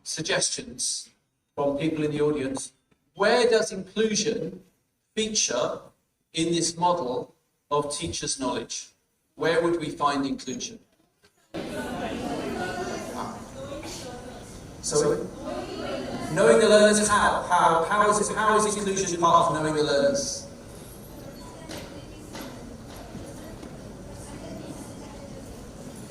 suggestions from people in the audience. Where does inclusion feature in this model of teachers' knowledge? Where would we find inclusion? Sorry? Knowing the learners, how is inclusion part of knowing the learners?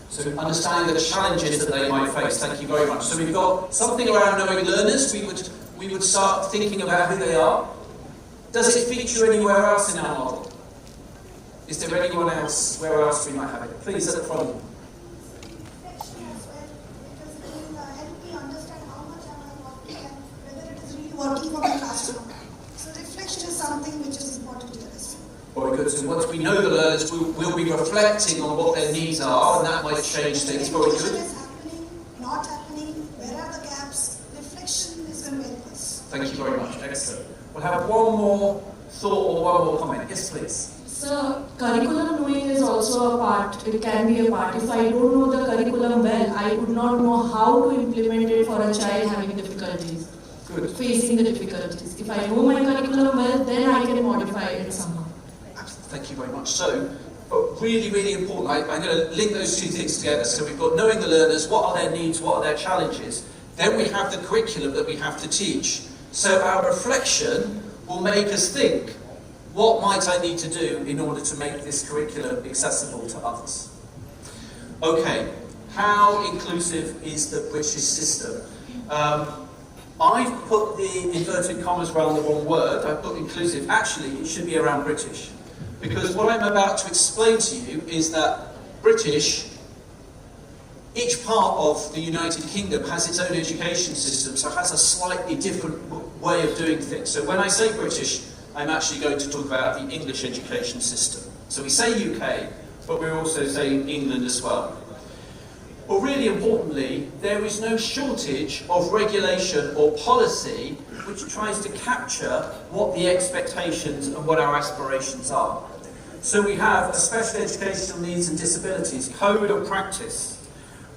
So understanding the challenges that they might face. Thank you very much. So we've got something around knowing learners. We would start thinking about who they are. Does it feature anywhere else in our model? Is there anyone else, where else we might have it? Please, at the front. Working from the classroom. So reflection is something which is important to us. Very good. So once we know the learners, we'll be reflecting on what their needs are, and that might change things. Very good. What is happening, not happening, where are the gaps? Reflection is going to help us. Thank you very much. Excellent. We'll have one more thought or one more comment. Yes, please. So, curriculum knowing is also a part, it can be a part. If I don't know the curriculum well, I would not know how to implement it for a child having difficulties. Good. Facing the difficulties. If I know my curriculum well, then I can modify it somehow. Thank you very much. So, really, really important. I'm going to link those two things together. So we've got knowing the learners, what are their needs, what are their challenges. Then we have the curriculum that we have to teach. So our reflection will make us think, what might I need to do in order to make this curriculum accessible to others? Okay, how inclusive is the British system? I've put the inverted commas around the wrong word. I've put inclusive. Actually, it should be around British. Because what I'm about to explain to you is that British, each part of the United Kingdom has its own education system, so has a slightly different way of doing things. So when I say British, I'm actually going to talk about the English education system. So we say UK, but we're also saying England as well. But really importantly, there is no shortage of regulation or policy which tries to capture what the expectations and what our aspirations are. So we have a Special Educational Needs and Disabilities Code of Practice,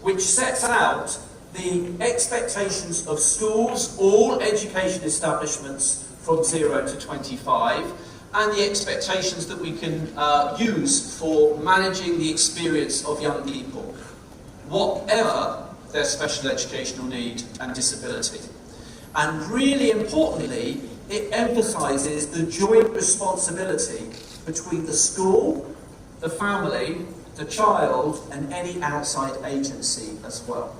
which sets out the expectations of schools, all education establishments from 0 to 25, and the expectations that we can use for managing the experience of young people, whatever their special educational need and disability. And really importantly, it emphasises the joint responsibility between the school, the family, the child, and any outside agency as well.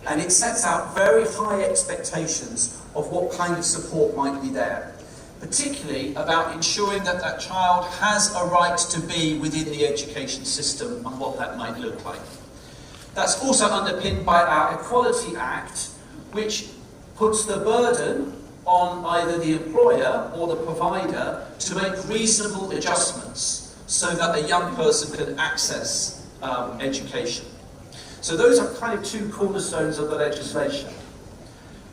And it sets out very high expectations of what kind of support might be there, particularly about ensuring that that child has a right to be within the education system and what that might look like. That's also underpinned by our Equality Act, which puts the burden on either the employer or the provider to make reasonable adjustments so that a young person can access education. So those are kind of two cornerstones of the legislation.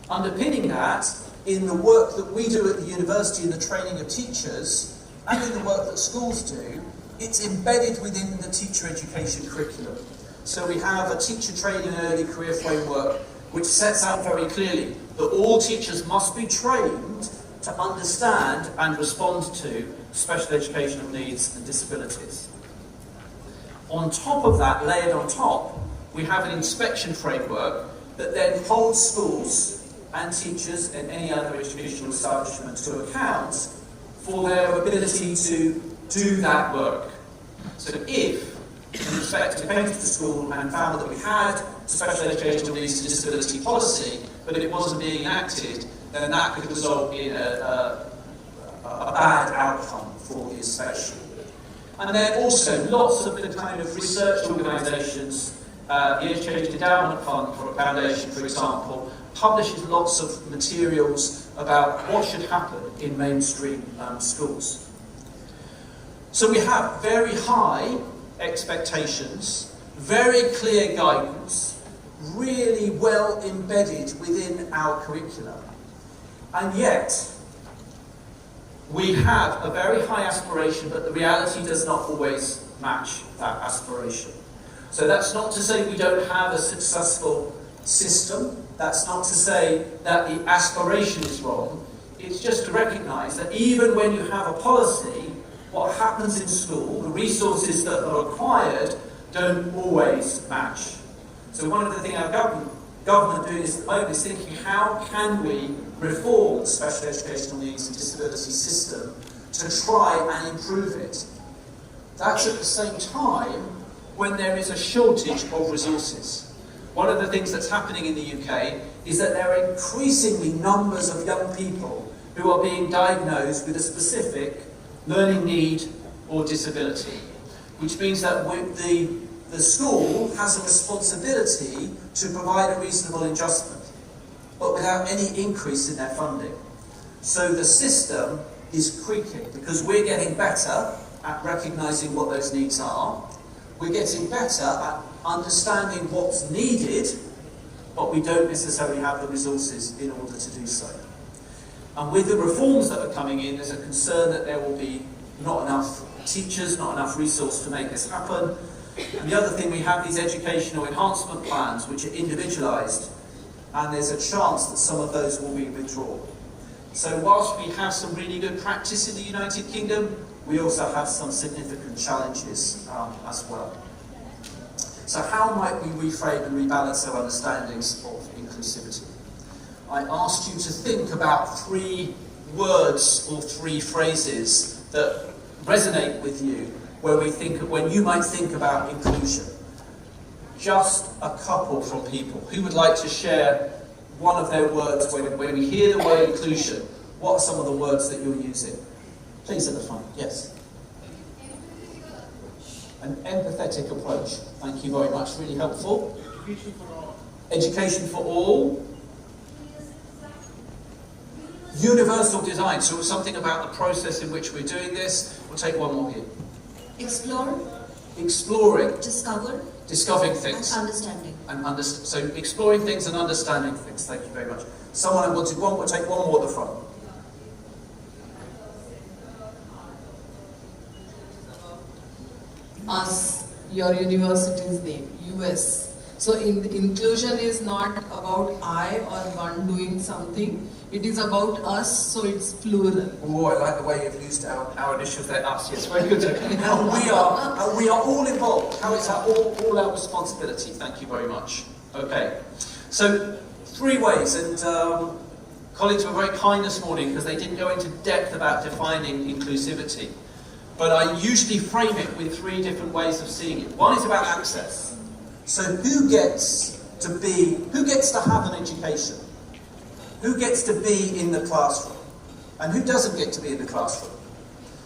Underpinning that, in the work that we do at the university in the training of teachers, and in the work that schools do, it's embedded within the teacher education curriculum. So we have a teacher training and early career framework which sets out very clearly that all teachers must be trained to understand and respond to special educational needs and disabilities. On top of that, layered on top, we have an inspection framework that then holds schools and teachers and any other educational establishment to account for their ability to do that work. So if an inspector came to the school and found that we had special educational needs and disability policy, but it wasn't being enacted, then that could result in a bad outcome for the inspection. And then also lots of the kind of research organisations, the Education Endowment Fund Foundation, for example, publishes lots of materials about what should happen in mainstream schools. So we have very high expectations, very clear guidance, really well embedded within our curriculum. And yet, we have a very high aspiration, but the reality does not always match that aspiration. So that's not to say we don't have a successful system That's not to say that the aspiration is wrong. It's just to recognise that even when you have a policy, what happens in school, the resources that are required, don't always match. So one of the things our government doing is at the moment is thinking, how can we reform the special educational needs and disability system to try and improve it? That's at the same time when there is a shortage of resources. One of the things that's happening in the UK is that there are increasingly numbers of young people who are being diagnosed with a specific learning need or disability, which means that the school has a responsibility to provide a reasonable adjustment, but without any increase in their funding. So the system is creaking because we're getting better at recognising what those needs are. We're getting better at understanding what's needed, but we don't necessarily have the resources in order to do so. And with the reforms that are coming in, there's a concern that there will be not enough teachers, not enough resource to make this happen. And the other thing, we have these educational enhancement plans which are individualised, and there's a chance that some of those will be withdrawn. So whilst we have some really good practice in the United Kingdom, we also have some significant challenges as well. So how might we reframe and rebalance our understandings of inclusivity? I asked you to think about 3 words or 3 phrases that resonate with you when you might think about inclusion. Just a couple from people. Who would like to share one of their words when we hear the word inclusion? What are some of the words that you're using? Please at the front. Yes. An empathetic approach. Thank you very much. Really helpful. Education for all. Education for all. Universal design. So something about the process in which we're doing this. We'll take one more here. Explore. Exploring. Discover. Discovering things. And understanding. So exploring things and understanding things. Thank you very much. Someone wanted one. We'll take one more at the front. Us, your university's name, US. So inclusion is not about I or one doing something. It is about us, so it's plural. Oh, I like the way you've used our initials there, us. Yes, very good. And we are all involved. How it's all our responsibility. Thank you very much. Okay. So 3 ways, and colleagues were very kind this morning because they didn't go into depth about defining inclusivity. But I usually frame it with 3 different ways of seeing it. One is about access. So who gets to have an education? Who gets to be in the classroom? And who doesn't get to be in the classroom?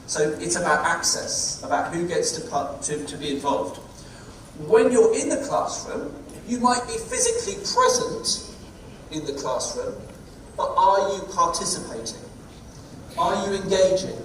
So it's about access, about who gets to be involved. When you're in the classroom, you might be physically present in the classroom, but are you participating? Are you engaging?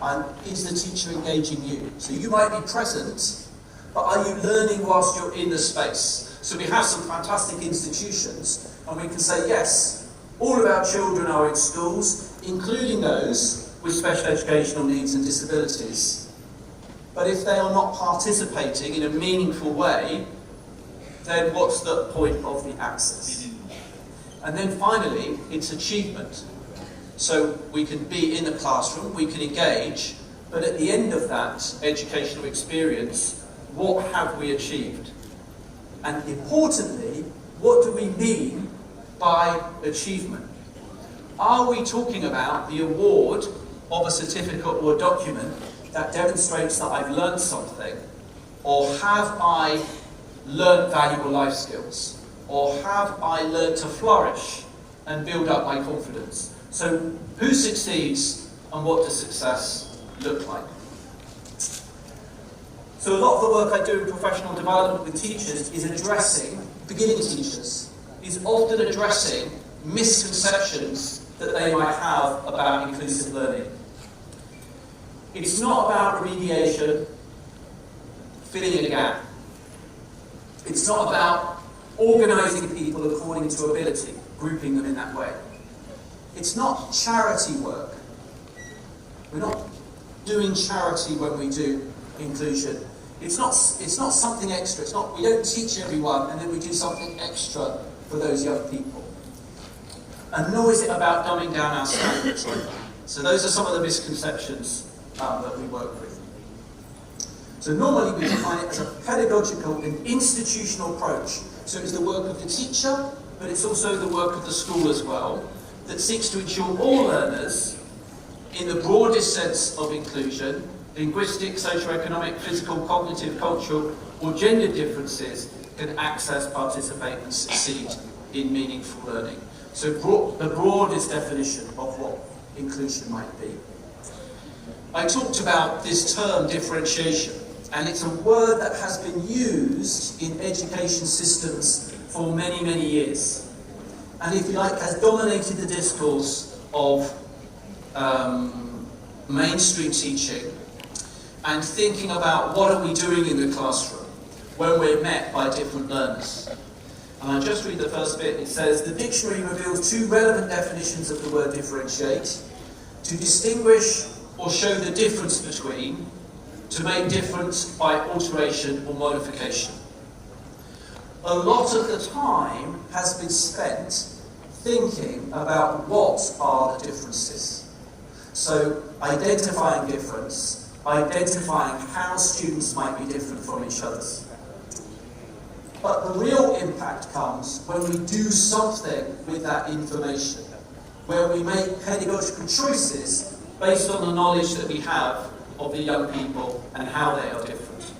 And is the teacher engaging you? So you might be present, but are you learning whilst you're in the space? So we have some fantastic institutions, and we can say, yes, all of our children are in schools, including those with special educational needs and disabilities. But if they are not participating in a meaningful way, then what's the point of the access? And then finally, it's achievement. So we can be in the classroom, we can engage, but at the end of that educational experience, what have we achieved? And importantly, what do we mean by achievement? Are we talking about the award of a certificate or a document that demonstrates that I've learned something? Or have I learned valuable life skills? Or have I learned to flourish and build up my confidence? So who succeeds and what does success look like? So a lot of the work I do in professional development with teachers is addressing, beginning teachers, is often addressing misconceptions that they might have about inclusive learning. It's not about remediation, filling a gap. It's not about organising people according to ability, grouping them in that way. It's not charity work. We're not doing charity when we do inclusion. It's not something extra. We don't teach everyone and then we do something extra for those young people. And nor is it about dumbing down our standards either. So those are some of the misconceptions that we work with. So normally we define it as a pedagogical and institutional approach. So it's the work of the teacher, but it's also the work of the school as well, that seeks to ensure all learners, in the broadest sense of inclusion, linguistic, socio-economic, physical, cognitive, cultural, or gender differences, can access, participate and succeed in meaningful learning. So the broadest definition of what inclusion might be. I talked about this term differentiation, and it's a word that has been used in education systems for many, many years. And if you like, has dominated the discourse of mainstream teaching and thinking about what are we doing in the classroom when we're met by different learners. And I'll just read the first bit. It says, the dictionary reveals two relevant definitions of the word differentiate: to distinguish or show the difference between, to make difference by alteration or modification. A lot of the time has been spent thinking about what are the differences. So identifying difference, identifying how students might be different from each other. But the real impact comes when we do something with that information, where we make pedagogical choices based on the knowledge that we have of the young people and how they are different.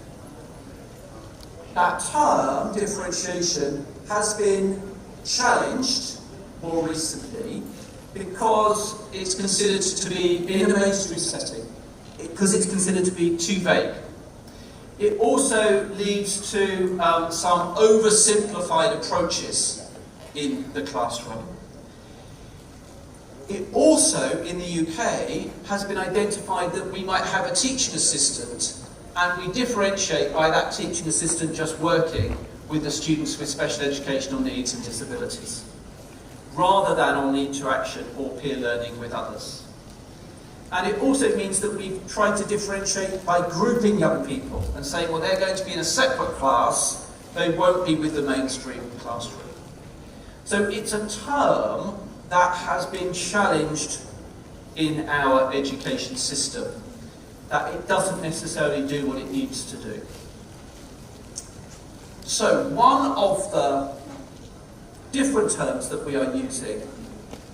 That term, differentiation, has been challenged more recently because it's considered to be, in a mainstream setting, because it's considered to be too vague. It also leads to some oversimplified approaches in the classroom. It also, in the UK, has been identified that we might have a teaching assistant, and we differentiate by that teaching assistant just working with the students with special educational needs and disabilities, rather than on interaction or peer learning with others. And it also means that we've tried to differentiate by grouping young people and saying, well, they're going to be in a separate class, they won't be with the mainstream classroom. So it's a term that has been challenged in our education system, that it doesn't necessarily do what it needs to do. So one of the different terms that we are using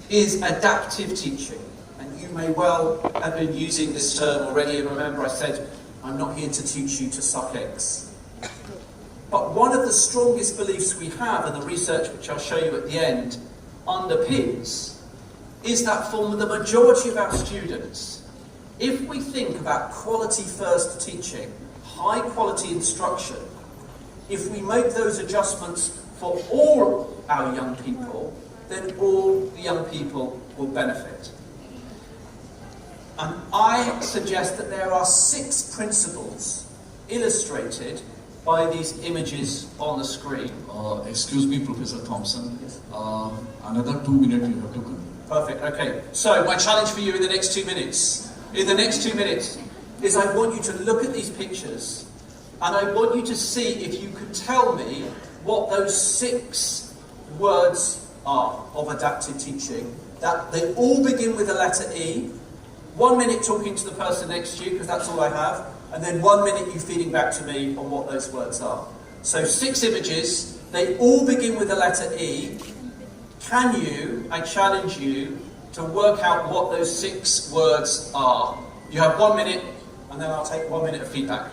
is adaptive teaching. And you may well have been using this term already, and remember I said, I'm not here to teach you to suck eggs. But one of the strongest beliefs we have, and the research which I'll show you at the end underpins, is that for the majority of our students, if we think about quality first teaching, high quality instruction, if we make those adjustments for all our young people, then all the young people will benefit. And I suggest that there are 6 principles illustrated by these images on the screen. Excuse me, Professor Thompson. Yes. Another 2 minutes you have to conclude. Perfect, okay. So my challenge for you in the next 2 minutes, is I want you to look at these pictures and I want you to see if you could tell me what those 6 words are of adaptive teaching. That they all begin with the letter E. 1 minute talking to the person next to you, because that's all I have, and then 1 minute you feeding back to me on what those words are. So 6 images, they all begin with the letter E. Can you, I challenge you, to work out what those 6 words are? You have 1 minute, and then I'll take 1 minute of feedback.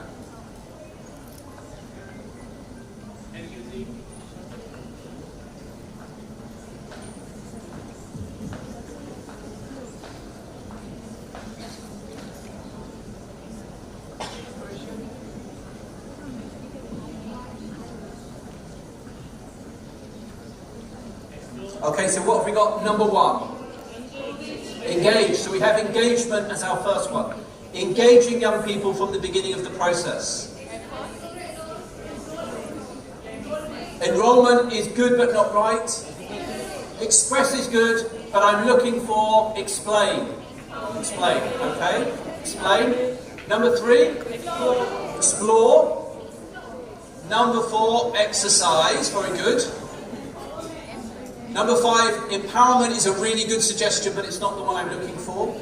Okay, so what have we got? Number 1. Engage. So we have engagement as our first one. Engaging young people from the beginning of the process. Enrollment is good but not right. Express is good, but I'm looking for explain. Explain, okay? Explain. Number 3, explore. Number 4, exercise. Very good. Number 5, empowerment is a really good suggestion, but it's not the one I'm looking for.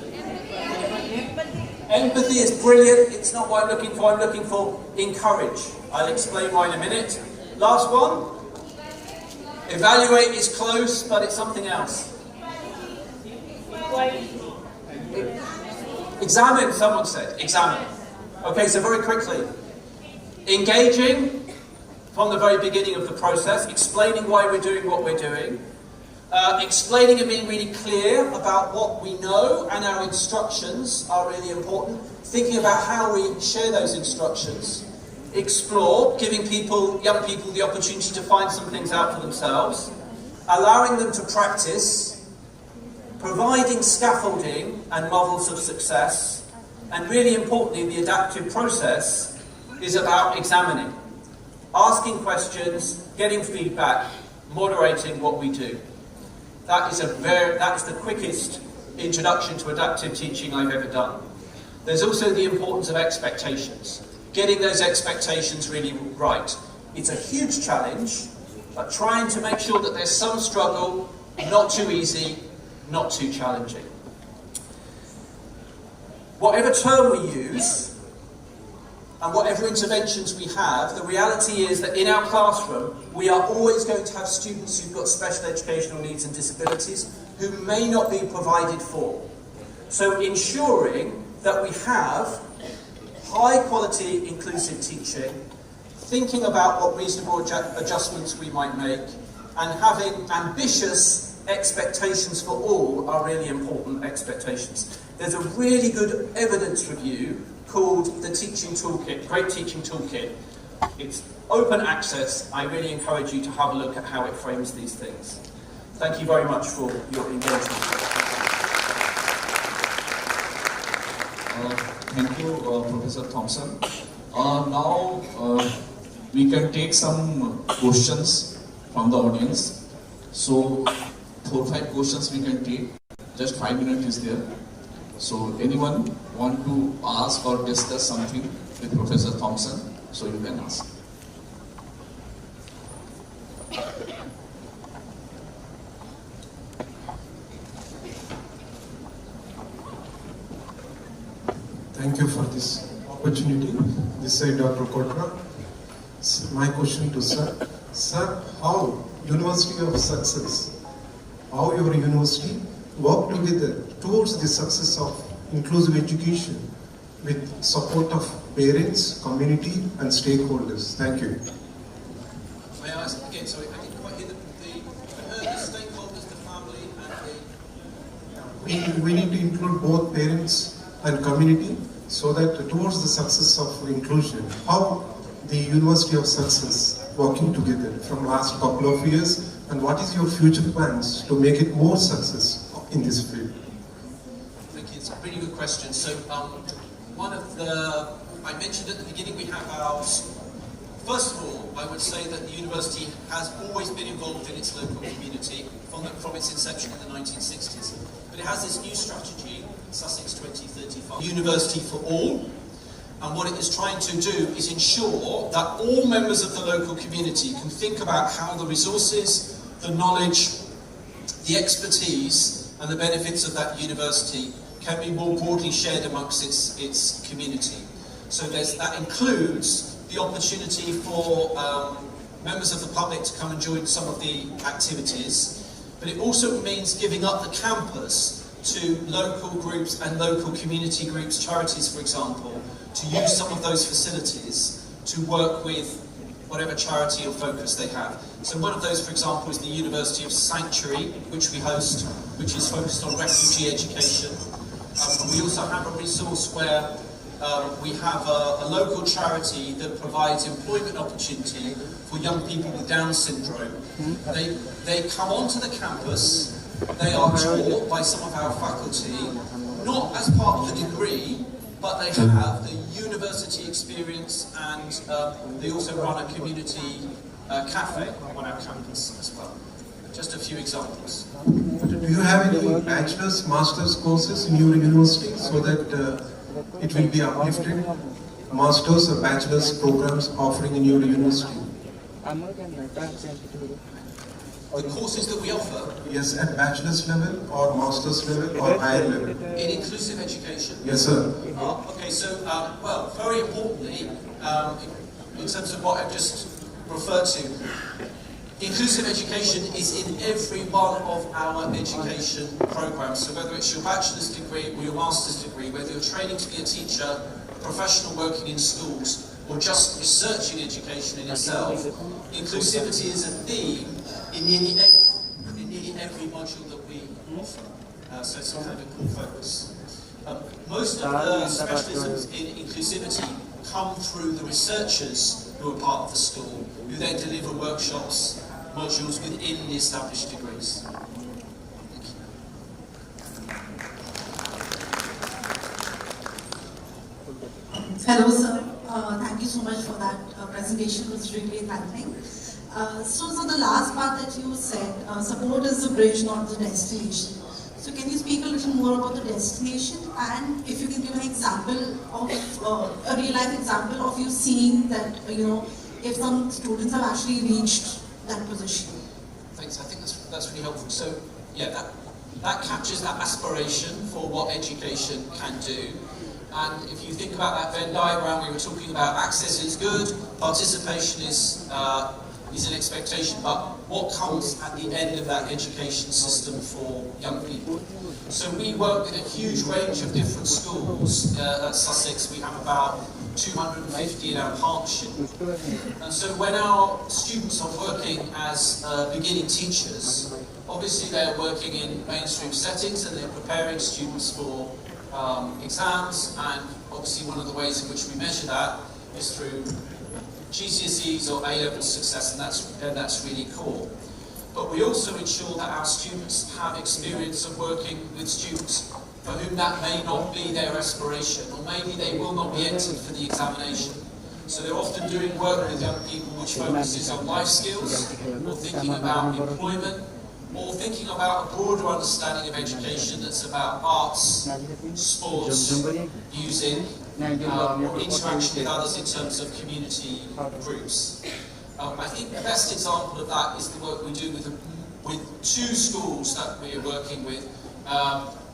Empathy is brilliant, it's not what I'm looking for. I'm looking for encourage. I'll explain why in a minute. Last one. Evaluate is close, but it's something else. Examine, someone said. Examine. Okay, so very quickly. Engaging from the very beginning of the process, explaining why we're doing what we're doing. Explaining and being really clear about what we know and our instructions are really important. Thinking about how we share those instructions. Explore, giving young people the opportunity to find some things out for themselves. Allowing them to practice. Providing scaffolding and models of success. And really importantly, the adaptive process is about examining. Asking questions, getting feedback, moderating what we do. That is the quickest introduction to adaptive teaching I've ever done. There's also the importance of expectations. Getting those expectations really right. It's a huge challenge, but trying to make sure that there's some struggle, not too easy, not too challenging. Whatever term we use, and whatever interventions we have, the reality is that in our classroom, we are always going to have students who've got special educational needs and disabilities who may not be provided for. So ensuring that we have high quality inclusive teaching, thinking about what reasonable adjustments we might make, and having ambitious expectations for all are really important expectations. There's a really good evidence review called the Teaching Toolkit, Great Teaching Toolkit. It's open access. I really encourage you to have a look at how it frames these things. Thank you very much for your engagement. Thank you, Professor Thompson. Now we can take some questions from the audience. So 4-5 questions we can take. Just 5 minutes is there. So anyone want to ask or discuss something with Professor Thompson? So you can ask. Thank you for this opportunity. This is Dr. Kotra. My question to Sir. Sir, how University of Success, how your university work together towards the success of inclusive education with support of parents, community and stakeholders? Thank you. May I ask again, sorry, I didn't quite hear I heard the stakeholders, the family and the... We need to include both parents and community so that towards the success of inclusion, how the University of Success working together from last couple of years, and what is your future plans to make it more success in this field? Thank you, it's a really good question. So I mentioned at the beginning we have our, first of all, I would say that the university has always been involved in its local community from its inception in the 1960s. But it has this new strategy, Sussex 2035, University for All. And what it is trying to do is ensure that all members of the local community can think about how the resources, the knowledge, the expertise and the benefits of that university can be more broadly shared amongst its community. So that includes the opportunity for members of the public to come and join some of the activities, but it also means giving up the campus to local groups and local community groups, charities for example, to use some of those facilities to work with whatever charity or focus they have. So one of those, for example, is the University of Sanctuary, which we host, which is focused on refugee education. We also have a resource where we have a local charity that provides employment opportunity for young people with Down syndrome. They come onto the campus, they are taught by some of our faculty, not as part of the degree, but they have the university experience, and they also run a community cafe on our campus as well. Just a few examples. Do you have any bachelor's, master's courses in your university so that it will be uplifted? Master's or bachelor's programs offering in your university? The courses that we offer Yes, at bachelor's level or master's level or higher level. in inclusive education. Yes, sir. Okay, so, well, very importantly, in terms of what I've just referred to, inclusive education is in every one of our education programs. So whether it's your bachelor's degree or your master's degree, whether you're training to be a teacher, a professional working in schools, or just researching education in itself, inclusivity is a theme in nearly every module that we offer. So it's kind of a core focus. Most of the specialisms in inclusivity come through the researchers who are part of the school, who then deliver workshops, modules within the established degrees. Thank you. Hello, sir. Thank you so much for that presentation. It was really enlightening. So the last part that you said, support is the bridge, not the destination. So can you speak a little more about the destination, and if you can give an example of a real life example of you seeing that, if some students have actually reached that position. Thanks. I think that's really helpful. So yeah, that captures that aspiration for what education can do. And if you think about that Venn diagram, we were talking about access is good, participation is an expectation, but what comes at the end of that education system for young people? So we work with a huge range of different schools. At Sussex, we have about 250 in our partnership. And so when our students are working as beginning teachers, obviously they're working in mainstream settings and they're preparing students for exams, and obviously one of the ways in which we measure that is through GCSEs or A-level success, and that's really core. But we also ensure that our students have experience of working with students for whom that may not be their aspiration, or maybe they will not be entered for the examination. So they're often doing work with young people which focuses on life skills, or thinking about employment, or thinking about a broader understanding of education that's about arts, sports, music, or interaction with others in terms of community groups. I think the best example of that is the work we do with two schools that we are working with.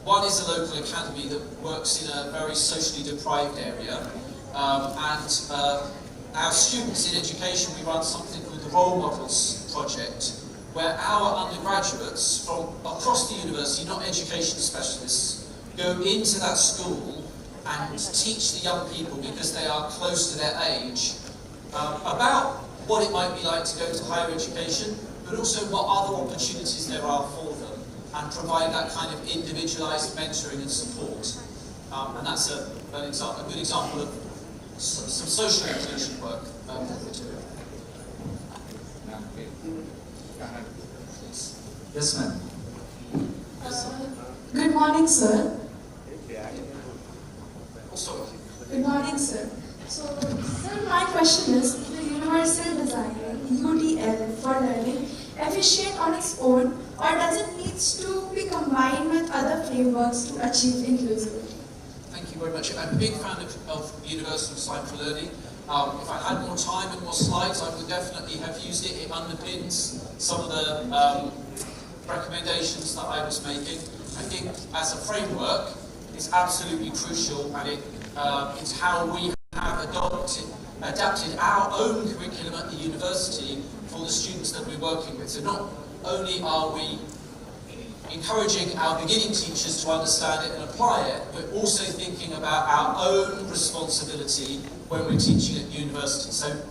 One is a local academy that works in a very socially deprived area, and our students in education, we run something called the Role Models Project, where our undergraduates from across the university, not education specialists, go into that school and teach the young people, because they are close to their age, about what it might be like to go to higher education, but also what other opportunities there are for them, and provide that kind of individualised mentoring and support. And that's a good example of some social inclusion work that we're doing. Yes, ma'am. Good morning, sir. Oh, sorry. Good morning, sir. So, sir, my question is, the universal designer, UDL, for learning, efficient on its own, or does it need to be combined with other frameworks to achieve inclusivity? Thank you very much. I'm a big fan of Universal Design for Learning. If I had more time and more slides, I would definitely have used it. It underpins some of the recommendations that I was making. I think as a framework, it's absolutely crucial, and it's how we have adapted our own curriculum at the university for the students that we're working with. So not only are we encouraging our beginning teachers to understand it and apply it, we're also thinking about our own responsibility when we're teaching at university. So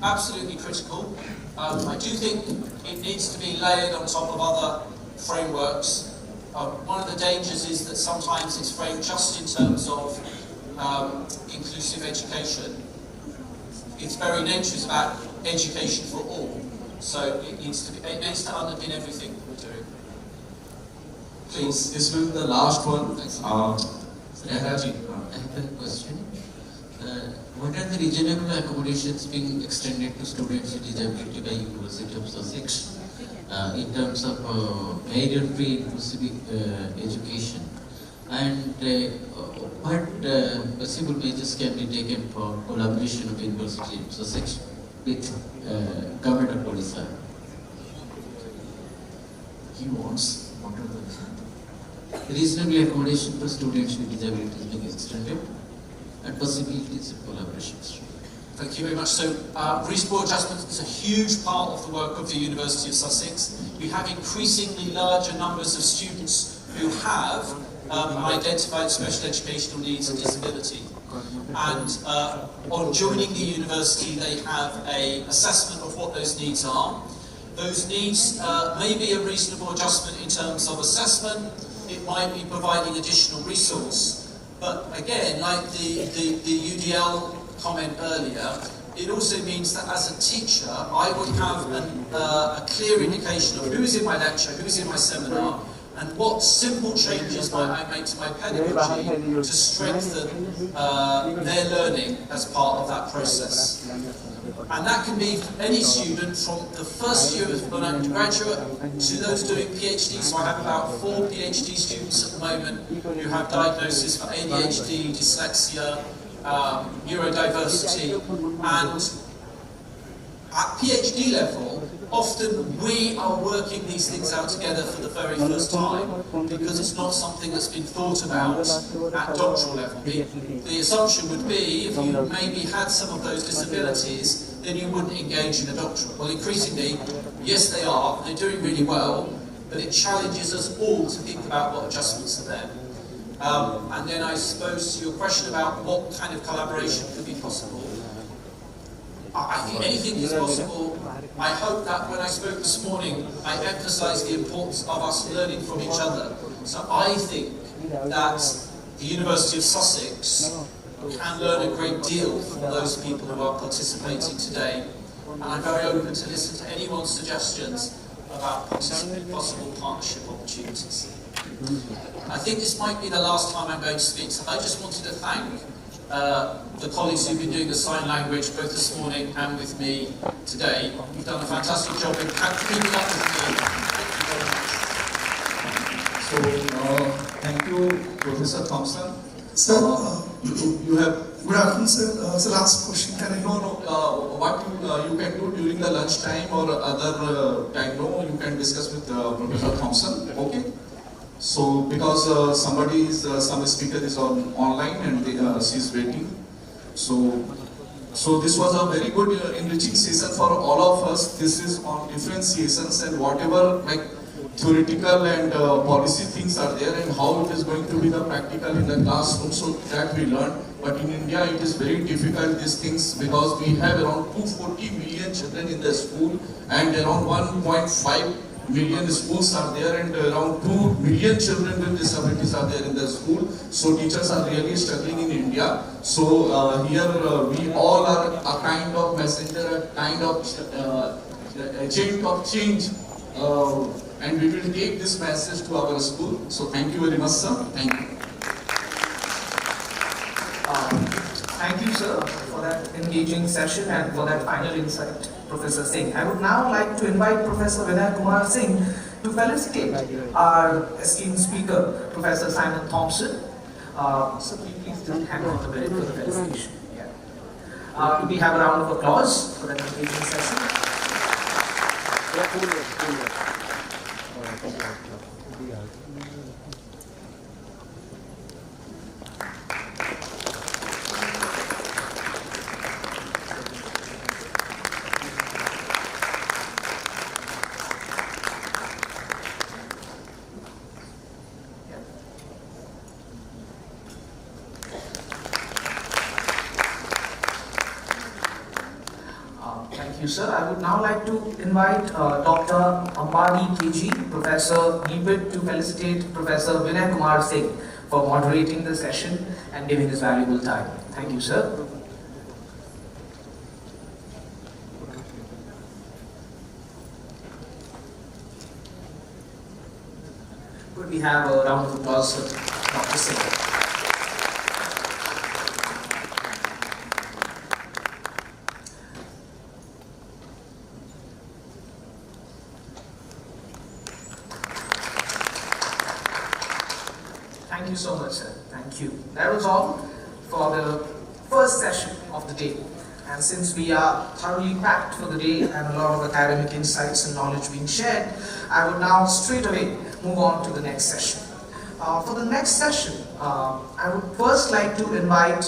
absolutely critical. I do think it needs to be layered on top of other frameworks. One of the dangers is that sometimes it's framed just in terms of inclusive education. Its very nature is about education for all. So it needs to underpin everything that we're doing. Please. This will be the last one. I have a question. What are the regional accommodations being extended to students with disability by University of Sussex in terms of barrier-free inclusive education? And what possible measures can be taken for collaboration of University of Sussex with Government of Odisha? he wants, what are the reasons? Reasonable accommodation for students with disabilities being extended and possibilities of collaboration. Thank you very much. So, reasonable adjustment is a huge part of the work of the University of Sussex. We have increasingly larger numbers of students who have identified special educational needs and disability. And on joining the university, they have an assessment of what those needs are. Those needs may be a reasonable adjustment in terms of assessment. It might be providing additional resource. But again, like the UDL comment earlier, it also means that as a teacher, I would have a clear indication of who's in my lecture, who's in my seminar, and what simple changes might I make to my pedagogy to strengthen their learning as part of that process. And that can be any student from the first year of an undergraduate to those doing PhD. So I have about 4 PhD students at the moment who have diagnoses for ADHD, dyslexia, neurodiversity, and at PhD level, often we are working these things out together for the very first time because it's not something that's been thought about at doctoral level. The assumption would be if you maybe had some of those disabilities, then you wouldn't engage in a doctorate. Well, increasingly, yes they are, they're doing really well, but it challenges us all to think about what adjustments are there. And then I suppose to your question about what kind of collaboration could be possible, I think anything is possible. I hope that when I spoke this morning, I emphasised the importance of us learning from each other. So I think that the University of Sussex can learn a great deal from those people who are participating today. And I'm very open to listen to anyone's suggestions about possible partnership opportunities. I think this might be the last time I'm going to speak, so I just wanted to thank the colleagues who've been doing the sign language both this morning and with me today. You've done a fantastic job in keeping up with me. Thank you very much. So, thank you, Professor Thompson. Sir, you have... Good afternoon, sir. So last question, can I... What you can do during the lunch time or other time, you can discuss with Professor Thompson, okay? So, because some speaker is online and she's waiting. So this was a very good enriching session for all of us. This is on differentiations and whatever like theoretical and policy things are there and how it is going to be the practical in the classroom, so that we learn. But in India it is very difficult these things because we have around 240 million children in the school and around 1.5 million schools are there and around 2 million children with disabilities are there in the school. So teachers are really struggling in India. So here we all are a kind of messenger, a kind of agent of change, and we will take this message to our school. So thank you very much, sir. Thank you. Thank you, sir, for that engaging session and for that final insight, Professor Singh. I would now like to invite Professor Vinay Kumar Singh to felicitate our esteemed speaker, Professor Simon Thompson. So please just hang on a minute for the felicitation. Yeah. We have a round of applause for that engaging session. Thank you, sir. I would now like to invite Dr. Ambani KG, Professor NEPIT, to felicitate Professor Vinay Kumar Singh for moderating the session and giving his valuable time. Thank you, sir. Could we have a round of applause for Dr. Singh? Thank you so much, sir. Thank you. That was all for the first session of the day. And since we are thoroughly packed for the day and a lot of academic insights and knowledge being shared, I would now straight away move on to the next session. For the next session, I would first like to invite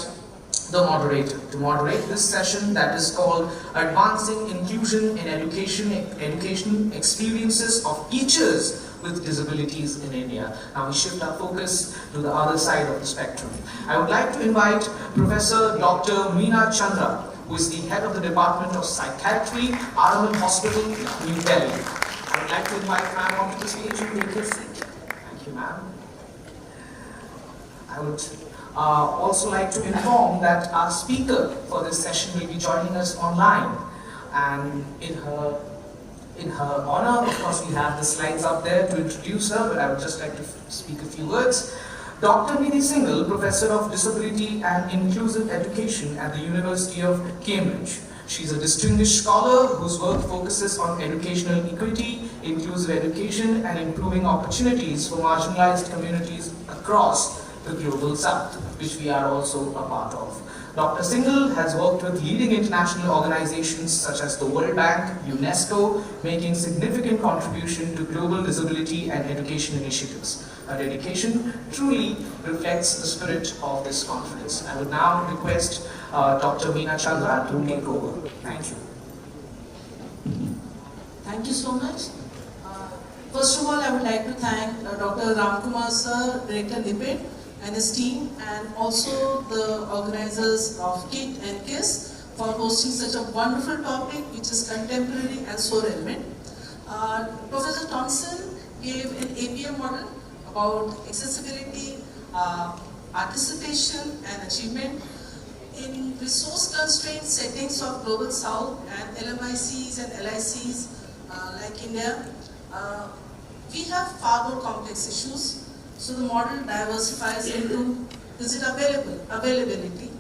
the moderator to moderate this session that is called Advancing Inclusion in Education Experiences of Teachers with Disabilities in India. Now we shift our focus to the other side of the spectrum. I would like to invite Professor Dr. Meena Chandra, who is the head of the Department of Psychiatry, Aravind Hospital, New Delhi. I would like to invite ma'am onto the stage and take her seat. Thank you, ma'am. I would also like to inform that our speaker for this session will be joining us online, and in her honor, of course, we have the slides up there to introduce her, but I would just like to speak a few words. Dr. Nidhi Singhal, Professor of Disability and Inclusive Education at the University of Cambridge. She's a distinguished scholar whose work focuses on educational equity, inclusive education, and improving opportunities for marginalized communities across the global south, which we are also a part of. Dr. Singhal has worked with leading international organizations such as the World Bank, UNESCO, making significant contribution to global disability and education initiatives. Her dedication truly reflects the spirit of this conference. I would now request Dr. Meena Chandra to take over. Thank you. Thank you so much. First of all, I would like to thank Dr. Ramkumar sir, Director NIPID, and his team, and also the organizers of KIT and KISS for hosting such a wonderful topic which is contemporary and so relevant. Professor Thompson gave an APM model about accessibility, participation and achievement in resource-constrained settings of Global South and LMICs and LICs like India. We have far more complex issues. So the model diversifies into, is it availability,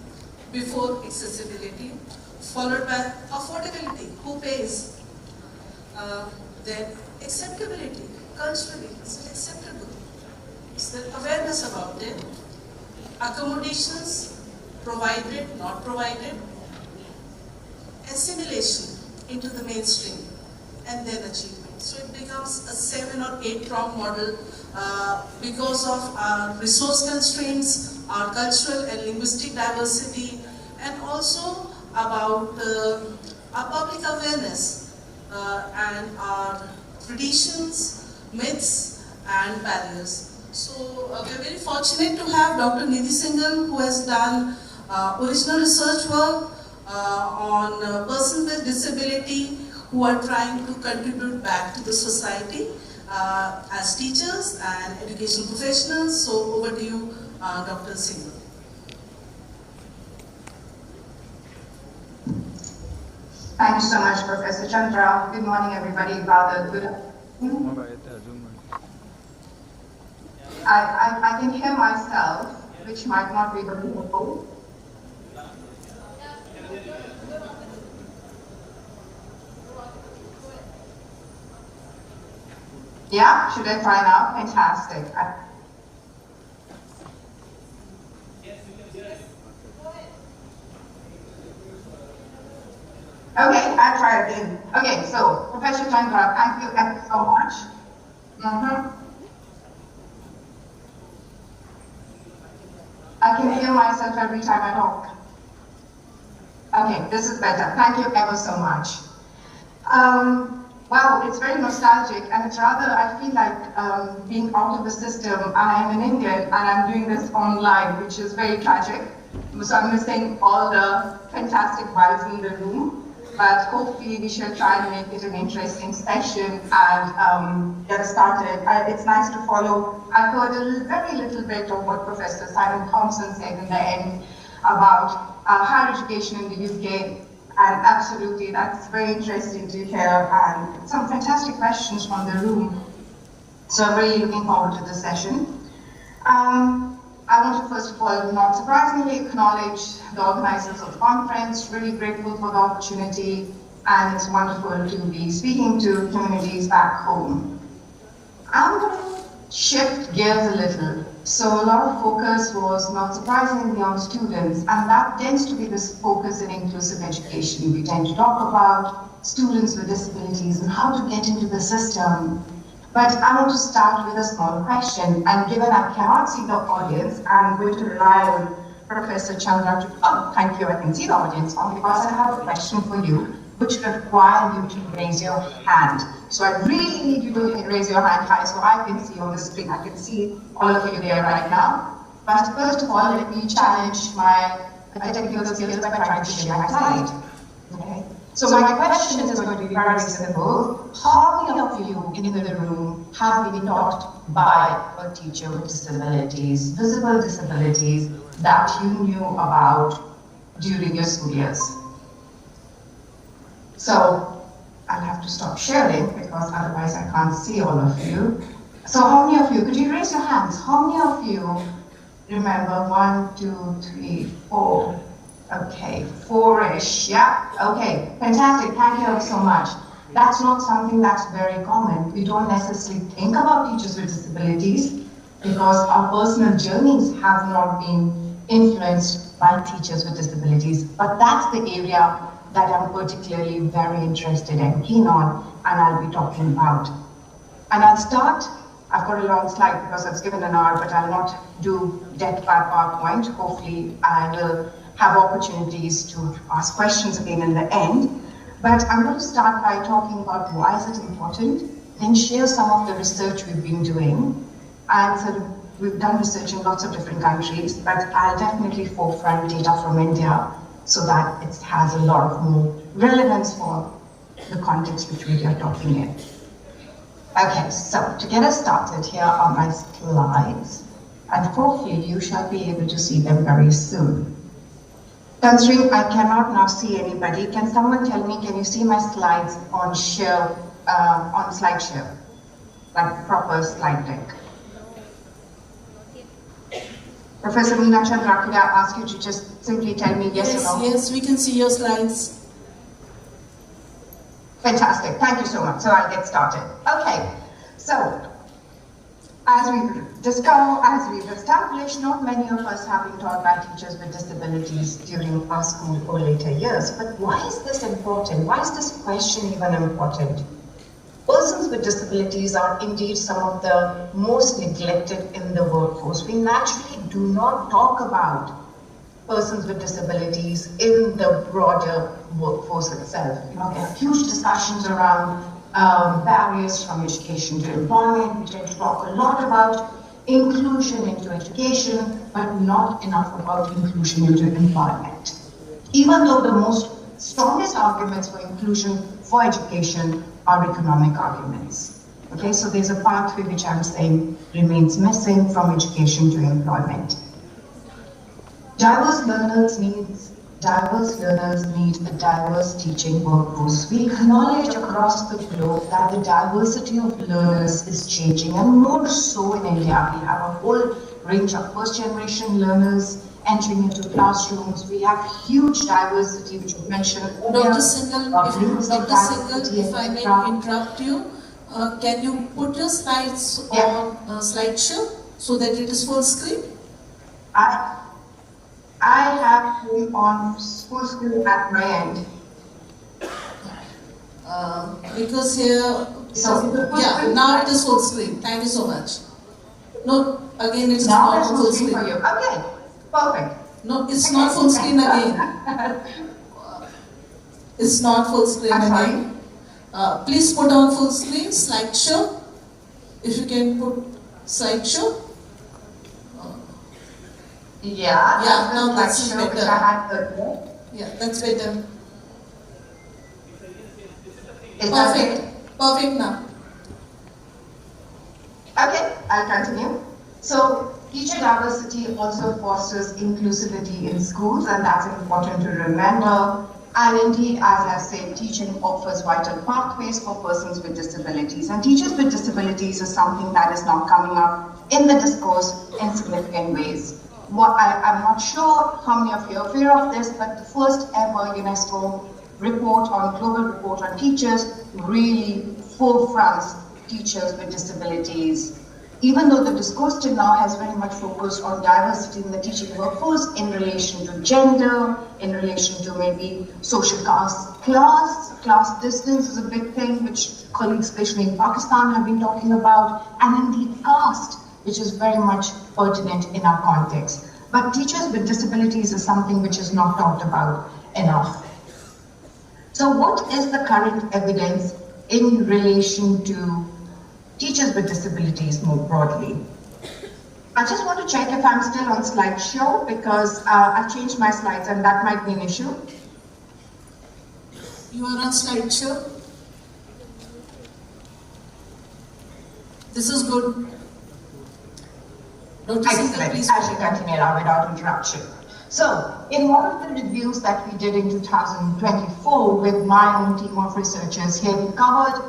before accessibility, followed by affordability, who pays, then acceptability, culturally, is it acceptable, is there awareness about it, accommodations, provided, not provided, assimilation into the mainstream, and then achievement. So it becomes a 7 or 8 prong model because of our resource constraints, our cultural and linguistic diversity, and also about our public awareness and our traditions, myths, and barriers. So we are very fortunate to have Dr. Nidhi Singhal, who has done original research work on persons with disability who are trying to contribute back to the society as teachers and education professionals. So over to you, Dr. Singhal. Thank you so much, Professor Chandra. Good morning, everybody. Rather good afternoon. I can hear myself, which might not be very helpful. Yeah, should I try now? Fantastic. Okay, I'll try again. Okay, so Professor Chandra, thank you ever so much. I can hear myself every time I talk. Okay, this is better. Thank you ever so much. Wow, it's very nostalgic, and it's rather, I feel like being out of the system. I am an Indian, and I'm doing this online, which is very tragic. So I'm missing all the fantastic vibes in the room. But hopefully we shall try and make it an interesting session and get us started. It's nice to follow. I heard a very little bit of what Professor Simon Thompson said in the end about higher education in the UK, and absolutely that's very interesting to hear, and some fantastic questions from the room. So I'm really looking forward to the session. I want to first of all, not surprisingly, acknowledge the organizers of the conference. Really grateful for the opportunity, and it's wonderful to be speaking to communities back home. I'm going to shift gears a little So a lot of focus was not surprisingly on students, and that tends to be this focus in inclusive education. We tend to talk about students with disabilities and how to get into the system. But I want to start with a small question, and given I cannot see the audience, I'm going to rely on Professor Chandra to, oh, thank you, I can see the audience now, because I have a question for you, which require you to raise your hand. So I really need you to raise your hand high so I can see on the screen. I can see all of you there right now. But first of all, let me challenge my technical skills by trying to share my slide. Okay? So my question is going to be very simple. How many of you in the room have been taught by a teacher with disabilities, visible disabilities, that you knew about during your school years? So I'll have to stop sharing because otherwise I can't see all of you. So how many of you, could you raise your hands? How many of you remember 1, 2, 3, 4? Okay, 4-ish, yeah? Okay, fantastic, thank you so much. That's not something that's very common. We don't necessarily think about teachers with disabilities because our personal journeys have not been influenced by teachers with disabilities. But that's the area that I'm particularly very interested and keen on, and I'll be talking about. And I'll start, I've got a long slide because I've given an hour, but I'll not do death by PowerPoint. Hopefully I will have opportunities to ask questions again in the end. But I'm going to start by talking about why is it important, then share some of the research we've been doing. And so we've done research in lots of different countries, but I'll definitely forefront data from India so that it has a lot of more relevance for the context which we are talking in. Okay, so to get us started, here are my slides, and hopefully you shall be able to see them very soon. Considering I cannot now see anybody, can someone tell me, can you see my slides on share, on SlideShare, like proper slide deck? Professor Meena Chandra, could I ask you to just simply tell me yes or no? Yes, we can see your slides. Fantastic, thank you so much. So I'll get started. Okay, so as we've established, not many of us have been taught by teachers with disabilities during our school or later years. But why is this important? Why is this question even important? Persons with disabilities are indeed some of the most neglected in the workforce. We naturally do not talk about persons with disabilities in the broader workforce itself. You know, there are huge discussions around barriers from education to employment. We tend to talk a lot about inclusion into education, but not enough about inclusion into employment. Even though the strongest arguments for inclusion for education are economic arguments. Okay, so there's a pathway which I'm saying remains missing from education to employment. Diverse learners need a diverse teaching workforce. We acknowledge across the globe that the diversity of learners is changing, and more so in India. We have a whole range of first-generation learners entering into classrooms. We have huge diversity, which you mentioned earlier. Dr. Singhal, if I may interrupt you, can you put your slides on SlideShare so that it is full screen? I have him on full screen at my end. Because here, now it is full screen. Thank you so much. No, again it is not full screen. For you. Okay, perfect. No, it's not full screen again. It's not full screen again. Please put on full screen, SlideShare. If you can put SlideShare. Yeah, now that's better. Yeah, that's better. Perfect now. Okay, I'll continue. So, teacher diversity also fosters inclusivity in schools, and that's important to remember. And indeed, as I've said, teaching offers vital pathways for persons with disabilities. And teachers with disabilities is something that is now coming up in the discourse in significant ways. I'm not sure how many of you are aware of this, but the first ever UNESCO global report on teachers really forefronts teachers with disabilities even though the discourse till now has very much focused on diversity in the teaching workforce in relation to gender, in relation to maybe social class distance is a big thing which colleagues especially in Pakistan have been talking about, and indeed caste, which is very much pertinent in our context. But teachers with disabilities is something which is not talked about enough. So what is the current evidence in relation to teachers with disabilities more broadly? I just want to check if I'm still on slideshow because I changed my slides and that might be an issue. You are on slideshow. This is good. Excellent. I shall continue now without interruption. So, in one of the reviews that we did in 2024 with my own team of researchers, here we covered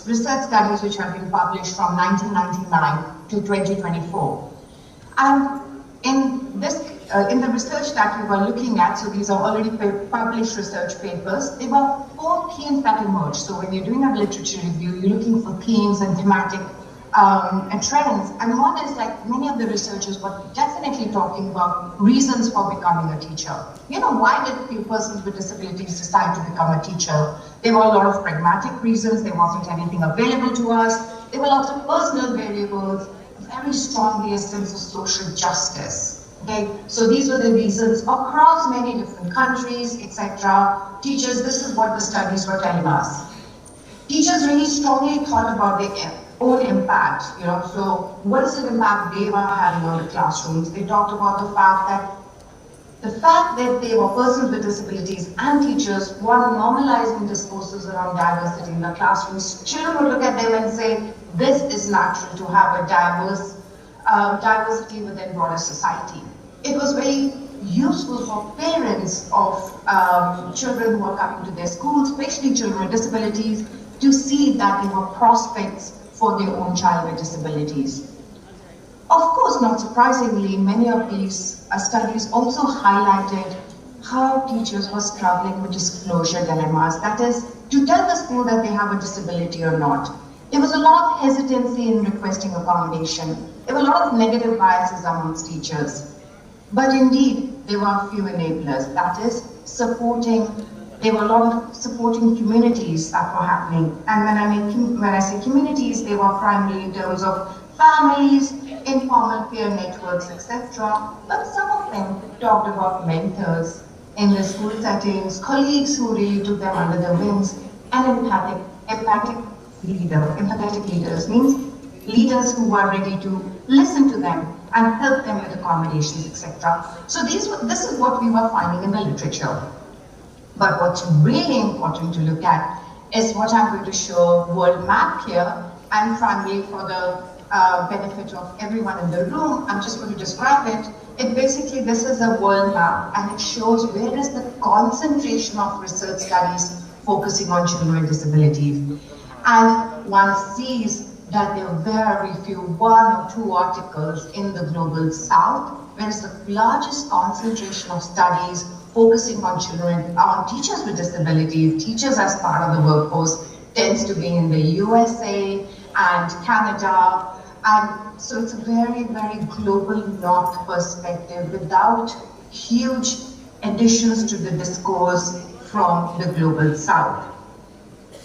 research studies which have been published from 1999 to 2024. And in the research that we were looking at, so these are already published research papers, there were 4 themes that emerged. So when you're doing a literature review, you're looking for themes and thematic trends. And one is like many of the researchers were definitely talking about reasons for becoming a teacher. You know, why did persons with disabilities decide to become a teacher? There were a lot of pragmatic reasons. There wasn't anything available to us. There were lots of personal variables, very strongly a sense of social justice. Okay, so these were the reasons across many different countries, etc. Teachers, this is what the studies were telling us. Teachers really strongly thought about their own impact, you know, so what is the impact they were having on the classrooms? They talked about the fact that they were persons with disabilities and teachers were normalizing discourses around diversity in the classrooms. Children would look at them and say, this is natural to have a diversity within broader society. It was very useful for parents of children who are coming to their schools, especially children with disabilities, to see that there were prospects for their own child with disabilities. Of course, not surprisingly, many of these studies also highlighted how teachers were struggling with disclosure dilemmas, that is, to tell the school that they have a disability or not. There was a lot of hesitancy in requesting accommodation. There were a lot of negative biases amongst teachers. But indeed, there were a few enablers, that is, there were a lot of supporting communities that were happening. And when I say communities, they were primarily in terms of families, informal peer networks, etc. But some of them talked about mentors in the school settings, colleagues who really took them under their wings, and empathetic leaders means leaders who were ready to listen to them and help them with accommodations, etc. So this is what we were finding in the literature. But what's really important to look at is what I'm going to show a world map here, and primarily for the benefit of everyone in the room, I'm just going to describe it. Basically, this is a world map, and it shows where is the concentration of research studies focusing on children with disabilities. And one sees that there are very few, 1 or 2 articles in the global south, whereas the largest concentration of studies focusing on children, on teachers with disabilities, teachers as part of the workforce, tends to be in the USA and Canada. And so it's a very, very global north perspective without huge additions to the discourse from the global south.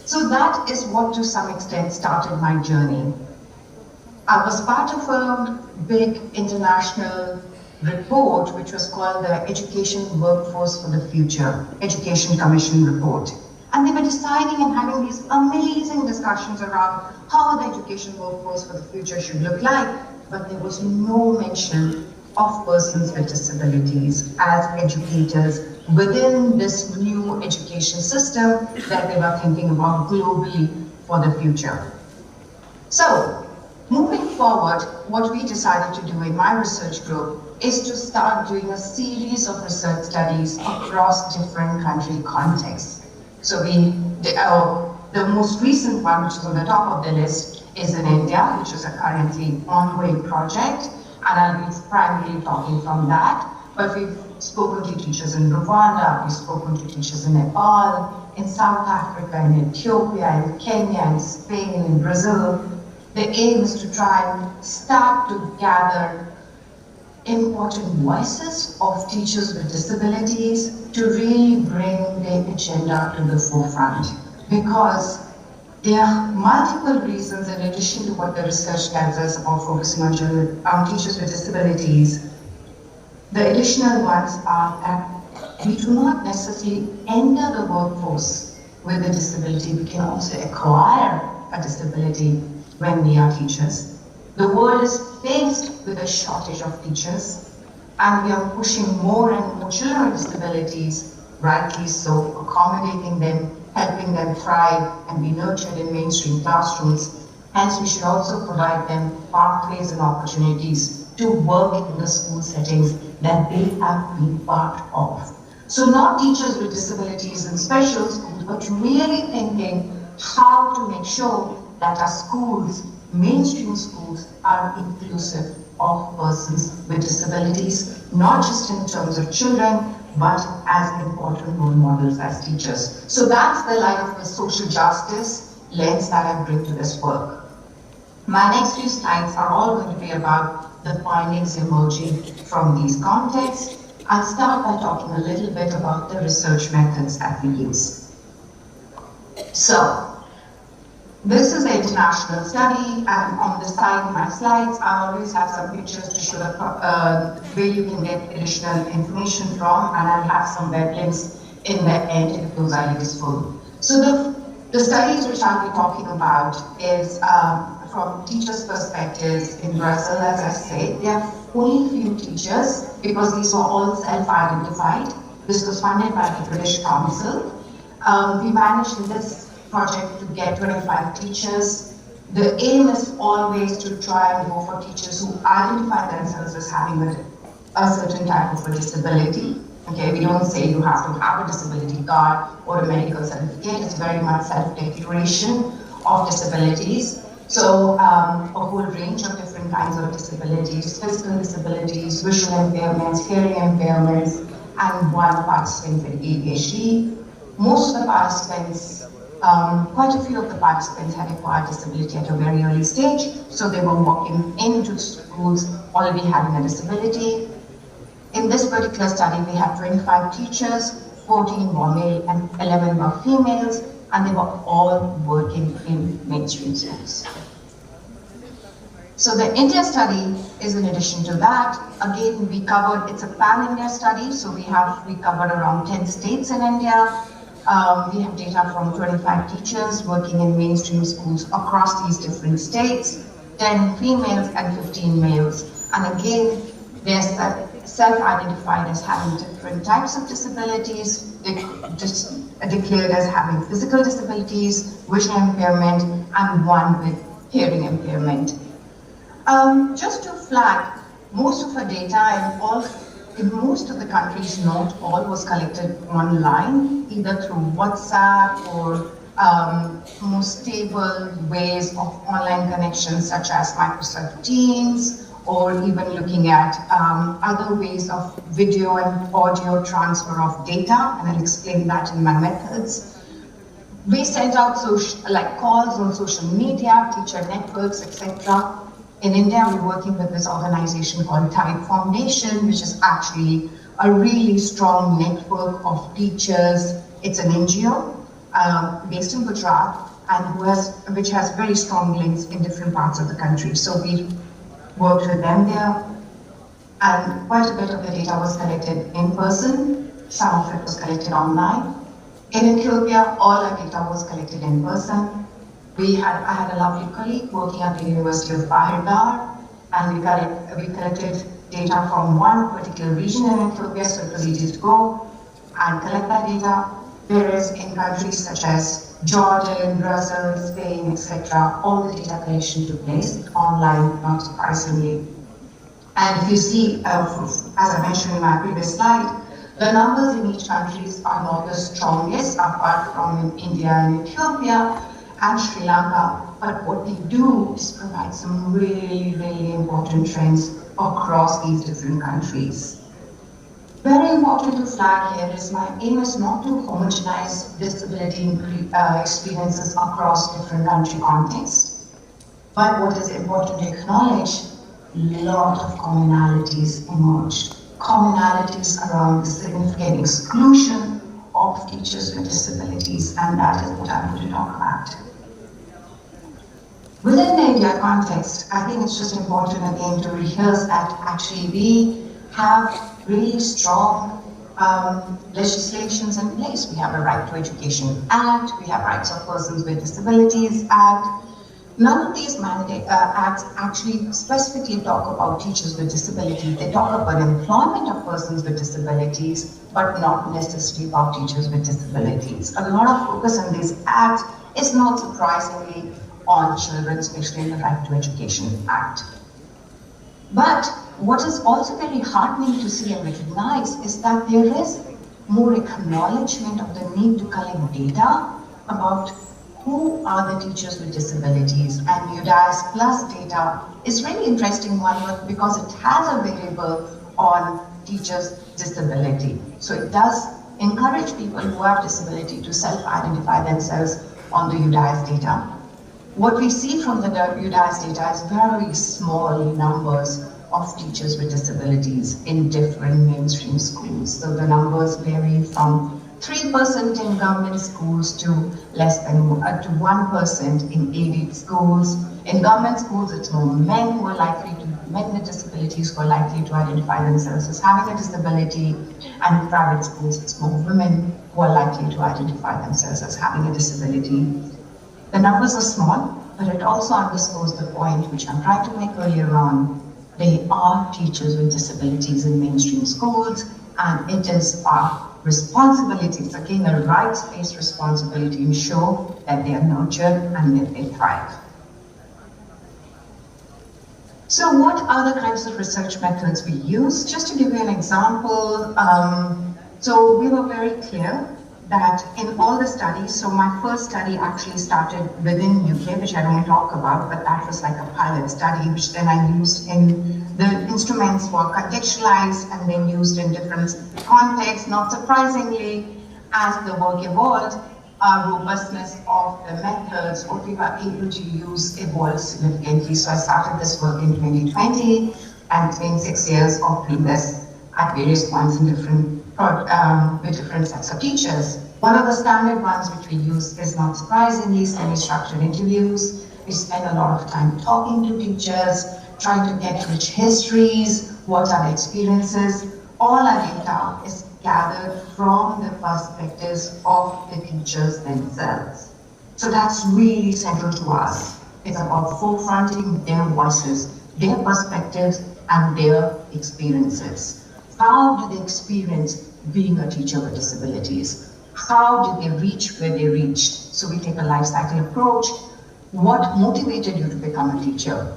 So that is what to some extent started my journey. I was part of a big international report which was called the Education Workforce for the Future, Education Commission report. And they were deciding and having these amazing discussions around how the education workforce for the future should look like, but there was no mention of persons with disabilities as educators within this new education system that they were thinking about globally for the future. So, moving forward, what we decided to do in my research group is to start doing a series of research studies across different country contexts. So the most recent one, which is on the top of the list, is in India, which is a currently ongoing project, and I'll be primarily talking from that. But we've spoken to teachers in Rwanda, we've spoken to teachers in Nepal, in South Africa, in Ethiopia, in Kenya, in Spain, in Brazil. The aim is to try and start to gather important voices of teachers with disabilities to really bring their agenda to the forefront. Because there are multiple reasons, in addition to what the research tells us about focusing on teachers with disabilities. The additional ones are that we do not necessarily enter the workforce with a disability. We can also acquire a disability when we are teachers. The world is faced with a shortage of teachers, and we are pushing more and more children with disabilities, rightly so, accommodating them, helping them thrive and be nurtured in mainstream classrooms. Hence, we should also provide them pathways and opportunities to work in the school settings that they have been part of. So not teachers with disabilities in special schools, but really thinking how to make sure that our schools, mainstream schools, are inclusive of persons with disabilities, not just in terms of children, but as important role models as teachers. So that's the light of the social justice lens that I bring to this work. My next few slides are all going to be about the findings emerging from these contexts. I'll start by talking a little bit about the research methods that we use. So, this is an international study, and on the side of my slides, I always have some pictures to show where you can get additional information from, and I'll have some web links in the end if those are useful. So the studies which I'll be talking about is from teachers' perspectives in Brazil, as I said. There are only few teachers because these were all self-identified. This was funded by the British Council. We managed in this project to get 25 teachers. The aim is always to try and go for teachers who identify themselves as having a certain type of a disability. Okay, we don't say you have to have a disability card or a medical certificate. It's very much self-declaration of disabilities. So a whole range of different kinds of disabilities, physical disabilities, visual impairments, hearing impairments, and one participant with ADHD. Most of the participants, quite a few of the participants had acquired disability at a very early stage, so they were walking into schools already having a disability. In this particular study, we had 25 teachers, 14 were male and 11 were females, and they were all working in mainstream schools. So the India study is in addition to that. Again, we covered, it's a pan-India study, so we covered around 10 states in India. We have data from 25 teachers working in mainstream schools across these different states, 10 females and 15 males. And again, they're self-identified as having different types of disabilities, declared as having physical disabilities, vision impairment, and one with hearing impairment. Just to flag, most of our data in most of the countries, not all, was collected online, either through WhatsApp or more stable ways of online connections such as Microsoft Teams, or even looking at other ways of video and audio transfer of data, and I'll explain that in my methods. We sent out calls on social media, teacher networks, etc. In India, we're working with this organization called Type Foundation, which is actually a really strong network of teachers. It's an NGO based in Gujarat, and which has very strong links in different parts of the country. So we worked with them there, and quite a bit of the data was collected in person. Some of it was collected online. In Ethiopia, all our data was collected in person. I had a lovely colleague working at the University of Bahir, and we collected data from one particular region in Ethiopia, so it was easy to go and collect that data. Whereas in countries such as Jordan, Brazil, Spain, etc., all the data collection took place online, not surprisingly. And if you see, as I mentioned in my previous slide, the numbers in each country are not the strongest, apart from in India and Ethiopia and Sri Lanka. But what we do is provide some really, really important trends across these different countries. Very important to flag here is my aim is not to homogenize disability experiences across different country contexts, But what is important to acknowledge, a lot of commonalities emerged. Commonalities around the significant exclusion of teachers with disabilities, and that is what I'm going to talk about. Within the India context, I think it's just important again to rehearse that actually we have really strong legislations in place. We have a Right to Education Act, we have Rights of Persons with Disabilities Act. None of these acts actually specifically talk about teachers with disabilities. They talk about employment of persons with disabilities, but not necessarily about teachers with disabilities. A lot of focus on these acts is not surprisingly on children, especially in the Right to Education Act. But what is also very heartening to see and recognize is that there is more acknowledgement of the need to collect data about who are the teachers with disabilities, and UDAS Plus data is really interesting one because it has a variable on teachers' disability. So it does encourage people who have disability to self-identify themselves on the UDAS data. What we see from the UDAS data is very small numbers of teachers with disabilities in different mainstream schools. So the numbers vary from 3% in government schools to less than to 1% in aided schools. In government schools, it's more men with disabilities who are likely to identify themselves as having a disability, and in private schools, it's more women who are likely to identify themselves as having a disability. The numbers are small, but it also underscores the point which I'm trying to make earlier on. There are teachers with disabilities in mainstream schools, and it is our responsibility, it's again a rights-based responsibility to ensure that they are nurtured and that they thrive. So what other kinds of research methods we use? Just to give you an example, so we were very clear that in all the studies, so my first study actually started within UK, which I don't talk about, but that was like a pilot study, which then I used in the instruments were contextualized and then used in different contexts. Not surprisingly, as the work evolved, our robustness of the methods, what we were able to use, evolved significantly. So I started this work in 2020, and it's been 6 years of doing this at various points in different with different sets of teachers. One of the standard ones which we use is not surprisingly semi-structured interviews. We spend a lot of time talking to teachers, trying to get rich histories, what are the experiences. All our data is gathered from the perspectives of the teachers themselves. So that's really central to us. It's about forefronting their voices, their perspectives, and their experiences. How do they experience being a teacher with disabilities? How did they reach where they reached? So we take a life cycle approach. What motivated you to become a teacher?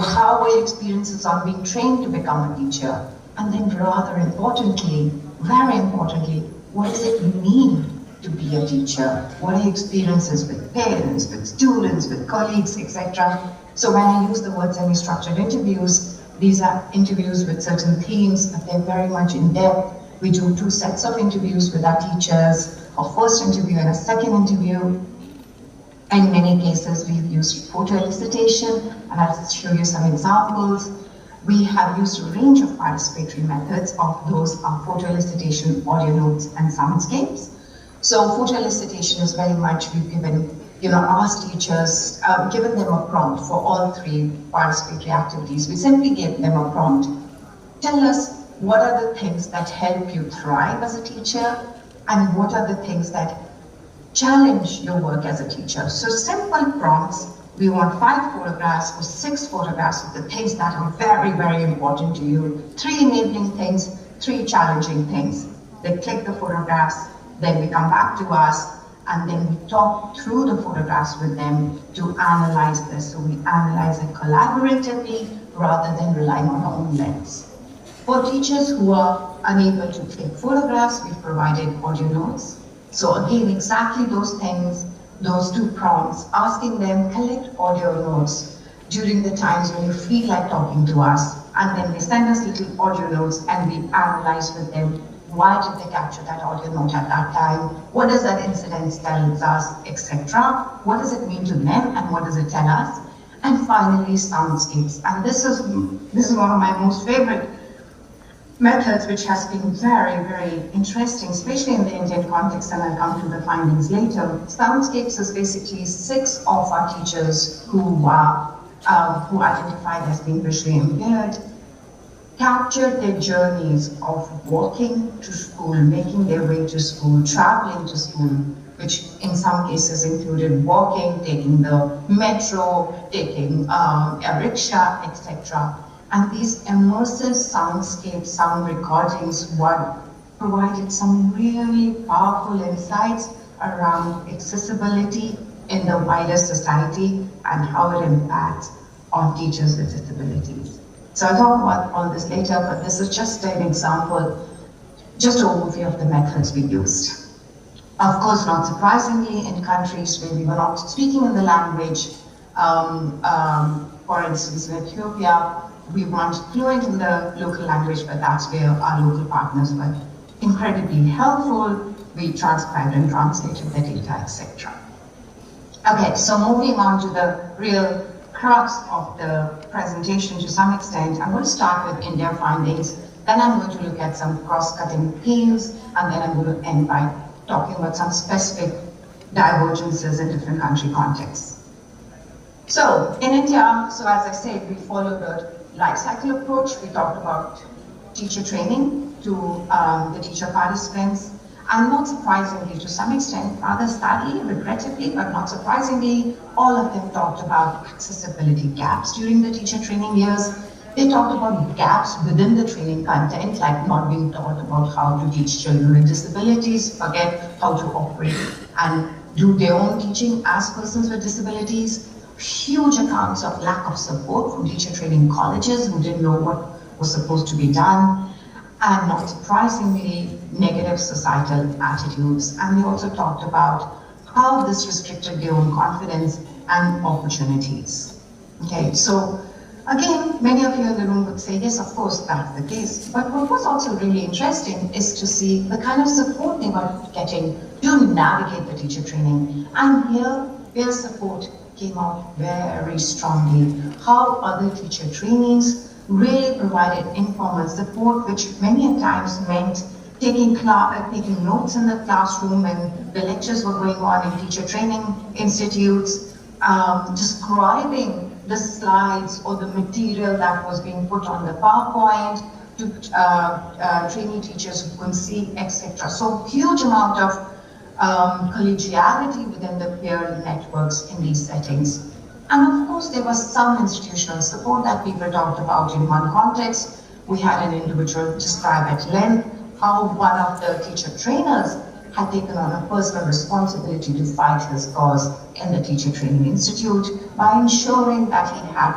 How were your experiences on being trained to become a teacher? And then rather importantly, very importantly, what does it mean to be a teacher? What are your experiences with parents, with students, with colleagues, etc.? So when I use the word semi-structured interviews, these are interviews with certain themes, but they're very much in depth. We do 2 sets of interviews with our teachers, a first interview and a second interview. In many cases, we've used photo elicitation, and I'll show you some examples. We have used a range of participatory methods. Of those are photo elicitation, audio notes, and soundscapes. So photo elicitation is very much, we've given, asked teachers, given them a prompt for all 3 participatory activities. We simply gave them a prompt. Tell us what are the things that help you thrive as a teacher, and what are the things that challenge your work as a teacher. So simple prompts. We want 5 photographs or 6 photographs of the things that are very, very important to you. 3 enabling things, 3 challenging things. They click the photographs, then we come back to us, and then we talk through the photographs with them to analyze this. So we analyze it collaboratively rather than relying on our own lens. For teachers who are unable to click photographs, we've provided audio notes. So again, exactly those things, those 2 prompts, asking them collect audio notes during the times when you feel like talking to us, and then they send us little audio notes and we analyze with them, why did they capture that audio note at that time, what does that incident tell us, etc. What does it mean to them and what does it tell us? And finally, soundscapes. And this is one of my most favorite methods, which has been very, very interesting, especially in the Indian context, and I'll come to the findings later. Soundscapes is basically 6 of our teachers who identified as being visually impaired, captured their journeys of walking to school, making their way to school, traveling to school, which in some cases included walking, taking the metro, taking a rickshaw, etc. And these immersive soundscape sound recordings provided some really powerful insights around accessibility in the wider society and how it impacts on teachers with disabilities. So I'll talk about all this later, but this is just an example, just an overview of the methods we used. Of course, not surprisingly, in countries where we were not speaking in the language, for instance, in Ethiopia, we weren't fluent in the local language, but that's where our local partners were incredibly helpful. We transcribed and translated the data, etc. Okay, so moving on to the real crux of the presentation to some extent, I'm going to start with India findings, then I'm going to look at some cross-cutting themes, and then I'm going to end by talking about some specific divergences in different country contexts. So, in India, so as I said, we followed a life cycle approach. We talked about teacher training to the teacher participants, and not surprisingly, to some extent, rather sadly, regrettably, but not surprisingly, all of them talked about accessibility gaps during the teacher training years. They talked about gaps within the training content, like not being taught about how to teach children with disabilities, forget how to operate and do their own teaching as persons with disabilities. Huge accounts of lack of support from teacher training colleges who didn't know what was supposed to be done, and not surprisingly, negative societal attitudes. And they also talked about how this restricted their own confidence and opportunities. Okay, so again, many of you in the room would say, yes, of course, that's the case. But what was also really interesting is to see the kind of support they were getting to navigate the teacher training. And here, their support came out very strongly. How other teacher trainings really provided informal support, which many times meant taking notes in the classroom when the lectures were going on in teacher training institutes, describing the slides or the material that was being put on the PowerPoint to trainee teachers who couldn't see, etc. So huge amount of collegiality within the peer networks in these settings. And of course, there was some institutional support that people talked about in one context. We had an individual describe at length how one of the teacher trainers had taken on a personal responsibility to fight his cause in the Teacher Training Institute by ensuring that he had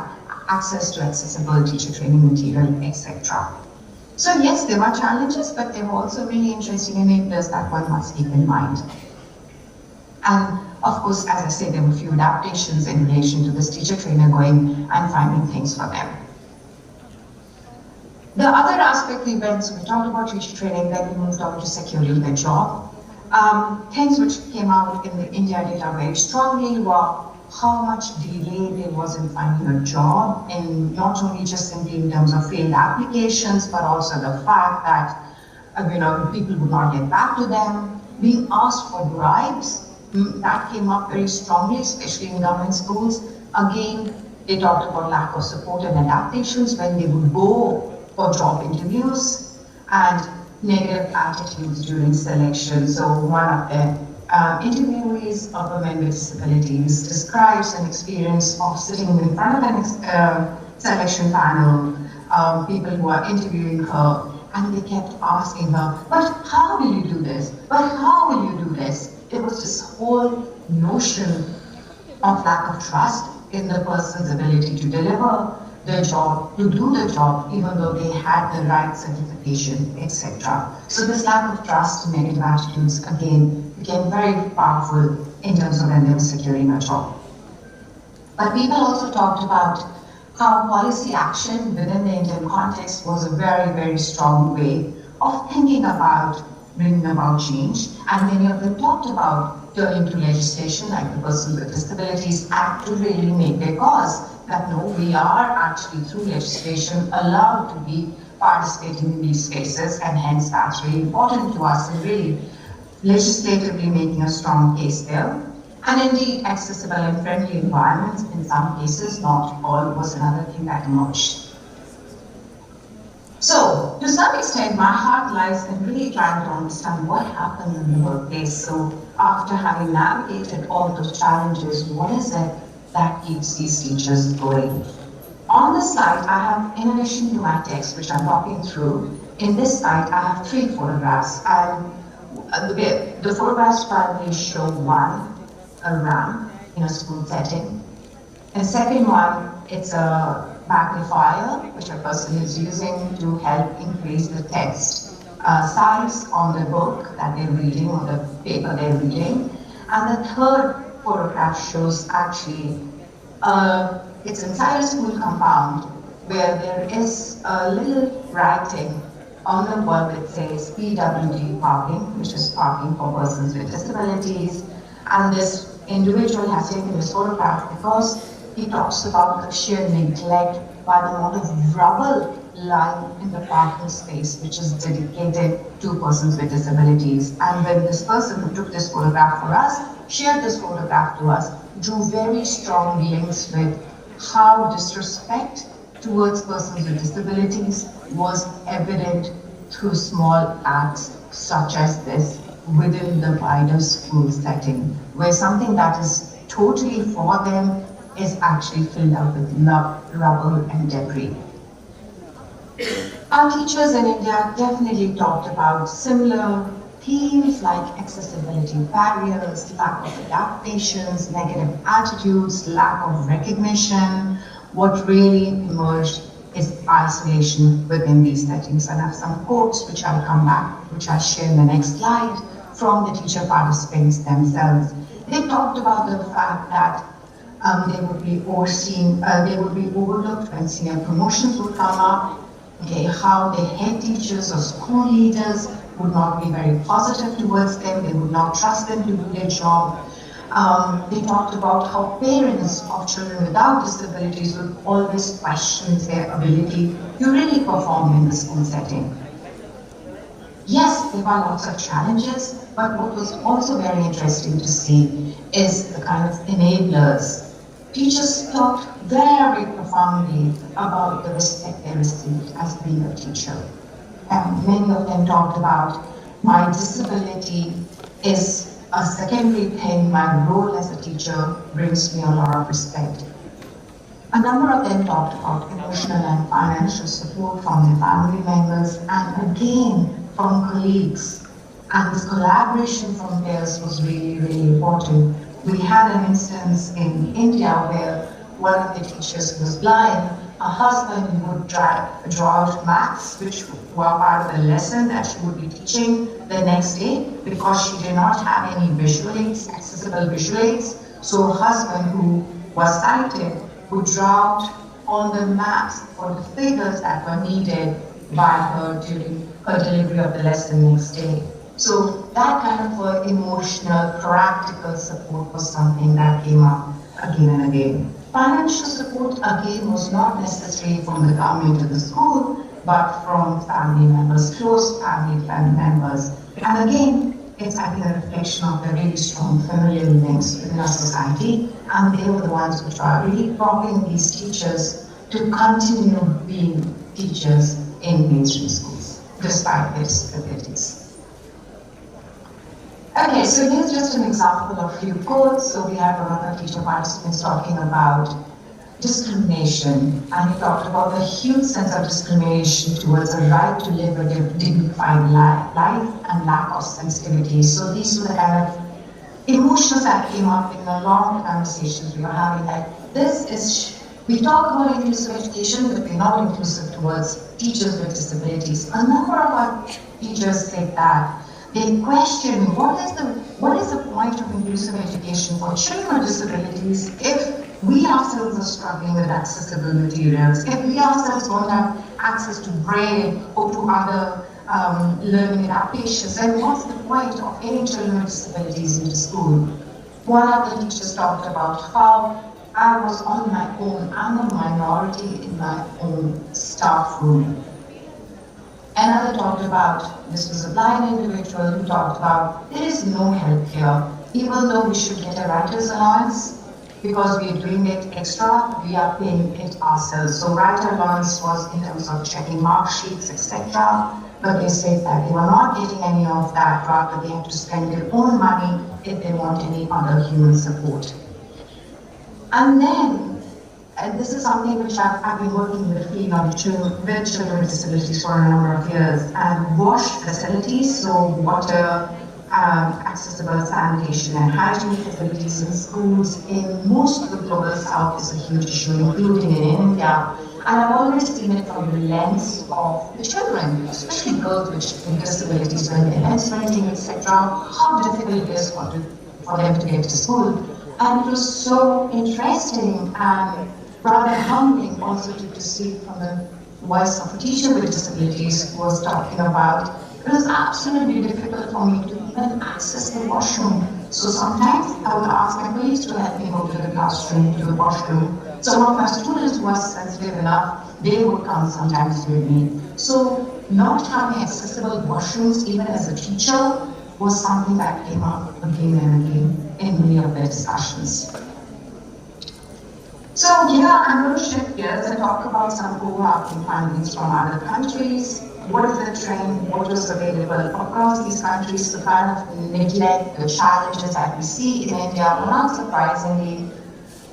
access to accessible teacher training material, etc. So yes, there were challenges, but there were also really interesting enablers that one must keep in mind. And of course, as I said, there were a few adaptations in relation to this teacher trainer going and finding things for them. The other aspect we went, so we talked about teacher training, then we moved on to securing the job. Things which came out in the India data very strongly were how much delay there was in finding a job, and not only just simply in terms of failed applications, but also the fact that people would not get back to them, being asked for bribes. That came up very strongly, especially in government schools. Again, they talked about lack of support and adaptations when they would go for job interviews, and negative attitudes during selection. So one of the interviewees of women with disabilities describes an experience of sitting in front of an selection panel, people who are interviewing her, and they kept asking her, but how will you do this? But how will you do this? It was this whole notion of lack of trust in the person's ability to deliver the job, to do the job, even though they had the right certification, etc. So this lack of trust and negative attitudes, again, became very powerful in terms of them securing a job. But people also talked about how policy action within the Indian context was a very, very strong way of thinking about bringing about change, and many of them talked about turning to legislation like the Persons with Disabilities Act to really make their cause that no, we are actually through legislation allowed to be participating in these spaces, and hence that's really important to us and really legislatively making a strong case there. And indeed, accessible and friendly environments in some cases, not all, was another thing that emerged. So, to some extent, my heart lies in really trying to understand what happened in the workplace. So, after having navigated all those challenges, what is it that keeps these teachers going? On this slide, I have, in addition to my text, which I'm talking through, in this slide, I have 3 photographs. And the photographs primarily show one, a ramp in a school setting. And the second one, it's a magnifier, which a person is using to help increase the text size on the book that they're reading or the paper they're reading. And the third photograph shows actually, it's inside a school compound where there is a little writing on the wall that says PWD parking, which is parking for persons with disabilities. And this individual has taken this photograph because he talks about the sheer neglect by the amount of rubble lying in the parking space, which is dedicated to persons with disabilities. And when this person who took this photograph for us, shared this photograph to us, drew very strong links with how disrespect towards persons with disabilities was evident through small acts such as this within the wider school setting, where something that is totally for them is actually filled up with rubble and debris. Our teachers in India definitely talked about similar themes like accessibility barriers, lack of adaptations, negative attitudes, lack of recognition. What really emerged is isolation within these settings. And I have some quotes which I'll come back, which I'll share in the next slide from the teacher participants themselves. They talked about the fact that they would be overseen, they would be overlooked when senior promotions would come up. Okay, how the head teachers or school leaders would not be very positive towards them, they would not trust them to do their job. They talked about how parents of children without disabilities would always question their ability to really perform in the school setting. Yes, there were lots of challenges, but what was also very interesting to see is the kind of enablers. Teachers talked very profoundly about the respect they received as being a teacher. And many of them talked about, my disability is a secondary thing, my role as a teacher brings me a lot of respect. A number of them talked about emotional and financial support from their family members and again from colleagues. And this collaboration from peers was really, really important. We had an instance in India where one of the teachers was blind. Her husband would draw out maths, which were part of the lesson that she would be teaching the next day, because she did not have any visual aids, accessible visual aids. So her husband, who was sighted, would draw out all the maths or the figures that were needed by her during her delivery of the lesson next day. So that kind of emotional, practical support was something that came up again and again. Financial support, again, was not necessarily from the government or the school, but from family members, close family members. And again, it's, I think, a reflection of the really strong familial links within our society, and they were the ones which are really propping these teachers to continue being teachers in mainstream schools, despite their disabilities. Okay, so here's just an example of a few quotes. So we had one of the teacher participants talking about discrimination, and he talked about the huge sense of discrimination towards the right to live a dignified life and lack of sensitivity. So these were the kind of emotions that came up in the long conversations we were having. Like, this is, we talk about inclusive education, but we're not inclusive towards teachers with disabilities. A number of our teachers said that. They question what is the point of inclusive education for children with disabilities if we ourselves are struggling with accessible materials, if we ourselves don't have access to braille or to other learning adaptations, then what's the point of getting children with disabilities into school? One of the teachers talked about how I was on my own. I'm a minority in my own staff room. Another talked about, this was a blind individual who talked about, there is no help here. Even though we should get a writer's allowance, because we are doing it extra, we are paying it ourselves. So writer allowance was in terms of checking mark sheets, etc. But they said that they were not getting any of that, rather they have to spend their own money if they want any other human support. And then, and this is something which I've been working with the field on children with disabilities for a number of years, and wash facilities, so water, accessible sanitation and hygiene facilities in schools in most of the global south is a huge issue, including in India. And I've always seen it from the lens of the children, especially girls with disabilities, when they're menstruating, etc., how difficult it is for them to get to school. And it was so interesting and rather humbling also to see from the voice of a teacher with disabilities who was talking about it was absolutely difficult for me to even access the washroom. So sometimes I would ask my colleagues to help me go to the classroom, to the washroom. Some of my students who are sensitive enough, they would come sometimes with me. So not having accessible washrooms, even as a teacher, was something that came up again and again in many of their discussions. So yeah, I'm going to shift gears and talk about some overarching findings from other countries. What is the trend? What was available across these countries? The kind of neglect, the challenges that we see in India are not surprisingly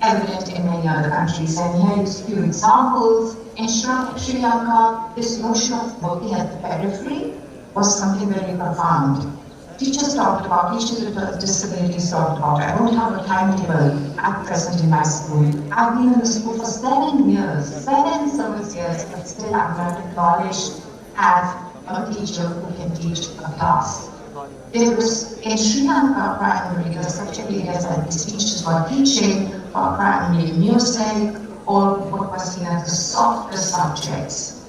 evident in many other countries. And here is a few examples. In Sri Lanka, this notion of working at the periphery was something very profound. Teachers talked about, teachers with disabilities talked about, I don't have a timetable at present in my school. I've been in the school for 7 years, 7 service years, but still I'm not acknowledged as a teacher who can teach a class. There was, in Sri Lanka primarily, the subject areas that these teachers were teaching were primarily music or what was seen as the softer subjects.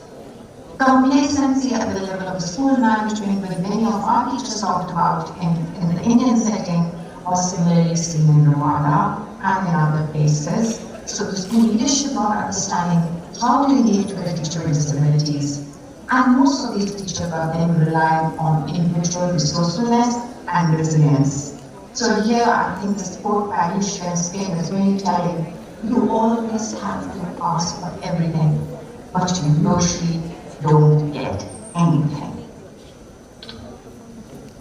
Complacency at the level of the school management, with many of our teachers talked about in the Indian setting, was similarly seen in Rwanda and in other places. So the school leadership not understanding how to engage with a teacher with disabilities. And most of these teachers are then relying on individual resourcefulness and resilience. So here I think the sport value share scale is really telling you always have to ask for everything, but you usually don't get anything.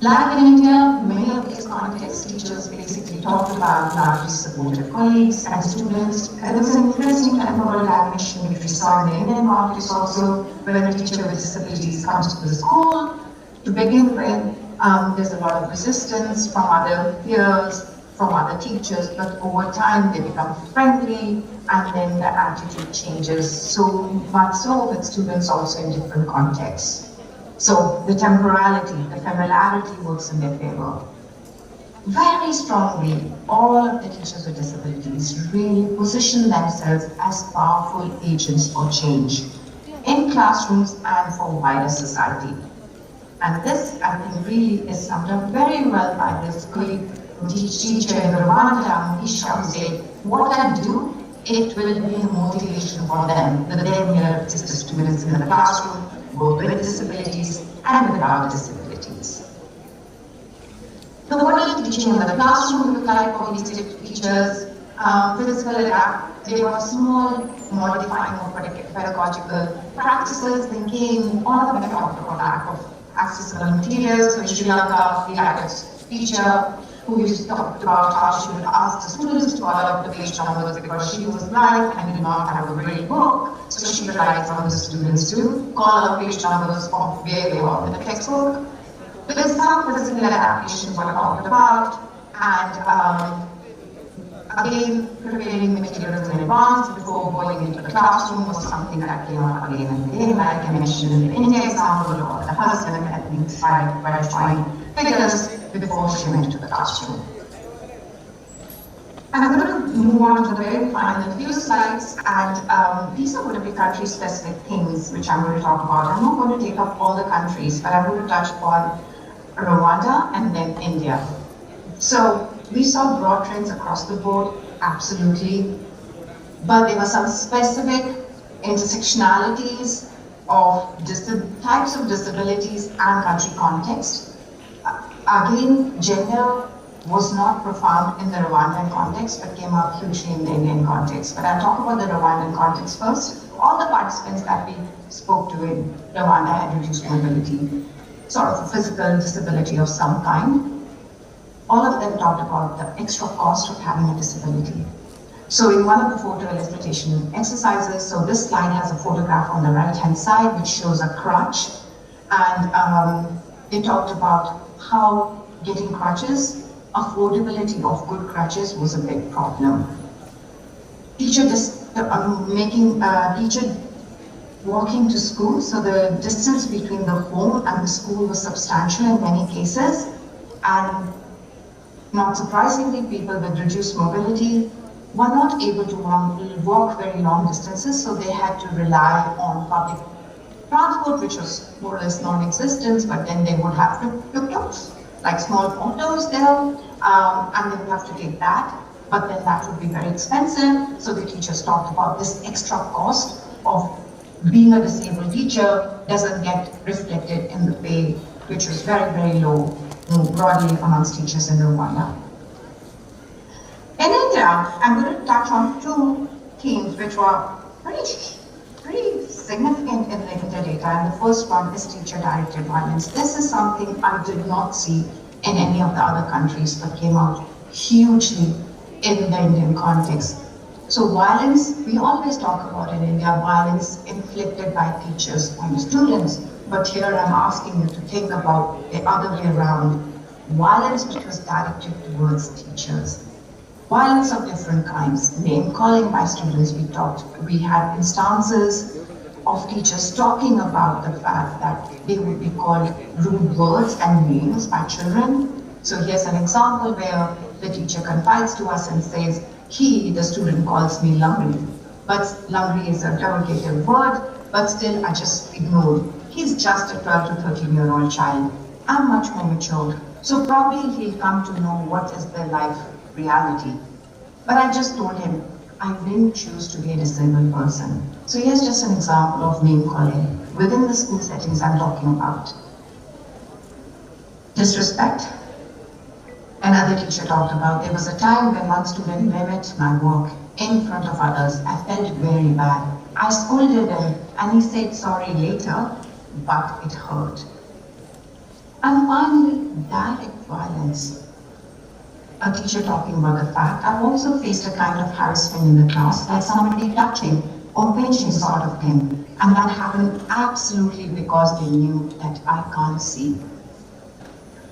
Like in India, many of these context teachers basically talked about largely supportive colleagues and students. There was an interesting temporal dimension which we saw in the Indian context also, when a teacher with disabilities comes to the school. To begin with, there's a lot of resistance from other peers, from other teachers, but over time they become friendly and then the attitude changes so much so with students also in different contexts. So the temporality, the familiarity works in their favor. Very strongly, all of the teachers with disabilities really position themselves as powerful agents for change in classrooms and for wider society. And this, I think, really is summed up very well by this colleague, teacher in Rwanda, Mugisha, who said, what I do, it will be a motivation for them, that they're here to the students in the classroom, both with disabilities and without disabilities. So what is teaching in the classroom look like for these teachers? Physical adapt, they were small, modifying of pedagogical practices. They came on the back of lack of accessible materials. So in Sri Lanka, we had a teacher who used to talk about how she would ask the students to call out the page numbers because she was blind and did not have a great book. So she relied on the students to call out page numbers of where they were in the textbook. But there's some physical adaptations were talked about, and again, preparing materials in advance before going into the classroom was something that came up again and again, like I mentioned in the India example, or the husband had been inspired by drawing figures before she went to the classroom. I'm going to move on to the very final few slides, and these are going to be country-specific things which I'm going to talk about. I'm not going to take up all the countries, but I'm going to touch on Rwanda and then India. So we saw broad trends across the board, absolutely. but there were some specific intersectionalities of types of disabilities and country context. Again, gender was not profound in the Rwandan context, but came up hugely in the Indian context. But I'll talk about the Rwandan context first. All the participants that we spoke to in Rwanda had reduced mobility, sort of a physical disability of some kind. All of them talked about the extra cost of having a disability. So in one of the photo illustration exercises, so this slide has a photograph on the right-hand side which shows a crutch, and they talked about how getting crutches, affordability of good crutches was a big problem. Teacher walking to school, so the distance between the home and the school was substantial in many cases, and not surprisingly, people with reduced mobility were not able to walk very long distances, so they had to rely on public transport, which was more or less non-existent, but then they would have tuk-tuks, like small autos there, and they would have to take that, but then that would be very expensive, so the teachers talked about this extra cost of being a disabled teacher doesn't get reflected in the pay, which was very, very low broadly amongst teachers in Rwanda. In India, I'm going to touch on two themes which were pretty significant in the India data, and the first one is teacher-directed violence. This is something I did not see in any of the other countries, but came out hugely in the Indian context. So violence, we always talk about in India, violence inflicted by teachers on students, but here I'm asking you to think about the other way around, violence which was directed towards teachers. Violence of different kinds, name calling by students, we had instances of teachers talking about the fact that they would be called rude words and names by children. So here's an example where the teacher confides to us and says, the student calls me Lumri. But Lumri is a derogative word, but still I just ignored. He's just a 12 to 13-year-old child. I'm much more matured, so probably he'll come to know what is their life reality. But I just told him, I didn't choose to be a disabled person. So here's just an example of name calling within the school settings I'm talking about. Disrespect. Another teacher talked about, there was a time when one student mimicked my work in front of others. I felt very bad. I scolded him and he said sorry later, but it hurt. And finally, direct violence. A teacher talking about the fact, I've also faced a kind of harassment in the class, like somebody touching or pinching sort of thing. And that happened absolutely because they knew that I can't see.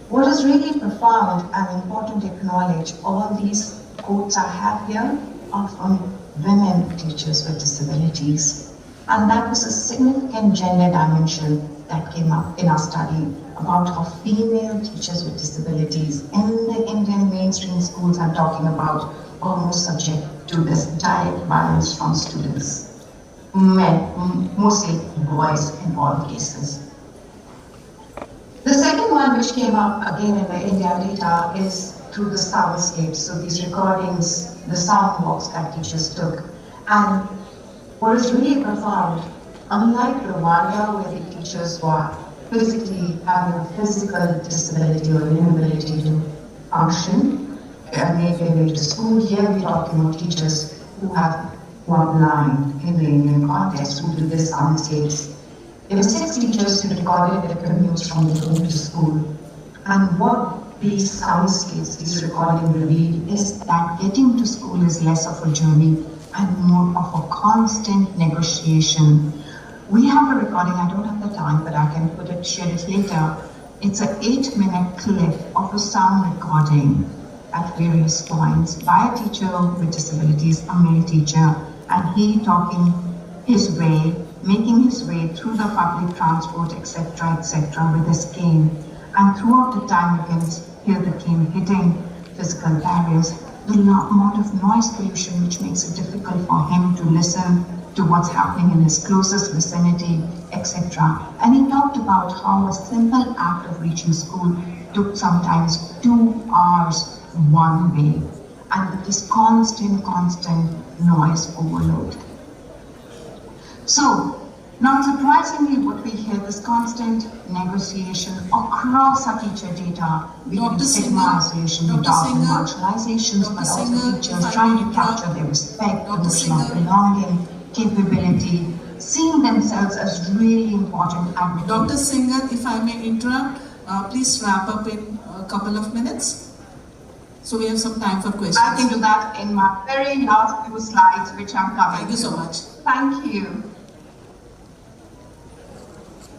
What is really profound and important to acknowledge, all these quotes I have here are from women teachers with disabilities. And that was a significant gender dimension that came up in our study about how female teachers with disabilities in the Indian mainstream schools I'm talking about are most subject to this direct violence from students. Men, mostly boys in all cases. The second one which came up again in the India data is through the soundscapes. So these recordings, the sound walks that teachers took. And what is really profound, unlike Rwanda where the teachers were physically having a physical disability or inability to function and make their way to school, here we're talking about teachers who are blind in the Indian context, who do the soundscapes. There were 6 teachers who recorded their commutes from the home to school. And what these soundscapes, these recordings reveal is that getting to school is less of a journey and more of a constant negotiation. We have a recording, I don't have the time, but I can share it later. It's an 8-minute clip of a sound recording at various points by a teacher with disabilities, a male teacher, and he talking his way, making his way through the public transport, etc., with his cane. And throughout the time, you can hear the cane hitting physical barriers, the amount of noise pollution which makes it difficult for him to listen to what's happening in his closest vicinity, etc. And he talked about how a simple act of reaching school took sometimes 2 hours one way. And with this constant noise overload. So, not surprisingly, what we hear is constant negotiation across our teacher data between stigmatization, and marginalizations, but also teachers trying to capture their respect, emotional belonging, capability, seeing themselves as really important advocates. Dr. Singer, if I may interrupt, please wrap up in a couple of minutes. So we have some time for questions. I can do that in my very last few slides, which I'm coming Thank you so much. Thank you.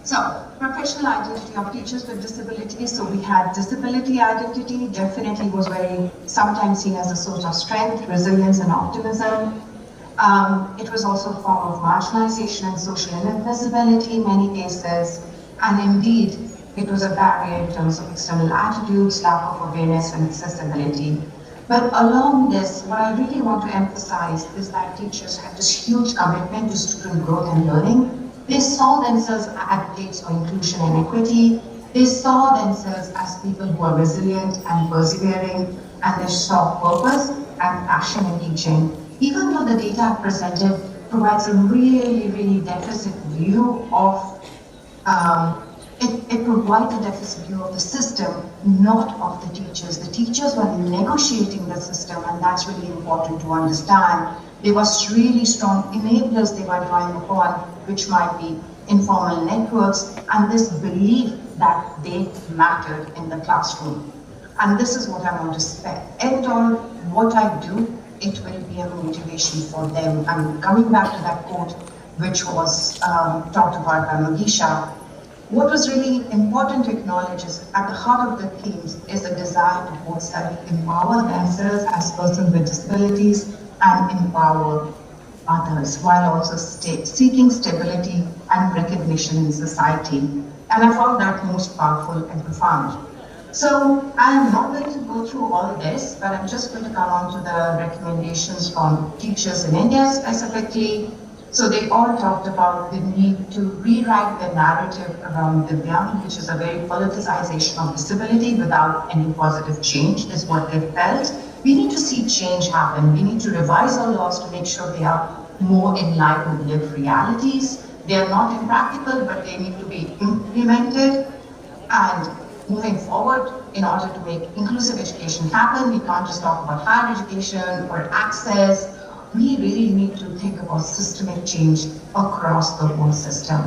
So, professional identity of teachers with disabilities. So we had disability identity, definitely was very, sometimes seen as a source of strength, resilience and optimism. It was also a form of marginalization and social invisibility in many cases. And indeed, it was a barrier in terms of external attitudes, lack of awareness and accessibility. But along this, what I really want to emphasize is that teachers had this huge commitment to student growth and learning. They saw themselves as advocates for inclusion and equity. They saw themselves as people who are resilient and persevering, and they saw purpose and passion in teaching. Even though the data I've presented provides a really deficit view of, it provides a deficit view of the system, not of the teachers. The teachers were negotiating the system, and that's really important to understand. There was really strong enablers they were drawing upon, which might be informal networks, and this belief that they mattered in the classroom. And this is what I want to end on. What I do, it will be a motivation for them. And coming back to that quote, which was talked about by Magisha, what was really important to acknowledge is at the heart of the themes is a desire to both self-empower themselves as persons with disabilities and empower others, while also seeking stability and recognition in society. And I found that most powerful and profound. So I am not going to go through all this, but I'm just going to come on to the recommendations from teachers in India specifically. So they all talked about the need to rewrite the narrative around Divyang, which is a very politicization of disability without any positive change, is what they felt. We need to see change happen. We need to revise our laws to make sure they are more in line with lived realities. They are not impractical, but they need to be implemented. And moving forward, in order to make inclusive education happen, we can't just talk about higher education or access. We really need to think about systemic change across the whole system.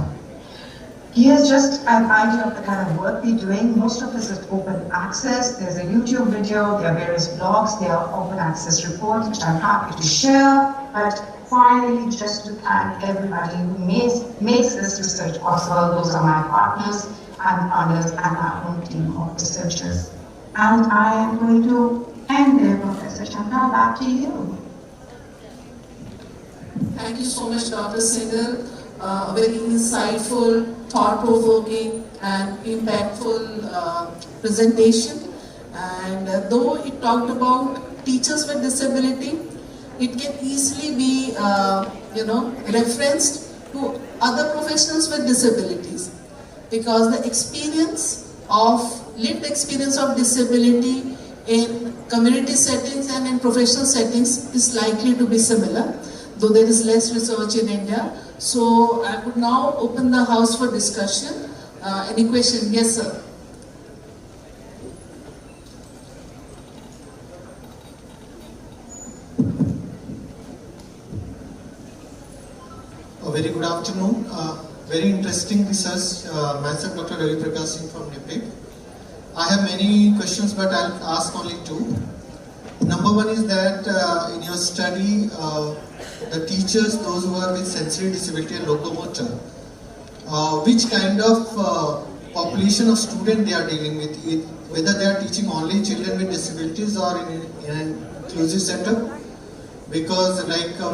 Here's just an idea of the kind of work we're doing. Most of this is open access. There's a YouTube video, there are various blogs, there are open access reports, which I'm happy to share. But finally, just to thank everybody who makes this research possible. Those are my partners and others and our own team of researchers. And I am going to end there, Professor Chandra, back to you. Thank you so much, Dr. Singhal. Very insightful, thought-provoking, and impactful presentation. And though it talked about teachers with disability, it can easily be, referenced to other professionals with disabilities, because the lived experience of disability in community settings and in professional settings is likely to be similar, though there is less research in India. So I would now open the house for discussion. Any question? Yes, sir. A very good afternoon. Very interesting research. Myself, Dr. Ravi Prakash Singh from NIPIC. I have many questions, but I'll ask only two. Number one is that in your study, the teachers, those who are with sensory disability and locomotor, which kind of population of student they are dealing with, whether they are teaching only children with disabilities or in an inclusive setup? Because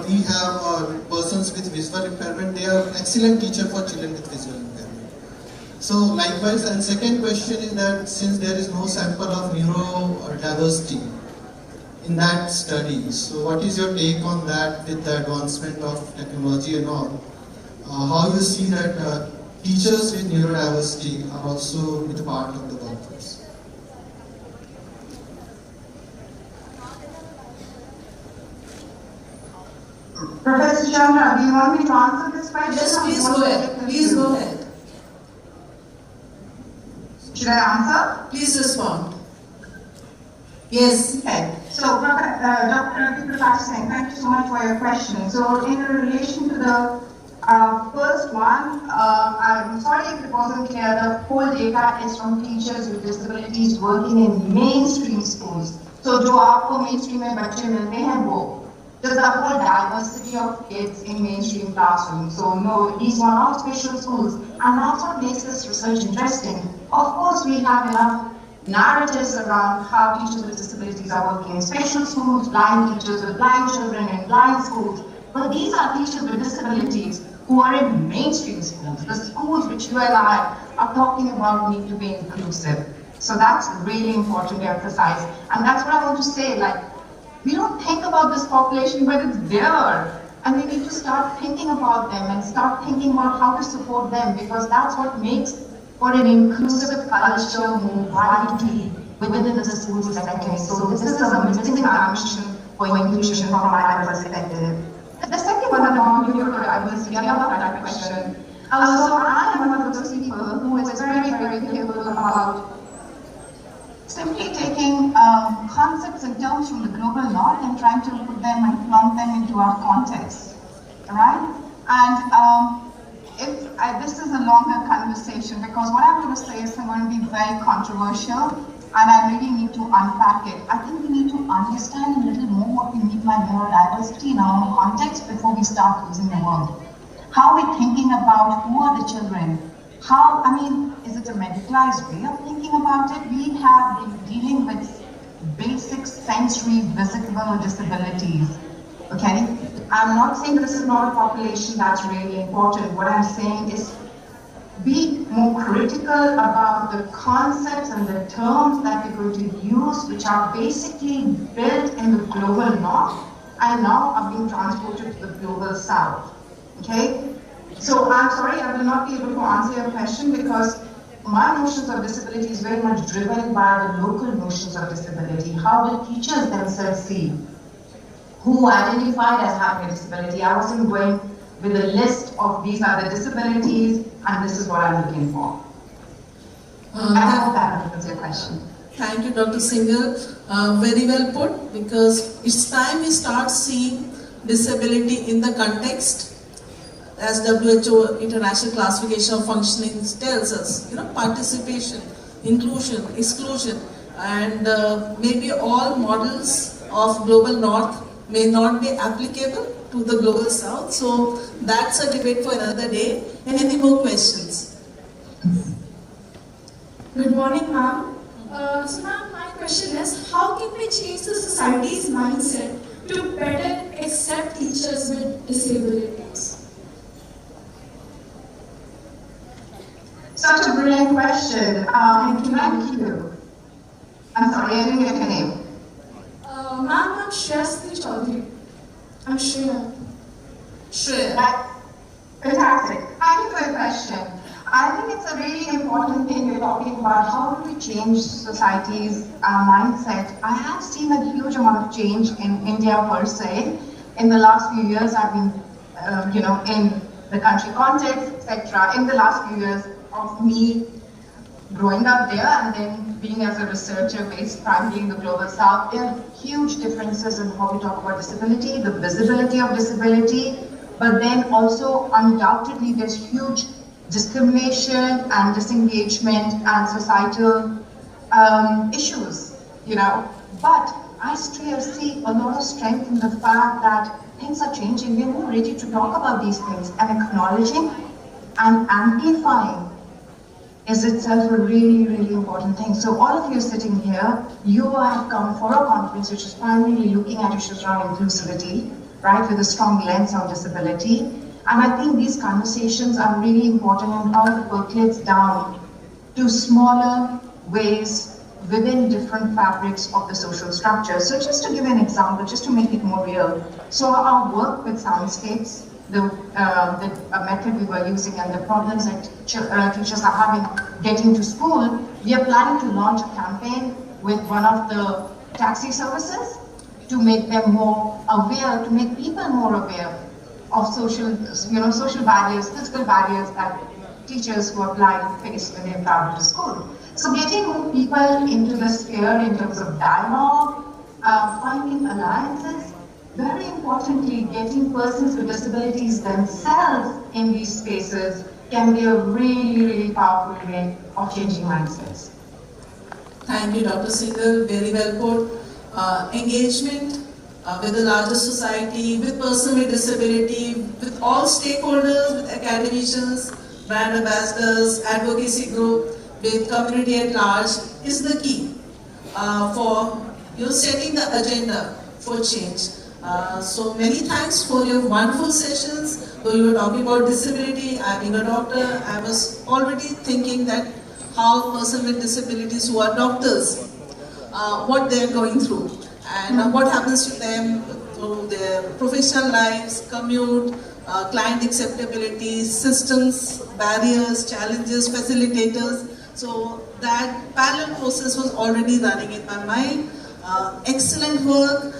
we have persons with visual impairment, they are excellent teacher for children with visual impairment. So likewise, and second question is that since there is no sample of neurodiversity in that study, so what is your take on that with the advancement of technology and all? How you see that teachers with neurodiversity are also with a part of the workforce? Professor Chandra, do you want me to answer this question? Yes, please go ahead. Please go ahead. Should I answer? Please respond. Yes. Okay. So, Dr. Prakash Singh, thank you so much for your question. So, in relation to the first one, I'm sorry if it wasn't clear. The whole data is from teachers with disabilities working in mainstream schools. So, जो आपको mainstream में बच्चे मिलते हैं वो. There's a whole diversity of kids in mainstream classrooms. So no, these are not special schools. And that's what makes this research interesting. Of course, we have enough narratives around how teachers with disabilities are working in special schools, blind teachers with blind children in blind schools. But these are teachers with disabilities who are in mainstream schools. The schools which you and I are talking about need to be inclusive. So that's really important to emphasize. And that's what I want to say, like, we don't think about this population, but it's there. And we need to start thinking about them and start thinking about how to support them, because that's what makes for an inclusive culture move widely within the school setting. So this is a missing dimension for inclusion from my perspective. The second one about neurodiversity, I love that question. So I am one of those people who is very, very careful about simply taking concepts and terms from the global north and trying to put them and plump them into our context, right? And this is a longer conversation, because what I'm going to say is going to be very controversial, and I really need to unpack it. I think we need to understand a little more what we mean by neurodiversity in our own context before we start using the word. How are we thinking about who are the children? How, I mean, is it a medicalized way of thinking about it? We have been dealing with basic sensory, visible disabilities, okay? I'm not saying this is not a population that's really important. What I'm saying is be more critical about the concepts and the terms that we're going to use, which are basically built in the global north and now are being transported to the global south, okay? So I'm sorry, I will not be able to answer your question, because my notions of disability is very much driven by the local notions of disability. How do teachers themselves see who identified as having a disability? I wasn't going with a list of these are the disabilities and this is what I'm looking for. I hope that answers your question. Thank you, Dr. Singhal. Very well put, because it's time we start seeing disability in the context. As WHO International Classification of Functioning tells us, participation, inclusion, exclusion, and maybe all models of global north may not be applicable to the global south. So that's a debate for another day. Any more questions? Good morning, ma'am. So ma'am, my question is, how can we change the society's mindset to better accept teachers with disabilities? Such a brilliant question. Thank you. I'm sorry, I didn't get your name. Ma'am, I'm Shreya Chaudhary. I'm Shreya. Shreya. Fantastic. Thank you for your question. I think it's a really important thing we're talking about. How do we change society's mindset? I have seen a huge amount of change in India per se. In the last few years, I've been, in the country context, etc. In the last few years of me growing up there and then being as a researcher based primarily in the global south, there are huge differences in how we talk about disability, the visibility of disability, but then also undoubtedly there's huge discrimination and disengagement and societal issues, But I still see a lot of strength in the fact that things are changing. We're more ready to talk about these things, and acknowledging and amplifying is itself a really, really important thing. So all of you sitting here, you have come for a conference which is primarily looking at issues around inclusivity, right, with a strong lens on disability. And I think these conversations are really important and how it percolates down to smaller ways within different fabrics of the social structure. So just to give an example, just to make it more real. So our work with soundscapes, the method we were using and the problems that teachers are having getting to school, we are planning to launch a campaign with one of the taxi services to make them more aware, to make people more aware of social barriers, physical barriers that teachers who are blind face when they travel to school. So getting more people into the sphere in terms of dialogue, finding alliances, very importantly, getting persons with disabilities themselves in these spaces can be a really, really powerful way of changing mindsets. Thank you, Dr. Singhal. Very well put. Engagement with the larger society, with persons with disability, with all stakeholders, with academicians, brand ambassadors, advocacy group, with community at large is the key for setting the agenda for change. So many thanks for your wonderful sessions. Though you were talking about disability, being a doctor, I was already thinking that how persons with disabilities who are doctors, what they are going through and what happens to them through their professional lives, commute, client acceptability, systems, barriers, challenges, facilitators. So that parallel process was already running in my mind. Excellent work,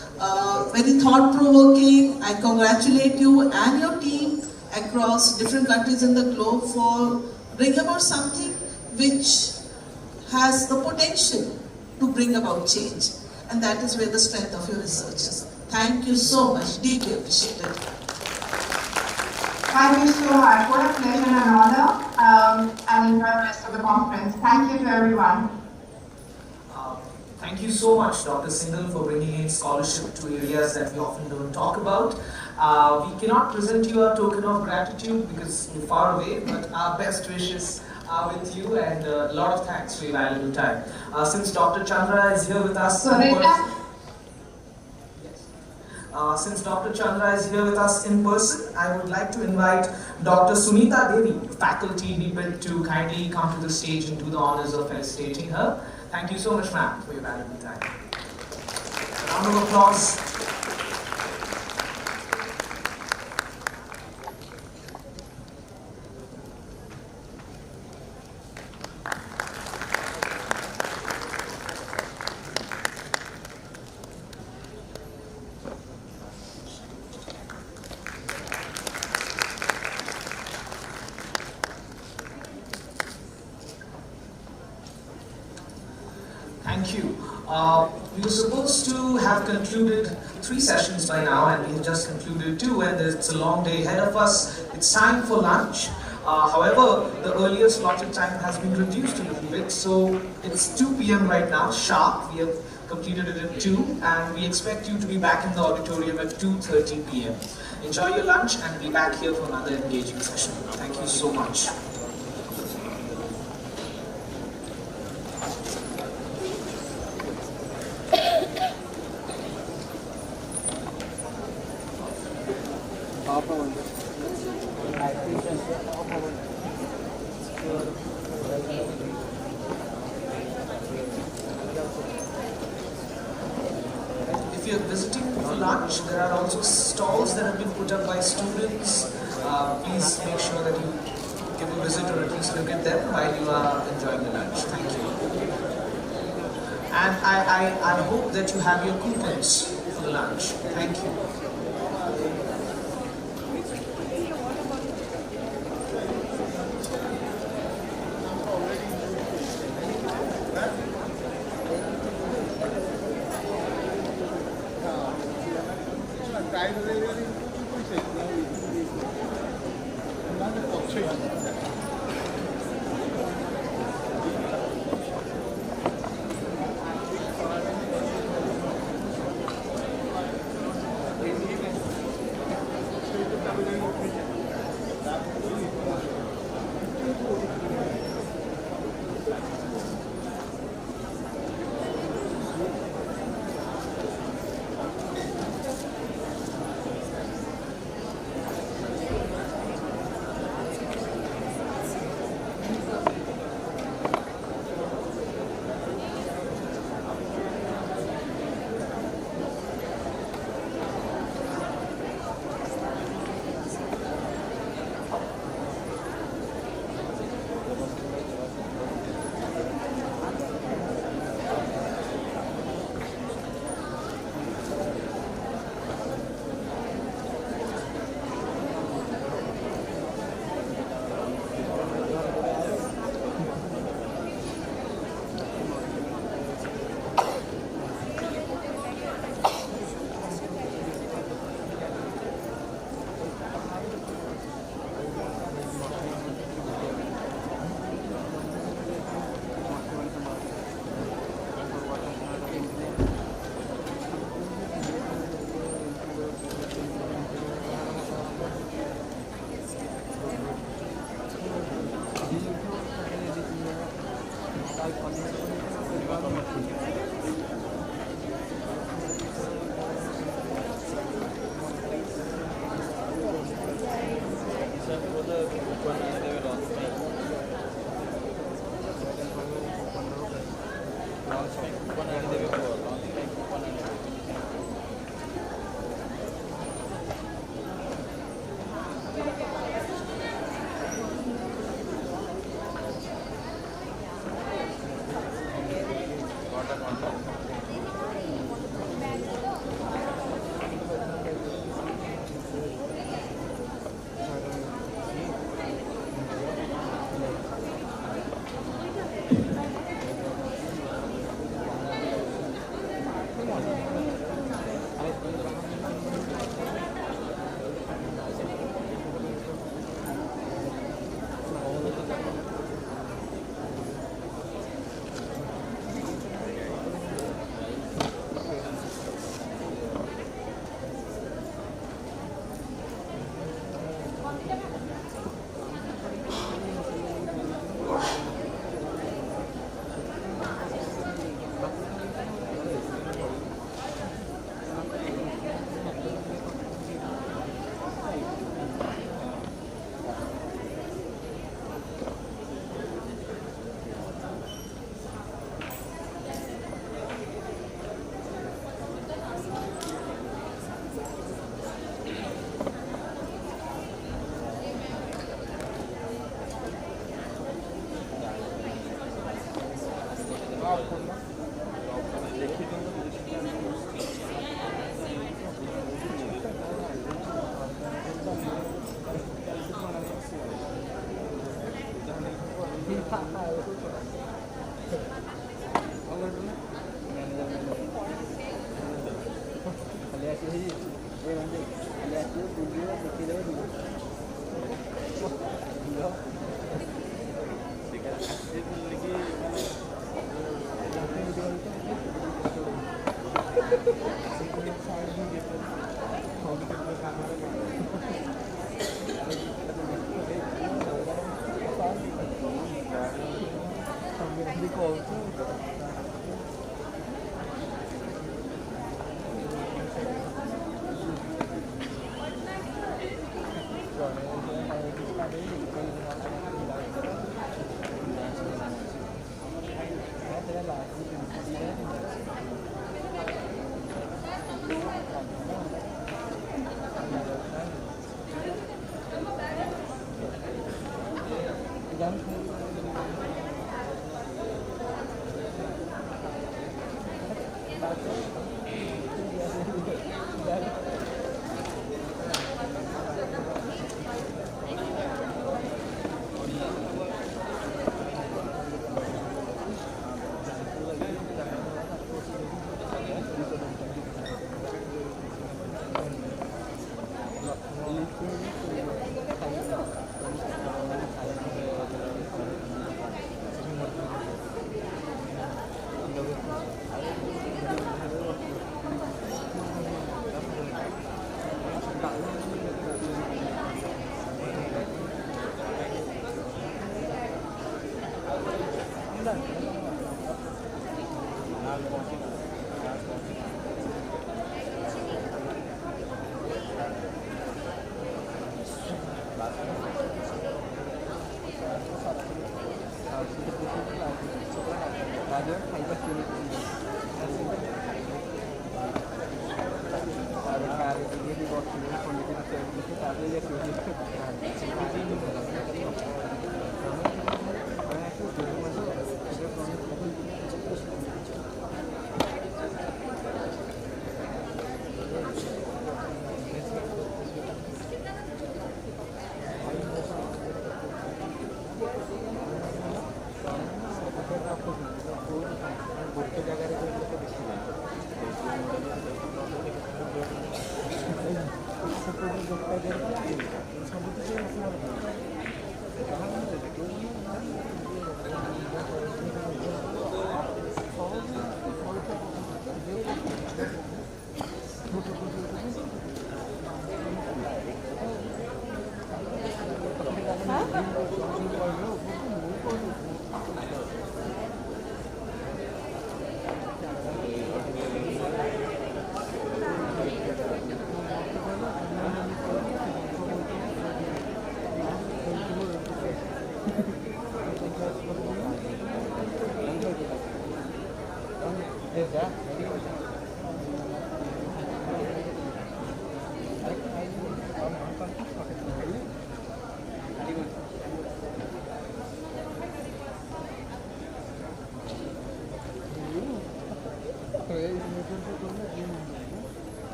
very thought-provoking. I congratulate you and your team across different countries in the globe for bringing about something which has the potential to bring about change. And that is where the strength of your research is. Thank you so much, deeply appreciated. Thank you so much. What a pleasure and an honor, and enjoy the rest of the conference. Thank you to everyone. Thank you so much, Dr. Singhal, for bringing in scholarship to areas that we often don't talk about. We cannot present you a token of gratitude because you're far away, but our best wishes are with you, and a lot of thanks for your valuable time. Since Dr. Chandra is here with us, since Dr. Chandra is here with us in person, I would like to invite Dr. Sunita Devi, faculty DBIT, to kindly come to the stage and do the honors of felicitating her. Thank you so much, ma'am, for your valuable time. Round of applause. Thank you. We were supposed to have concluded 3 sessions by now, and we have just concluded 2, and it's a long day ahead of us. It's time for lunch. However, the earlier slotted time has been reduced a little bit, so it's 2 p.m. right now, sharp. We have completed it at 2, and we expect you to be back in the auditorium at 2:30 p.m. Enjoy your lunch and be back here for another engaging session. Thank you so much. If you're visiting for lunch, there are also stalls that have been put up by students. Please make sure that you give a visit or at least look at them while you are enjoying the lunch. Thank you. And I hope that you have your coupons for the lunch. Thank you.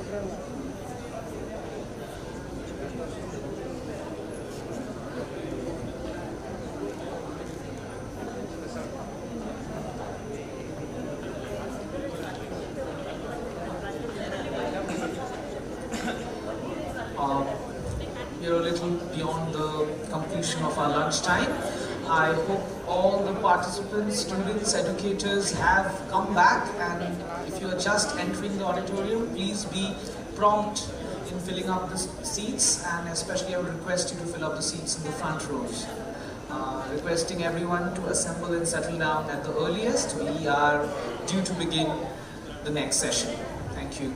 We're a little beyond the completion of our lunch time. I hope all the participants, students, educators have come back, and if you are just entering the auditorium, please be prompt in filling up the seats, and especially I would request you to fill up the seats in the front rows. Requesting everyone to assemble and settle down at the earliest. We are due to begin the next session. Thank you.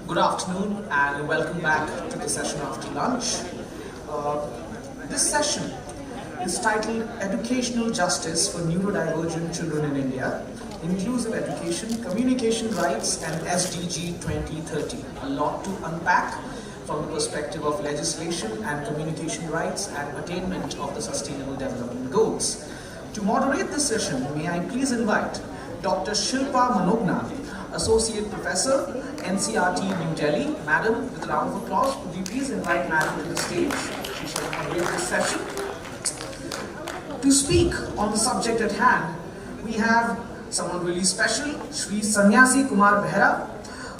Good afternoon and welcome back to the session after lunch. This session is titled Educational Justice for Neurodivergent Children in India, Inclusive Education, Communication Rights and SDG 2030. A lot to unpack from the perspective of legislation and communication rights and attainment of the Sustainable Development Goals. To moderate this session, may I please invite Dr. Shilpa Manogna, Associate Professor, NCRT, New Delhi. Madam, with a round of applause, would you please invite Madam to the stage? She shall moderate this session. To speak on the subject at hand, we have someone really special, Shri Sannyasi Kumar Behra,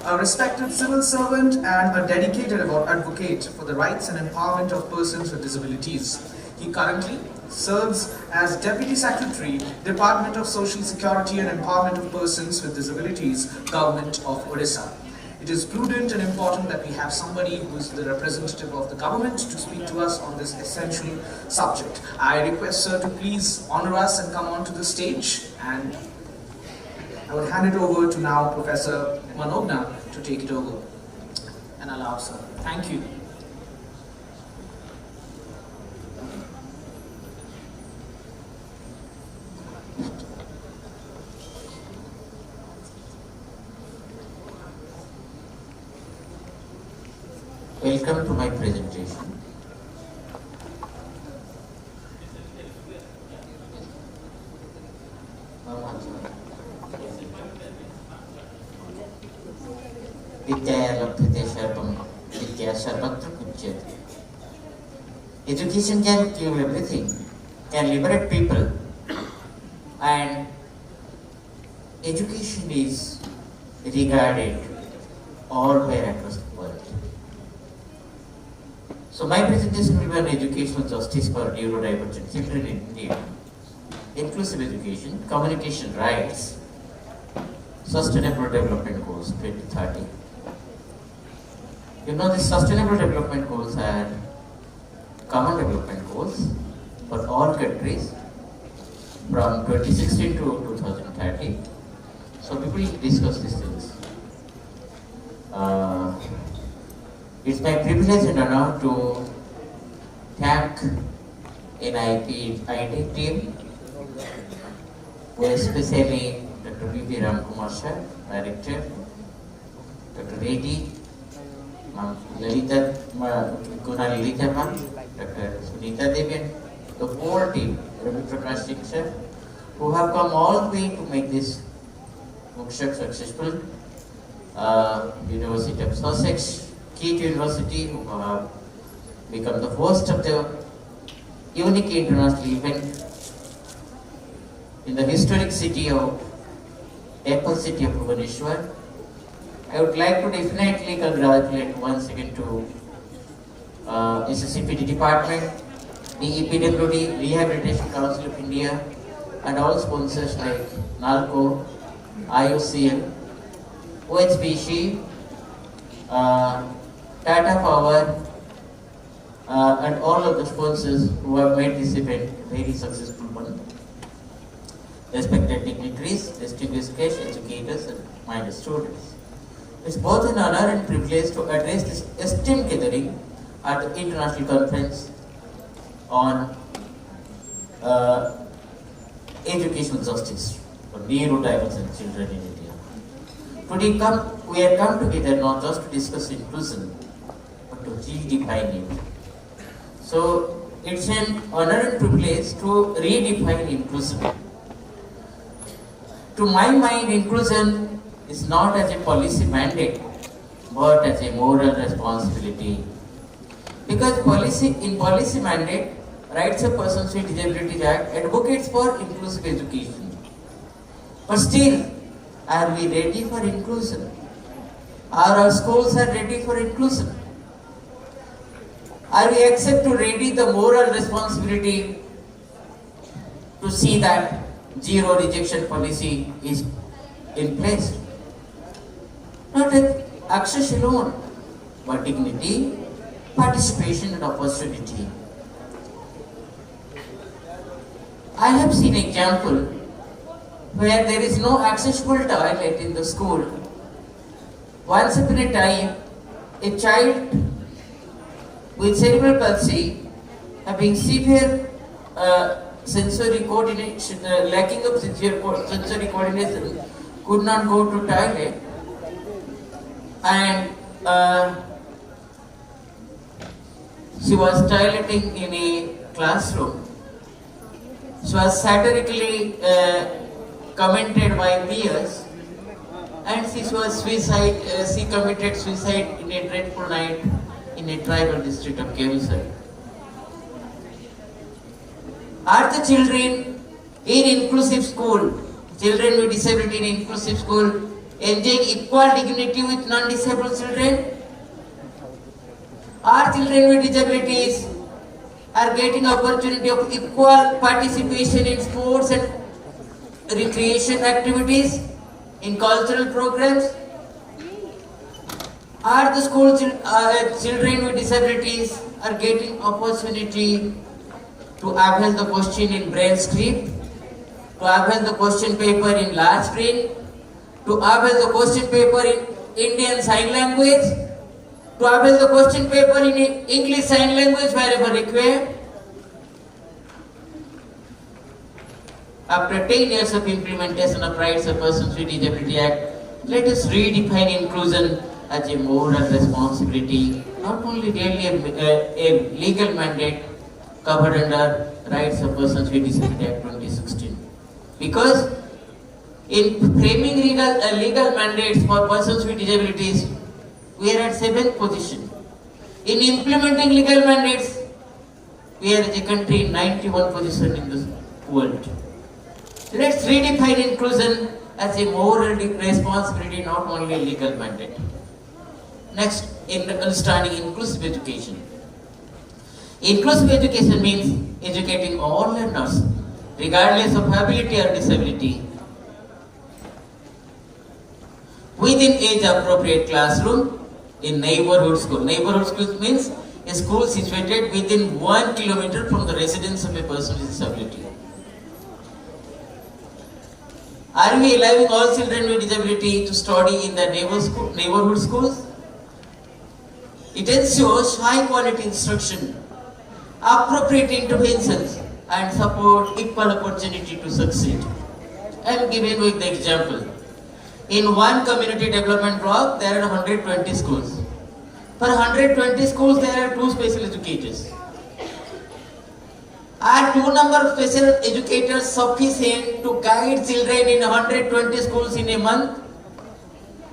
a respected civil servant and a dedicated advocate for the rights and empowerment of persons with disabilities. He currently serves as Deputy Secretary, Department of Social Security and Empowerment of Persons with Disabilities, Government of Odisha. It is prudent and important that we have somebody who is the representative of the government to speak to us on this essential subject. I request sir to please honor us and come onto the stage, and I will hand it over to now Professor Manogna to take it over and allow sir. Thank you. Welcome to my presentation. Education can give everything, can liberate people, and education is regarded all where across the world. So my presentation will be on educational justice for neurodivergent children in India, inclusive education, communication rights, Sustainable Development Goals 2030. You know, the Sustainable Development Goals are common development goals for all countries from 2016 to 2030. So we will discuss these things. It's my privilege and honor to thank NIT team, especially Dr. V.P. Ramkumar sir, Director, Dr. Reddy, Lalita ma'am, Dr. Sunita Devi, the whole team, Ravi Prakash Singh sir, who have come all the way to make this workshop successful. University of Sussex, Kate University, who have become the host of the unique international event in the historic city of Apple City of Bhubaneswar. I would like to definitely congratulate once again to SSCPD department, the EPWD, Rehabilitation Council of India, and all sponsors like NALCO, IOCL, OHBC, Tata Power, and all of the sponsors who have made this event a very successful one. Respected dignitaries, distinguished guests, educators, and my students. It's both an honor and privilege to address this esteemed gathering at the International Conference on Educational Justice for neurodivergent children in India. Today we have come together not just to discuss inclusion, but to redefine it. So it's an honor and privilege to redefine inclusion. To my mind, inclusion is not as a policy mandate, but as a moral responsibility. Because in policy mandate, Rights of Persons with Disabilities Act advocates for inclusive education. But still, are we ready for inclusion? Are our schools ready for inclusion? Are we accept to ready the moral responsibility to see that zero rejection policy is in place? Not access alone, but dignity, participation and opportunity. I have seen example where there is no accessible toilet in the school. Once upon a time, a child with cerebral palsy having severe sensory coordination, lacking of sensory coordination, could not go to toilet, and she was toileting in a classroom. She was satirically commented by peers, and she committed suicide in a dreadful night in a tribal district of Kevisar. Are the children in inclusive school, children with disability in inclusive school, enjoying equal dignity with non-disabled children? Are children with disabilities are getting opportunity of equal participation in sports and recreation activities, in cultural programs? Are the school children with disabilities are getting opportunity to avail the question in braille script, to avail the question paper in large print, to avail the question paper in Indian Sign Language, to avail the question paper in English Sign Language wherever required? After 10 years of implementation of Rights of Persons with Disability Act, let us redefine inclusion as a moral responsibility, not only really a legal mandate covered under Rights of Persons with Disability Act 2016. Because in framing legal mandates for persons with disabilities, we are at 7th position. In implementing legal mandates, we are as a country in 91st position in the world. Let's redefine inclusion as a moral responsibility, not only a legal mandate. Next, in understanding inclusive education. Inclusive education means educating all learners, regardless of ability or disability, within age-appropriate classroom in neighborhood school. Neighborhood school means a school situated within 1 kilometer from the residence of a person with disability. Are we allowing all children with disability to study in the neighborhood schools? It ensures high quality instruction, appropriate interventions, and support equal opportunity to succeed. I am giving you the example. In one community development block, there are 120 schools. For 120 schools, there are 2 special educators. Are 2 number of special educators sufficient to guide children in 120 schools in a month?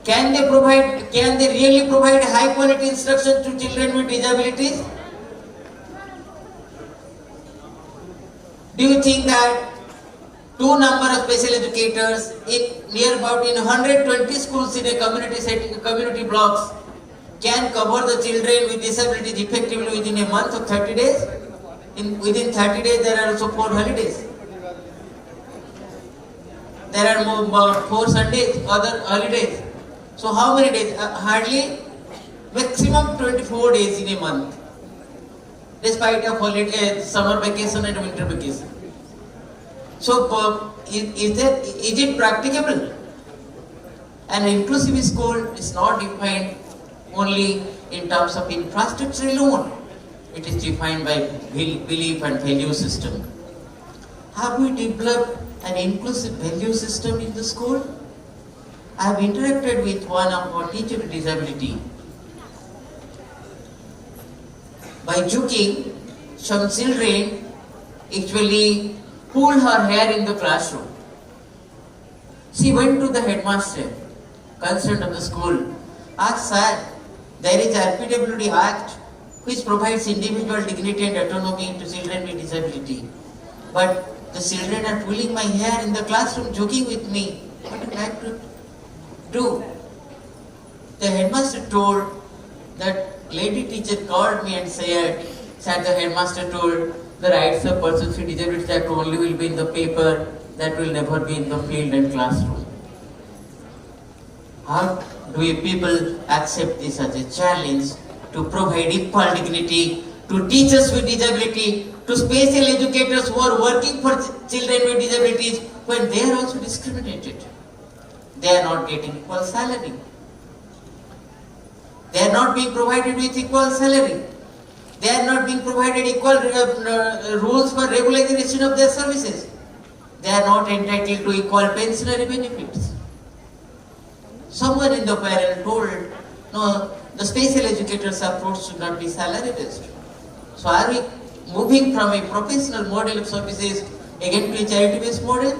Can they really provide high quality instruction to children with disabilities? Do you think that two number of special educators in 120 schools in a community setting, community blocks, can cover the children with disabilities effectively within a month of 30 days? Within 30 days there are also 4 holidays. There are 4 Sundays, other holidays. So how many days? Hardly maximum 24 days in a month, despite of holiday, summer vacation and winter vacation. So is it practicable? An inclusive school is not defined only in terms of infrastructure alone. It is defined by belief and value system. Have we developed an inclusive value system in the school? I have interacted with one of our teachers with disability. By joking, some children actually pulled her hair in the classroom. She went to the headmaster, concerned of the school, asked, "Sir, there is RPWD Act which provides individual dignity and autonomy to children with disability. But the children are pulling my hair in the classroom, joking with me. What would you like to do?" The headmaster told that lady teacher called me and said the headmaster told, the rights of persons with disabilities act only will be in the paper, that will never be in the field and classroom. How do we people accept this as a challenge to provide equal dignity to teachers with disability, to special educators who are working for children with disabilities, when they are also discriminated? They are not getting equal salary. They are not being provided with equal salary. They are not being provided equal rules for regularization of their services. They are not entitled to equal pensionary benefits. Someone in the panel told, no, the special educators' approach should not be salary based. So are we moving from a professional model of services again to a charity based model?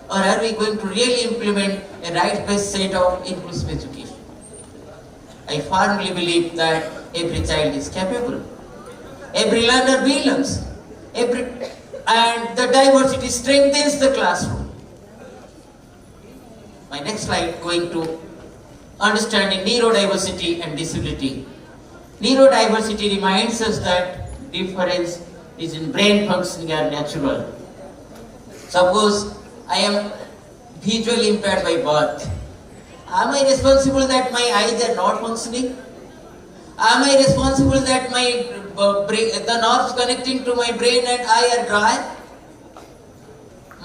Or are we going to really implement a right-based set of inclusive education? I firmly believe that every child is capable. Every learner belongs. And the diversity strengthens the classroom. My next slide going to understanding neurodiversity and disability. Neurodiversity reminds us that difference is in brain functioning are natural. Suppose I am visually impaired by birth. Am I responsible that my eyes are not functioning? Am I responsible that the nerves connecting to my brain and eye are dry?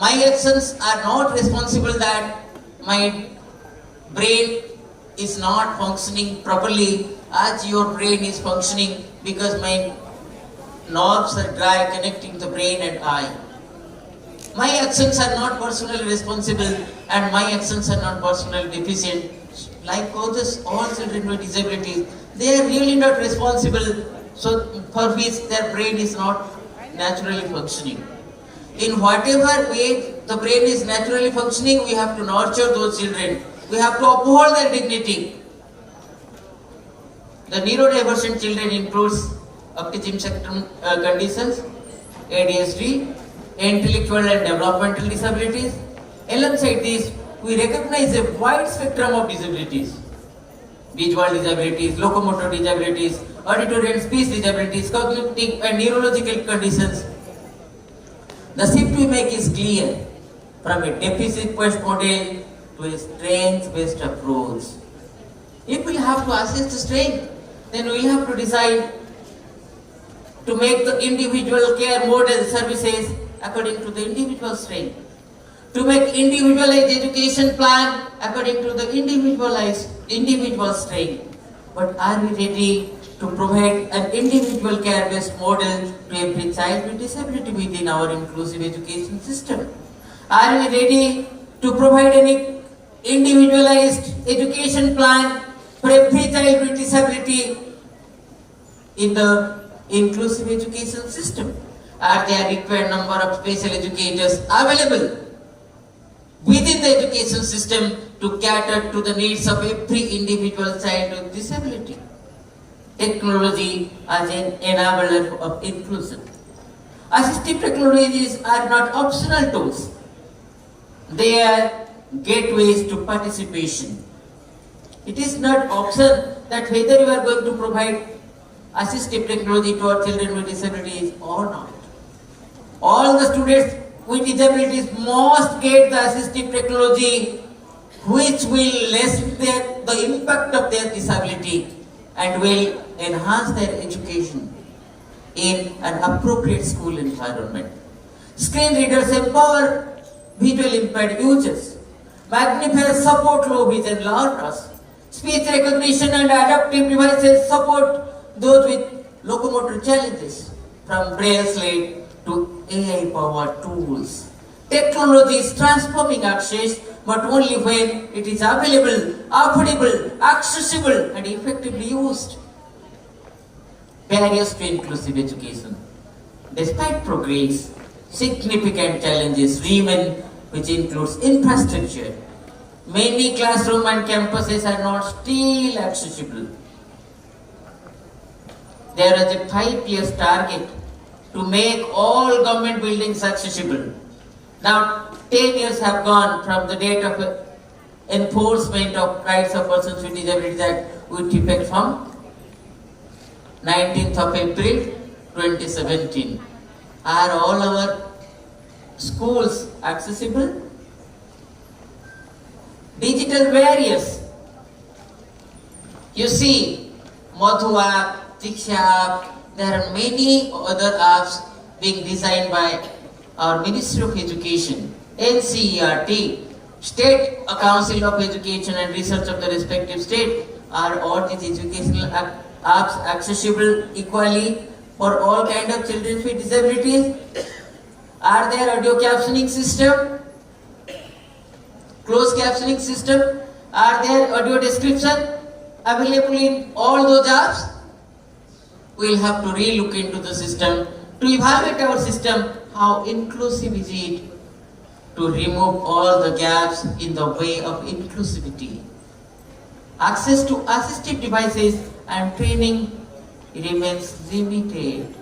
My actions are not responsible that my brain is not functioning properly as your brain is functioning, because my nerves are dry connecting the brain and eye. My actions are not personally responsible and my actions are not personally deficient. Like all children with disabilities, they are really not responsible, so for which their brain is not naturally functioning. In whatever way the brain is naturally functioning, we have to nurture those children. We have to uphold their dignity. The neurodivergent children includes autism spectrum conditions, ADHD, intellectual and developmental disabilities. Alongside these, we recognize a wide spectrum of disabilities. Visual disabilities, locomotor disabilities, auditory and speech disabilities, cognitive and neurological conditions. The shift we make is clear, from a deficit-based model to a strength-based approach. If we have to assess the strength, then we will have to decide to make the individual care model services according to the individual strength. To make individualized education plan according to the individual strength. But are we ready to provide an individual care-based model to every child with disability within our inclusive education system? Are we ready to provide an individualized education plan for every child with disability in the inclusive education system? Are there required number of special educators available within the education system to cater to the needs of every individual child with disability? Technology as an enabler of inclusion. Assistive technologies are not optional tools. They are gateways to participation. It is not option that whether you are going to provide assistive technology to our children with disabilities or not. All the students with disabilities must get the assistive technology which will lessen the impact of their disability and will enhance their education in an appropriate school environment. Screen readers empower visually impaired users. Magnifiers support low vision learners. Speech recognition and adaptive devices support those with locomotor challenges, from braille slate to AI-powered tools. Technology is transforming access, but only when it is available, affordable, accessible, and effectively used. Barriers to inclusive education. Despite progress, significant challenges remain, which includes infrastructure. Many classrooms and campuses are not still accessible. There is a 5-year target to make all government buildings accessible. Now, 10 years have gone from the date of enforcement of rights of persons with disabilities Act with effect from 19th of April 2017. Are all our schools accessible? Digital barriers. You see, Madhu app, Diksha app, there are many other apps being designed by our Ministry of Education, NCERT, State Council of Education and Research of the respective state. Are all these educational apps accessible equally for all kind of children with disabilities? Are there audio captioning system? Closed captioning system? Are there audio description available in all those apps? We'll have to re-look into the system to evaluate our system. How inclusive is it to remove all the gaps in the way of inclusivity? Access to assistive devices and training remains limited.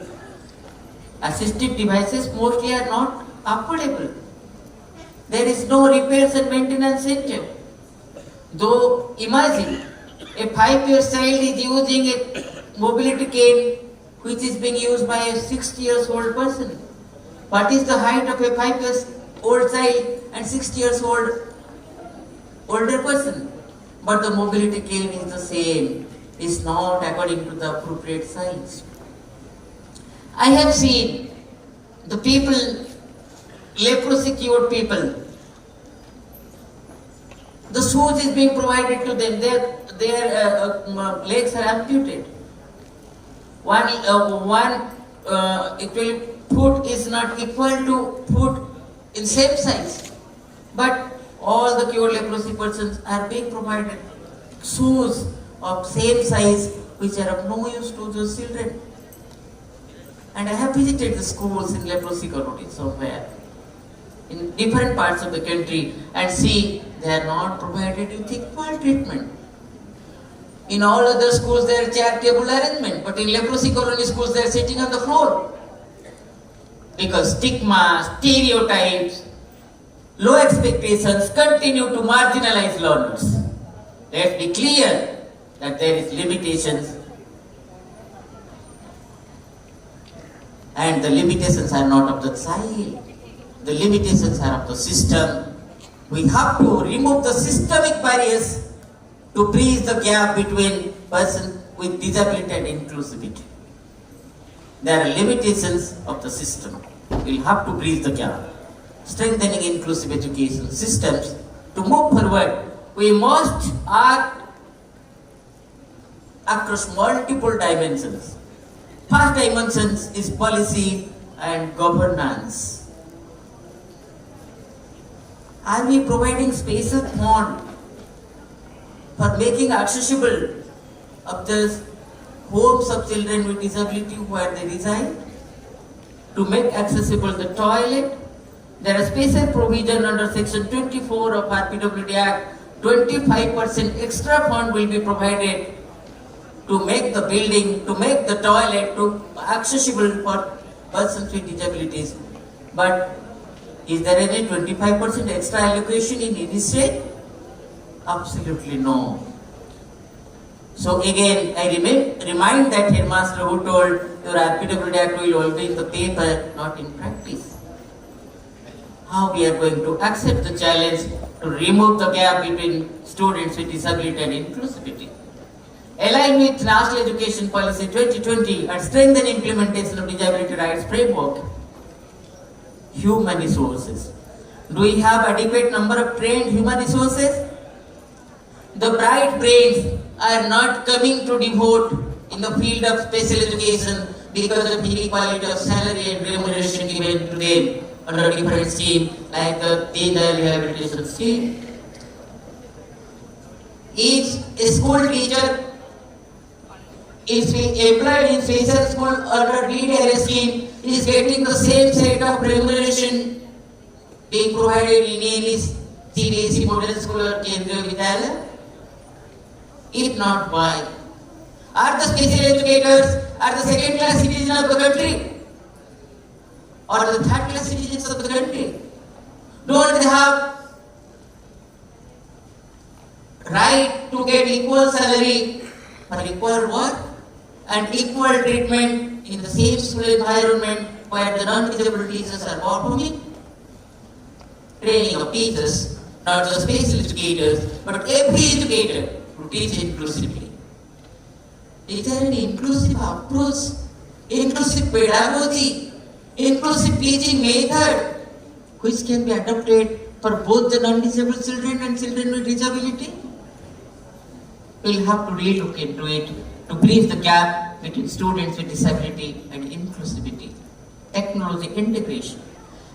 Assistive devices mostly are not affordable. There is no repairs and maintenance center. Though imagine a 5-year child is using a mobility cane which is being used by a 60 years old person. What is the height of a 5 years old child and 60 years old older person? But the mobility cane is the same. It's not according to the appropriate size. I have seen the people, leprosy cured people, the shoes is being provided to them, their legs are amputated. Actually foot is not equal to foot in same size. But all the cured leprosy persons are being provided shoes of same size which are of no use to those children. And I have visited the schools in leprosy colonies somewhere in different parts of the country and see they are not provided with equal treatment. In all other schools there are chair table arrangement, but in leprosy colony schools they are sitting on the floor. Because stigma, stereotypes, low expectations continue to marginalize learners. Let's be clear that there is limitations, and the limitations are not of the child. The limitations are of the system. We have to remove the systemic barriers to bridge the gap between person with disability and inclusivity. There are limitations of the system. We'll have to bridge the gap. Strengthening inclusive education systems. To move forward, we must act across multiple dimensions. First dimension is policy and governance. Are we providing spaces fund for making accessible of the homes of children with disability where they reside? To make accessible the toilet, there are special provision under section 24 of RPWD Act. 25% extra fund will be provided to make the building, to make the toilet accessible for persons with disabilities, but is there any 25% extra allocation in any state? Absolutely no. So again, I remind that headmaster who told your RPWD Act will all be in the paper, not in practice. How we are going to accept the challenge to remove the gap between students with disability and inclusivity? Align with National Education Policy 2020 and strengthen implementation of disability rights framework. Human resources. Do we have adequate number of trained human resources? The bright brains are not coming to devote in the field of special education because of inequality of salary and remuneration given to them under a different scheme like the penal rehabilitation scheme. Each school teacher is employed in special school under lead area scheme is getting the same set of remuneration being provided in any CBSE model school or Kendriya Vidyalaya? If not, why? Are the special educators are the second class citizens of the country? Or the third class citizens of the country? Don't they have right to get equal salary for equal work and equal treatment in the same school environment where the non-disabled teachers are performing? Training of teachers, not just special educators, but every educator to teach inclusively. Is there an inclusive approach, inclusive pedagogy, inclusive teaching method which can be adopted for both the non-disabled children and children with disability? We'll have to relook into it to bridge the gap between students with disability and inclusivity. Technology integration,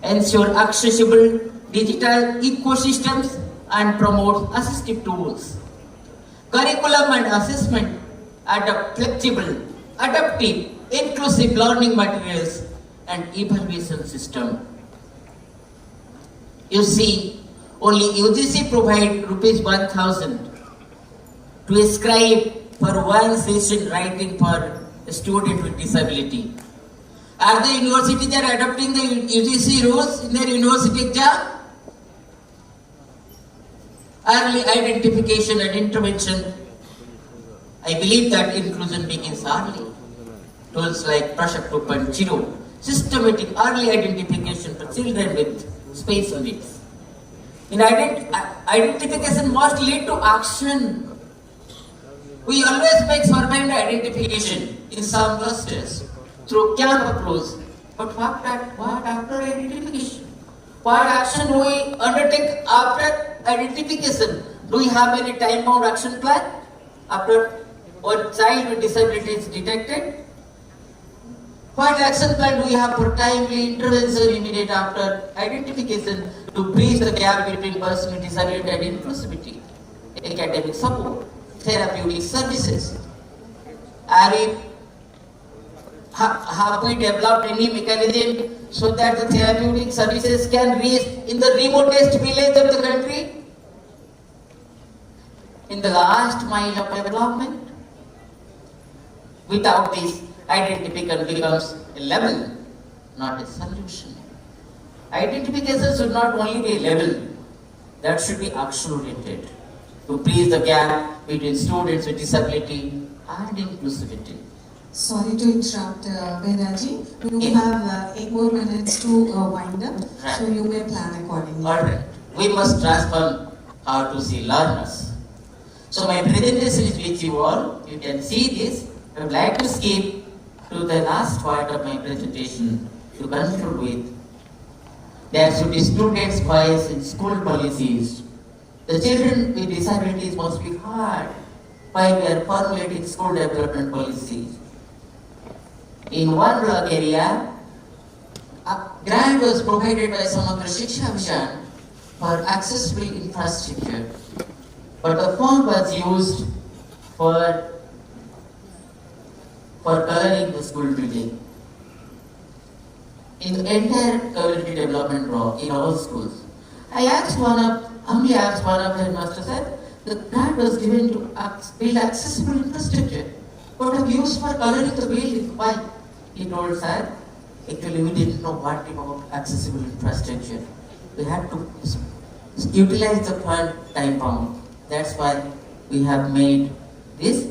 ensure accessible digital ecosystems and promote assistive tools. Curriculum and assessment, adopt flexible, adaptive, inclusive learning materials and evaluation system. You see, only UGC provide ₹1,000 to ascribe for one session writing for a student with disability. Are the universities adopting the UGC rules in their university exam? Early identification and intervention. I believe that inclusion begins early. Tools like Prashak 2.0, systematic early identification for children with special needs. In identification must lead to action. We always make survivor identification in some clusters through camp approach. But what after identification? What action do we undertake after identification? Do we have any time-bound action plan after one child with disability is detected? What action plan do we have for timely intervention immediate after identification to bridge the gap between person with disability and inclusivity? Academic support, therapeutic services. Have we developed any mechanism so that the therapeutic services can reach in the remotest village of the country? In the last mile of development? Without this, identification becomes a level, not a solution. Identification should not only be a level, that should be action-oriented to bridge the gap between students with disability and inclusivity. Sorry to interrupt, Vedaji. You have 8 more minutes to wind up, so you may plan accordingly. Alright. We must transform how to see learners. So my presentation is with you all. You can see this. I would like to skip to the last part of my presentation to conclude with. There should be students' voice in school policies. The children with disabilities must be heard while we are formulating school development policies. In one rural area, a grant was provided by Samagra Shiksha Mission for accessible infrastructure, but the fund was used for coloring the school building. In the entire community development block in all schools, I humbly asked one of the headmasters, sir, the grant was given to build accessible infrastructure. What have you used for coloring the building? Why? He told, sir, Actually, we didn't know what about accessible infrastructure. We had to utilize the fund time bound. That's why we have made this.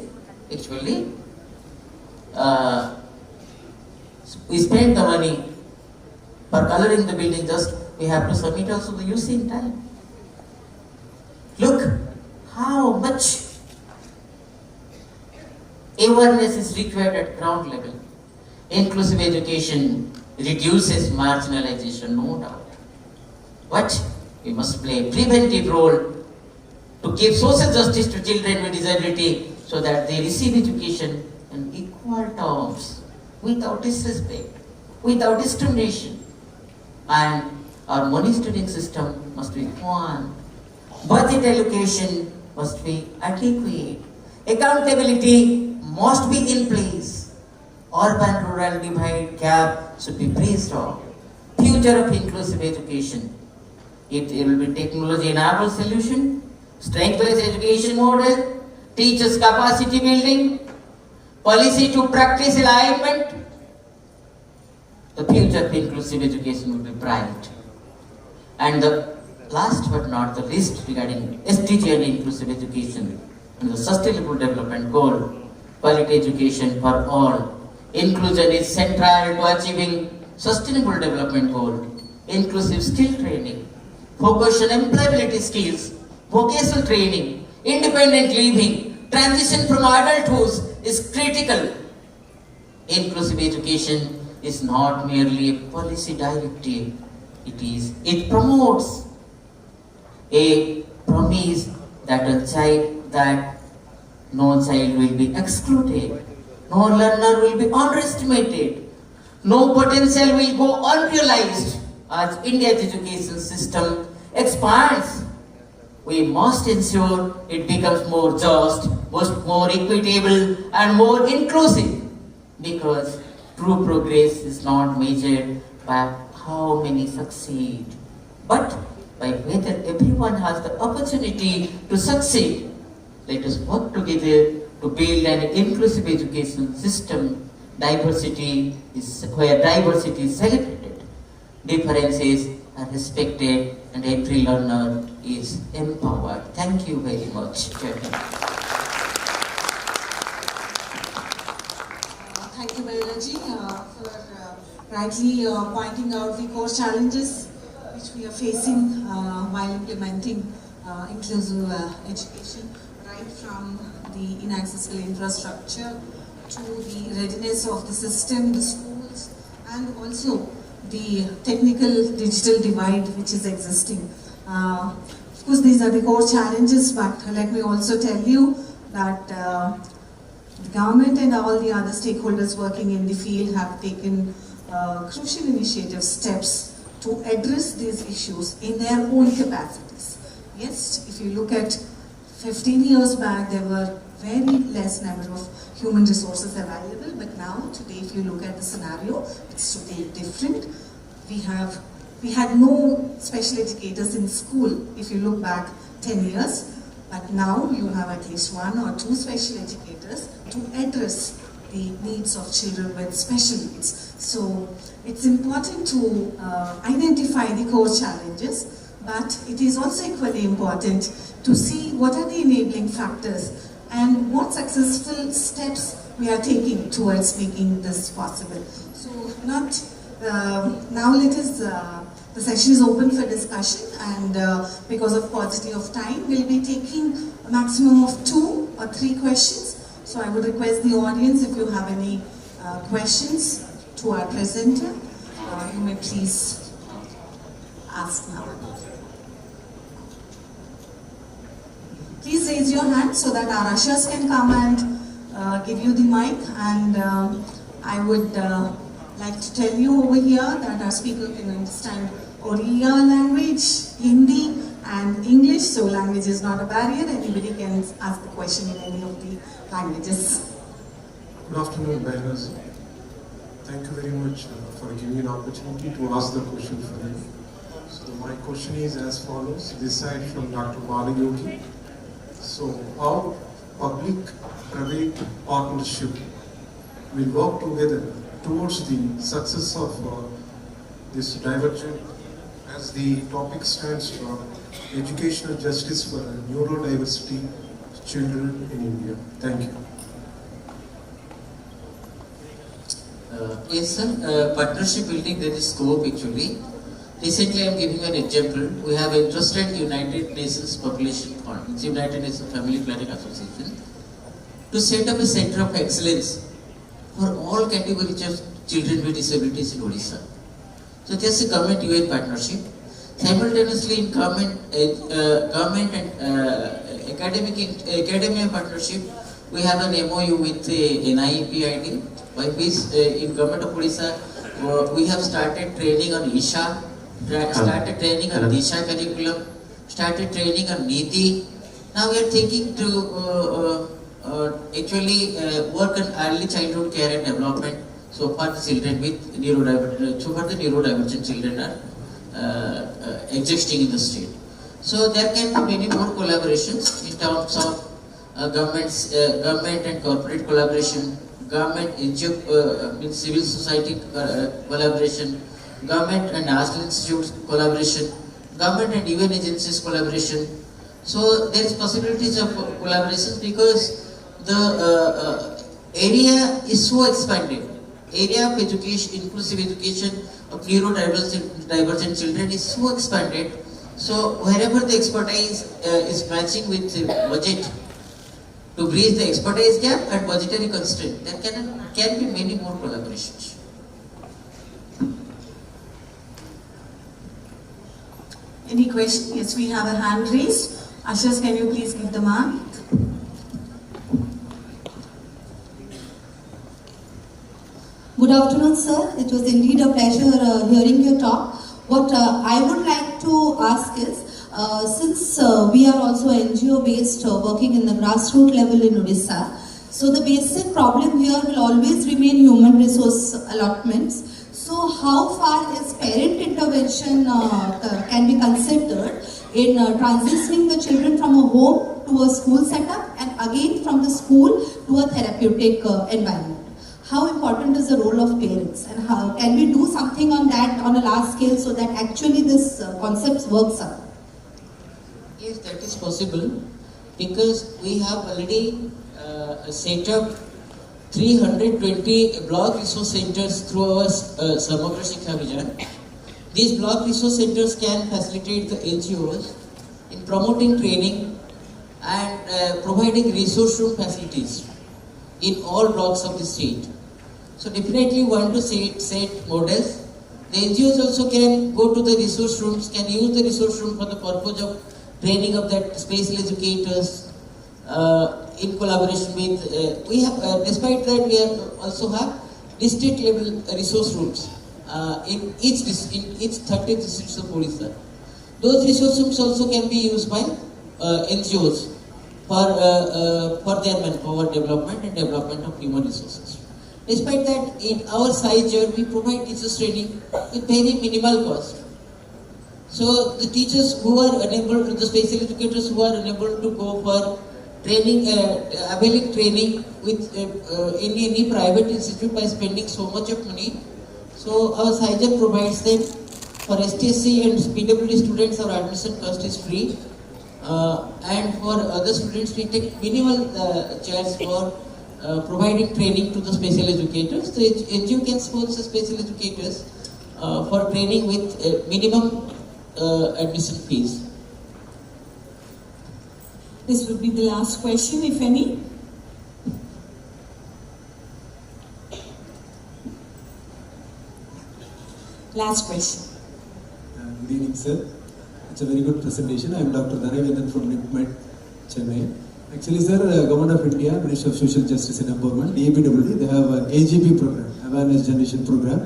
Actually, we spent the money for coloring the building, just we have to submit also the using time. Look how much awareness is required at ground level. Inclusive education reduces marginalization, no doubt. But we must play a preventive role to give social justice to children with disability so that they receive education in equal terms, without disrespect, without discrimination. And our monitoring system must be one. Budget allocation must be adequate. Accountability must be in place. Urban-rural divide gap should be bridged off. Future of inclusive education. It will be technology-enabled solution, strength-based education model, teachers' capacity building, policy to practice alignment. The future of inclusive education will be bright. And the last but not the least regarding SDG and inclusive education and the sustainable development goal, quality education for all. Inclusion is central to achieving sustainable development goal. Inclusive skill training, focus on employability skills, vocational training, independent living, transition from adulthood is critical. Inclusive education is not merely a policy directive. It promotes a promise that no child will be excluded, no learner will be underestimated, no potential will go unrealized. As India's education system expands, we must ensure it becomes more just, more equitable and more inclusive, because true progress is not measured by how many succeed, but by whether everyone has the opportunity to succeed. Let us work together to build an inclusive education system. Diversity is where diversity is celebrated, differences are respected, and every learner is empowered. Thank you very much, Chairman. Thank you, Mayuraji, for rightly pointing out the core challenges which we are facing while implementing inclusive education, right from the inaccessible infrastructure to the readiness of the system, the schools, and also the technical digital divide which is existing. Of course, these are the core challenges, but let me also tell you that the government and all the other stakeholders working in the field have taken crucial initiative steps to address these issues in their own capacities. Yes, if you look at 15 years back, there were very less number of human resources available, but now, today, if you look at the scenario, it's totally different. We had no special educators in school, if you look back 10 years, but now you have at least 1 or 2 special educators to address the needs of children with special needs. So it's important to identify the core challenges, but it is also equally important to see what are the enabling factors and what successful steps we are taking towards making this possible. So now let us, the session is open for discussion, and because of paucity of time, we'll be taking a maximum of 2 or 3 questions. So I would request the audience, if you have any questions to our presenter, you may please ask now. Please raise your hand so that our ushers can come and give you the mic. And I would like to tell you over here that our speaker can understand Oriya language, Hindi and English, so language is not a barrier. Anybody can ask the question in any of the languages. Good afternoon, Behnaz. Thank you very much for giving me an opportunity to ask the question for you. So my question is as follows, this side from Dr. Balayogi. So how public-private partnership will work together towards the success of this divergent, as the topic stands for educational justice for neurodiversity children in India. Thank you. Yes, sir. Partnership building, there is scope actually. Recently, I am giving an example. We have entrusted United Nations Population Fund, United Nations Family Planning Association, to set up a center of excellence for all categories of children with disabilities in Odisha. So just a government-UN partnership. Simultaneously, in government and academia partnership, we have an MOU with NIEPID, by which in government of Odisha we have started training on ISHA, started training on DISHA curriculum, started training on NIDI. Now we are thinking to actually work on early childhood care and development. So far the children with neurodivergent children are existing in the state. So there can be many more collaborations in terms of government and corporate collaboration, government NGO, civil society collaboration, government and national institutes collaboration, government and UN agencies collaboration. So there is possibilities of collaborations because the area is so expanded. Area of education, inclusive education of neurodivergent children is so expanded. So wherever the expertise is matching with the budget to bridge the expertise gap and budgetary constraint, there can be many more collaborations. Any question? Yes, we have a hand raised. Ashas, can you please give the mic? Good afternoon, sir. It was indeed a pleasure hearing your talk. What I would like to ask is, since we are also NGO-based, working in the grassroots level in Odisha, so the basic problem here will always remain human resource allotments. So how far is parent intervention can be considered in transitioning the children from a home to a school setup and again from the school to a therapeutic environment? How important is the role of parents, and how can we do something on that on a large scale so that actually this concept works out? Yes, that is possible because we have already set up 320 block resource centers through our Samagra Shiksha Vision. These block resource centers can facilitate the NGOs in promoting training and providing resource room facilities in all blocks of the state. So definitely want to set models. The NGOs also can go to the resource rooms, can use the resource room for the purpose of training of that special educators in collaboration with, we have, despite that we also have district level resource rooms in each 30 districts of Odisha. Those resource rooms also can be used by NGOs for their manpower development and development of human resources. Despite that, in our side here, we provide teachers training with very minimal cost. So the teachers who are unable, the special educators who are unable to go for training, availing training with any private institute by spending so much of money. So our SIGER provides them. For STSC and PWD students, our admission cost is free. And for other students, we take minimal charge for providing training to the special educators. The NGO can sponsor special educators for training with minimum admission fees. This would be the last question, if any. Last question. Good evening, sir. It's a very good presentation. I am Dr. Dhanavendan from NIPMED, Chennai. Actually, sir, Government of India, Ministry of Social Justice and Empowerment, DAPWD, they have an AGP program, Awareness Generation Program,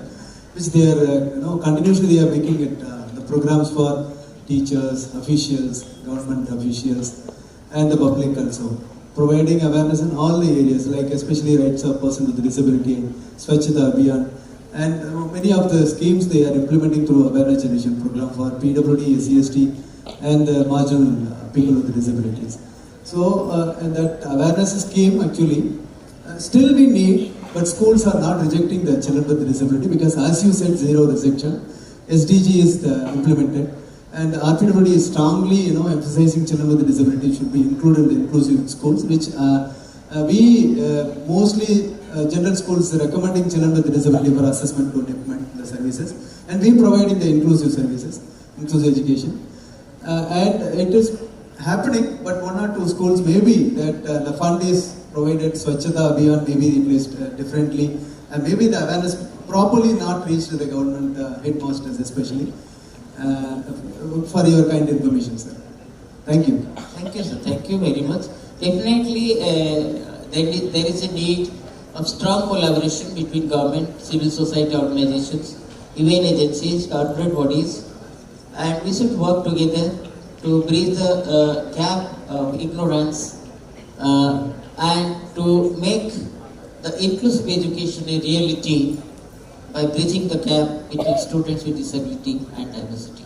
which they are, continuously they are making it, the programs for teachers, officials, government officials, and the public also, providing awareness in all the areas, like especially rights of persons with disability, Swachhata Abhiyan, and many of the schemes they are implementing through Awareness Generation Program for PWD, SCST, and marginal people with disabilities. So, and that awareness scheme actually, still we need but schools are not rejecting the children with disability because, as you said, zero rejection. SDG is implemented, and RPWD is strongly, emphasizing children with disability should be included in the inclusive schools, which we mostly general schools recommending children with disability for assessment to implement the services, and we providing the inclusive services, inclusive education, and it is happening. But one or two schools maybe that the fund is provided Swachhata Abhiyan, maybe it is differently, and maybe the awareness properly not reached to the government headmasters especially. For your kind information, sir. Thank you. Thank you, sir. Thank you very much. Definitely, there is a need of strong collaboration between government, civil society organizations, UN agencies, corporate bodies, and we should work together to bridge the gap of ignorance and to make the inclusive education a reality by bridging the gap between students with disability and diversity.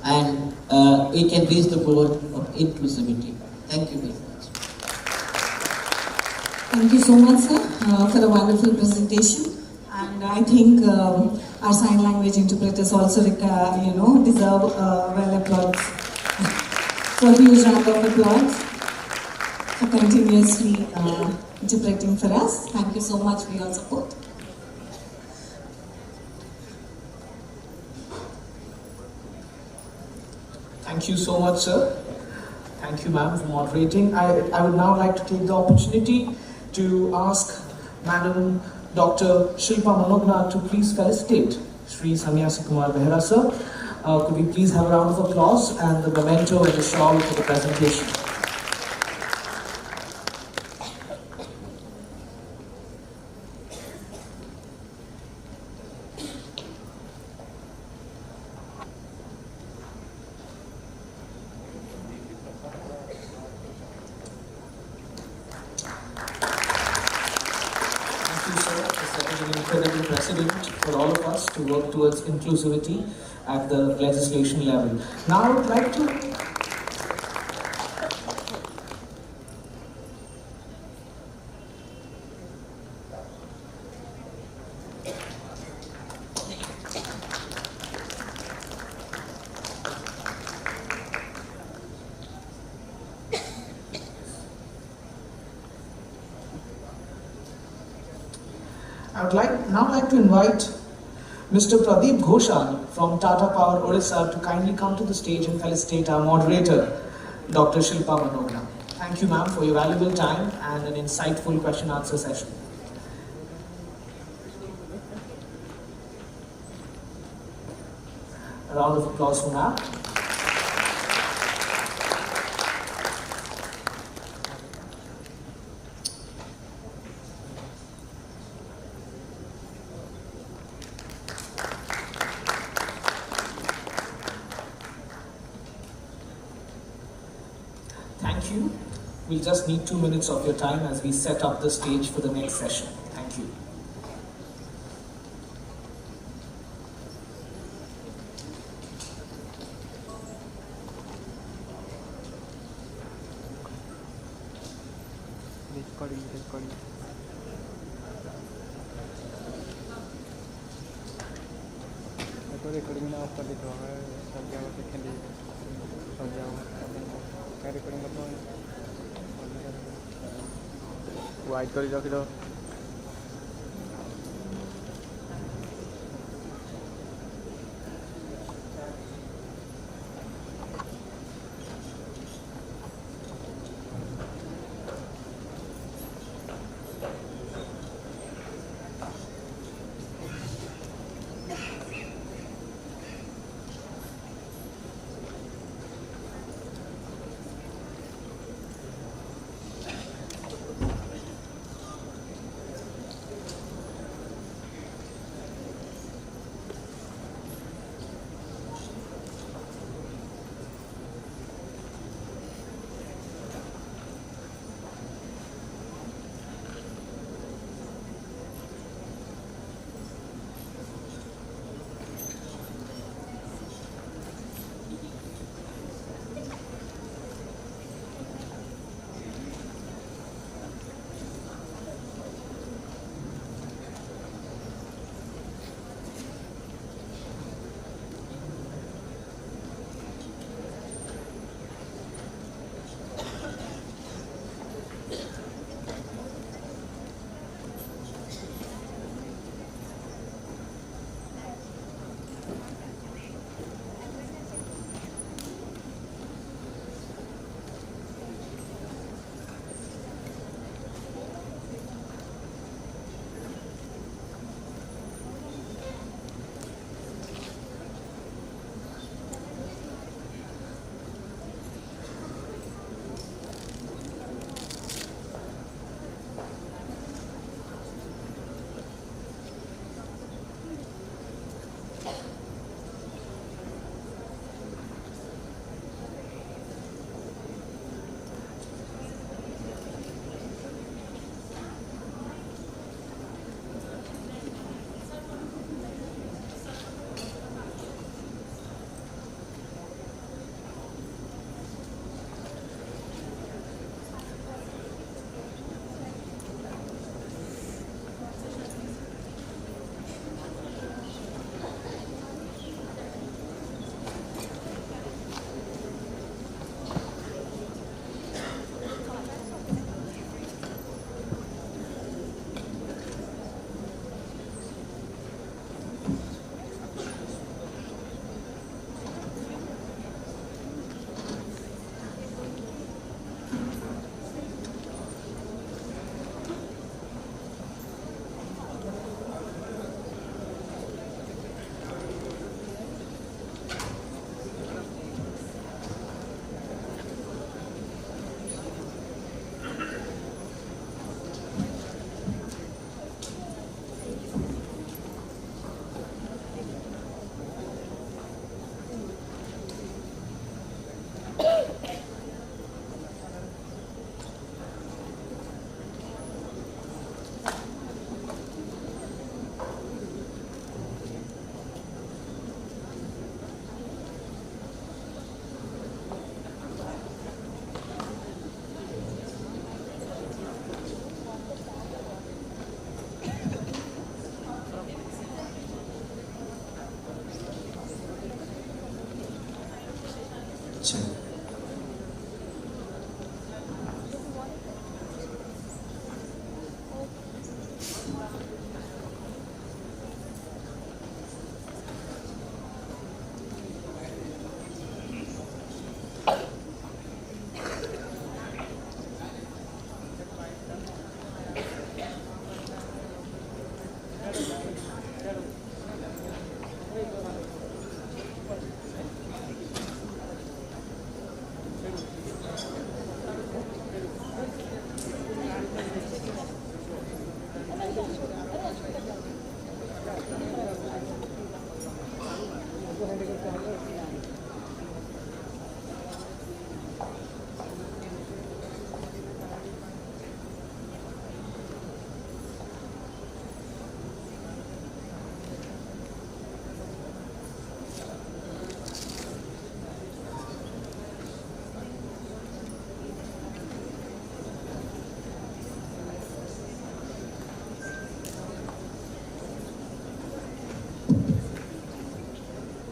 And we can reach the goal of inclusivity. Thank you very much. Thank you so much, sir, for a wonderful presentation. And I think our sign language interpreters also, deserve well applause. So a huge round of applause for continuously interpreting for us. Thank you so much for your support. Thank you so much, sir. Thank you, ma'am, for moderating. I would now like to take the opportunity to ask Madam Dr. Shilpa Manogna to please felicitate Sri Sannyasi Kumar Behera, sir. Could we please have a round of applause and the memento and the shawl for the presentation. For all of us to work towards inclusivity at the legislation level. Now I would like to now like to invite Mr. Pradeep Ghoshal from Tata Power Odisha to kindly come to the stage and felicitate our moderator, Dr. Shilpa Manogna. Thank you, ma'am, for your valuable time and an insightful question-answer session. A round of applause for ma'am. Thank you. We'll just need 2 minutes of your time as we set up the stage for the next session. Thank you. recording na after the draw सब जगह पे खेली सब जगह क्या recording करना है white कर रखी दो Chair.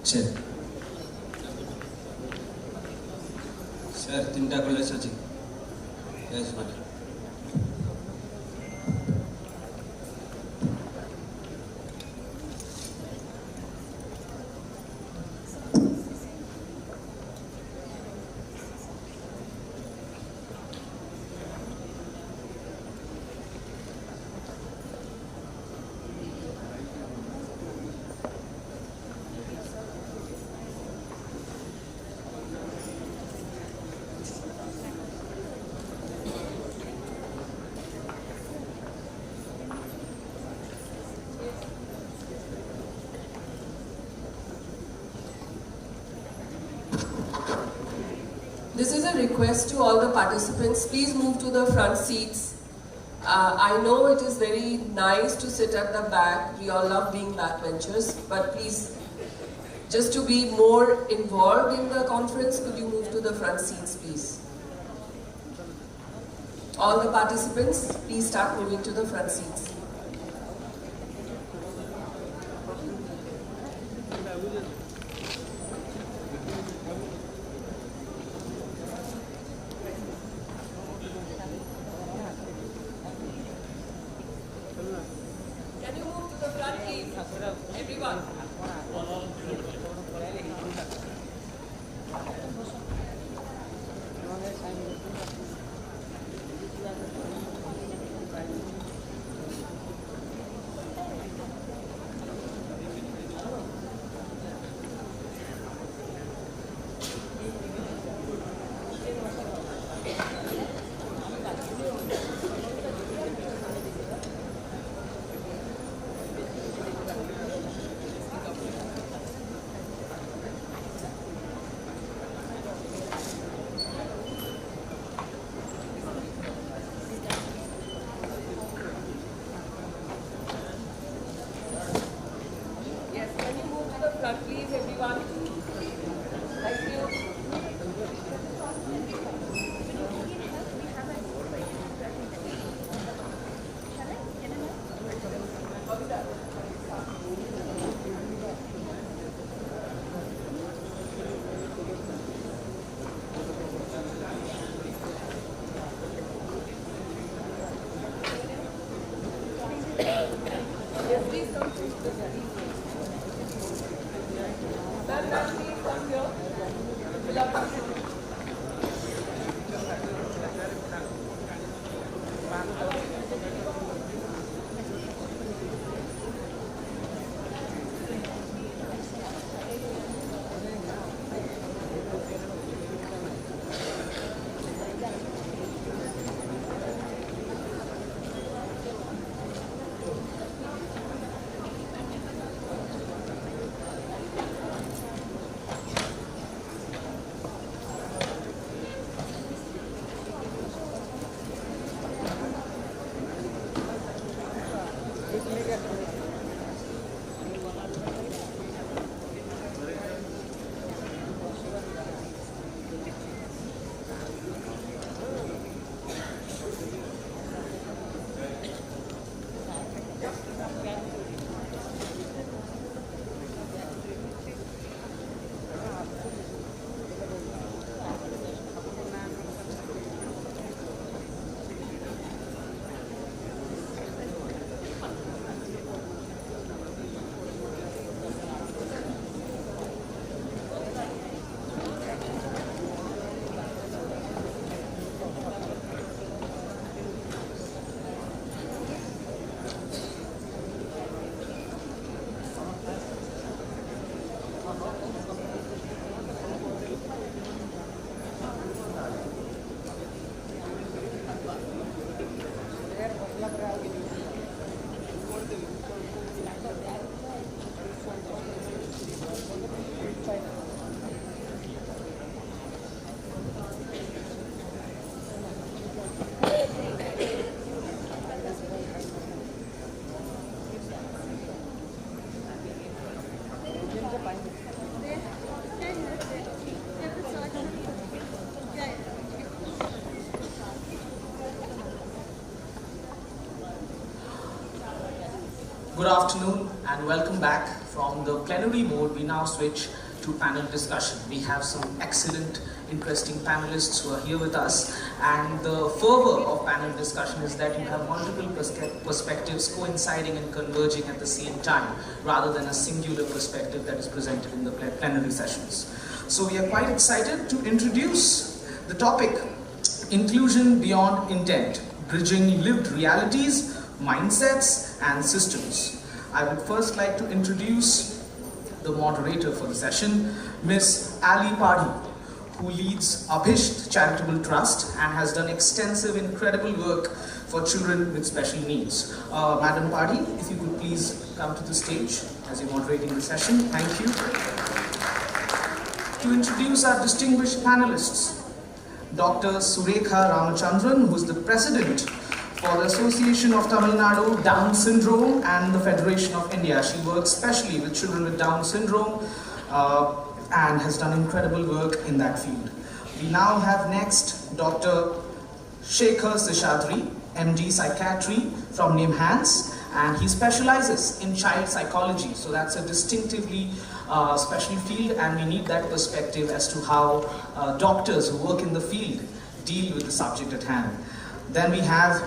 Chair. Sir, 3টা কলেজ আছে। Yes, madam. This is a request to all the participants. Please move to the front seats. I know it is very nice to sit at the back. We all love being backbenchers, but please, just to be more involved in the conference, could you move to the front seats, please? All the participants, please start moving to the front seats. Can you move to the front, please? Everyone. Yes, can you move to the front, please, everyone? Thank you. Yes, please come to the front. Ma'am, please come here. We'll have to- Good afternoon and welcome back. From the plenary mode, we now switch to panel discussion. We have some excellent, interesting panelists who are here with us, and the fervor of panel discussion is that you have multiple perspectives coinciding and converging at the same time, rather than a singular perspective that is presented in the plenary sessions. So we are quite excited to introduce the topic, Inclusion Beyond Intent, Bridging Lived Realities, Mindsets and Systems. I would first like to introduce the moderator for the session, Ms. Ali Padi, who leads Abhisht Charitable Trust and has done extensive, incredible work for children with special needs. Madam Padi, if you could please come to the stage as you're moderating the session. Thank you. To introduce our distinguished panelists, Dr. Surekha Ramachandran, who is the President for the Association of Tamil Nadu Down Syndrome and the Federation of India. She works specially with children with Down syndrome and has done incredible work in that field. We now have next Dr. Shekhar Seshadri, MD Psychiatry from NIMHANS, and he specializes in child psychology. So that's a distinctively special field, and we need that perspective as to how doctors who work in the field deal with the subject at hand. Then we have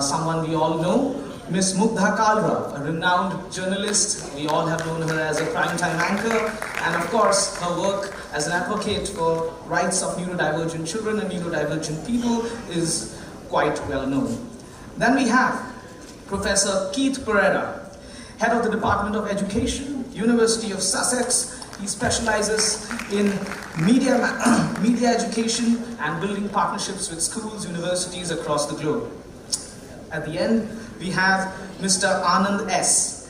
someone we all know, Ms. Mugdha Kalra, a renowned journalist. We all have known her as a primetime anchor, and of course her work as an advocate for rights of neurodivergent children and neurodivergent people is quite well known. Then we have Professor Keith Pereira, Head of the Department of Education, University of Sussex. He specializes in media education and building partnerships with schools, universities across the globe. At the end, we have Mr. Anand S.,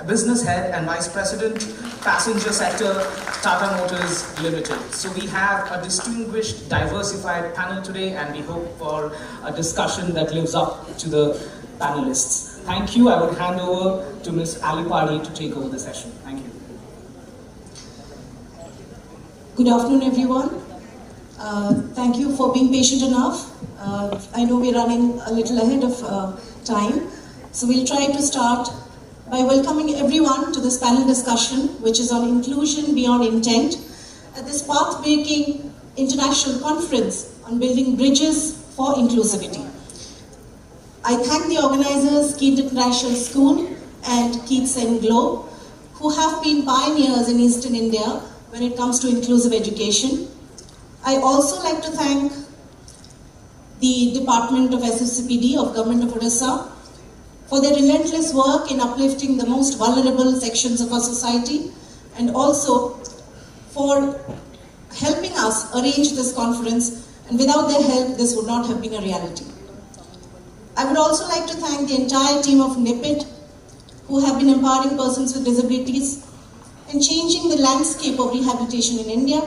Business Head and Vice President, Passenger Sector, Tata Motors Limited. So we have a distinguished, diversified panel today, and we hope for a discussion that lives up to the panelists. Thank you. I would hand over to Ms. Ali Padi to take over the session. Thank you. Good afternoon, everyone. Thank you for being patient enough. I know we're running a little ahead of time, so we'll try to start by welcoming everyone to this panel discussion, which is on Inclusion Beyond Intent, at this path-breaking international conference on building bridges for inclusivity. I thank the organizers, Keith International School and Keith Sen Globe, who have been pioneers in Eastern India when it comes to inclusive education. I also like to thank the Department of SFCPD of Government of Odisha for their relentless work in uplifting the most vulnerable sections of our society, and also for helping us arrange this conference, and without their help this would not have been a reality. I would also like to thank the entire team of NIPIT, who have been empowering persons with disabilities and changing the landscape of rehabilitation in India.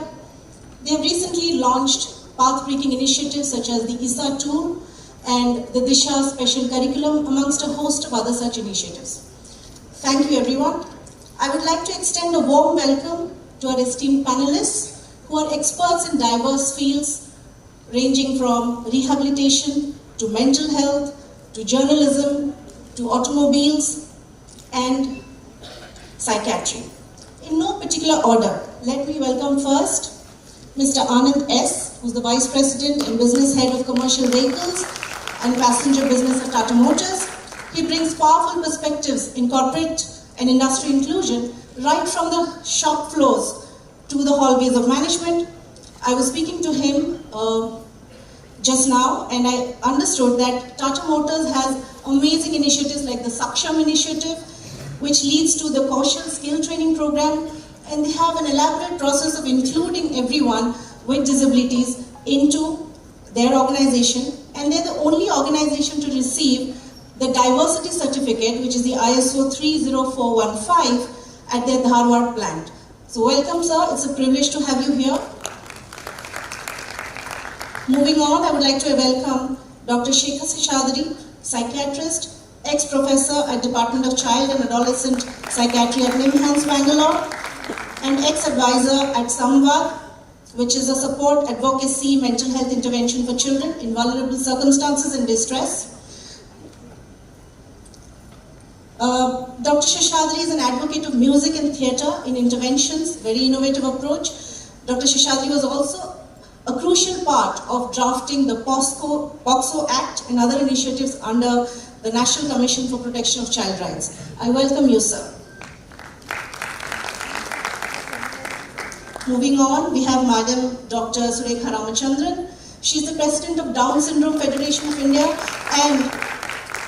They have recently launched path-breaking initiatives such as the ISA Tour and the Disha Special Curriculum, amongst a host of other such initiatives. Thank you, everyone. I would like to extend a warm welcome to our esteemed panelists, who are experts in diverse fields, ranging from rehabilitation to mental health, to journalism, to automobiles, and psychiatry. In no particular order, let me welcome first Mr. Anand S., who is the Vice President and Business Head of Commercial Vehicles and Passenger Business at Tata Motors. He brings powerful perspectives in corporate and industry inclusion right from the shop floors to the hallways of management. I was speaking to him just now, and I understood that Tata Motors has amazing initiatives like the Saksham initiative, which leads to the Kaushal skill training program, and they have an elaborate process of including everyone with disabilities into their organization, and they're the only organization to receive the diversity certificate, which is the ISO 30415 at their Dharwad plant. So welcome, sir. It's a privilege to have you here. Moving on, I would like to welcome Dr. Shekhar Seshadri, psychiatrist, ex-professor at Department of Child and Adolescent Psychiatry at NIMHANS, Bangalore, and ex-advisor at Samvad, which is a support, advocacy, mental health intervention for children in vulnerable circumstances and distress. Dr. Sheshadri is an advocate of music and theatre in interventions, very innovative approach. Dr. Sheshadri was also a crucial part of drafting the POCSO Act and other initiatives under the National Commission for Protection of Child Rights. I welcome you, sir. Moving on, we have Madam Dr. Surekha Ramachandran. She is the President of Down Syndrome Federation of India, and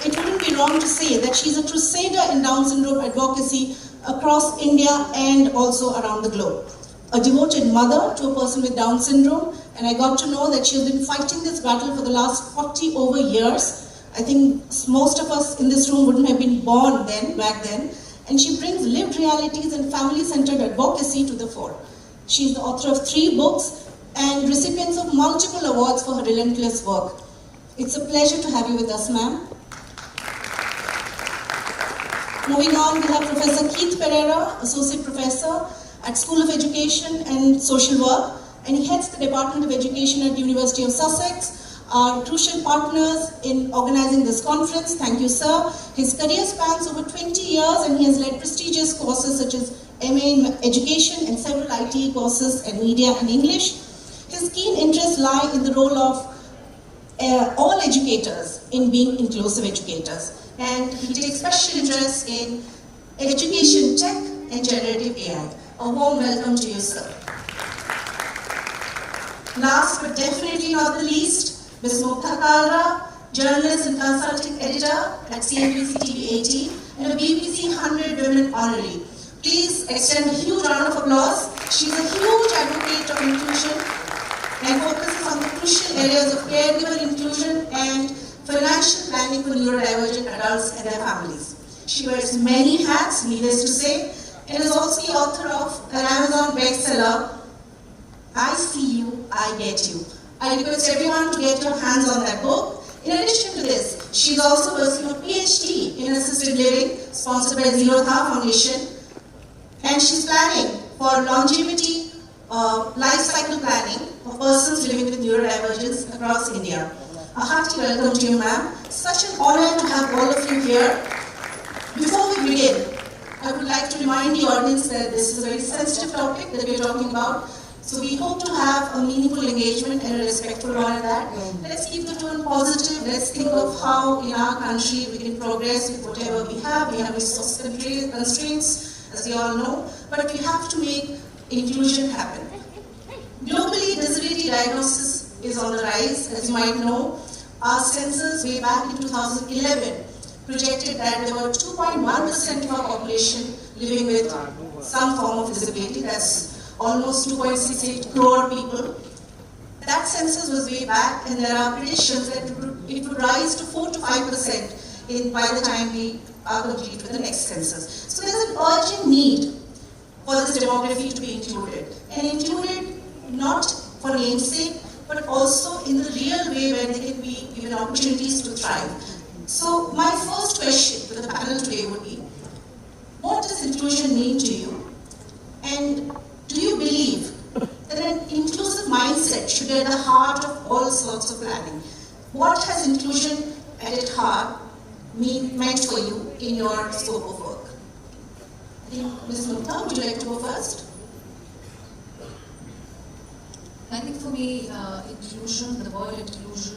it wouldn't be wrong to say that she is a crusader in Down syndrome advocacy across India and also around the globe. A devoted mother to a person with Down syndrome, and I got to know that she has been fighting this battle for the last 40 over years. I think most of us in this room wouldn't have been born back then, and she brings lived realities and family-centered advocacy to the fore. She is the author of 3 books and recipients of multiple awards for her relentless work. It's a pleasure to have you with us, ma'am. Moving on, we have Professor Keith Pereira, Associate Professor at School of Education and Social Work, and he heads the Department of Education at University of Sussex, our crucial partners in organizing this conference. Thank you, sir. His career spans over 20 years, and he has led prestigious courses such as MA in Education and several IT courses and Media and English. His keen interests lie in the role of all educators in being inclusive educators. And he takes special interest in education tech and generative AI. A warm welcome to you, sir. Last but definitely not the least, Ms. Mukta Kalra, journalist and consulting editor at CNBC TV 18 and a BBC 100 Women Honorary. Please extend a huge round of applause. She's a huge advocate of inclusion and focuses on the crucial areas of caregiver inclusion and financial planning for neurodivergent adults and their families. She wears many hats, needless to say, and is also the author of an Amazon bestseller, I See You, I Get You. I request everyone to get your hands on that book. In addition to this, she is also pursuing a PhD in assisted living, sponsored by Zero Tha Foundation, and she's planning for longevity, life cycle planning for persons living with neurodivergence across India. A hearty welcome to you, ma'am. Such an honor to have all of you here. Before we begin, I would like to remind the audience that this is a very sensitive topic that we're talking about. So we hope to have a meaningful engagement and a respectful one in that. Let's keep the tone positive. Let's think of how in our country we can progress with whatever we have. We have resource constraints, as we all know, but we have to make inclusion happen. Globally, disability diagnosis is on the rise, as you might know. Our census way back in 2011 projected that there were 2.1% of our population living with some form of disability. That's almost 2.68 crore people. That census was way back, and there are predictions that it would rise to 4 to 5% by the time we are complete with the next census. So there's an urgent need for this demography to be included, and included not for namesake, but also in the real way where they can be given opportunities to thrive. So my first question to the panel today would be, what does inclusion mean to you? And do you believe that an inclusive mindset should be at the heart of all sorts of planning? What has inclusion at its heart meant for you in your scope of work? I think Ms. Mukta, would you like to go first? I think for me, inclusion, the word inclusion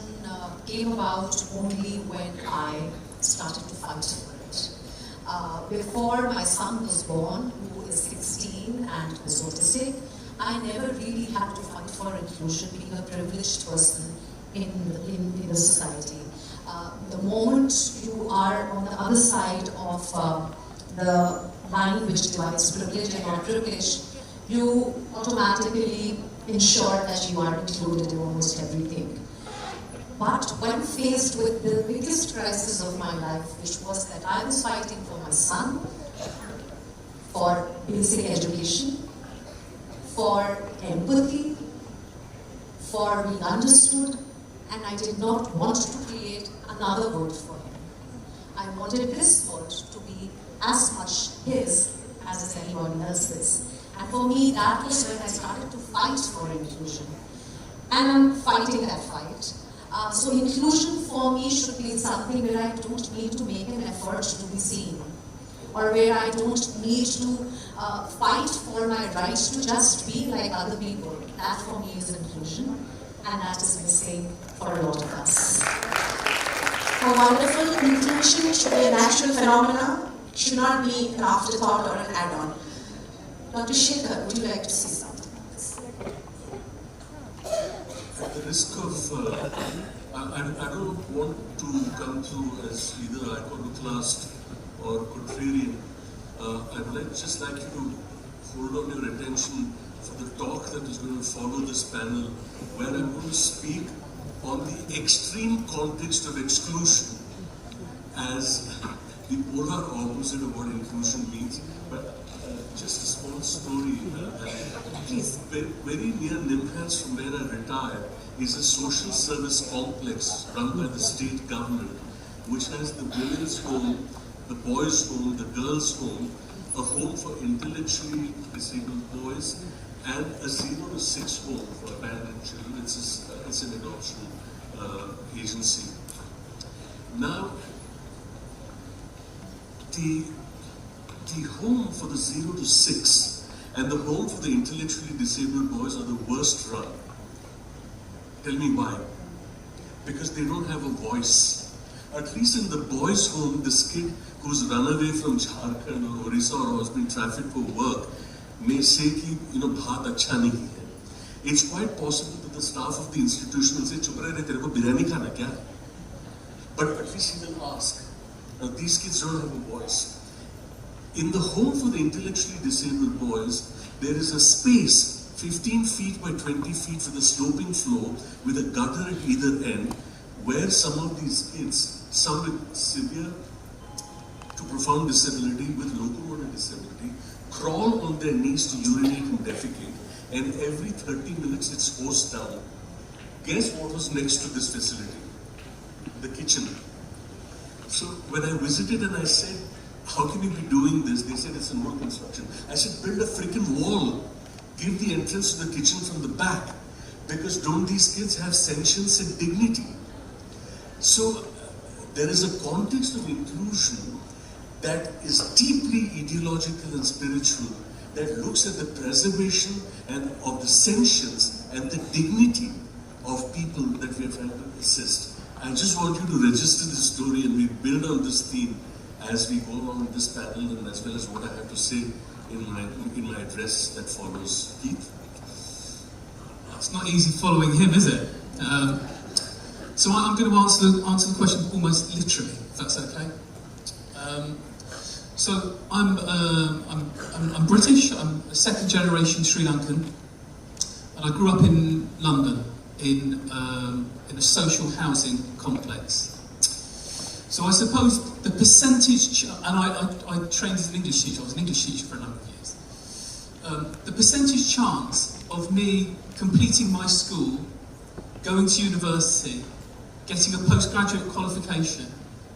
came about only when I started to fight for it. Before my son was born, who is 16 and was autistic, I never really had to fight for inclusion, being a privileged person in the society. The moment you are on the other side of the line which divides privilege and non-privilege, you automatically ensure that you are included in almost everything. But when faced with the biggest crisis of my life, which was that I was fighting for my son, for basic education, for empathy, for being understood, and I did not want to create another world for him. I wanted this world to be as much his as anyone else's. And for me, that was when I started to fight for inclusion. And I'm fighting that fight. So inclusion for me should be something where I don't need to make an effort to be seen. or where I don't need to fight for my right to just be like other people. That for me is inclusion, and that is missing for a lot of us. A wonderful inclusion should be a natural phenomenon, should not be an afterthought or an add-on. Dr. Shekhar, would you like to say something? At the risk of, I don't want to come through as either iconoclast or contrarian. I'd just like you to hold on your attention for the talk that is going to follow this panel, where I'm going to speak on the extreme context of exclusion as the polar opposite of what inclusion means. But just a small story. Please. Very near Nimhans, from where I retired, is a social service complex run by the state government, which has the women's home, the boys' home, the girls' home, a home for intellectually disabled boys, and a 0 to 6 home for abandoned children. It's an adoption agency. Now, the home for the 0 to 6 and the home for the intellectually disabled boys are the worst run. Tell me why. Because they don't have a voice. At least in the boys' home, this kid who's run away from Jharkhand or Orissa or has been trafficked for work may say ki, bhaat acha nahi hai. It's quite possible that the staff of the institution will say, chup rahe, tere ko biryani khana kya? But at least he will ask. Now these kids don't have a voice. In the home for the intellectually disabled boys, there is a space 15 feet by 20 feet with a sloping floor with a gutter at either end, where some of these kids, some with severe to profound disability, with locomotor disability, crawl on their knees to urinate and defecate, and every 30 minutes it's hosed down. Guess what was next to this facility? The kitchen. So when I visited and I said, how can you be doing this? They said it's a new construction. I said, build a freaking wall. Give the entrance to the kitchen from the back. Because don't these kids have sentience and dignity? So there is a context of inclusion that is deeply ideological and spiritual, that looks at the preservation and of the sentience and the dignity of people that we are trying to assist. I just want you to register this story, and we build on this theme as we go along with this panel, and as well as what I have to say in my address that follows. Keith? It's not easy following him, is it? So I'm going to answer the question almost literally, if that's okay. So I'm British. I'm a second generation Sri Lankan, and I grew up in London in a social housing complex. So I suppose the percentage, and I trained as an English teacher. I was an English teacher for a number of years. The percentage chance of me completing my school, going to university, getting a postgraduate qualification,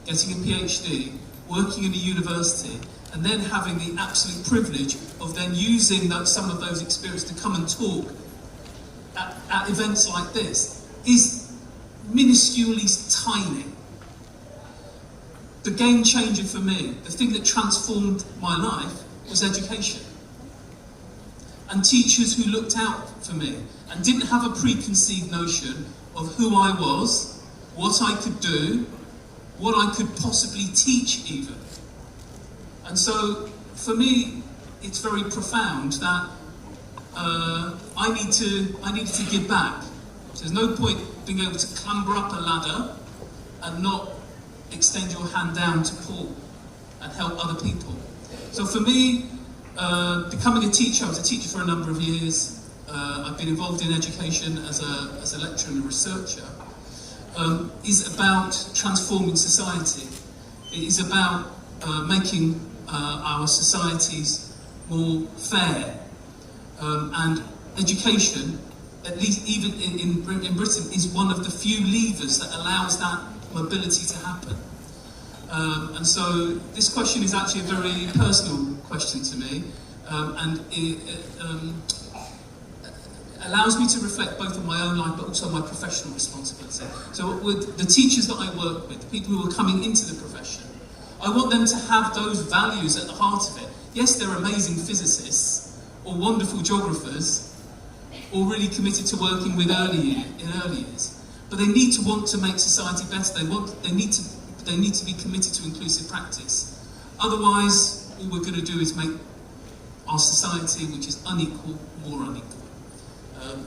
getting a PhD, working in a university, and then having the absolute privilege of then using some of those experiences to come and talk at events like this is minusculely tiny. The game changer for me, the thing that transformed my life, was education. And teachers who looked out for me and didn't have a preconceived notion of who I was, what I could do, what I could possibly teach even. And so, for me, it's very profound that I needed to give back. So there's no point being able to clamber up a ladder and not extend your hand down to pull and help other people. So for me, becoming a teacher, I was a teacher for a number of years. I've been involved in education as a lecturer and a researcher. Is about transforming society. It is about making our societies more fair. And education, at least even in Britain, is one of the few levers that allows that mobility to happen. And so this question is actually a very personal question to me, and it allows me to reflect both on my own life but also my professional responsibility. So with the teachers that I work with, the people who are coming into the profession, I want them to have those values at the heart of it. Yes, they're amazing physicists or wonderful geographers or really committed to working with early years, but they need to want to make society better. They need to be committed to inclusive practice. Otherwise, all we're going to do is make our society, which is unequal, more unequal.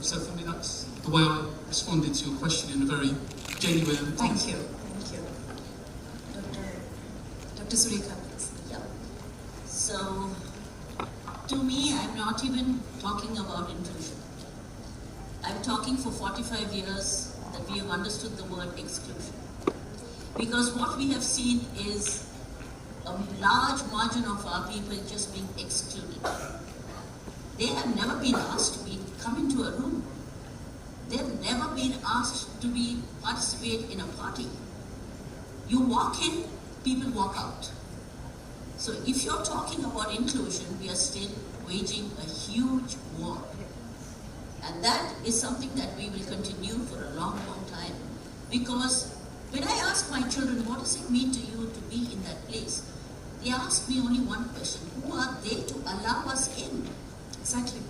So for me, that's the way I responded to your question in a very genuine. Thank you. Dr. Sureka. Yeah. So, to me, I'm not even talking about inclusion. I'm talking for 45 years that we have understood the word exclusion. Because what we have seen is a large margin of our people just being excluded. They have never been asked to come into a room. They've never been asked to participate in a party. You walk in, people walk out. So if you're talking about inclusion, we are still waging a huge war. And that is something that we will continue for a long, long time. Because when I ask my children, what does it mean to you to be in that place? They ask me only one question: who are they to allow us in? Exactly.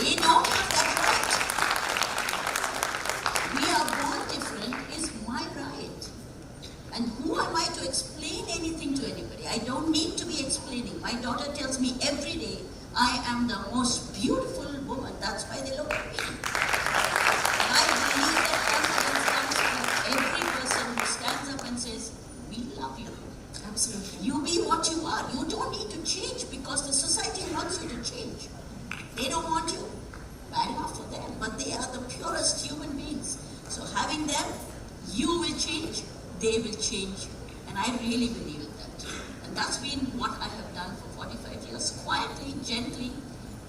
They don't have that right. We are born different is my right. And who am I to explain anything to anybody? I don't need to be explaining. My daughter tells me every day, I am the most beautiful woman. That's why they look at me. And I believe that confidence comes from every person who stands up and says, we love you. Absolutely. You be what you are. You don't need to change because the society wants you to change. They don't want you. Bad enough for them, but they are the purest human beings. So having them, you will change, they will change. And I really believe in that. And that's been what I have done for 45 years, quietly, gently,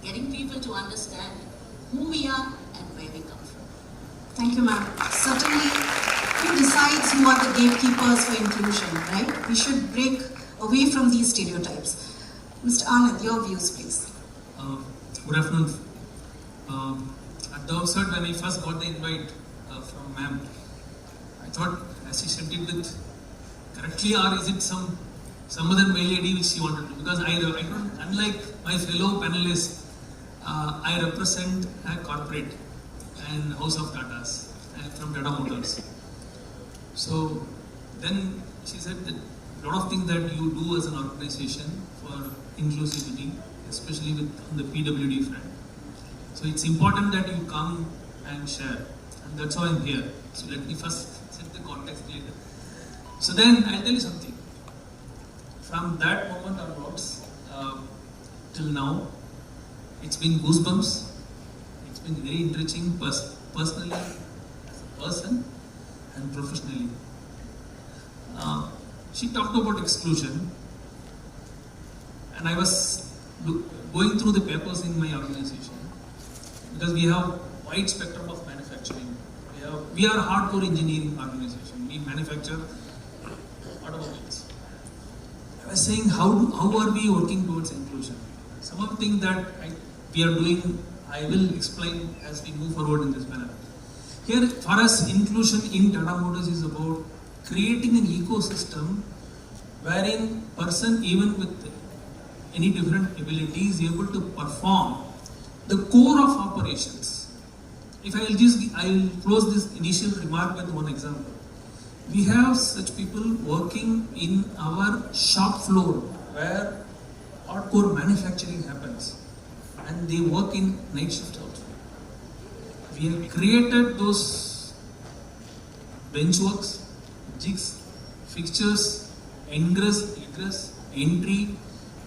getting people to understand who we are and where we come from. Thank you, ma'am. Certainly, who decides who are the gatekeepers for inclusion, right? We should break away from these stereotypes. Mr. Anand, your views, please. Good afternoon. At the outset, when I first got the invite from ma'am, I thought, as she said it with correctly, or is it some other male lady which she wanted to? Because I don't, unlike my fellow panelists, I represent a corporate and House of Tatas from Tata Motors. So then she said that a lot of things that you do as an organization for inclusivity, especially on the PWD front. So it's important that you come and share, and that's why I'm here. So let me first set the context later. So then I'll tell you something. From that moment onwards till now, it's been goosebumps. It's been very enriching personally, as a person, and professionally. She talked about exclusion, and I was going through the papers in my organization, because we have wide spectrum of manufacturing. We are a hardcore engineering organization. We manufacture automobiles. I was saying, how are we working towards inclusion? Some of the things that we are doing, I will explain as we move forward in this manner. Here, for us, inclusion in Tata Motors is about creating an ecosystem wherein person, even with any different ability, is able to perform the core of operations. If I'll close this initial remark with one example. We have such people working in our shop floor where hardcore manufacturing happens, and they work in night shift also. We have created those benchworks, jigs, fixtures, ingress, egress, entry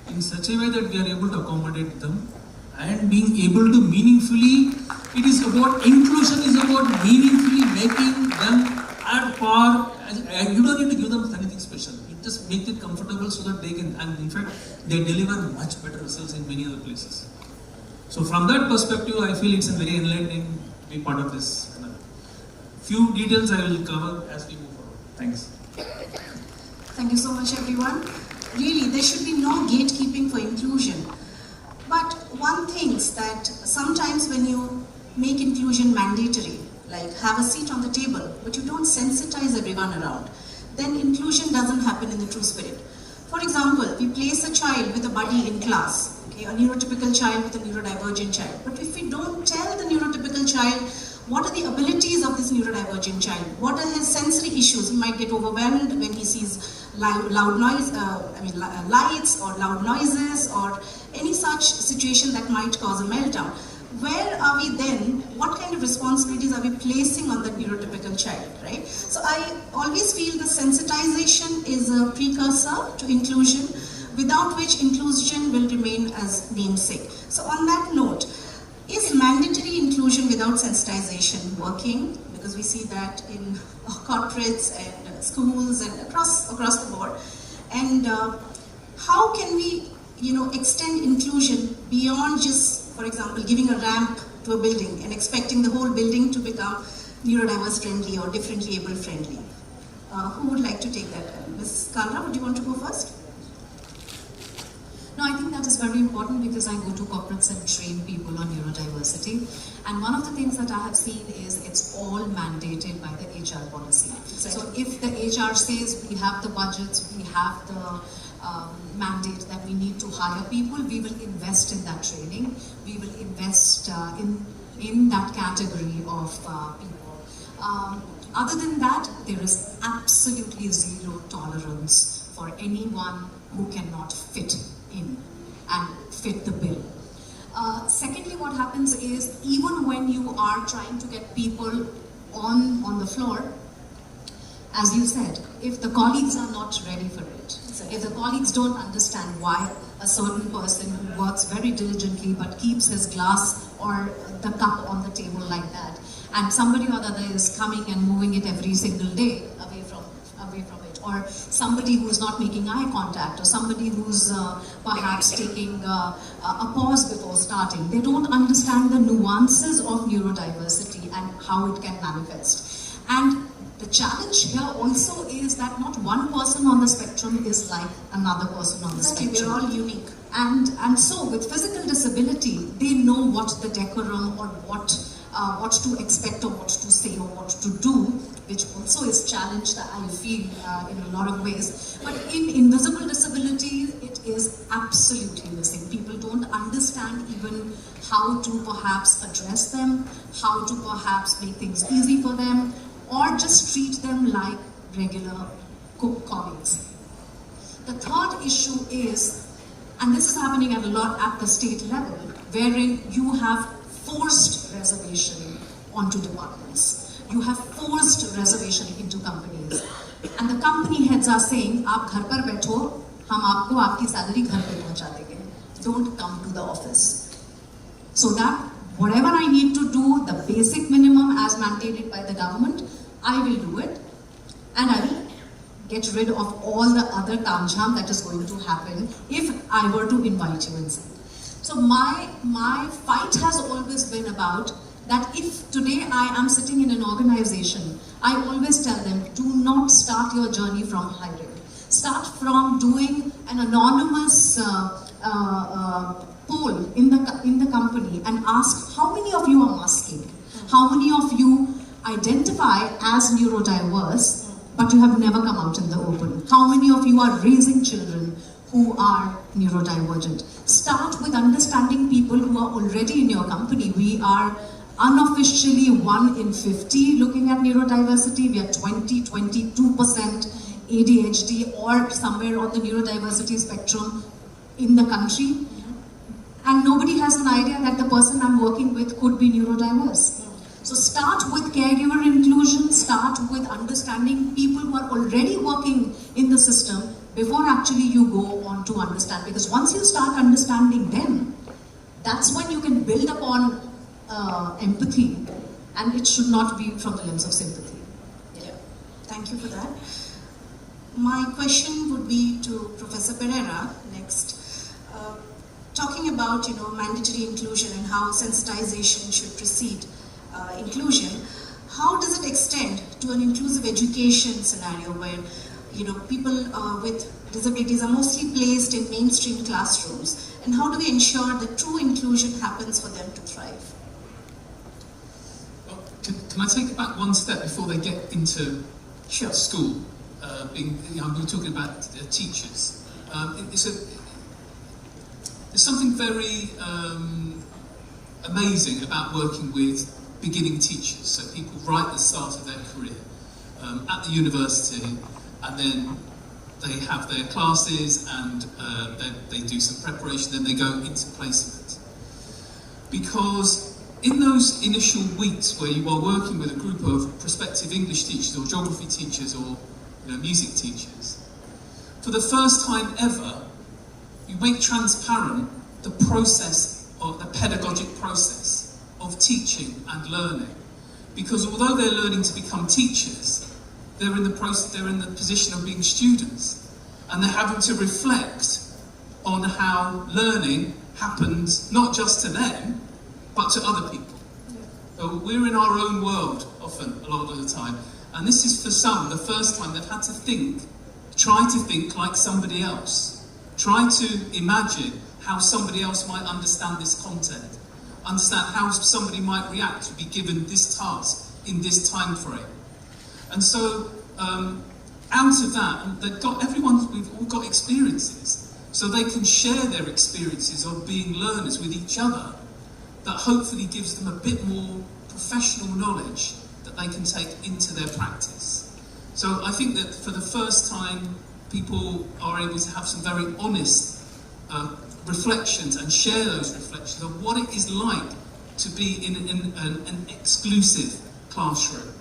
in such a way that we are able to accommodate them and being able to meaningfully, it is about inclusion, is about meaningfully making them at par. You don't need to give them anything special. You just make it comfortable so that they can, and in fact, they deliver much better results in many other places. So from that perspective, I feel it's a very enlightening to be part of this. Few details I will cover as we move forward. Thanks. Thank you so much, everyone. Really, there should be no gatekeeping for inclusion. But one thinks that sometimes when you make inclusion mandatory, like have a seat on the table, but you don't sensitize everyone around, then inclusion doesn't happen in the true spirit. For example, we place a child with a buddy in class, okay, a neurotypical child with a neurodivergent child. But if we don't tell the neurotypical child what are the abilities of this neurodivergent child, what are his sensory issues, he might get overwhelmed when he sees loud noise, lights or loud noises or any such situation that might cause a meltdown. Where are we then? What kind of responsibilities are we placing on the neurotypical child, right? So I always feel the sensitization is a precursor to inclusion, without which inclusion will remain as namesake. So on that note, is mandatory inclusion without sensitization working? Because we see that in corporates and schools and across the board. And how can we, extend inclusion beyond just, for example, giving a ramp to a building and expecting the whole building to become neurodiverse friendly or differently able friendly? Who would like to take that? Ms. Kalra, would you want to go first? No, I think that is very important because I go to corporates and train people on neurodiversity. And one of the things that I have seen is it's all mandated by the HR policy. Exactly. So if the HR says we have the budgets, we have the mandate that we need to hire people, we will invest in that training. We will invest in that category of people. Other than that, there is absolutely zero tolerance for anyone who cannot fit in and fit the bill. Secondly, what happens is even when you are trying to get people on the floor, as you said, if the colleagues are not ready for it, if the colleagues don't understand why a certain person who works very diligently but keeps his glass or the cup on the table like that, and somebody or the other is coming and moving it every single day away from it, or somebody who's not making eye contact, or somebody who's perhaps taking a pause before starting. They don't understand the nuances of neurodiversity and how it can manifest. And the challenge here also is that not one person on the spectrum is like another person on the spectrum. We're all unique. And so with physical disability, they know what the decorum or what to expect or what to say or what to do, which also is challenged, I feel, in a lot of ways. But in invisible disability, it is absolutely missing. People don't understand even how to perhaps address them, how to perhaps make things easy for them, or just treat them like regular colleagues. The third issue is, and this is happening a lot at the state level, wherein you have forced reservation onto departments. You have forced reservation into companies. And the company heads are saying, "Aap ghar par baitho, hum aapko aapki salary ghar pe pahuncha denge. Don't come to the office." So that whatever I need to do, the basic minimum as mandated by the government, I will do it, and I will get rid of all the other tamjham that is going to happen if I were to invite you inside. So my fight has always been about that if today I am sitting in an organization, I always tell them, do not start your journey from hiring. Start from doing an anonymous poll in the company and ask how many of you are masking, how many of you identify as neurodiverse, but you have never come out in the open. How many of you are raising children who are neurodivergent? Start with understanding people who are already in your company. We are unofficially 1 in 50 looking at neurodiversity. We are 22% ADHD or somewhere on the neurodiversity spectrum in the country. And nobody has an idea that the person I'm working with could be neurodiverse. So start with caregiver inclusion, start with understanding people who are already working in the system before actually you go on to understand. Because once you start understanding them, that's when you can build upon empathy, and it should not be from the lens of sympathy. Yeah. Thank you for that. My question would be to Professor Pereira next. Talking about mandatory inclusion and how sensitization should precede inclusion, how does it extend to an inclusive education scenario where people with disabilities are mostly placed in mainstream classrooms, and how do we ensure that true inclusion happens for them to thrive? Well, can I take it back one step before they get into school? We were talking about teachers. There's something very amazing about working with beginning teachers, so people right at the start of their career at the university, and then they have their classes and they do some preparation, then they go into placement. Because in those initial weeks where you are working with a group of prospective English teachers or geography teachers or music teachers, for the first time ever, you make transparent the process, or the pedagogic process of teaching and learning. Because although they're learning to become teachers, they're in the position of being students, and they're having to reflect on how learning happens not just to them, but to other people. So we're in our own world often, a lot of the time, and this is for some the first time they've had to try to think like somebody else, try to imagine how somebody else might understand this content, understand how somebody might react to be given this task in this time frame. And so out of that, we've all got experiences, so they can share their experiences of being learners with each other, that hopefully gives them a bit more professional knowledge that they can take into their practice. So I think that for the first time, people are able to have some very honest reflections and share those reflections of what it is like to be in an exclusive classroom.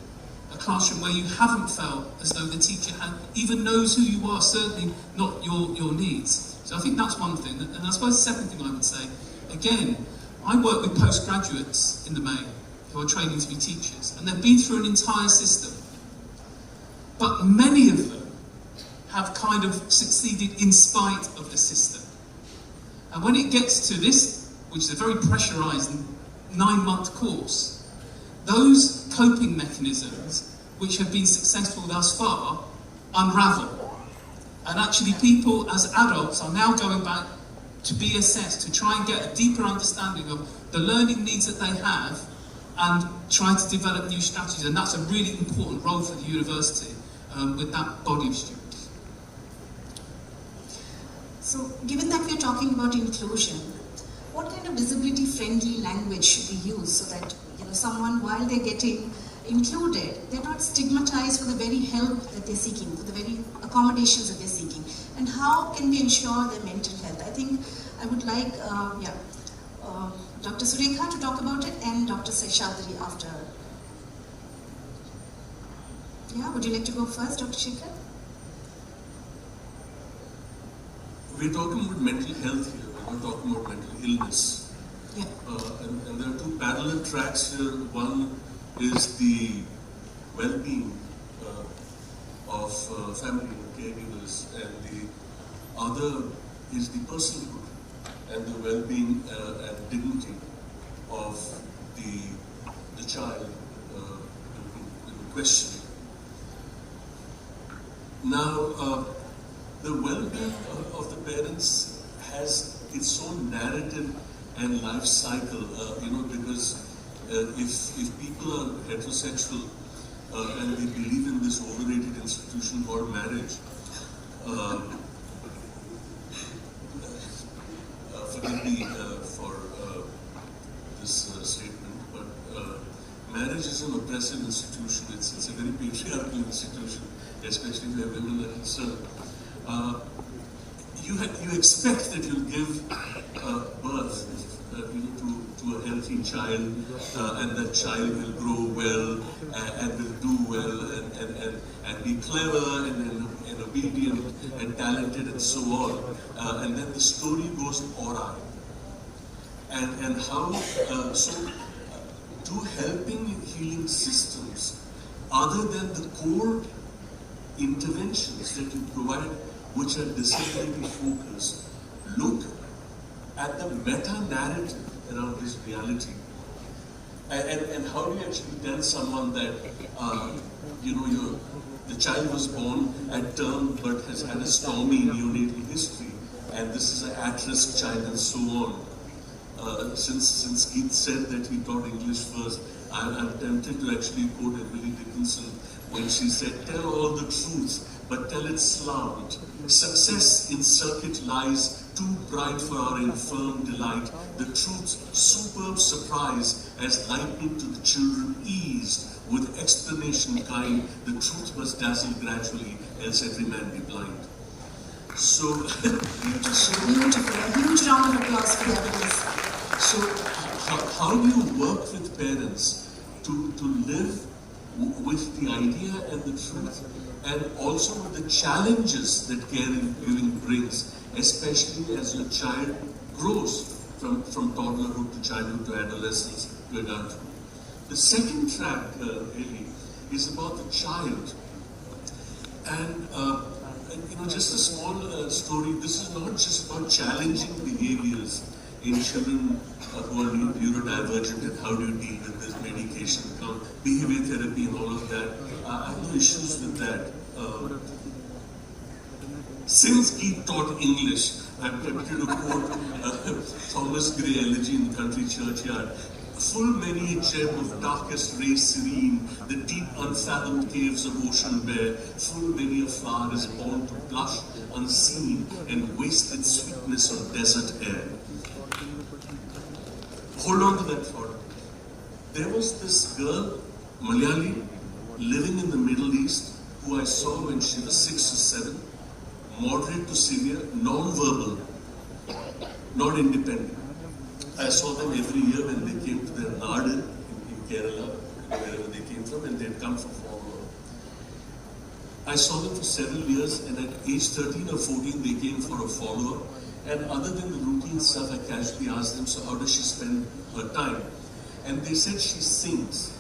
A classroom where you haven't felt as though the teacher even knows who you are, certainly not your needs. So I think that's one thing. And I suppose the second thing I would say, again, I work with postgraduates in the main who are training to be teachers, and they've been through an entire system. But many of them have kind of succeeded in spite of the system. And when it gets to this, which is a very pressurised 9-month course, those coping mechanisms which have been successful thus far unravel. And actually people as adults are now going back to be assessed, to try and get a deeper understanding of the learning needs that they have and try to develop new strategies. And that's a really important role for the university with that body of students. So, given that we're talking about inclusion, what kind of disability-friendly language should we use so that someone, while they're getting included, they're not stigmatized for the very help that they're seeking, for the very accommodations that they're seeking? And how can we ensure their mental health? I think I would like Dr. Surekha to talk about it, and Dr. Seshadri after. Yeah, would you like to go first, Dr. Shekhar? We're talking about mental health here, we're not talking about mental illness. Yeah. And there are two parallel tracks here. One is the well-being of family caregivers, and the other is the personhood and the well-being and dignity of the child in question. Now, the well-being of the parents has its own narrative and life cycle, because if people are heterosexual and they believe in this overrated institution called marriage, forgive me for this statement, but marriage is an oppressive institution. It's a very patriarchal institution, especially where women are concerned. You expect that you'll give birth to a healthy child, and that child will grow well and will do well and be clever and obedient and talented and so on. And then the story goes awry. And how, do helping healing systems, other than the core interventions that you provide, which are disability focused, look at the meta-narrative around this reality. And how do you actually tell someone that, the child was born at term but has had a stormy neonatal history, and this is an at-risk child and so on. Since Keith said that he taught English first, I'm tempted to actually quote Emily Dickinson when she said, "Tell all the truth, but tell it slant. Success in circuit lies, too bright for our infirm delight. The truth's superb surprise, as lightning to the children eased, with explanation kind, the truth must dazzle gradually, else every man be blind. So, beautiful. A huge round of applause for that, please. So, how do you work with parents to live with the idea and the truth, and also with the challenges that caregiving brings, especially as your child grows from toddlerhood to childhood to adolescence to adulthood? The second track, really, is about the child. And just a small story. This is not just about challenging behaviors in children who are neurodivergent and how do you deal with this medication, behavior therapy and all of that. I have no issues with that. Since Keith taught English, I'm tempted to quote Thomas Gray elegy in the country churchyard. Full many a gem of darkest ray serene, the deep unfathomed caves of ocean bare, full many a flower is born to blush unseen and waste its sweetness on desert air. Hold on to that thought. There was this girl, Malayali, living in the Middle East, who I saw when she was 6 or 7, moderate to severe, non-verbal, not independent. I saw them every year when they came to their Nadu in Kerala, wherever they came from, and they'd come for follow-up. I saw them for several years, and at age 13 or 14, they came for a follow-up. And other than the routine stuff, I casually asked them, so how does she spend her time? And they said she sings.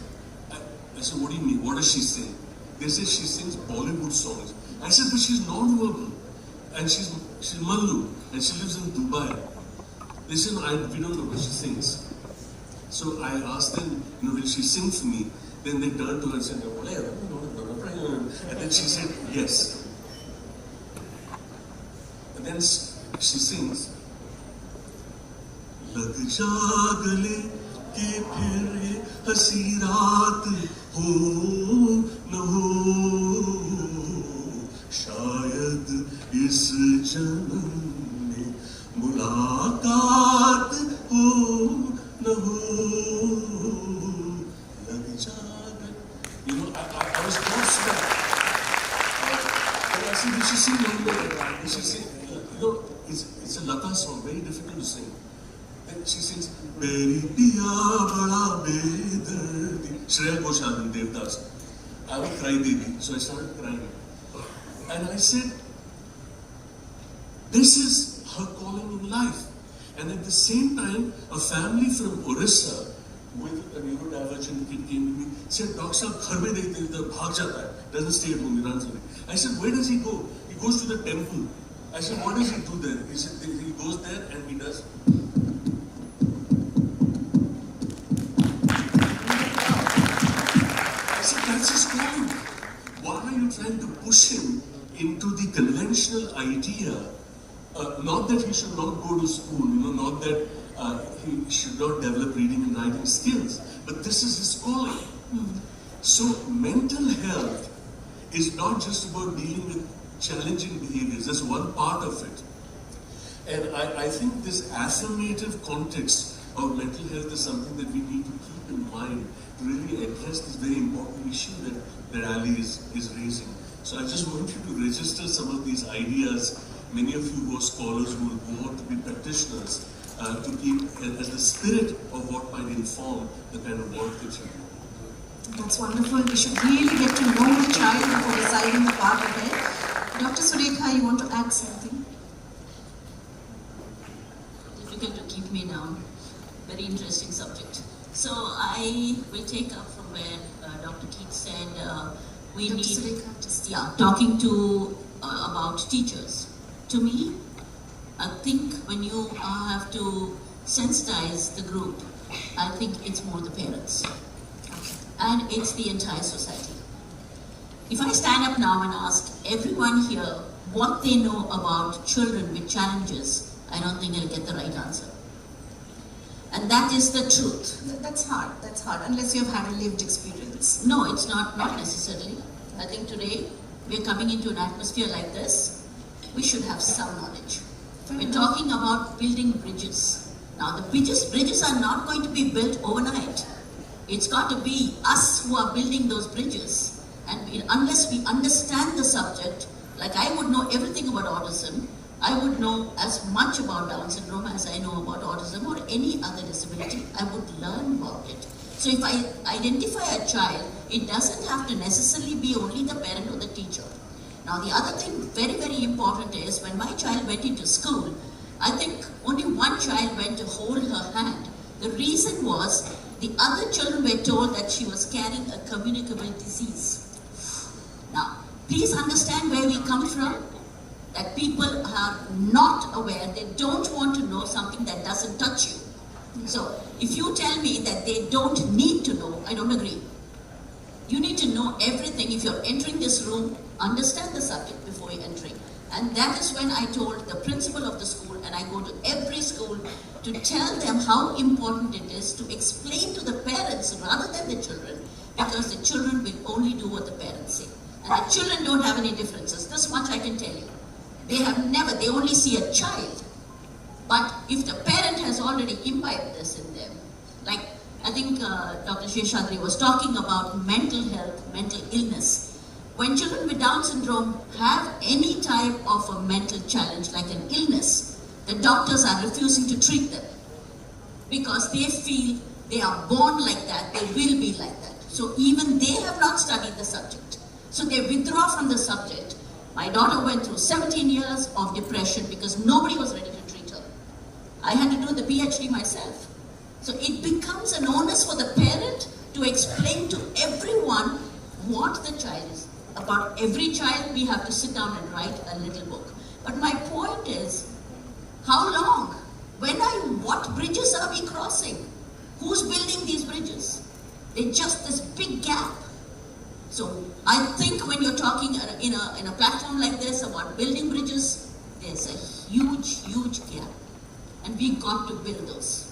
I said, what do you mean? What does she sing? They said she sings Bollywood songs. I said, but she's non-verbal. And she's Mallu, and she lives in Dubai. They said, we don't know what she sings. So I asked them, will she sing for me? Then they turned to her and said, and then she said, yes. And then she sings, Lag ja gale ke phir hasi raat ho na ho, shayad is janam mein mulaqaat ho na ho, lag ja gale. I was close to that. I said, we should sing longer. We should sing. It's a Lata song, very difficult to sing. Then she sings, Beri piya bada bedardi. Shreya Ghoshal and Devdas. I would cry baby, so I started crying. And I said, this is her calling in life. And at the same time, a family from Orissa with a neurodivergent kid came to me, said, Doctor Sahab, ghar mein dekhte hain, idhar bhag jata hai. Doesn't stay at home, he runs away. I said, where does he go? He goes to the temple. I said, what does he do there? He said, he goes there and he does. I said, that's his calling. Why are you trying to push him into the conventional idea? Not that he should not go to school, not that he should not develop reading and writing skills, but this is his calling. So mental health is not just about dealing with challenging behaviors, that's one part of it. And I think this affirmative context of mental health is something that we need to keep in mind to really address this very important issue that Ali is raising. So I just want you to register some of these ideas. Many of you who are scholars who will go on to be practitioners, to keep as the spirit of what might inform the kind of work that you do. That's wonderful. We should really get to know the child before deciding the path ahead. Dr. Surekha, you want to add something? Difficult to keep me down. Very interesting subject. So I will take up from where Dr. Keith said we need talking to about teachers. To me, I think when you have to sensitize the group, I think it's more the parents. And it's the entire society. If I stand up now and ask everyone here what they know about children with challenges, I don't think I'll get the right answer. And that is the truth. That's hard, unless you've had a lived experience. No, it's not necessarily. I think today we're coming into an atmosphere like this, we should have some knowledge. We're talking about building bridges. Now the bridges are not going to be built overnight. It's got to be us who are building those bridges. And unless we understand the subject, like I would know everything about autism, I would know as much about Down syndrome as I know about autism or any other disability. I would learn about it. So if I identify a child, it doesn't have to necessarily be only the parent or the teacher. Now the other thing very, very important is when my child went into school, I think only one child went to hold her hand. The reason was the other children were told that she was carrying a communicable disease. Now, please understand where we come from, that people are not aware, they don't want to know something that doesn't touch you. So, if you tell me that they don't need to know, I don't agree. You need to know everything. If you're entering this room, understand the subject before you're entering. And that is when I told the principal of the school, and I go to every school to tell them how important it is to explain to the parents rather than the children, because the children will only do what the parents say. And the children don't have any differences. This much I can tell you. They only see a child. But if the parent has already imbibed this in them, like I think Dr. Sheshadri was talking about mental health, mental illness. When children with Down syndrome have any type of a mental challenge, like an illness, the doctors are refusing to treat them because they feel they are born like that, they will be like that. So even they have not studied the subject. So they withdraw from the subject. My daughter went through 17 years of depression because nobody was ready to treat her. I had to do the PhD myself. So it becomes an onus for the parent to explain to everyone what the child is. About every child, we have to sit down and write a little book. But my point is, how long? What bridges are we crossing? Who's building these bridges? They're just this big gap. So I think when you're talking in a platform like this about building bridges, there's a huge, huge gap. And we've got to build those.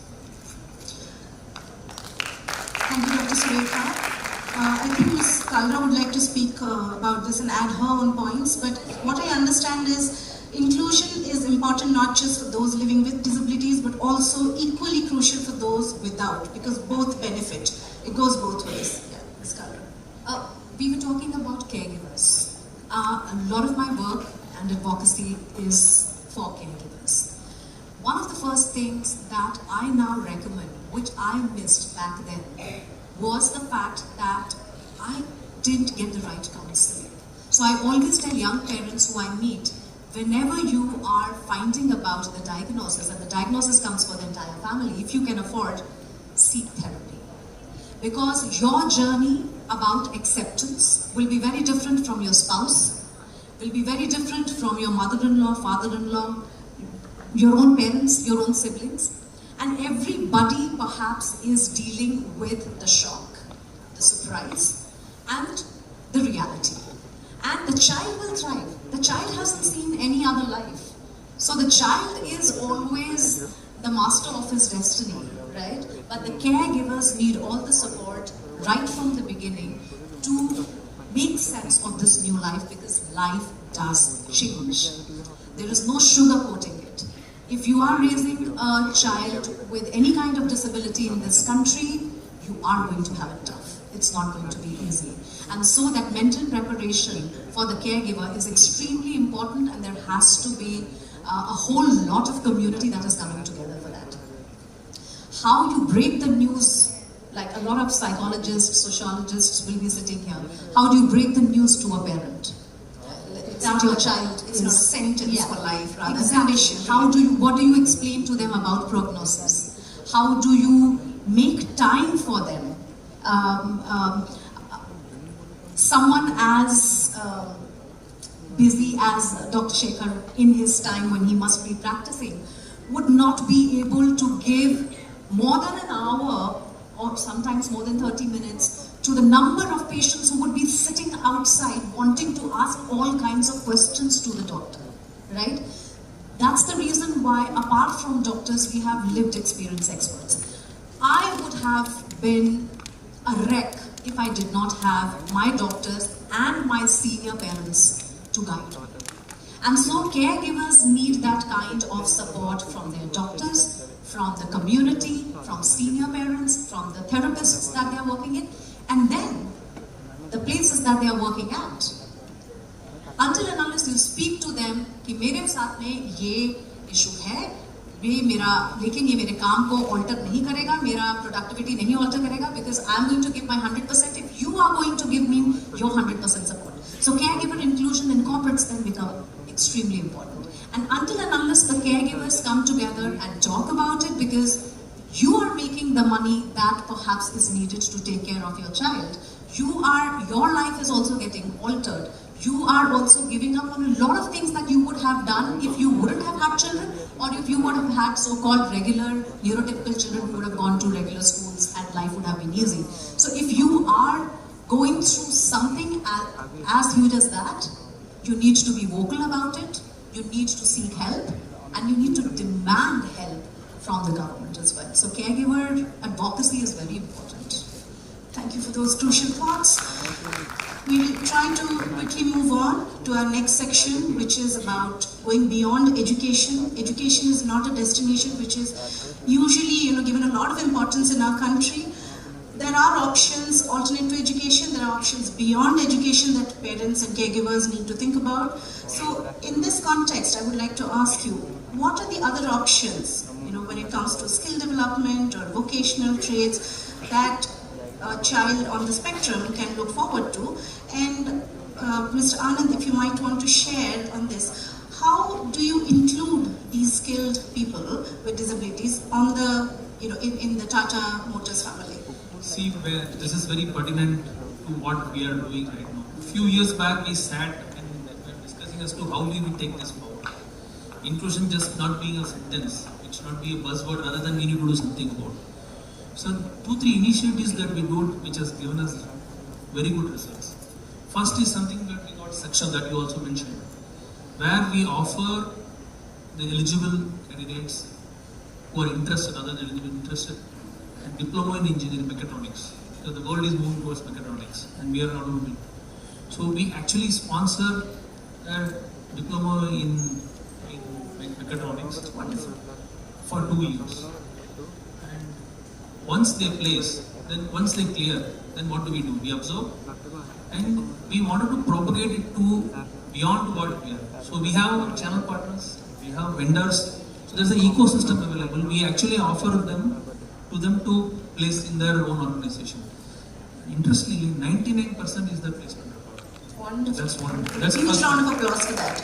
Thank you, Dr. Sureka. I think Ms. Kalra would like to speak about this and add her own points, but what I understand is inclusion is important not just for those living with disabilities, but also equally crucial for those without, because both benefit. It goes both ways. Yeah, Ms. Kalra. We were talking about caregivers. A lot of my work and advocacy is for caregivers. One of the first things that I now recommend, which I missed back then, was the fact that I didn't get the right counseling. So I always tell young parents who I meet, whenever you are finding about the diagnosis, and the diagnosis comes for the entire family, if you can afford, seek therapy. Because your journey about acceptance will be very different from your spouse, will be very different from your mother-in-law, father-in-law, your own parents, your own siblings. And everybody perhaps is dealing with the shock, the surprise, and the reality. And the child will thrive. The child hasn't seen any other life. So the child is always the master of his destiny, right? But the caregivers need all the support right from the beginning to make sense of this new life, because life does change. There is no sugarcoating it. If you are raising a child with any kind of disability in this country, you are going to have it tough. It's not going to be easy. And so that mental preparation for the caregiver is extremely important, and there has to be a whole lot of community that is coming together for that. How you break the news, like a lot of psychologists, sociologists will be sitting here. How do you break the news to a parent? That your child It's not a sentence for life, rather. Exactly. What do you explain to them about prognosis? How do you make time for them? Someone as busy as Dr. Shekhar in his time when he must be practicing would not be able to give more than an hour or sometimes more than 30 minutes to the number of patients who would be sitting outside wanting to ask all kinds of questions to the doctor, right? That's the reason why, apart from doctors, we have lived experience experts. I would have been a wreck if I did not have my doctors and my senior parents to guide me. And so caregivers need that kind of support from their doctors, from the community, from senior parents, from the therapists that they are working in, and then the places that they are working at. Until and unless you speak to them कि मेरे साथ में ये issue है, लेकिन ये मेरे काम को alter नहीं करेगा, मेरा productivity नहीं alter करेगा, because I am going to give my 100% if you are going to give me your 100% support. So caregiver inclusion incorporates them become extremely important. And until and unless the caregivers come together and talk about it, because you are making the money that perhaps is needed to take care of your child, your life is also getting altered. You are also giving up on a lot of things that you would have done if you wouldn't have had children, or if you would have had so-called regular, neurotypical children who would have gone to regular schools and life would have been easy. So if you are going through something as huge as that, you need to be vocal about it, you need to seek help, and you need to demand help from the government as well. So caregiver advocacy is very important. Thank you for those crucial thoughts. We will try to quickly move on to our next section, which is about going beyond education. Education is not a destination which is usually given a lot of importance in our country. There are options alternate to education. There are options beyond education that parents and caregivers need to think about. So in this context, I would like to ask you, what are the other options, when it comes to skill development or vocational trades that a child on the spectrum can look forward to? And Mr. Anand, if you might want to share on this, how do you include these skilled people with disabilities on the, in the Tata Motors family? See, this is very pertinent to what we are doing right now. A few years back, we sat and were discussing as to how we will take this forward. Inclusion just not being a sentence, it should not be a buzzword, rather than we need to do something about it. So 2-3 initiatives that we do, which has given us very good results. First is something that we got section that you also mentioned, where we offer the eligible candidates who are interested, other than eligible interested, a diploma in engineering mechatronics, because the world is moving towards mechatronics and we are not moving. So we actually sponsor a diploma in mechatronics for 2 years. Once they place, once they clear, then what do? We observe, and we wanted to propagate it to beyond what we are. So we have channel partners, we have vendors, so there's an ecosystem available. We actually offer them to place in their own organization. Interestingly, 99% is the placement record. Wonderful. That's one. Huge round of applause for that.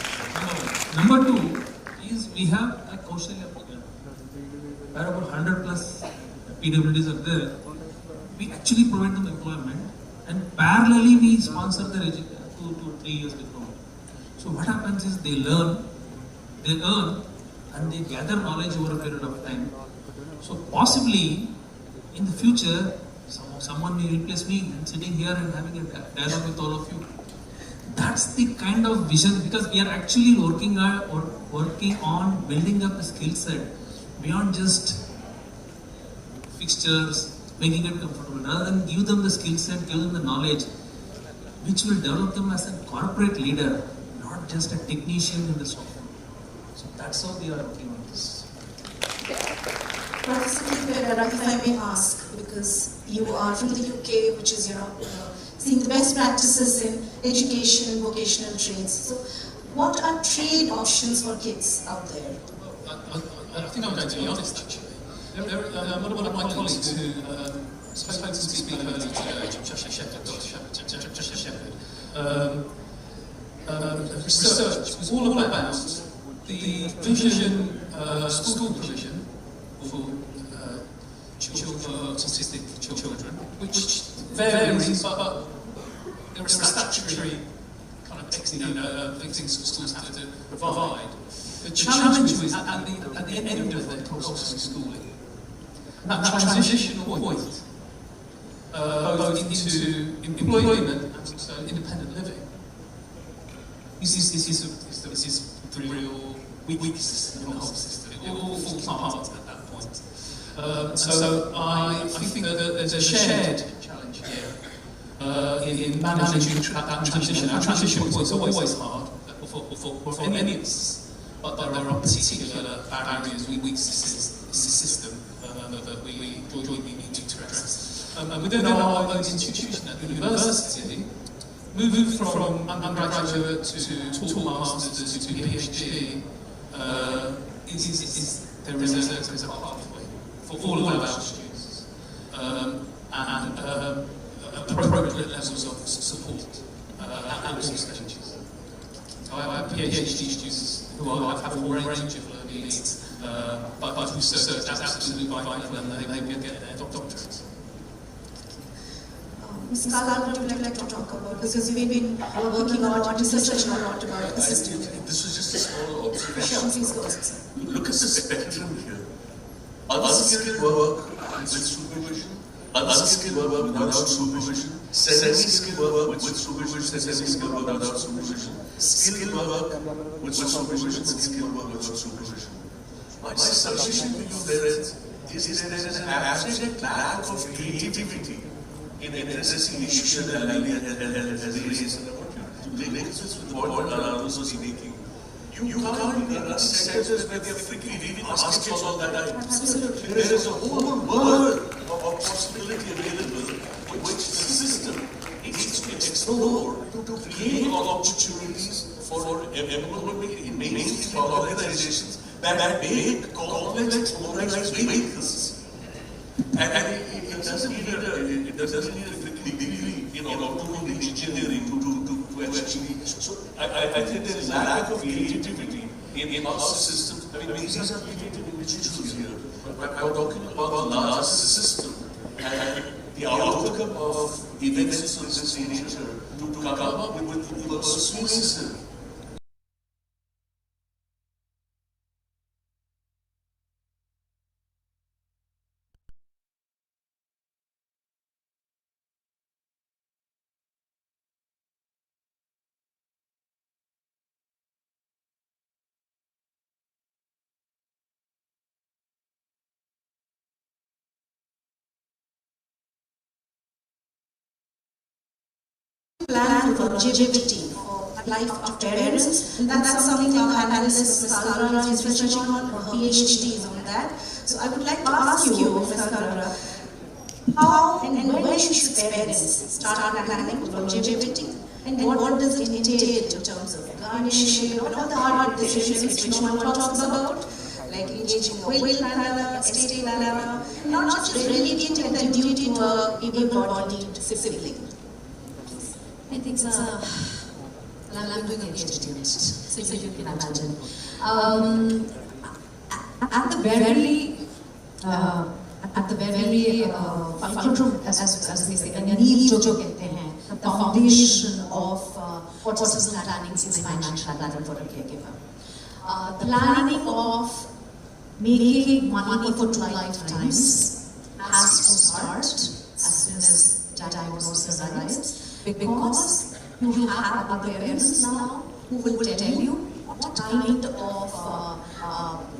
Number 2 is we have a Kaushalya program, where about 100 plus PWDs are there. We actually provide them employment, and parallelly we sponsor their 2 to 3 years diploma. So what happens is they learn, they earn, and they gather knowledge over a period of time. So possibly in the future, someone may replace me and sitting here and having a dialogue with all of you. That's the kind of vision, because we are actually working on building up a skill set beyond just fixtures, making it comfortable, rather than give them the skill set, give them the knowledge, which will develop them as a corporate leader, not just a technician in the software. So that's how we are working on this. Professor Kipera, if I may ask, because you are from the UK, which is seeing the best practices in education and vocational trades. So what are trade options for kids out there? I think I'm going to be honest, actually. One of my colleagues who spoke to speak earlier today, Joshua Shepherd, research was all about the provision, school provision for autistic children, which varies, but there are statutory kind of things schools have to provide. The challenge was at the end of their compulsory schooling, that transitional point, both into employment and also independent living. This is the real weakness in the whole system. It all falls apart at that point. So I think that there's a shared challenge here. in managing that transition. Our transition point is always hard for any of us, but there are particular barriers, weaknesses in the system that we jointly need to address. Within our own institution at the university, moving from undergraduate to tall masters to PhD, there is a pathway for all of our students, and appropriate levels of support at all stages. I have PhD students who have a whole range of learning needs, but research is absolutely vital when they get their doctorates. Ms. Kala, would you like to talk about, because we've been working on researching a lot about assistive. This was just a small observation. Sure, please go ahead, sir. Look at the spectrum here. Unskilled work with supervision, unskilled work without supervision, semi-skilled work with supervision, semi-skilled work without supervision, skilled work with supervision, skilled work without supervision. My suggestion to you there is there is an abject lack of creativity in addressing issues that Alia has raised. And I want you to link this with what others was making. You can't run centers where they are freely baskets all the time. Absolutely. There is a whole world of possibility available which the system needs to explore to create opportunities for employment in mainstream organizations that make complex organized vehicles. And it doesn't need a degree in automobile engineering to actually. So I think there is a lack of creativity in our system. I mean, these are creative individuals here, but I'm talking about the large system and the outcome of events of this nature to come up with persuasive. Plan for longevity for life after parents, and that's something our panelist Ms. Kalra is researching on, her PhD is on that. So I would like to ask you, Ms. Kalra, how and when should parents start planning for longevity, and what does it entail in terms of guardianship and all the hard decisions which no one talks about, like engaging a will planner, estate planner, not just relegating the duty to a able-bodied sibling. I think I'm doing a PhD next, so you can imagine. At the very fulcrum, as we say, नींव जो कहते हैं, the foundation of autism planning is financial planning for a caregiver. The planning of making money for 2 lifetimes has to start as soon as diagnosis arrives. Because you have other parents now who will tell you what kind of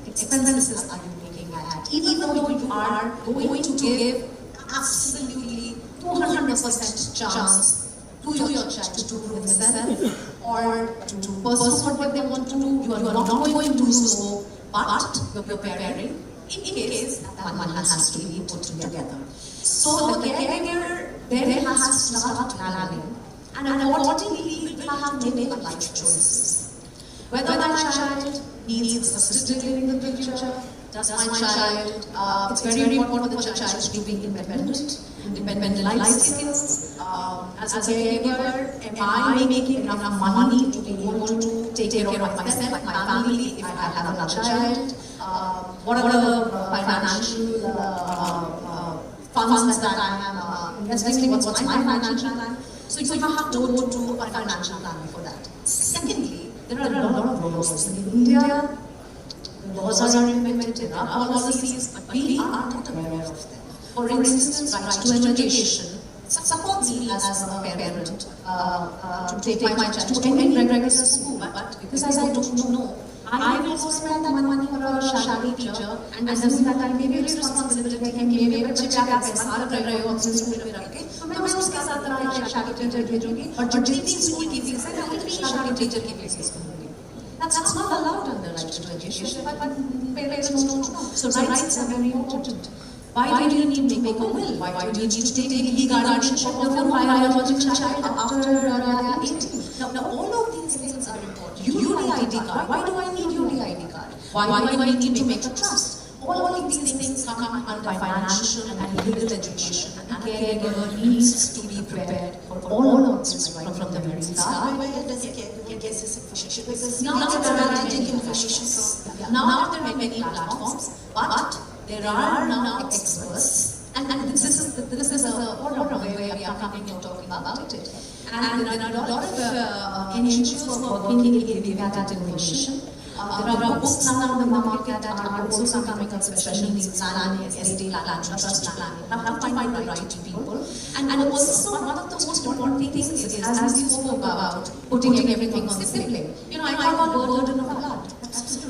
expenses are you making at. Even though you are going to give absolutely 200% chance to your child to prove themselves or to pursue what they want to do, you are not going to do so, but you're preparing in case that money has to be put together. So the caregiver then has to start planning, and accordingly will have to make life choices. Whether my child needs assisted living in the future, does my child, it's very important for the child to be independent life skills. As a caregiver, am I making enough money to be able to take care of myself, my family, if I have another child? What are the financial funds that I am investing in? What's my financial plan? So you have to go to a financial planning for that. Secondly, there are a lot of laws in India. Laws are implemented, there are policies, but we are not aware of them. For instance, right to education. Support me as a parent to take my child to any regular school, but because I don't know, I will go spend that money for a shadow teacher and assuming that I may be responsibility taking मेरे बच्चे क्या पैसा लग रहे हो अपने school में रख के तो मैं उसके साथ अपना shadow teacher भेजूंगी और जितनी स्कूल की फीस है मैं उतनी shadow teacher की फीस दूंगी. That's not allowed under right to education, but parents don't know. So rights are very important. Why do you need to make a will? Why do you need to take legal guardianship of your biological child after they are 18? Now all of these things are important. UDID card. Why do I need UDID card? Why do I need to make a trust? All of these things come under financial and legal education, and caregiver needs to be prepared for all of this right from the very start. Where does it get this information? Because Now there are many platforms, but there are now experts, and this is a forum where we are coming and talking about it. And there are a lot of NGOs who are working in giving that information. There are books now on the market that are also coming up, especially in planning, estate planning, trust planning, how to find the right people. And also one of the most important things is, as we spoke about, putting everything on the sibling. You know, I call it the burden of blood.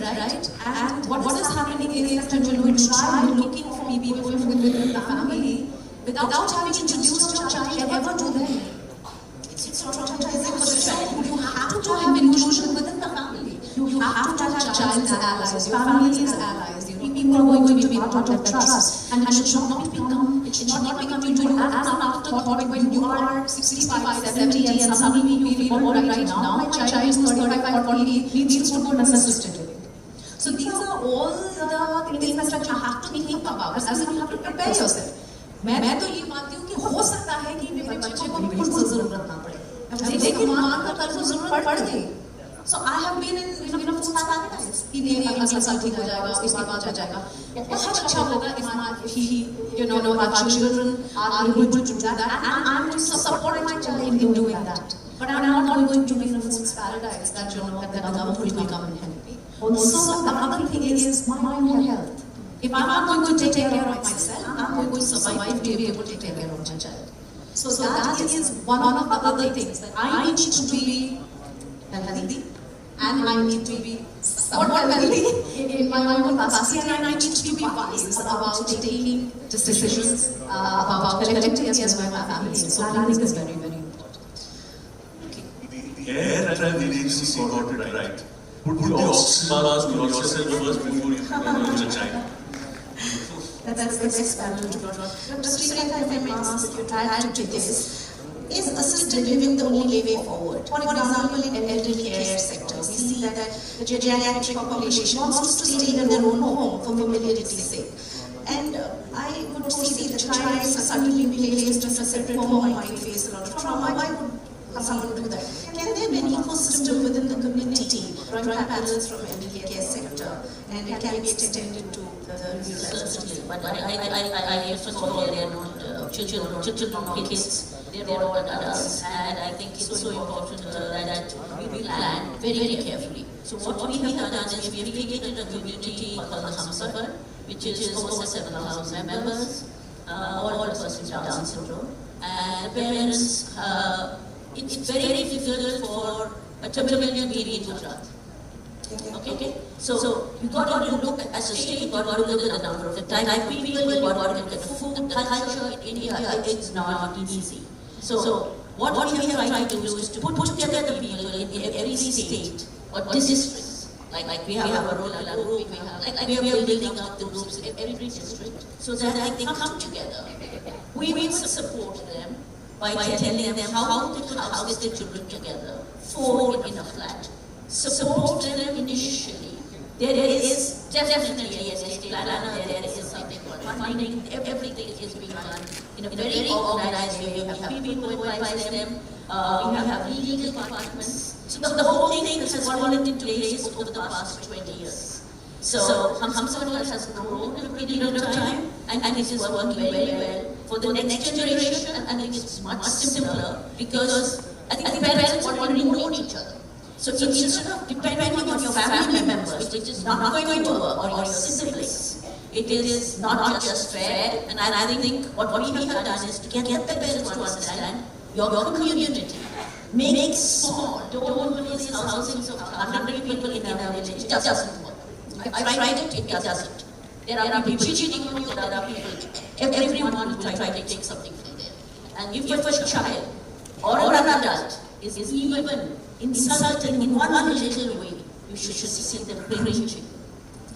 Right? And what is happening is that when you try looking for people within the family, without having introduced your child ever to them, it's traumatizing for the child. You have to have inclusion within the family. You have to have child's allies, your family's allies. People are going to be part of trust, and it should not become into you as an afterthought when you are 65, 70, and suddenly you feel, all right, now my child is 35, 40, needs to go to assisted living. So these are all the things that you have to think about, as you have to prepare yourself. मैं तो ये मानती हूँ कि हो सकता है कि मेरे बच्चे को बिल्कुल जरूरत ना पड़े, लेकिन मान कर कल को जरूरत पड़ गई. So I have been in a full paradise. कि अगला साल ठीक हो जाएगा, इसके बाद हो जाएगा. बहुत अच्छा होगा if he, our children are able to do that, and I'm going to support my child in doing that. But I'm not going to be in a fool's paradise that that the government will come and help me. Also, the other thing is my own health. If I'm not going to take care of myself, I'm going to survive to be able to take care of my child. So that is one of the other things, that I need to be healthy, and I need to be somewhat healthy in my own capacity, and I need to be wise about taking decisions about collectively as well as my family. So planning is very, very important. The air travel agency got it right. Put the oxygen mask on yourself first before you lose a child. That's the next panel to draw. Dr. Srikanth, if I may ask you to add to this, is assisted living the only way forward? For example, in elderly care sector, we see that the geriatric population wants to stay in their own home for familiarity's sake. And I would see the child suddenly placed in a separate home might face a lot of trauma. Why would someone do that? Can there be an ecosystem within the community, drawing panels from elderly care sector, and it can be extended to the rural areas? But I first of all, they are not children, not kids. They're all adults, and I think it's so important that we plan very carefully. So what we have done is we have created a community called the Hamsafar, which is over 7,000 members, all persons with Down syndrome. And parents, it's very difficult for a million to be in Gujarat. Okay? So you got to look as a state, you got to look at the number of the type of people, you got to look at the food, the culture in India, it's not easy. So what we have tried to do is to put together the people in every state or district. Like we have a rural group, we are building up the groups in every district so that they come together. We will support them by telling them how to house the children together, 4 in a flat. Support them initially. There is definitely a state planner, there is something called funding, everything is being done in a very organized way. We have people who advise them, we have legal departments. So the whole thing has fallen into place over the past 20 years. So Hamsafar has grown in a period of time, and it is working very well. For the next generation, I think it's much simpler because I think the parents already know each other. So instead of depending on your family members, which is not going to work, or your siblings, it is not just fair. And I think what we have done is to get the parents to understand your community. make it small. Don't do these housings of 100 people in a village. It doesn't work. I tried it, it doesn't. There are people cheating on you, there are people, everyone will try to take something from there. And if a child or an adult is even insulted in one little way, you should see them cringing.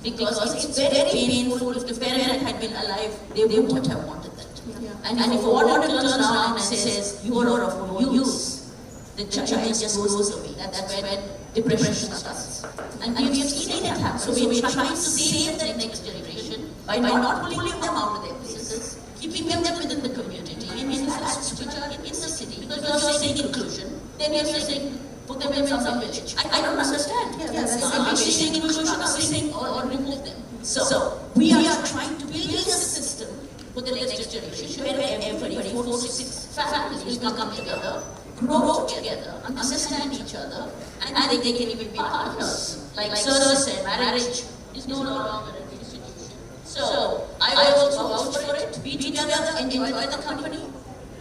Because it's very painful. If the parent had been alive, they wouldn't have wanted that. And if a warden turns around and says, you are of no use, the child just goes away. That's when depression starts. And we have seen it happen. So we are trying to save the next generation by not pulling them out of their places, keeping them within the community, in flats which are in the city. Because you're saying inclusion, then you're saying put them in some village. I don't understand. Are we saying inclusion, are we saying or remove them? So we are trying to build a system for the next generation where everybody, 4 to 6 families will come together, grow together, understand each other, and they can even be partners. Like Sir said, marriage is no longer an institution. So I also vouch for it. Be together, enjoy the company,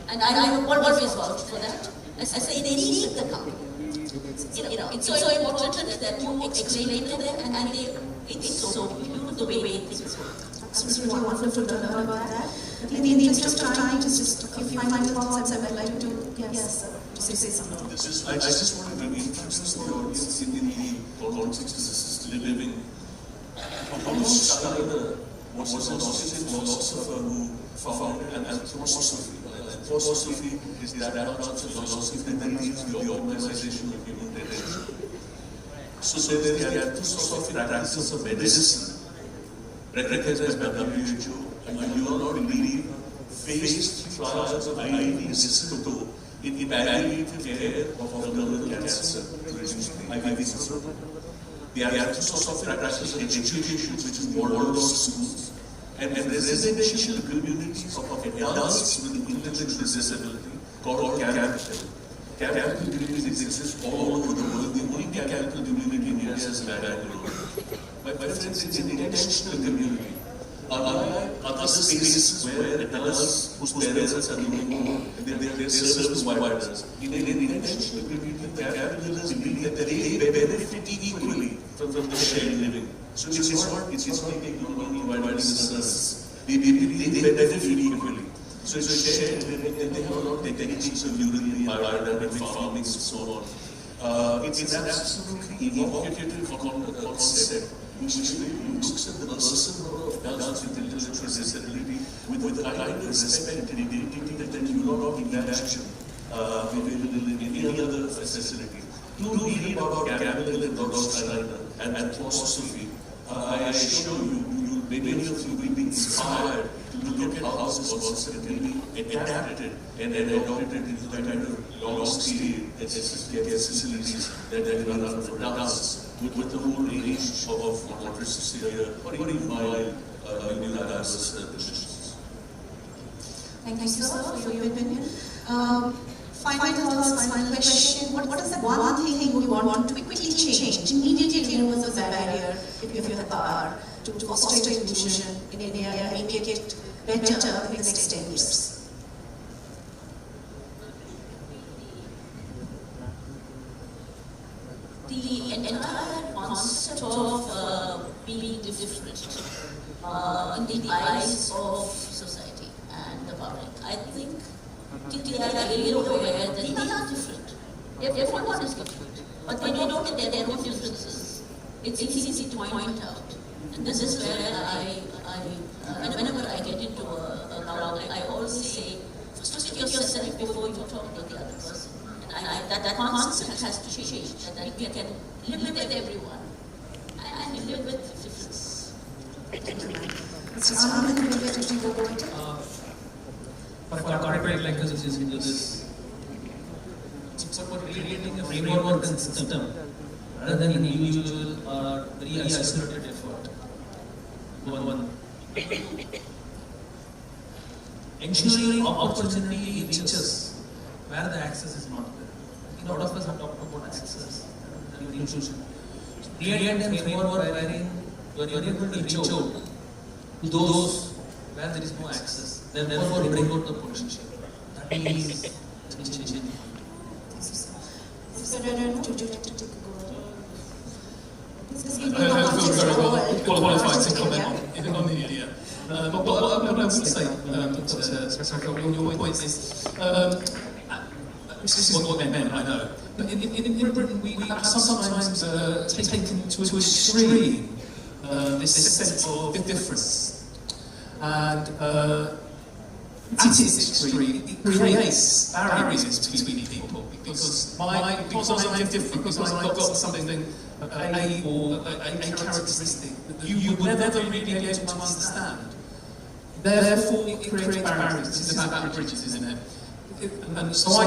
and I always vouch for that. I say they need the company. It's so important that you explain to them, and it's so beautiful the way things work. It's really wonderful to learn about that. In the interest of time, just a few final thoughts I would like to, say something. I just wanted to introduce the audience in the context of assisted living. Thomas Steiner was an Austrian philosopher who founded an anthroposophy. Anthroposophy is that branch of philosophy that leads to the organization of human potential. So there is the anthroposophic practice of medicine, recognized by WHO, and you will not believe phase 3 trials of IV Cisco in palliative care of terminal cancer to reduce IV Cisco. The anthroposophic practice of education, which is Waldorf schools, and residential communities of adults with intellectual disability called capital. Capital communities exist all over the world. The only capital community in India is Bangalore. My friends, it's an intentional community. Unlike other spaces where adults whose parents are living home, their service providers, in an intentional community, the capitalists believe that they benefit equally from the shared living. So it's not taking only providing the service. They benefit equally. So it's shared living, and they have a lot of techniques of urban biodynamic farming and so on. It's an absolutely evocative concept which looks at the person or adults with intellectual disability with a kind of respect and dignity that you will not imagine available in any other facility. Do read about Campbell and Steiner and anthroposophy. I assure you, many of you will be inspired to look at how this concept can be adapted and adopted into the kind of long-scale care facilities that we run for adults with the whole range of moderate to severe or even mild neurodiverse conditions. Thank you, sir, for your opinion. Final thoughts, final question. What is that one thing you want to quickly change, immediately remove as a barrier, if you have the power, to foster inclusion in India and make it better in the next 10 years? The entire concept of being different in the eyes of society and the public, I think they are really aware that they are different. Everyone is different, but they don't get their own differences. It's easy to point out. And this is where whenever I get into a crowd, I always say, first put yourself before you talk to the other person. And that concept has to change, that we can live with everyone and live with difference. For corporate like us, is into this. It's about creating a framework and system rather than an individual or very isolated effort. One. Ensuring opportunity reaches where the access is not there. A lot of us have talked about access and inclusion. Create a framework wherein you are able to reach out to those where there is no access. Therefore, bring out the potential. That is changing. Would you like to take a go? I don't feel very well qualified to comment on the idea. But what I would say, your point is, this is what men, I know, but in Britain we have sometimes taken to extreme this sense of difference, and at its extreme, it creates barriers between people, because I'm different, because I've got something, a characteristic that you would never really be able to understand. Therefore, it creates barriers. This is about bridges, isn't it? And so I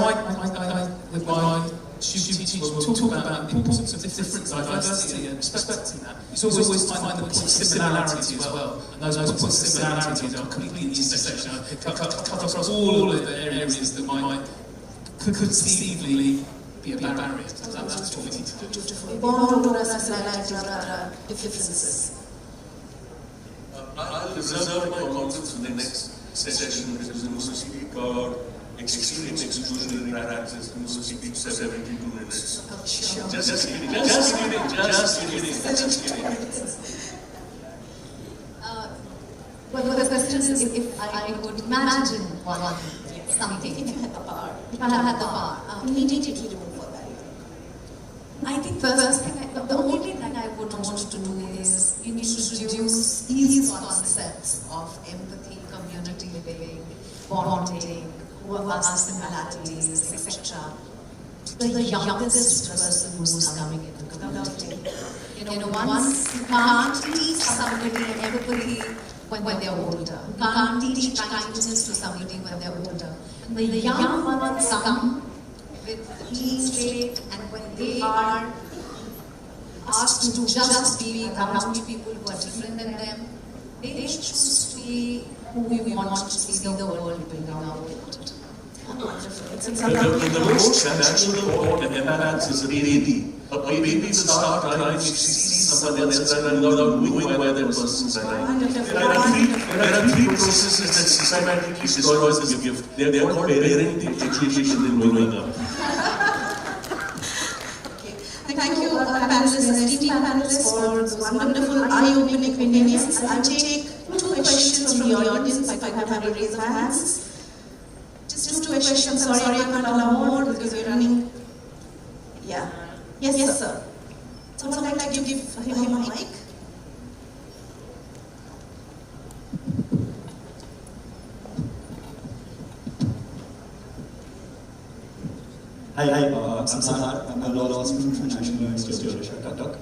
with my students, will talk about the importance of different diversity and respecting that. It's always to find the points of similarity as well. And those points of similarity are completely intersectional, cut across all of the areas that might conceivably be a barrier. So that's what we need to do. Differences. I'll reserve my comments for the next session, because I'm going to speak about extreme exclusionary practices. I'm going to speak 72 minutes. Just kidding. Well, the question is, if I could imagine something, if you had the power, Immediately remove for that. I think the first thing, the only thing I would want to do is introduce these concepts of empathy, community living, bonding, who are similarities, etc. The youngest person who's coming into the community. Once you can't teach somebody empathy when they're older. You can't teach kindness to somebody when they're older. The young ones come with a clean slate, and when they are asked to just be around people who are different than them, they choose to be who we want to see the world being our world. The most natural form of empath is a baby. A baby will start crying if she sees someone else crying without knowing why that person's crying. There are three processes that systematically destroy this gift. They are called parenting, education, and growing up. Thank you, panelists, esteemed panelists, for those wonderful, eye-opening opinions. I'll take two questions from the audience, if I could have a raise of hands. Just two questions. Sorry, I can't allow more because we're running. Yeah. Yes, sir. Someone would like to give him a mic? Hi, I'm Sahar. I'm a law student from National University of Calcutta.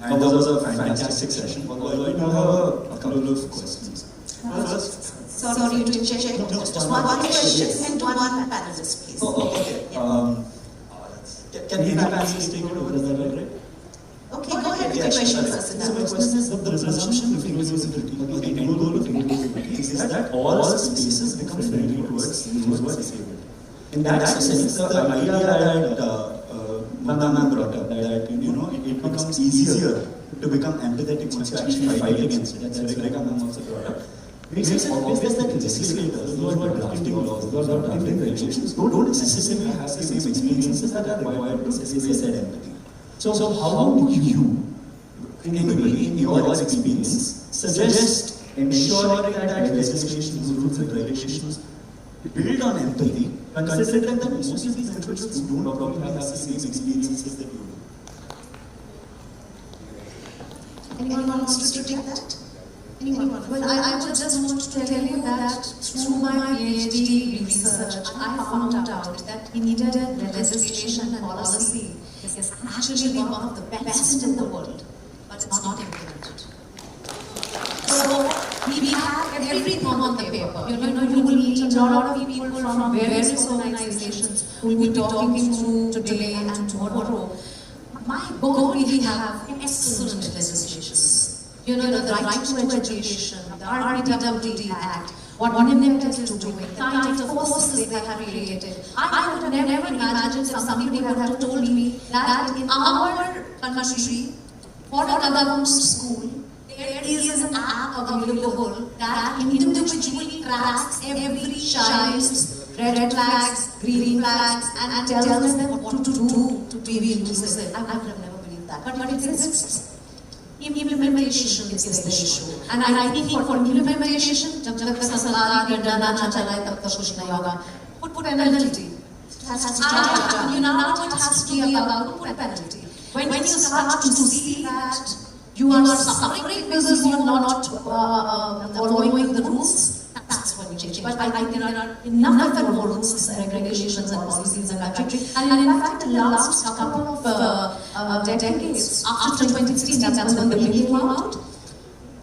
And that was a fantastic session. Although I do have a couple of questions. First, sorry to interject. Just one question and one panelist, please. Okay. Can the panelists take it over? Is that right? Okay, go ahead with your question first. So my question is, the presumption of inclusivity, the end goal of inclusivity, is that all spaces become friendly towards those who are disabled. In that sense, the idea that Mandana brought up, that it becomes easier to become empathetic once you actually fight against it. That's very common also brought up. Makes it obvious that legislators, those who are drafting laws, those who are drafting regulations, don't necessarily have the same experiences that are required to display said empathy. So how do you, anybody in your experience, suggest ensuring that legislation, rules and regulations build on empathy, considering that most of these individuals don't probably have the same experiences that you do? Anyone wants to take that? Well, I would just want to tell you that through my PhD research, I found out that Indian legislation and policy is actually one of the best in the world, but it's not implemented. So we have everything on the paper. You will meet a lot of people from various organizations who will be talking to today and tomorrow. My goal, we have excellent legislations. The right to education, the RPWD Act, what NIMT is doing, the kind of forces they have created. I would have never imagined if somebody would have told me that in our country, for a government school, there is an app available that individually tracks every child's red flags, green flags, and tells them what to do to be inclusive. I would have never believed that. But it exists. Implementation is the issue. And I think for implementation, जब तक सरकार ये डरना ना चलाए तब तक कुछ नहीं होगा. Put penalty. You know it has to be about put penalty. When you start to see that you are suffering because you are not following the rules, that's when you change. But I think there are enough and more rules and regulations and policies in our country. And in fact, in the last couple of decades, after 2016, that's when the bill came out,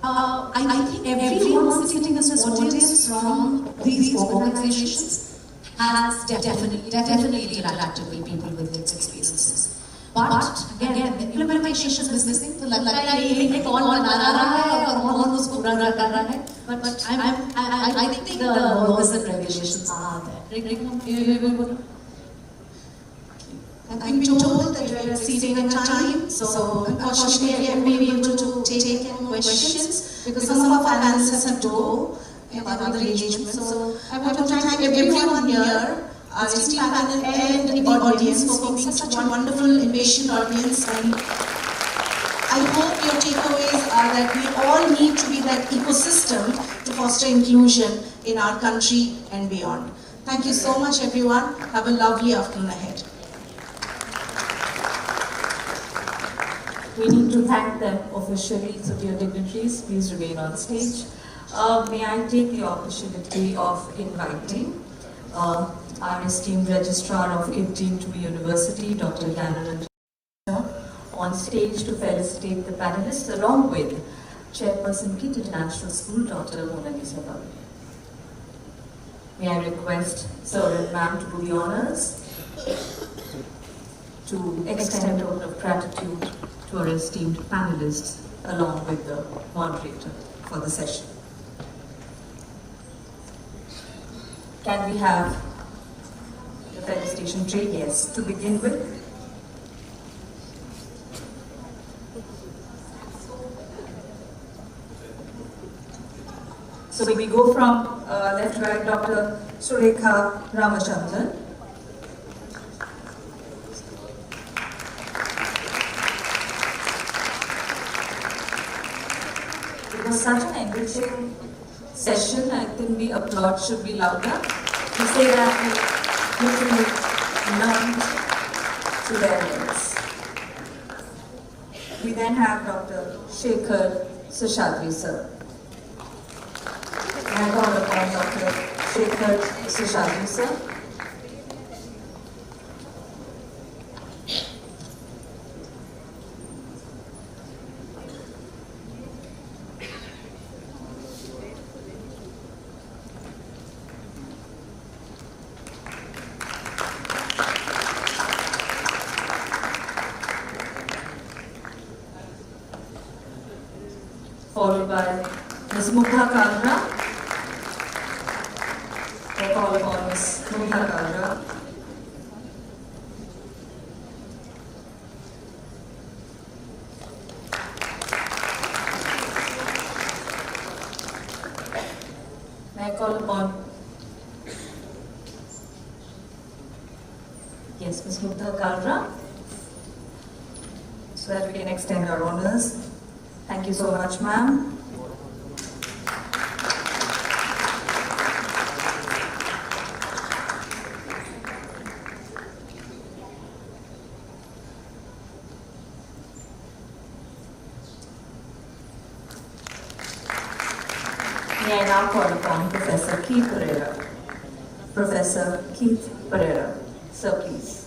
I think everyone sitting in this audience from these organizations has definitely interacted with people with lived experiences. But again, the implementation is missing. तो लगता है ये कौन बना रहा है और कौन उसको पूरा कर रहा है. But I think the laws and regulations are there. I've been told that we are exceeding our time, so unfortunately I won't be able to take any questions because some of our panelists have to go in other engagements. So I want to thank everyone here, our esteemed panel and the audience for being such a wonderful and patient audience. And I hope your takeaways are that we all need to be that ecosystem to foster inclusion in our country and beyond. Thank you so much, everyone. Have a lovely afternoon ahead. We need to thank them officially, so dear dignitaries, please remain on stage. May I take the opportunity of inviting our esteemed Registrar of 18th University, Dr. Daniel, on stage to felicitate the panelists along with Chairperson KIT International School, Dr. Mona Lisa. May I request Sir and Ma'am to do the honors, to extend a token of gratitude to our esteemed panelists along with the moderator for the session. Can we have the felicitation tray? Yes, to begin with. So we go from left to right, Dr. Surekha Ramachandran. It was such an enriching session. I think the applause should be louder. To say that we literally learned to their limits. We then have Dr. Shekhar Seshadri sir. I call upon Dr. Shekhar Seshadri sir. Followed by Ms. Mukha Kalra. I call upon Ms. Mukha Kalra. May I call upon, yes, Ms. Mukha Kalra, so that we can extend our honors. Thank you so much, ma'am. May I now call upon Professor Keith Pereira. Professor Keith Pereira. Sir, please.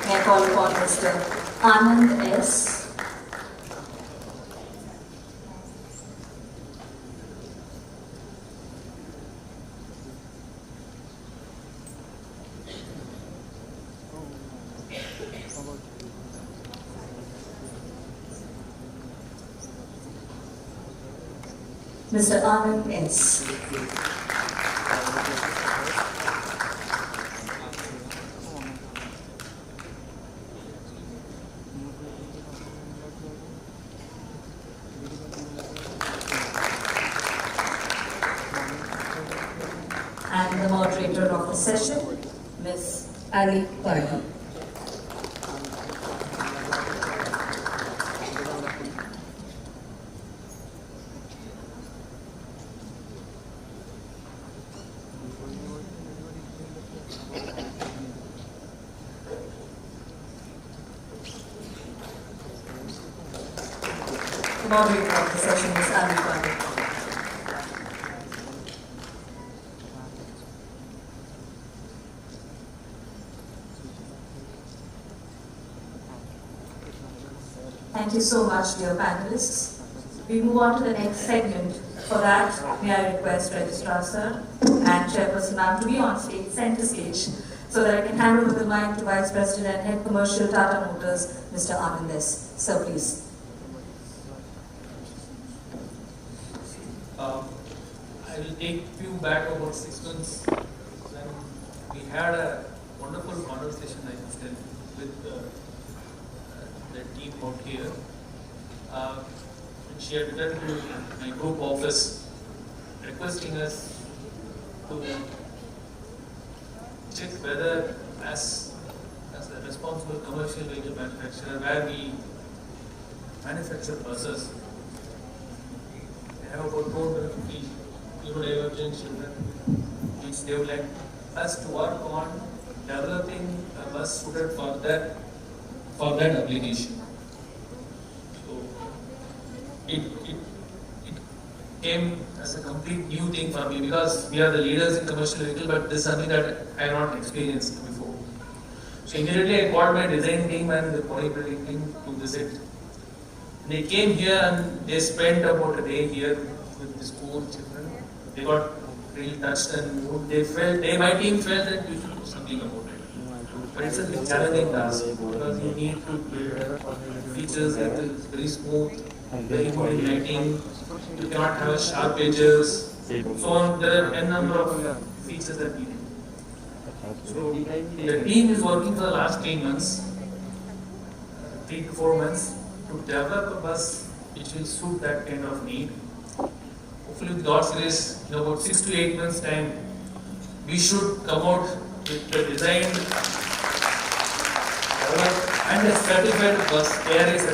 May I call upon Mr. Anand S. Mr. Anand S. And the moderator of the session, Ms. Ali Pardi. The moderator of the session, Ms. Ali Pardi. Thank you so much, dear panelists. We move on to the next segment. For that, may I request Registrar Sir and Chairperson Ma'am to be on stage, center stage, so that I can hand over the mic to Vice President and Head Commercial Tata Motors, Mr. Anand S. Sir, please. I will take you back about 6 months when we had a wonderful conversation, I must tell you, with the team out here. She had written to my group office requesting us to check whether as a responsible commercial vehicle manufacturer where we manufacture buses, we have about 250 neurodivergent children, which they would like us to work on developing a bus suited for that application. So it came as a complete new thing for me because we are the leaders in commercial vehicle, but this is something that I have not experienced before. So immediately I called my design team and the bodybuilding team to visit. They came here and they spent about a day here with these poor children. They got really touched and moved. My team felt that we should do something about it. But it's a challenging task because you need to build features that is very smooth, very good in lighting. You cannot have sharp edges, so on. There are a number of features that we need. So the team is working for the last 3 months, 3 to 4 months, to develop a bus which will suit that kind of need. Hopefully with God's grace, in about 6 to 8 months time, we should come out with the designed, developed and a certified bus. ARS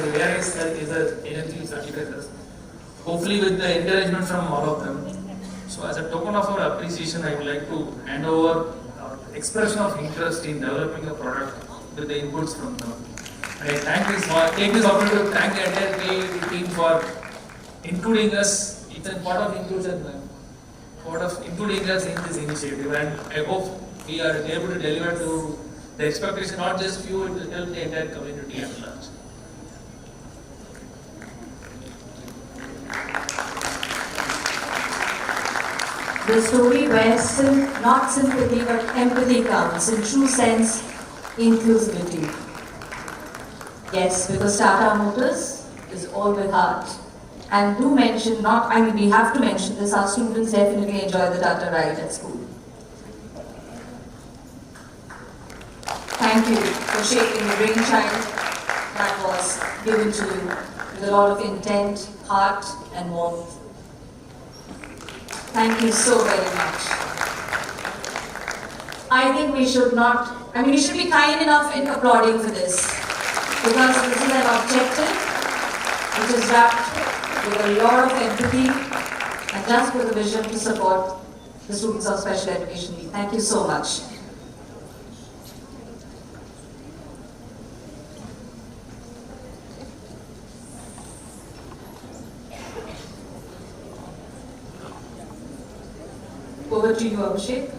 is an energy certified bus. Hopefully with the encouragement from all of them. So as a token of our appreciation, I would like to hand over our expression of interest in developing a product with the inputs from them. And I take this opportunity to thank the entire team for including us. It's a part of inclusion, part of including us in this initiative. And I hope we are able to deliver to the expectation, not just few, it will help the entire community at large. The story where not sympathy but empathy counts, in true sense, inclusivity. Yes, because Tata Motors is all with heart. And do mention, we have to mention this, our students definitely enjoy the Tata ride at school. Thank you for shaping the brainchild that was given to you with a lot of intent, heart and warmth. Thank you so very much. I think we should we should be kind enough in applauding for this, because this is an objective which is wrapped with a lot of empathy and just with a vision to support the students of special education. Thank you so much. Over to you, Abhishek.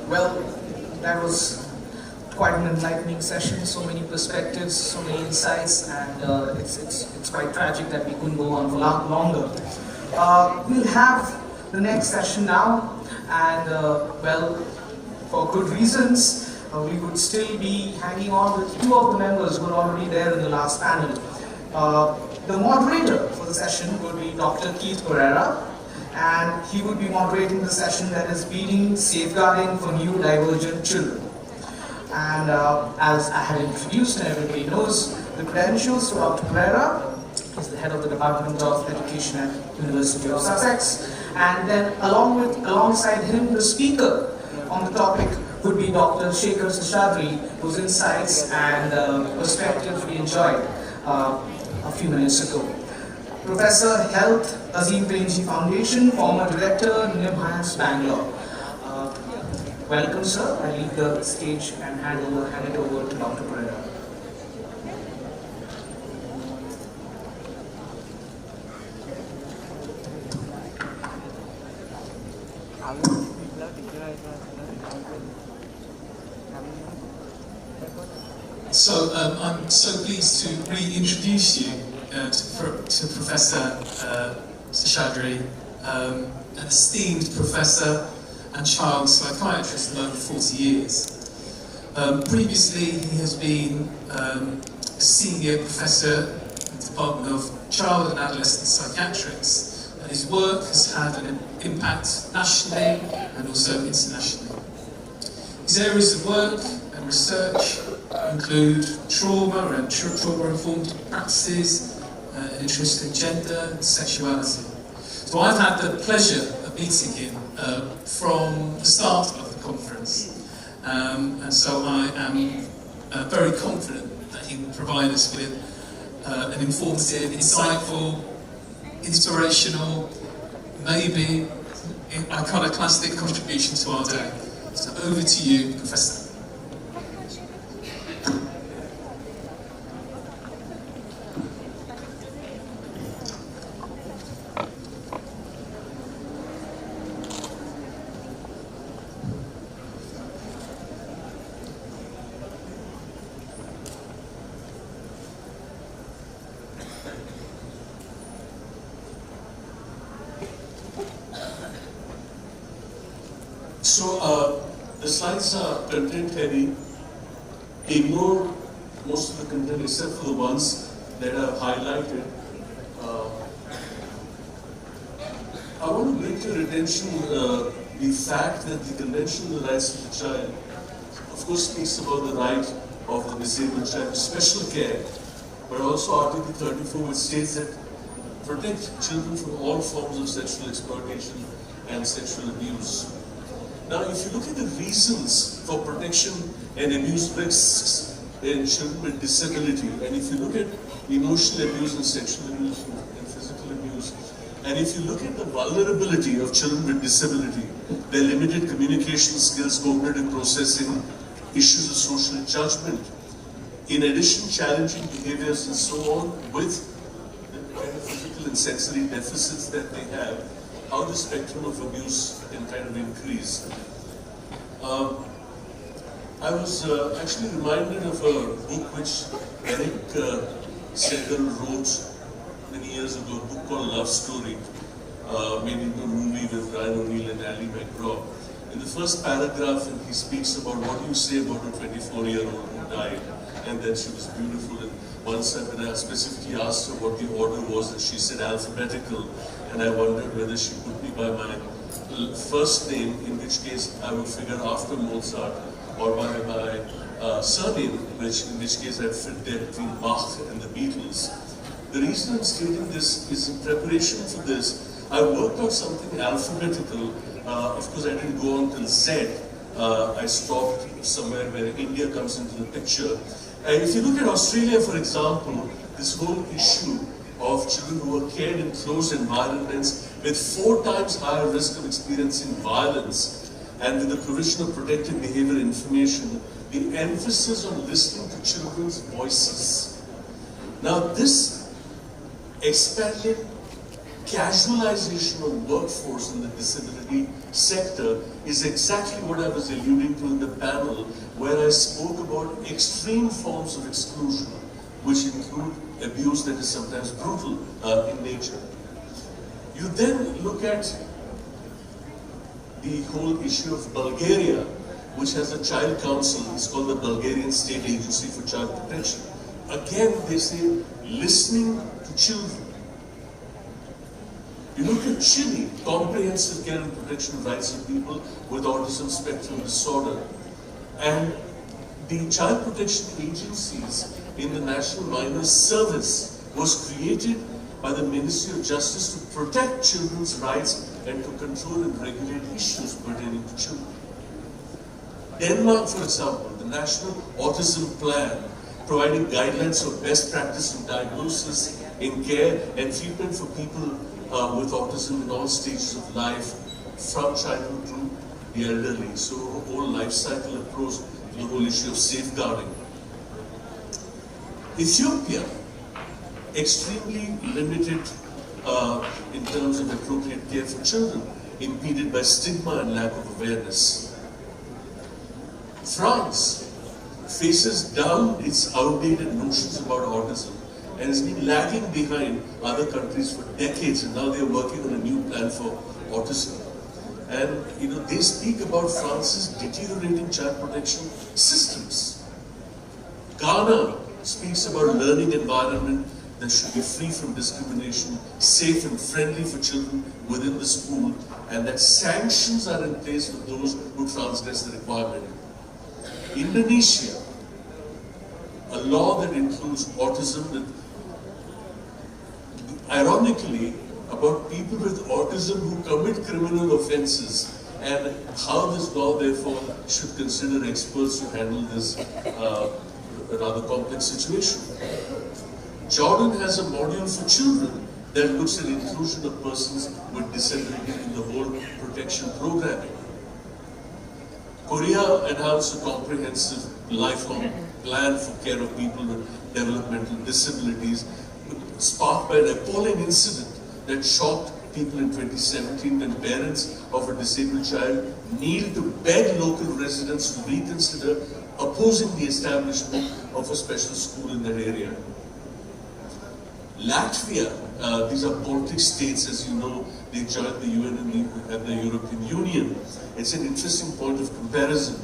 Well, that was quite an enlightening session. So many perspectives, so many insights, and it's quite tragic that we couldn't go on for longer. We'll have the next session now, and well, for good reasons, we would still be hanging on with two of the members who were already there in the last panel. The moderator for the session would be Dr. Keith Pereira, and he would be moderating the session that is Beating Safeguarding for New Divergent Children. And as I had introduced and everybody knows, the credentials to Dr. Pereira is the head of the Department of Education at University of Sussex. And then alongside him, the speaker on the topic would be Dr. Shekhar Seshadri, whose insights and perspectives we enjoyed a few minutes ago. Professor Health, Azim Premji Foundation, former director, NIMHANS, Bangalore. Welcome, sir. I leave the stage and hand it over to Dr. Pereira. So I'm so pleased to reintroduce you to Professor Seshadri, an esteemed professor and child psychiatrist of over 40 years. Previously, he has been a senior professor in the Department of Child and Adolescent Psychiatrics, and his work has had an impact nationally and also internationally. His areas of work and research include trauma and trauma-informed practices, interest in gender and sexuality. So I've had the pleasure of meeting him from the start of the conference, and so I am very confident that he will provide us with an informative, insightful, inspirational, maybe iconoclastic contribution to our day. So over to you, Professor. So the slides are content heavy. Ignore most of the content except for the ones that are highlighted. I want to bring to your attention the fact that the Convention on the Rights of the Child, of course, speaks about the right of the disabled child to special care, but also Article 34, which states that protect children from all forms of sexual exploitation and sexual abuse. Now, if you look at the reasons for protection and abuse risks in children with disability, and if you look at emotional abuse and sexual abuse and physical abuse, and if you look at the vulnerability of children with disability, their limited communication skills, cognitive processing, issues of social judgment, in addition, challenging behaviors and so on, with the kind of physical and sensory deficits that they have, how the spectrum of abuse can kind of increase. I was actually reminded of a book which Eric Segal wrote many years ago, a book called Love Story, made into a movie with Ryan O'Neal and Ali McGraw. In the first paragraph, he speaks about what you say about a 24-year-old who died, and that she was beautiful. And once when I specifically asked her what the order was, and she said alphabetical, and I wondered whether she put me by my first name, in which case I would figure after Mozart, or by my surname, in which case I'd fit there between Bach and the Beatles. The reason I'm stating this is in preparation for this, I worked out something alphabetical. Of course, I didn't go on till Z. I stopped somewhere where India comes into the picture. And if you look at Australia, for example, this whole issue of children who are cared in closed environments with 4 times higher risk of experiencing violence, and with the provision of protected behavior information, the emphasis on listening to children's voices. Now this expanded casualization of workforce in the disability sector is exactly what I was alluding to in the panel, where I spoke about extreme forms of exclusion, which include abuse that is sometimes brutal in nature. You then look at the whole issue of Bulgaria, which has a child council. It's called the Bulgarian State Agency for Child Protection. Again, they say listening to children. You look at Chile, comprehensive care and protection of rights of people with autism spectrum disorder. And the child protection agencies in the National Minors Service was created by the Ministry of Justice to protect children's rights and to control and regulate issues pertaining to children. Denmark, for example, the National Autism Plan, providing guidelines of best practice in diagnosis, in care and treatment for people with autism in all stages of life, from childhood to the elderly. So a whole life cycle approach to the whole issue of safeguarding. Ethiopia, extremely limited in terms of appropriate care for children, impeded by stigma and lack of awareness. France faces down its outdated notions about autism and has been lagging behind other countries for decades, and now they're working on a new plan for autism. And they speak about France's deteriorating child protection systems. Ghana speaks about learning environment that should be free from discrimination, safe and friendly for children within the school, and that sanctions are in place for those who transgress the requirement. Indonesia, a law that includes autism, that ironically about people with autism who commit criminal offenses, and how this law therefore should consider experts to handle this rather complex situation. Jordan has a module for children that looks at inclusion of persons with disability in the whole protection programming. Korea announced a comprehensive lifelong plan for care of people with developmental disabilities, sparked by an appalling incident that shocked people in 2017 when parents of a disabled child kneeled to beg local residents to reconsider opposing the establishment of a special school in that area. Latvia, these are Baltic states, as you know, they joined the UN and the European Union. It's an interesting point of comparison.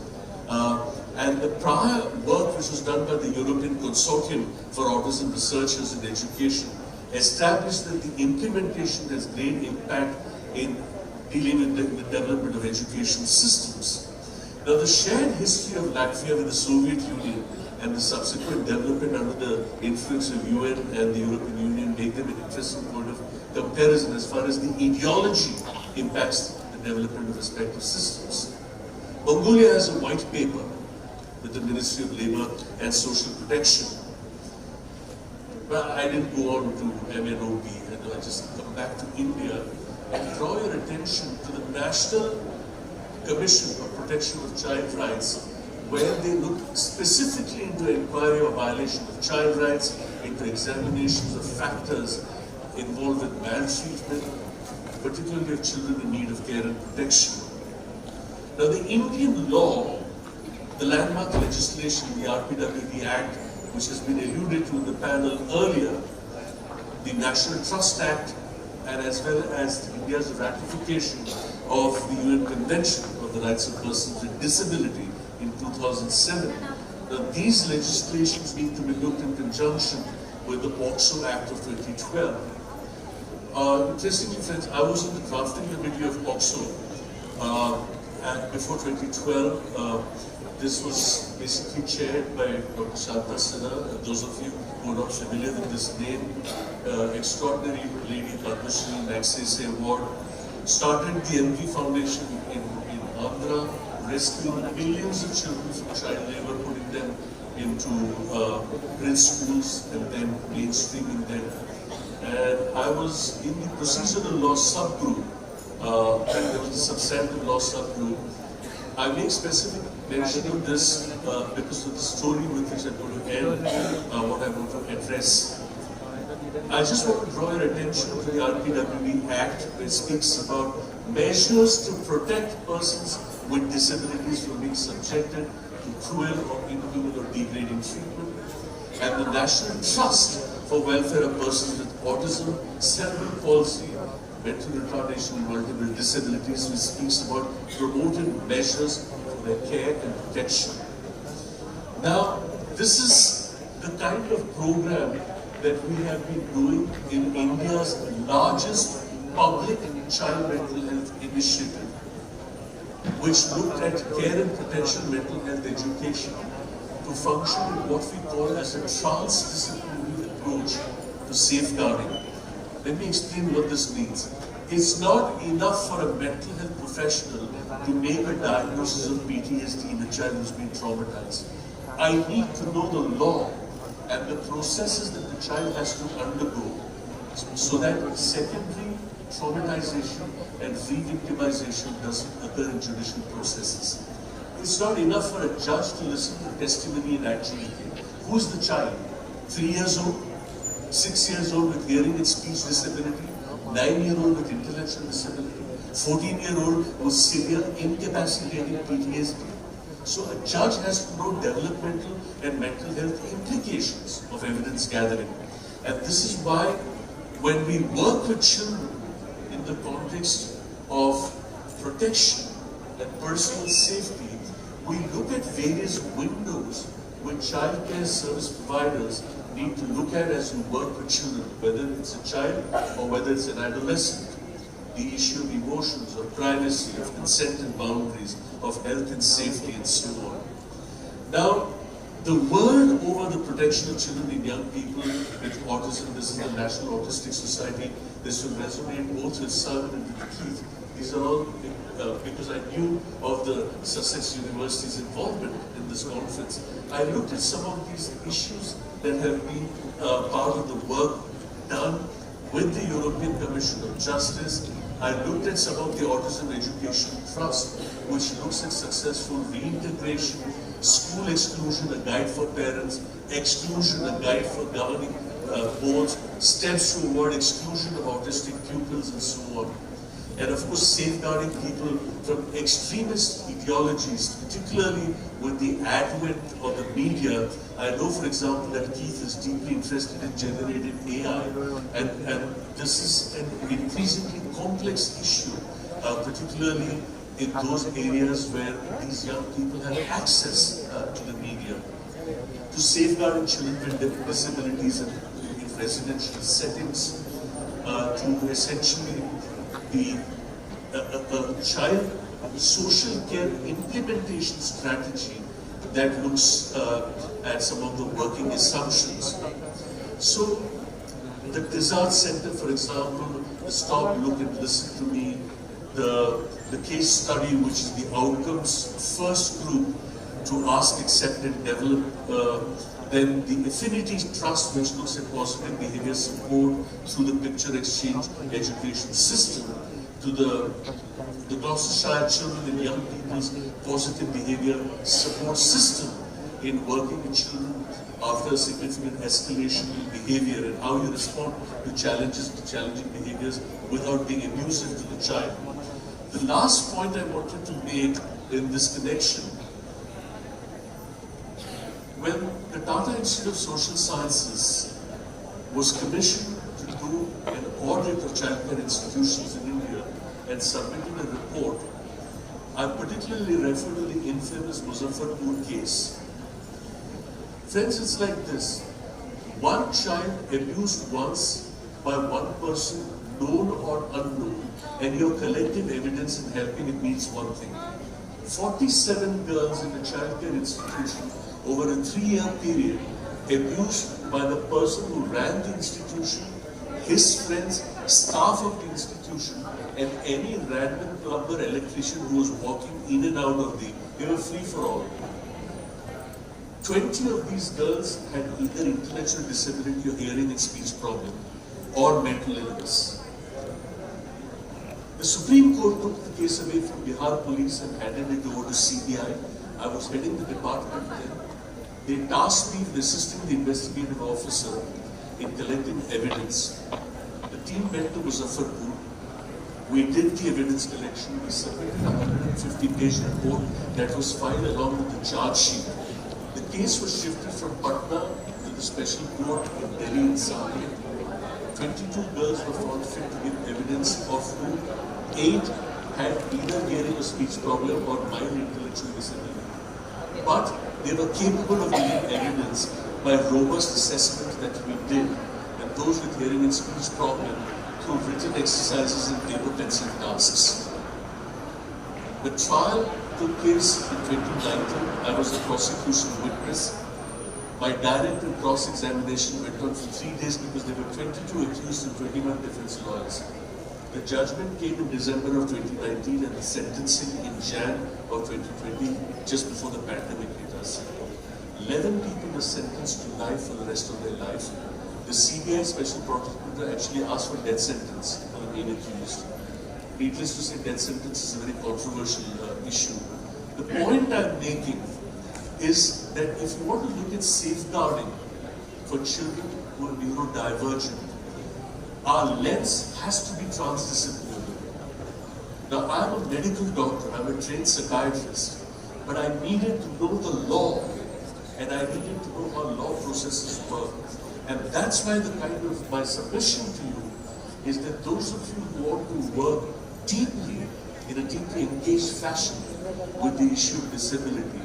And the prior work which was done by the European Consortium for Autism Researchers in Education established that the implementation has great impact in dealing with the development of education systems. Now, the shared history of Latvia with the Soviet Union and the subsequent development under the influence of UN and the European Union make them an interesting point of comparison as far as the ideology impacts the development of respective systems. Mongolia has a white paper with the Ministry of Labour and Social Protection. Well, I didn't go on to MNOB, and I just come back to India and draw your attention to the National Commission for Protection of Child Rights, where they look specifically into inquiry or violation of child rights, into examinations of factors involved with maltreatment, particularly of children in need of care and protection. Now, the Indian law, the landmark legislation, the RPWD Act, which has been alluded to in the panel earlier, the National Trust Act, and as well as India's ratification of the UN Convention of the Rights of Persons with Disability in 2007. Now, these legislations need to be looked in conjunction with the POCSO Act of 2012. Interestingly, friends, I was in the drafting committee of POCSO and before 2012. This was basically chaired by Dr. Shanta Sinha. Those of you who are not familiar with this name, extraordinary lady, Padma Shri Magsaysay Award, started the MV Foundation in Andhra, rescuing millions of children from child labor, putting them into grid schools and then mainstreaming them. And I was in the procedural law subgroup, and there was a substantive law subgroup. I make specific mention of this because of the story with which I'm going to end what I want to address. I just want to draw your attention to the RPWB Act, which speaks about measures to protect persons with disabilities from being subjected to cruel or inhuman or degrading treatment, and the National Trust for Welfare of Persons with Autism, Cerebral Palsy, Mental Retardation and Multiple Disabilities, which speaks about promoting measures for their care and protection. Now, this is the kind of program that we have been doing in India's largest public child mental health initiative, which looked at care and potential mental health education to function in what we call as a transdisciplinary approach to safeguarding. Let me explain what this means. It's not enough for a mental health professional to make a diagnosis of PTSD in a child who's been traumatized. I need to know the law and the processes that the child has to undergo so that secondary traumatization and re-victimization doesn't occur in judicial processes. It's not enough for a judge to listen to testimony and adjudicate. Who's the child? 3 years old? 6 years old with hearing and speech disability? 9-year-old with intellectual disability? 14-year-old with severe incapacitating PTSD? So a judge has to know developmental and mental health implications of evidence gathering. And this is why when we work with children in the context of protection and personal safety, we look at various windows which child care service providers need to look at as you work with children, whether it's a child or whether it's an adolescent. The issue of emotions, of privacy, of consent and boundaries, of health and safety, and so on. Now, the word over the protection of children and young people with autism, this is the National Autistic Society, this will resonate both with Simon and with Keith. These are all because I knew of the Sussex University's involvement in this conference. I looked at some of these issues that have been part of the work done with the European Commission of Justice. I looked at some of the Autism Education Trust, which looks at successful reintegration, school exclusion, a guide for parents, exclusion, a guide for governing boards, steps to avoid exclusion of autistic pupils, and so on. And of course, safeguarding people from extremist ideologies, particularly with the advent of the media. I know, for example, that Keith is deeply interested in generative AI, and this is an increasingly complex issue, particularly in those areas where these young people have access to the media. To safeguard children with disabilities in residential settings, to essentially be a child social care implementation strategy that looks at some of the working assumptions. So, the Desert Center, for example, the Stop, Look and Listen to Me, the case study, which is the outcomes first group to ask, accept and develop, then the Affinity Trust, which looks at positive behavior support through the picture exchange education system, to the Gloucestershire Children and Young People's Positive Behavior Support System in working with children after a significant escalation in behavior and how you respond to challenging behaviors without being abusive to the child. The last point I wanted to make in this connection, when the Tata Institute of Social Sciences was commissioned to do an audit of childcare institutions in India and submitted a report, I particularly refer to the infamous Muzaffarpur case. Friends, it's like this. One child abused once by one person, known or unknown, and your collective evidence in helping it means one thing. 47 girls in a childcare institution over a 3-year period abused by the person who ran the institution, his friends, staff of the institution, and any random plumber, electrician who was walking in and out of they were free for all. 20 of these girls had either intellectual disability or hearing and speech problem or mental illness. The Supreme Court took the case away from Bihar police and handed it over to CBI. I was heading the department then. They tasked me with assisting the investigative officer in collecting evidence. The team went to Muzaffarpur. We did the evidence collection. We submitted a 150-page report that was filed along with the charge sheet. The case was shifted from Patna to the special court in Delhi and Sahib. 22 girls were found fit to give evidence, of whom 8 had either hearing or speech problem or mild intellectual disability. But they were capable of giving evidence by robust assessment that we did, and those with hearing and speech problem through written exercises and paper pencil tasks. The trial took place in 2019. I was a prosecution witness. My direct and cross-examination went on for 3 days because there were 22 accused and 21 defense lawyers. The judgment came in December of 2019 and the sentencing in Jan of 2020, just before the pandemic hit us. 11 people were sentenced to life for the rest of their life. The CBI special prosecutor actually asked for death sentence on the main accused. Needless to say, death sentence is a very controversial issue. The point I'm making is that if you want to look at safeguarding for children who are neurodivergent, our lens has to be transdisciplinary. Now, I'm a medical doctor, I'm a trained psychiatrist, but I needed to know the law, and I needed to know how law processes work. And that's why my submission to you is that those of you who want to work deeply, in a deeply engaged fashion with the issue of disability,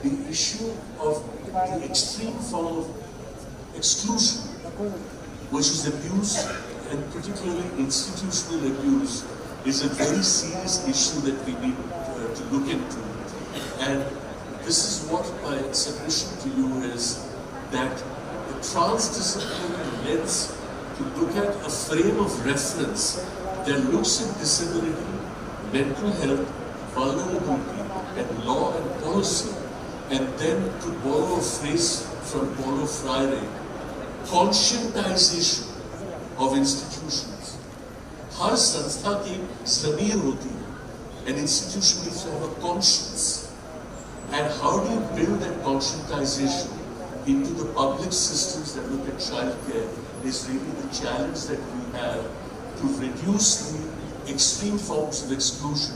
the issue of the extreme form of exclusion, which is abuse, and particularly institutional abuse, is a very serious issue that we need to look into. And this is what my submission to you is, that the transdisciplinary lens to look at a frame of reference that looks at disability, mental health, vulnerability, and law and policy, and then to borrow a phrase from Paulo Freire, conscientization of institutions. Har sanstha ki zamir hoti hai. An institution needs to have a conscience. And how do you build that conscientization into the public systems that look at childcare is really the challenge that we have to reduce the extreme forms of exclusion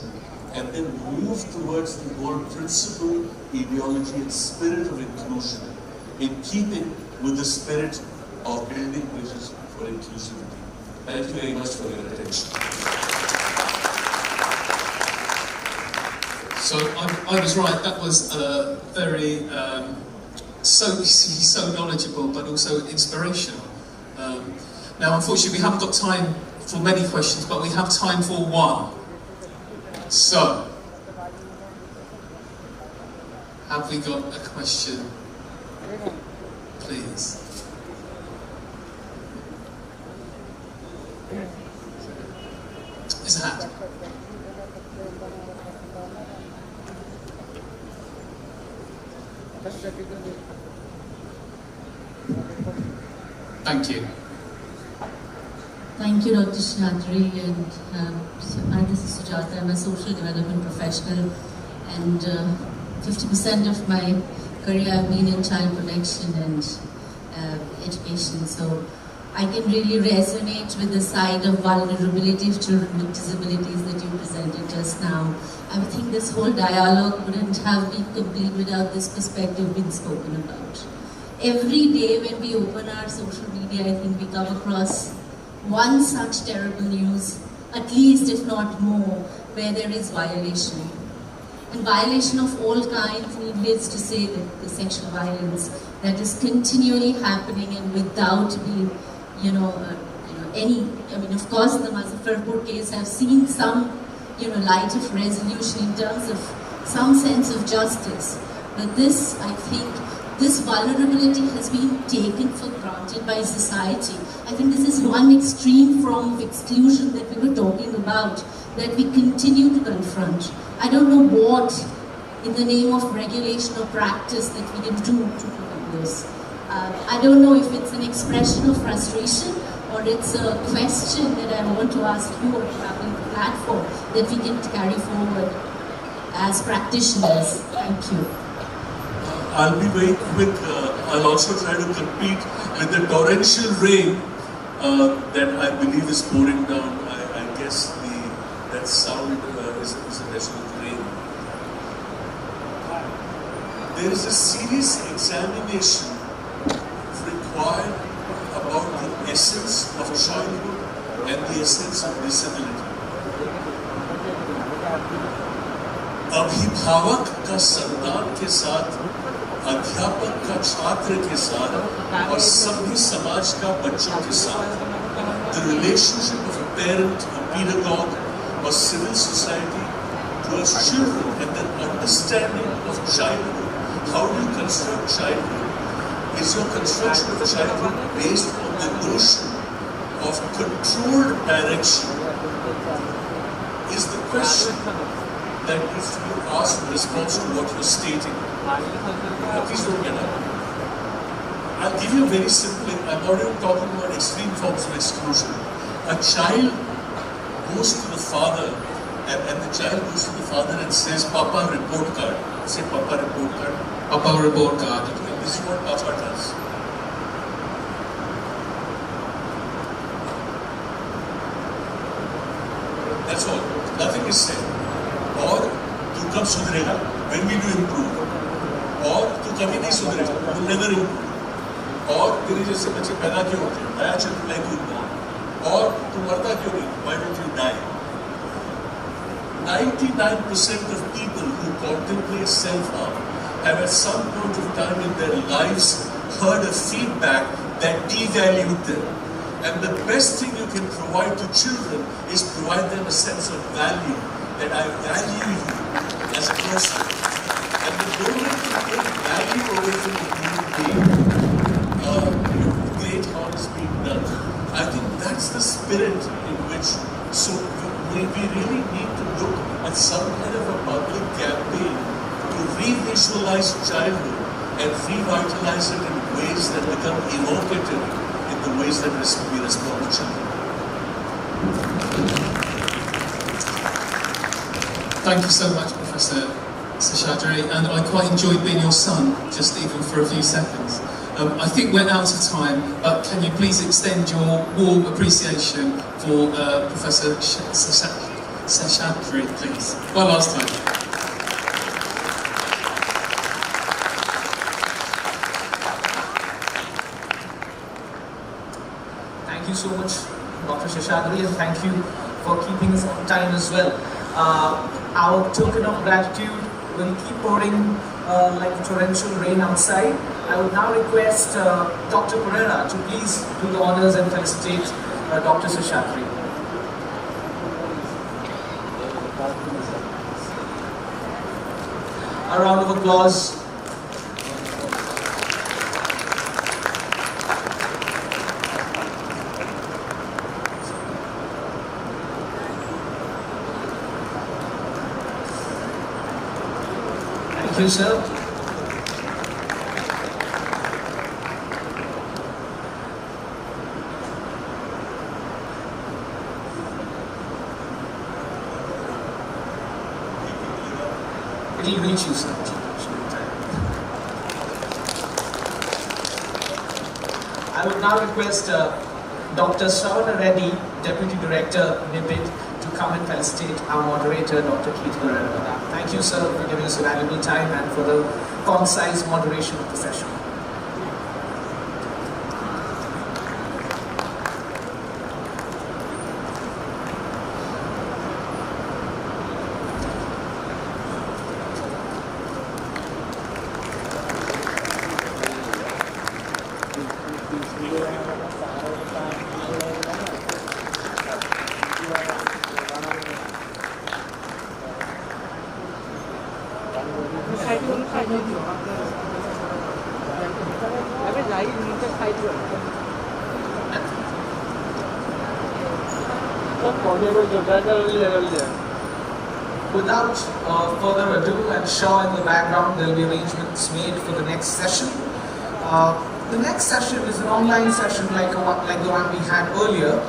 and then move towards the whole principle, ideology and spirit of inclusion in keeping with the spirit of building bridges for inclusivity. Thank you very much for your attention. So I was right, that was very, so knowledgeable but also inspirational. Now unfortunately we haven't got time for many questions, but we have time for one. So, have we got a question? Please. There's a hand. Thank you. Thank you, Dr. Shadri, and this is Sujata. I'm a social development professional, and 50% of my career I've been in child protection and education, so I can really resonate with the side of vulnerability of children with disabilities that you presented just now. I think this whole dialogue wouldn't have been complete without this perspective being spoken about. Every day when we open our social media, I think we come across one such terrible news, at least if not more, where there is violation. And violation of all kinds, needless to say that the sexual violence that is continually happening and without being, of course the Muzaffarpur case have seen some, light of resolution in terms of some sense of justice. But this, I think, this vulnerability has been taken for granted by society. I think this is one extreme form of exclusion that we were talking about, that we continue to confront. I don't know what, in the name of regulation or practice, that we can do to prevent this. I don't know if it's an expression of frustration or it's a question that I want to ask you on a public platform that we can carry forward as practitioners. Thank you. I'll be very quick. I'll also try to compete with the torrential rain that I believe is pouring down. I guess that sound is a resonant rain. There is a serious examination required about the essence of childhood and the essence of disability. अभिभावक का संतान के साथ, अध्यापक का छात्र के साथ और सभी समाज का बच्चों के साथ. The relationship of a parent, a pedagogue, or civil society towards children and their understanding of childhood. How do you construct childhood? Is your construction of childhood based on the notion of controlled direction? Is the question that needs to be asked in response to what you're stating. Please don't get up. I'll give you a very simple, I'm already talking about extreme forms of exclusion. A child goes to the father and the child goes to the father and says, Papa, report card. Say, Papa, report card. Papa, report card. And this is what Papa does. That's all. Nothing is said. और तू कब सुधरेगा? When will you improve? और तू कभी नहीं सुधरेगा. You will never improve. और तेरे जैसे बच्चे पैदा क्यों होते हैं? Why should you like you born? और तू मरता क्यों नहीं? Why don't you die? 99% of people who contemplate self-harm have at some point of time in their lives heard a feedback that devalued them. And the best thing you can provide to children is provide them a sense of value. That I value you as a person. And the moment you take value away from the human being, great harm is being done. I think that's the spirit in which, so we really need to look at some kind of a public campaign to re-visualize childhood and revitalize it in ways that become evocative in the ways that we respond to children. Thank you so much, Professor Seshadri, and I quite enjoyed being your son, just even for a few seconds. I think we're out of time, but can you please extend your warm appreciation for Professor Seshadri, please? One last time. Thank you so much, Dr. Seshadri, and thank you for keeping us on time as well. Our token of gratitude will keep pouring like torrential rain outside. I would now request Dr. Pereira to please do the honors and felicitate Dr. Seshadri. A round of applause. Thank you, sir. It'll reach you, sir. I would now request Dr. Sravana Reddy, Deputy Director, NIPID, to come and felicitate our moderator, Dr. Keith Pereira. Thank you, sir, for giving us a valuable time and for the concise moderation of the session. Without further ado, I'm sure in the background there will be arrangements made for the next session. The next session is an online session like the one we had earlier.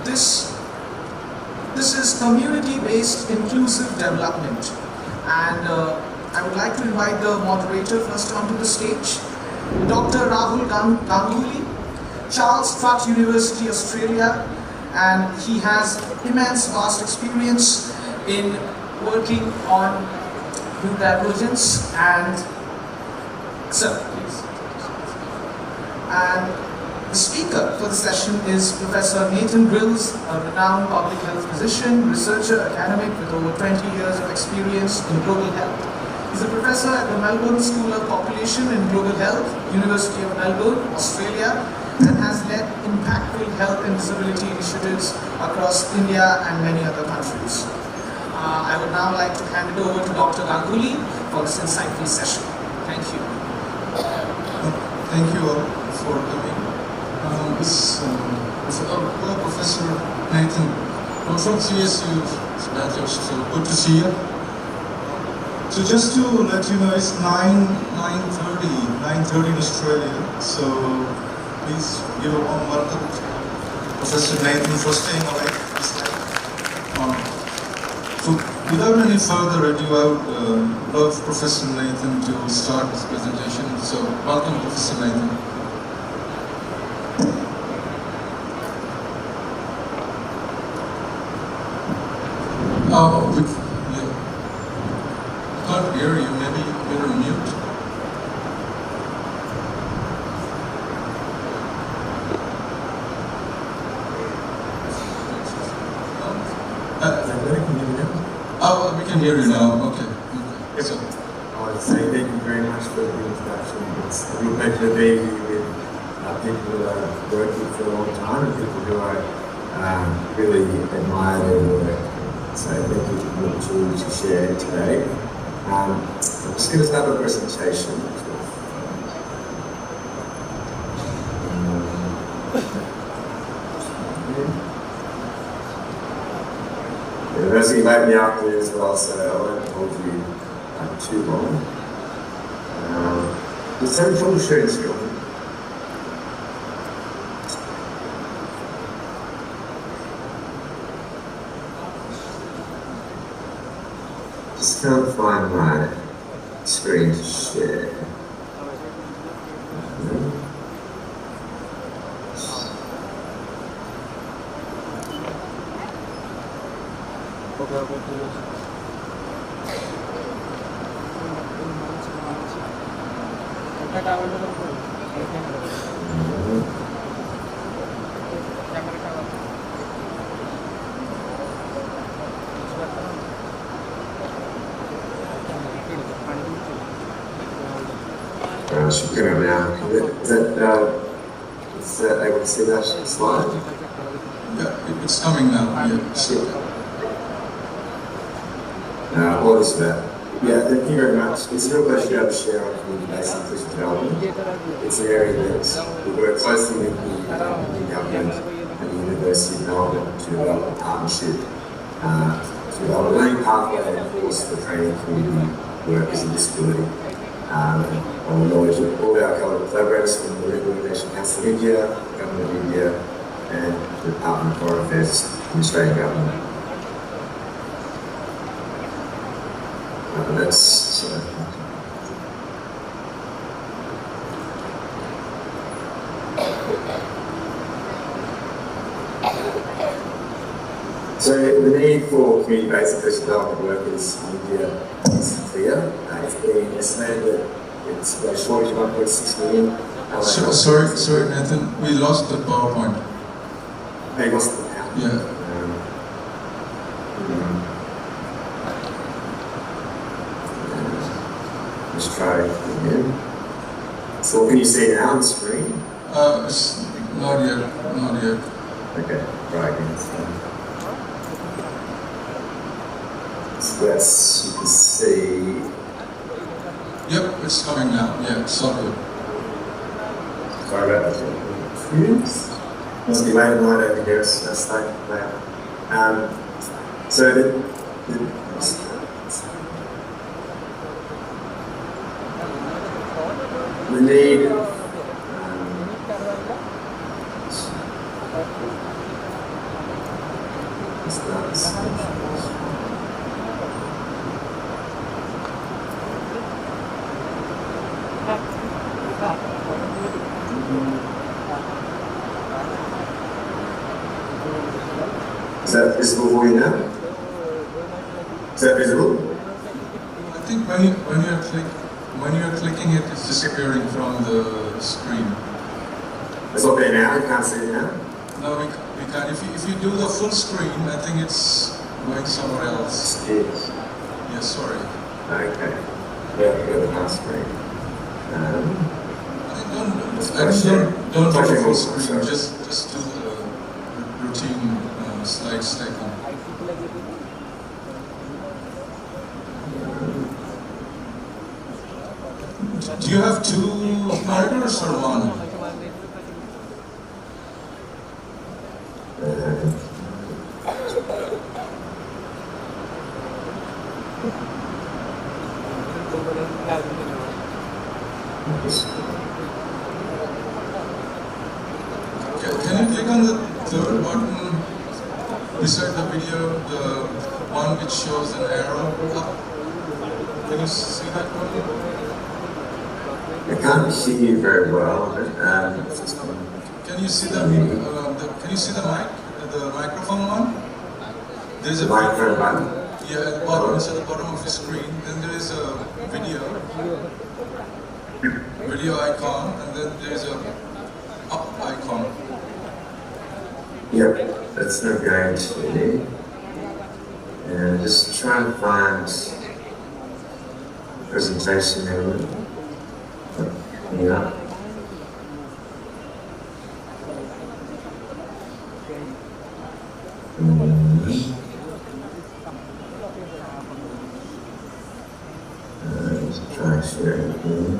This is community-based inclusive development, and I would like to invite the moderator first onto the stage. Dr. Rahul Ganguly, Charles Strutt University, Australia, and he has immense vast experience in working on group divergence and sir, please. And the speaker for the session is Professor Nathan Grills, a renowned public health physician, researcher, academic with over 20 years of experience in global health. He's a professor at the Melbourne School of Population and Global Health, University of Melbourne, Australia, and has led impactful health and disability initiatives across India and many other countries. I would now like to hand it over to Dr. Ganguly for this insightful session. Thank you. Thank you all for coming. Hello, Professor Nathan. I'm from CSU, so good to see you. So just to let you know, it's 9:30 in Australia. So please give a warm welcome to Professor Nathan for staying awake this night. So without any further ado, I would love Professor Nathan to start his presentation. So welcome, Professor Nathan. Can't hear you. Maybe you better mute. Oh, we can hear you now. Okay. So. I would say thank you very much for the introduction. It's a real pleasure to be here with people who are working for a long time and people who I really admire their work. So thank you for the opportunity to share today. I'm just going to start my presentation. University invited me out here as well, so I won't hold you too long. The same troubleshooting skill. Just can't find my screen to share. Should get it now. Is that able to see that slide? Yeah, it's coming now. Yeah, sure. All this about. Yeah, thank you very much. It's a real pleasure to be able to share on community-based inclusive development. It's an area that we work closely with the government and the University of Melbourne to develop a partnership, to develop a learning pathway and of course for training community workers with disability. On the knowledge of all our collaborators from the Rehabilitation Council of India, the Government of India, and the Department of Foreign Affairs in the Australian Government. So the need for community-based inclusive development workers in India is clear. It's been estimated that it's got a shortage of 1.6 million. Sorry, Nathan. We lost the PowerPoint. They lost the PowerPoint. Yeah. Let's try again. So can you see it now on the screen? Not yet. Okay, try again. So that's, you can see. Yep, it's coming now. Yeah, it's all good. Sorry about that. Must be late night over here, so that's like that. So the need. Is that visible for you now? Is that visible? I think when you're clicking it, it's disappearing from the screen. It's not there now. You can't see it now. No, we can't. If you do the full screen, I think it's going somewhere else. Yes. Yeah, sorry. Okay. Yeah, we got the half screen. Don't do the full screen. Just do the routine slide stacking. Do you have 2 monitors or 1? Can you click on the 3rd button beside the video, the one which shows an arrow up? Can you see that one? I can't see you very well. Can you see the microphone one? There's a microphone button. Yeah, at the bottom, it's at the bottom of the screen. Then there is a video icon, and then there's a up icon. Yep, that's not going to me. And just try and find presentation element. Yeah. Just try and share it here.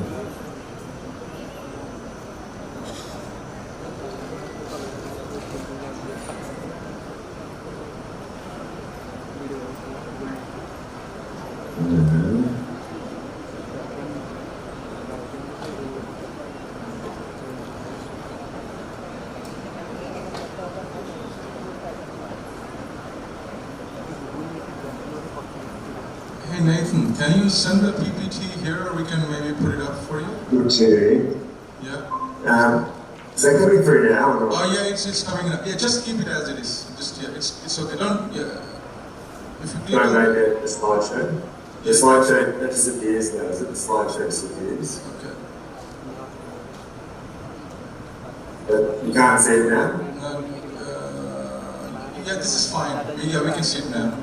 Hey Nathan, can you send the PPT here, or we can maybe put it up for you? Okay. Yeah. Is that coming through now? Or? Oh yeah, it's coming up. Yeah, just keep it as it is. Just it's okay. Don't If you click Don't make it the slideshow. The slideshow that disappears now. Is it the slideshow disappears? Okay. But you can't see it now. Yeah, this is fine. Yeah, we can see it now.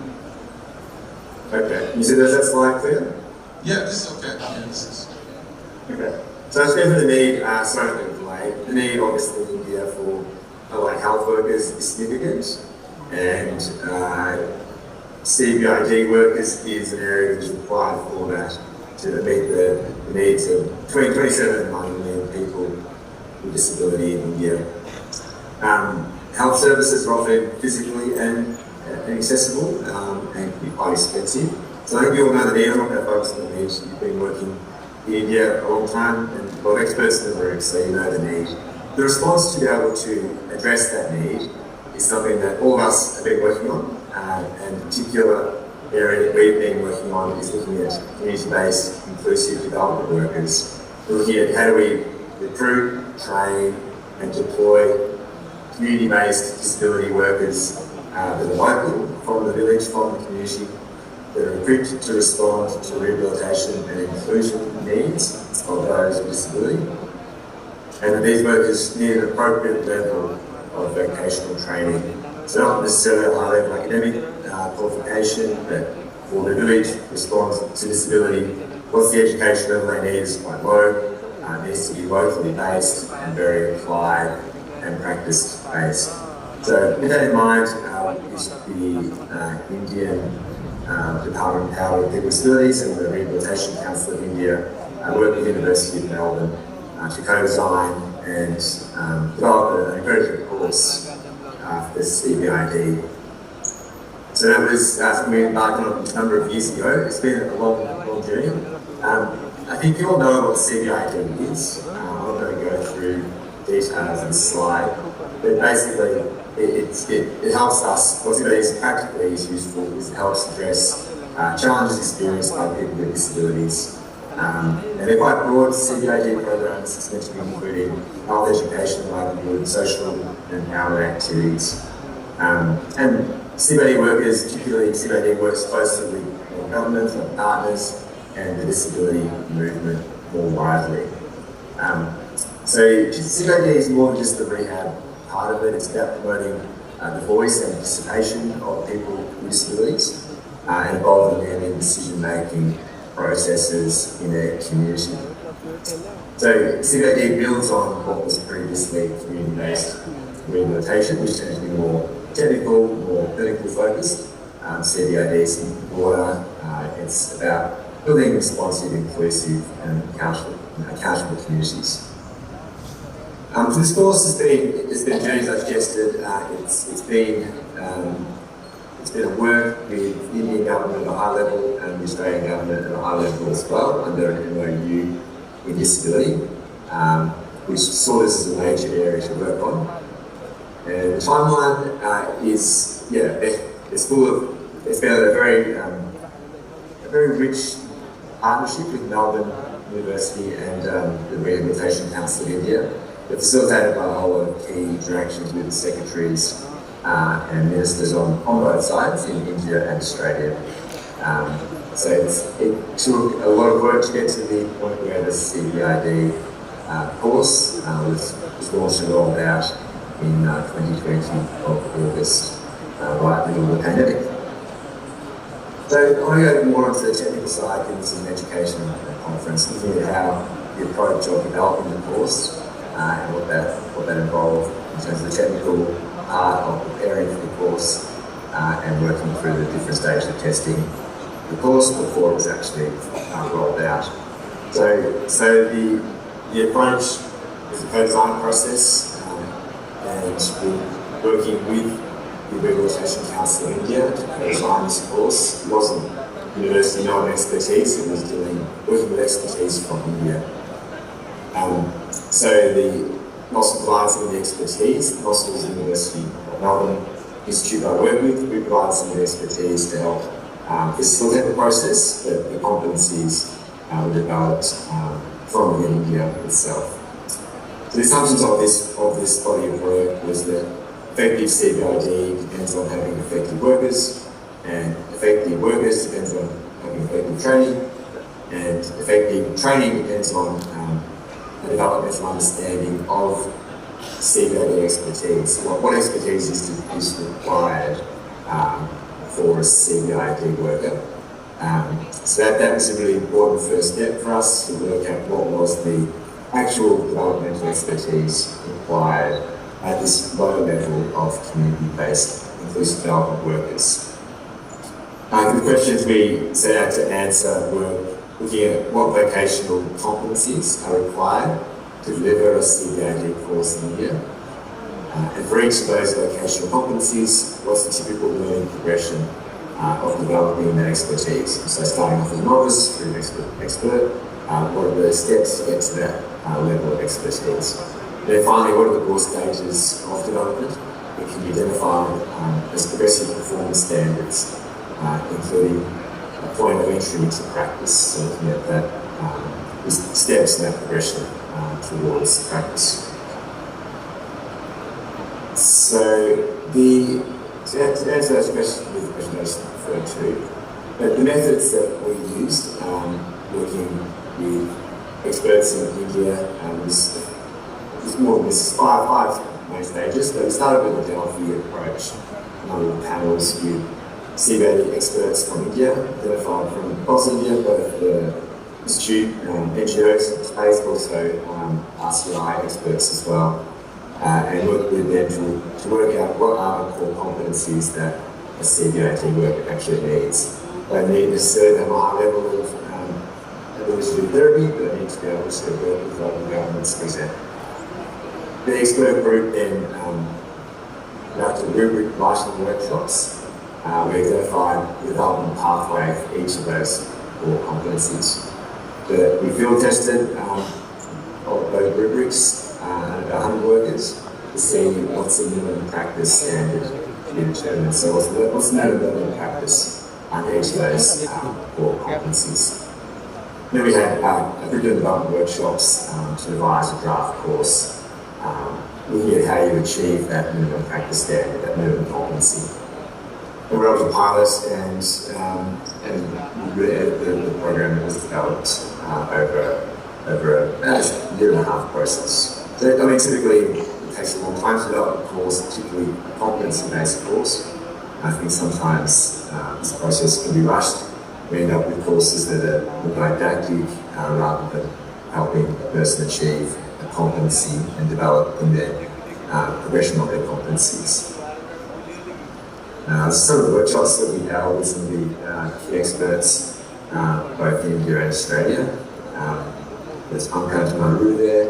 Okay. You see there's that slide clear? Yeah, this is okay. Yeah, this is. Okay. So it's good for the need, sorry for the delay. The need obviously in India for health workers is significant, and CBID workers is an area which is required for that to meet the needs of 27 and 9 million people with disability in India. Health services are often physically and inaccessible and can be quite expensive. So I think you all know the need. I'm not going to focus on the need. You've been working in India a long time, and a lot of experts in the room, so you know the need. The response to be able to address that need is something that all of us have been working on, and a particular area that we've been working on is looking at community-based inclusive development workers. We're looking at how do we recruit, train, and deploy community-based disability workers that are local, from the village, from the community, that are equipped to respond to rehabilitation and inclusion needs of those with disability. And that these workers need an appropriate level of vocational training. So not necessarily a high level academic qualification, but for the village responds to disability, what's the education level they need is quite low. It needs to be locally based and very applied and practice-based. So with that in mind, the Indian Department of Health and People with Disabilities and the Rehabilitation Council of India work with the University of Melbourne to co-design and develop an accredited course for the CBID. So that was something we embarked on a number of years ago. It's been a long journey. I think you all know what CBID is. I'm not going to go through details in this slide, but basically it helps us, what it is practically is useful, is it helps address challenges experienced by people with disabilities. And they're quite broad CBID programs. It's meant to be including health education, livelihood, social and empowerment activities. And CBD workers, particularly CBD, works closely with government and partners and the disability movement more widely. So CBD is more than just the rehab part of it. It's about promoting the voice and participation of people with disabilities and involving them in decision-making processes in their community. So CBD builds on what was previously community-based rehabilitation, which tends to be more technical, more clinical focused. CBD is broader. It's about building responsive, inclusive and accountable communities. This course has been a journey, as I suggested. It's been a work with the Indian government at a high level and the Australian government at a high level as well, under an MOU in disability, which saw this as a major area to work on. And the timeline it's been a very rich partnership with Melbourne University and the Rehabilitation Council of India. They're facilitated by a whole lot of key interactions with the secretaries and ministers on both sides in India and Australia. So it took a lot of work to get to the point where the CBID course was launched and rolled out in 2020 of August, right in the middle of the pandemic. So I want to go more onto the technical side, given this is an education conference, looking at how the approach of developing the course and what that involved in terms of the technical part of preparing for the course and working through the different stages of testing the course before it was actually rolled out. So the approach is a co-design process, and we're working with the Rehabilitation Council of India to co-design this course. It wasn't university known expertise, it was working with expertise from India. So the NOSL provides some of the expertise. NOSL is the University of Melbourne Institute I work with. We provide some of the expertise to help facilitate the process, but the competencies were developed from within India itself. So the assumptions of this body of work was that effective CBID depends on having effective workers, and effective workers depends on having effective training, and effective training depends on the developmental understanding of CBID expertise. What expertise is required for a CBID worker. So that was a really important first step for us to work out what was the actual developmental expertise required at this lower level of community-based inclusive development workers. The questions we set out to answer were looking at what vocational competencies are required to deliver a CBID course in India. And for each of those vocational competencies, what's the typical learning progression of developing that expertise? So starting off as a novice through expert, what are the steps to get to that level of expertise? And then finally, what are the core stages of development that can be identified as progressive performance standards, including a point of entry into practice, so looking at that, the steps in that progression towards practice. So to answer those questions with the presentation referred to, the methods that we used working with experts in India was more than this, five main stages. So we started with the Delphi approach, a number of panels with CBID experts from India, identified from across India, both the institute, NGOs in space, but also RCI experts as well, and work with them to work out what are the core competencies that a CBID worker actually needs. They need necessarily have a high level of ability to do therapy, but they need to be able to work with local governments, for example. The expert group then conducted rubric writing workshops. We identified the development pathway for each of those core competencies. We field tested of those rubrics and about 100 workers to see what's the minimum practice standard to be determined. So what's the minimum level of practice under each of those core competencies. Then we had curriculum development workshops to devise a draft course looking at how you achieve that minimum practice standard, that minimum competency. we were able to pilot and really the program that was developed over a year and a half process. So, I mean, typically it takes a long time to develop a course, particularly a competency-based course. I think sometimes this process can be rushed. We end up with courses that are didactic rather than helping a person achieve a competency and develop in their progression of their competencies. Some of the workshops that we held with some of the key experts, both in India and Australia. There's Pankaj Maru there,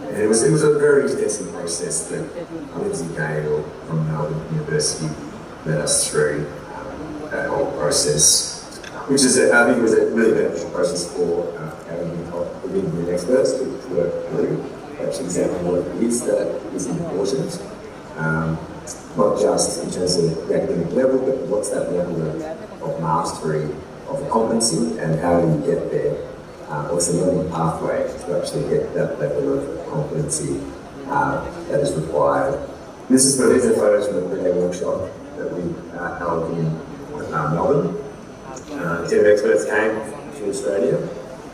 and it was a very extensive process that Lindsay Gale from Melbourne University led us through that whole process, which is, I think, it was a really beneficial process for having the Indian experts to work through, actually examine what it is that is important. Not just in terms of the academic level, but what's that level of mastery of a competency and how do you get there? What's the learning pathway to actually get that level of competency that is required? These are photos from the three-day workshop that we held in Melbourne. A team of experts came to Australia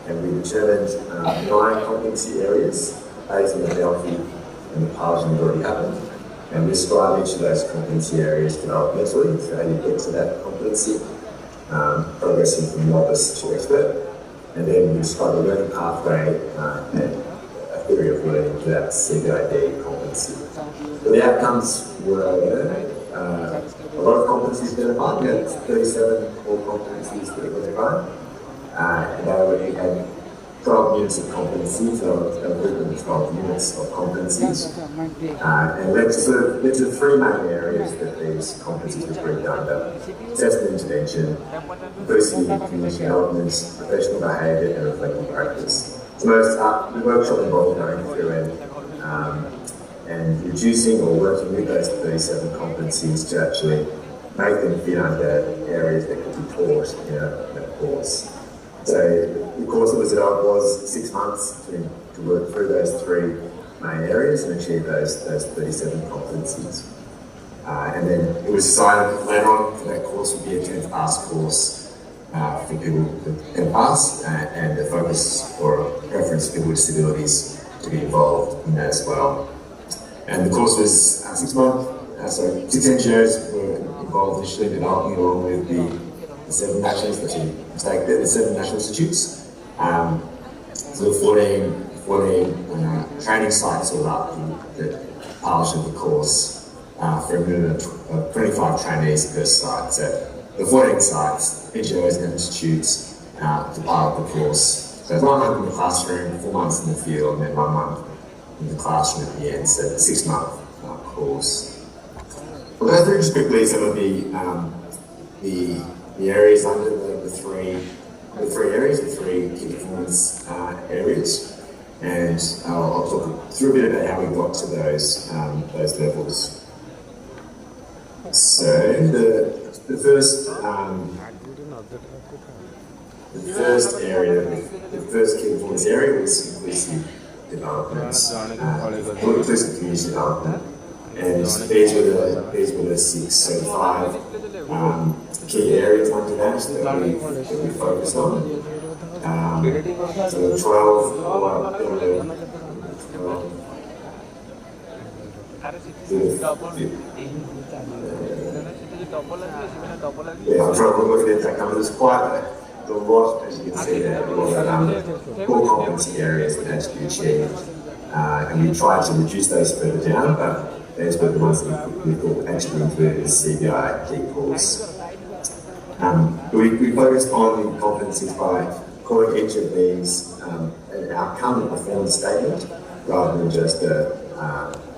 and we determined 9 competency areas, 8 in the Delphi and the Parliament had already happened. And we describe each of those competency areas developmentally, so how you get to that competency, progressing from novice to expert. And then we describe a learning pathway and a theory of learning to that CBID competency. So the outcomes were a lot of competencies identified. We had 37 core competencies that were identified. And we had 12 units of competencies, so a group of 12 units of competencies. And led to 3 main areas that these competencies were grouped under: assessment intervention, inclusivity, community development, professional behaviour, and reflective practice. So the workshop involved going through and reducing or working with those 37 competencies to actually make them fit under areas that could be taught in a course. So the course that was developed was 6 months to work through those 3 main areas and achieve those 37 competencies. And then it was decided later on that that course would be a 10th pass course for people who can pass, and the focus or preference for people with disabilities to be involved in that as well. And the course was 6 months, so 6 engineers were involved initially developing along with the 7 national institutes. So 14 training sites all up that published the course for a minimum of 25 trainees per site. So the 14 sites, NGOs and institutes to pilot the course. So 1 month in the classroom, 4 months in the field, and then 1 month in the classroom at the end. So a 6-month course. We'll go through just quickly some of the areas under the three areas, the 3 key performance areas, and I'll talk through a bit about how we got to those levels. So the first area, the first key performance area was inclusive development, inclusive community development, and these were the 6, so 5 key areas under that we focused on. So 12 yeah, I'm trying to look at the exact number. There's quite a lot, as you can see there, a lot of core competency areas that had to be achieved. And we tried to reduce those further down, but those were the ones that we thought actually included the CBI key course. We focused on competencies by calling each of these an outcome and performance statement rather than just an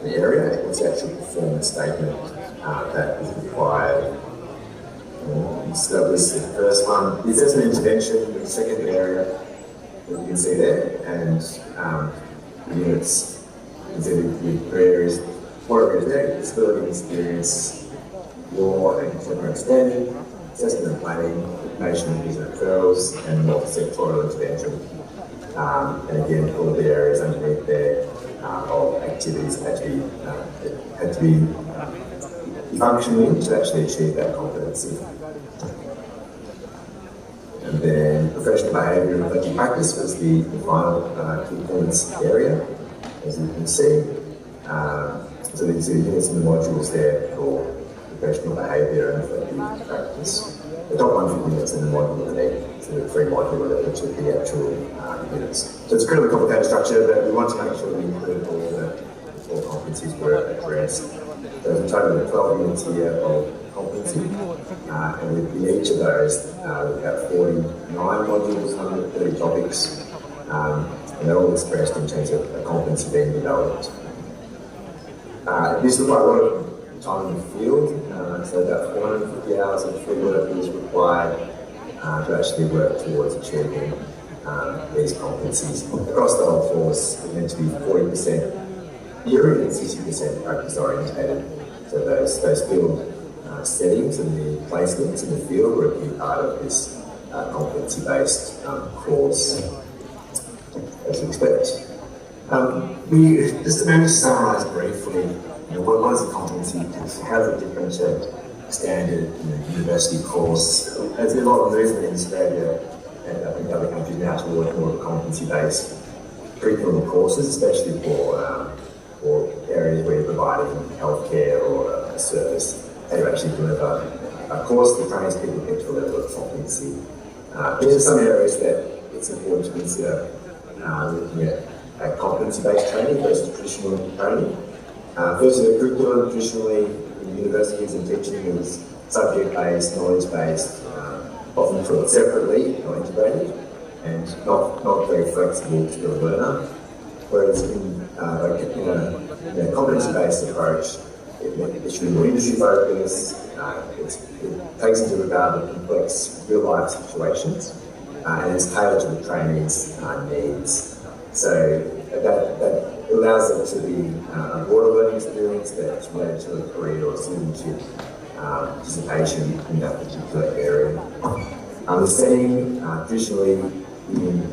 area. It was actually a performance statement that was required. So that was the first one. The assessment intervention was the second area that you can see there, and the units, you can see the 3 areas. 4 areas there: disability experience, law and contemporary understanding, assessment and planning, information and business referrals, and multi-sectoral intervention. And again, all of the areas underneath there of activities had to be functioning to actually achieve that competency. And then professional behaviour and reflective practice was the final key points area, as you can see. So these are units in the modules there for professional behaviour and reflective practice. The top 150 units in the module are there, so the 3 modules are each of the actual units. So it's a pretty complicated structure, but we want to make sure we include all the competencies were addressed. So there's a total of 12 units here of competency, and within each of those, we've got 49 modules, 130 topics, and they're all expressed in terms of a competency being developed. This was quite a lot of time in the field, so about 450 hours of field work is required to actually work towards achieving these competencies. Across the whole course, it's meant to be 40% theory and 60% practice orientated. So those field settings and the placements in the field were a key part of this competency-based course, as you expect. Just to maybe summarise briefly, what is a competency? How does it differentiate standard university course? There's been a lot of movement in Australia and I think other countries now towards more of competency-based curriculum courses, especially for areas where you're providing healthcare or a service. They actually deliver a course that trains people to get to a level of competency. These are some areas that it's important to consider looking at competency-based training versus traditional training. Firstly, the curriculum traditionally in universities and teaching is subject-based, knowledge-based, often taught separately or integrated, and not very flexible to the learner. Whereas in a competency-based approach, it should be more industry focused, it takes into regard the complex real-life situations, and it's tailored to the trainees' needs. So that allows them to be a broader learning experience that's related to a career or citizenship participation in that particular area. The setting, traditionally in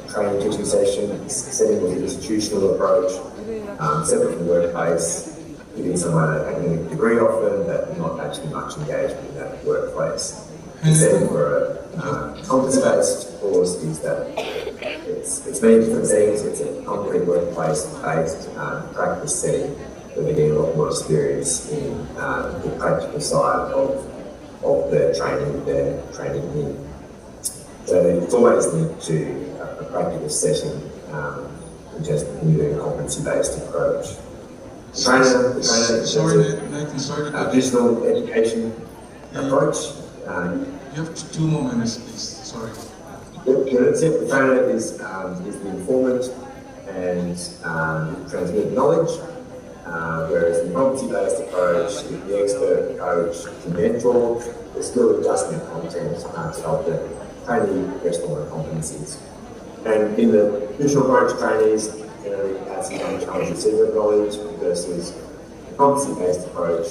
training teaching session, setting with an institutional approach, separate from the workplace, giving someone an academic degree often, but not actually much engagement in that workplace. The setting for a competence-based course is that it's many different settings. It's a concrete workplace-based practice setting where they're getting a lot more experience in the practical side of the training they're training in. So it's always linked to a practical setting in just using a competency-based approach. The trainer is a digital education approach. You have 2 more minutes, please. Sorry. The trainer is the informant and transmit knowledge, whereas the competency-based approach, the expert coach, the mentor, the skill adjustment content to help the trainee progress on their competencies. And in the traditional approach, trainees generally have some challenge receiver knowledge versus the competency-based approach,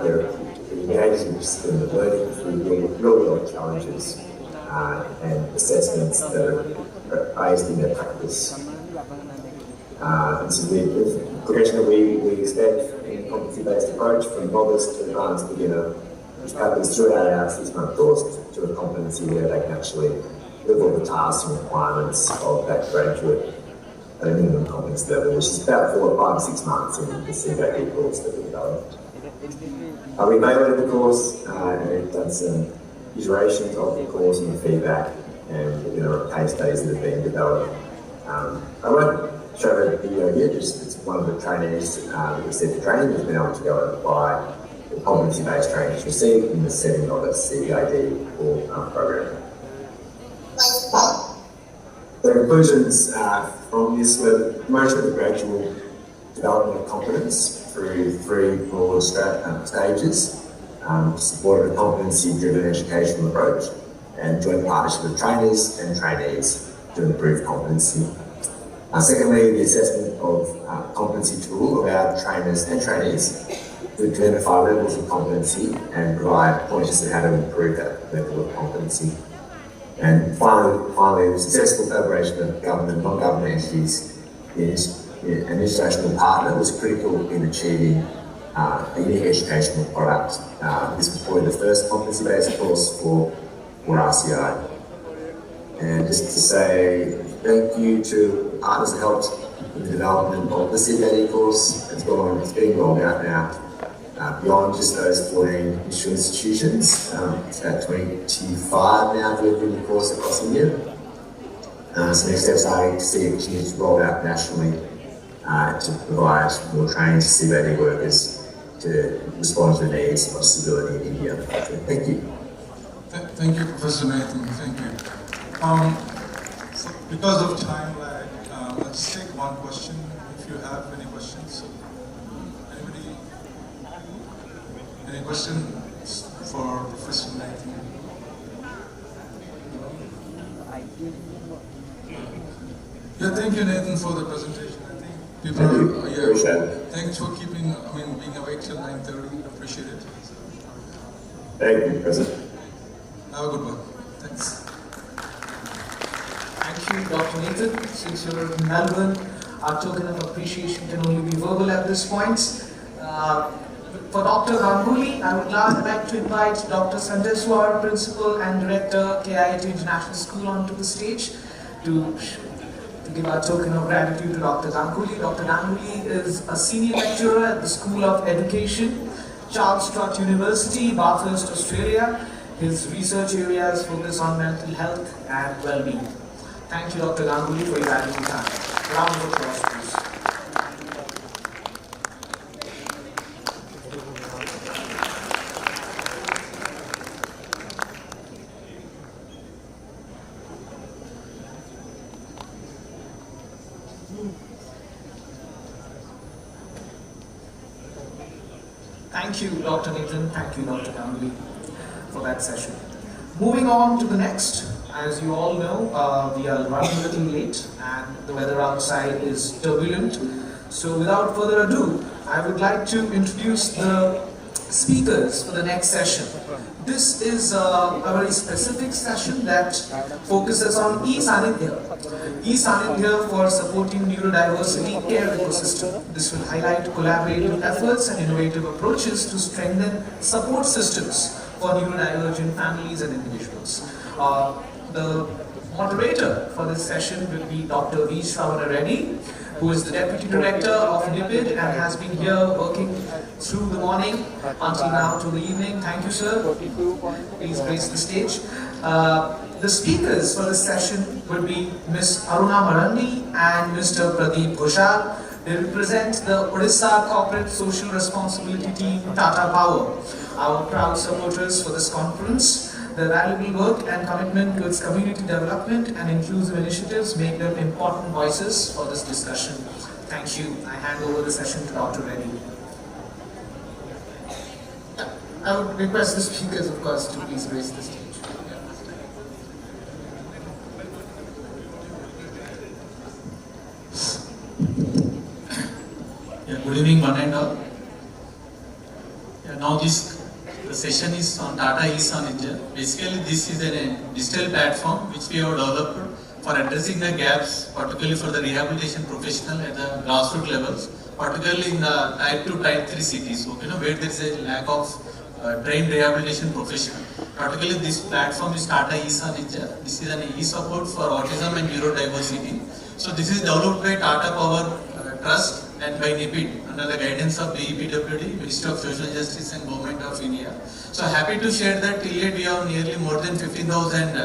they're engaged in the learning through real-world challenges and assessments that are based in their practice. This is the progression that we expect in a competency-based approach from novice to advanced beginner, which happens throughout our 6-month course to a competency where they can actually live all the tasks and requirements of that graduate at a minimum competency level, which is about 4, 5, 6 months in the CVAD course that we developed. We made the course and we've done some iterations of the course and the feedback, and there are case studies that have been developed. I won't show the video here, just it's one of the trainees that received the training has been able to go and apply the competency-based training it's received in the setting of a CVAD program. The conclusions from this were the promotion of the gradual development of competence through 3 broad stages, supported a competency-driven educational approach, and joint partnership with trainers and trainees to improve competency. Secondly, the assessment of competency tool allowed trainers and trainees to identify levels of competency and provide pointers on how to improve that level of competency. And finally, the successful collaboration of government and non-government entities is an international partner was critical in achieving a unique educational product. This was probably the first competency-based course for RCI. And just to say thank you to partners that helped in the development of the CBAD course. It's being rolled out now beyond just those 14 initial institutions. It's about 25 now delivering the course across India. So next steps are to see it continue to roll out nationally to provide more training to CBAD workers to respond to the needs of disability in India. So thank you. Thank you, Professor Nathan. Thank you. So because of time lag, let's take one question if you have any questions. Anybody? Any questions for Professor Nathan? Yeah, thank you, Nathan, for the presentation. I think people are, thanks for keeping, being awake till 9:30. Appreciate it. Thank you, President. Have a good one. Thanks. Thank you, Dr. Nathan. Since you're in Melbourne, our token of appreciation can only be verbal at this point. For Dr. Ganguly, I would like to invite Dr. Sandeswar, Principal and Director, KIIT International School, onto the stage to give our token of gratitude to Dr. Ganguly. Dr. Ganguly is a senior lecturer at the School of Education, Charles Trott University, Bathurst, Australia. His research areas focus on mental health and well-being. Thank you, Dr. Ganguly, for your valuable time. Round of applause, please. Thank you, Dr. Nathan. Thank you, Dr. Ganguly, for that session. Moving on to the next. As you all know, we are running a little late and the weather outside is turbulent. So without further ado, I would like to introduce the speakers for the next session. This is a very specific session that focuses on e-Sanidhya. E-Sanidhya for supporting neurodiversity care ecosystem. This will highlight collaborative efforts and innovative approaches to strengthen support systems for neurodivergent families and individuals. The moderator for this session will be Dr. V. Shravana Reddy, who is the Deputy Director of NIPID and has been here working through the morning until now to the evening. Thank you, sir. Please grace the stage. The speakers for this session will be Ms. Aruna Marandi and Mr. Pradeep Ghoshal. They represent the Odisha Corporate Social Responsibility Team, Tata Power, our proud supporters for this conference. Their valuable work and commitment to its community development and inclusive initiatives make them important voices for this discussion. Thank you. I hand over the session to Dr. Reddy. I would request the speakers, of course, to please raise the stage. Good evening, one and all. Now the session is on Tata e-Sanidhya. Basically, this is a digital platform which we have developed for addressing the gaps, particularly for the rehabilitation professional at the grassroots levels, particularly in the type 2, type 3 cities, where there is a lack of trained rehabilitation professional. Particularly, this platform is Tata e-Sanidhya. This is an e-support for autism and neurodiversity. So this is developed by Tata Power Trust and by NIPID under the guidance of BEPWD, Ministry of Social Justice and Government of India. So happy to share that till date we have nearly more than 15,000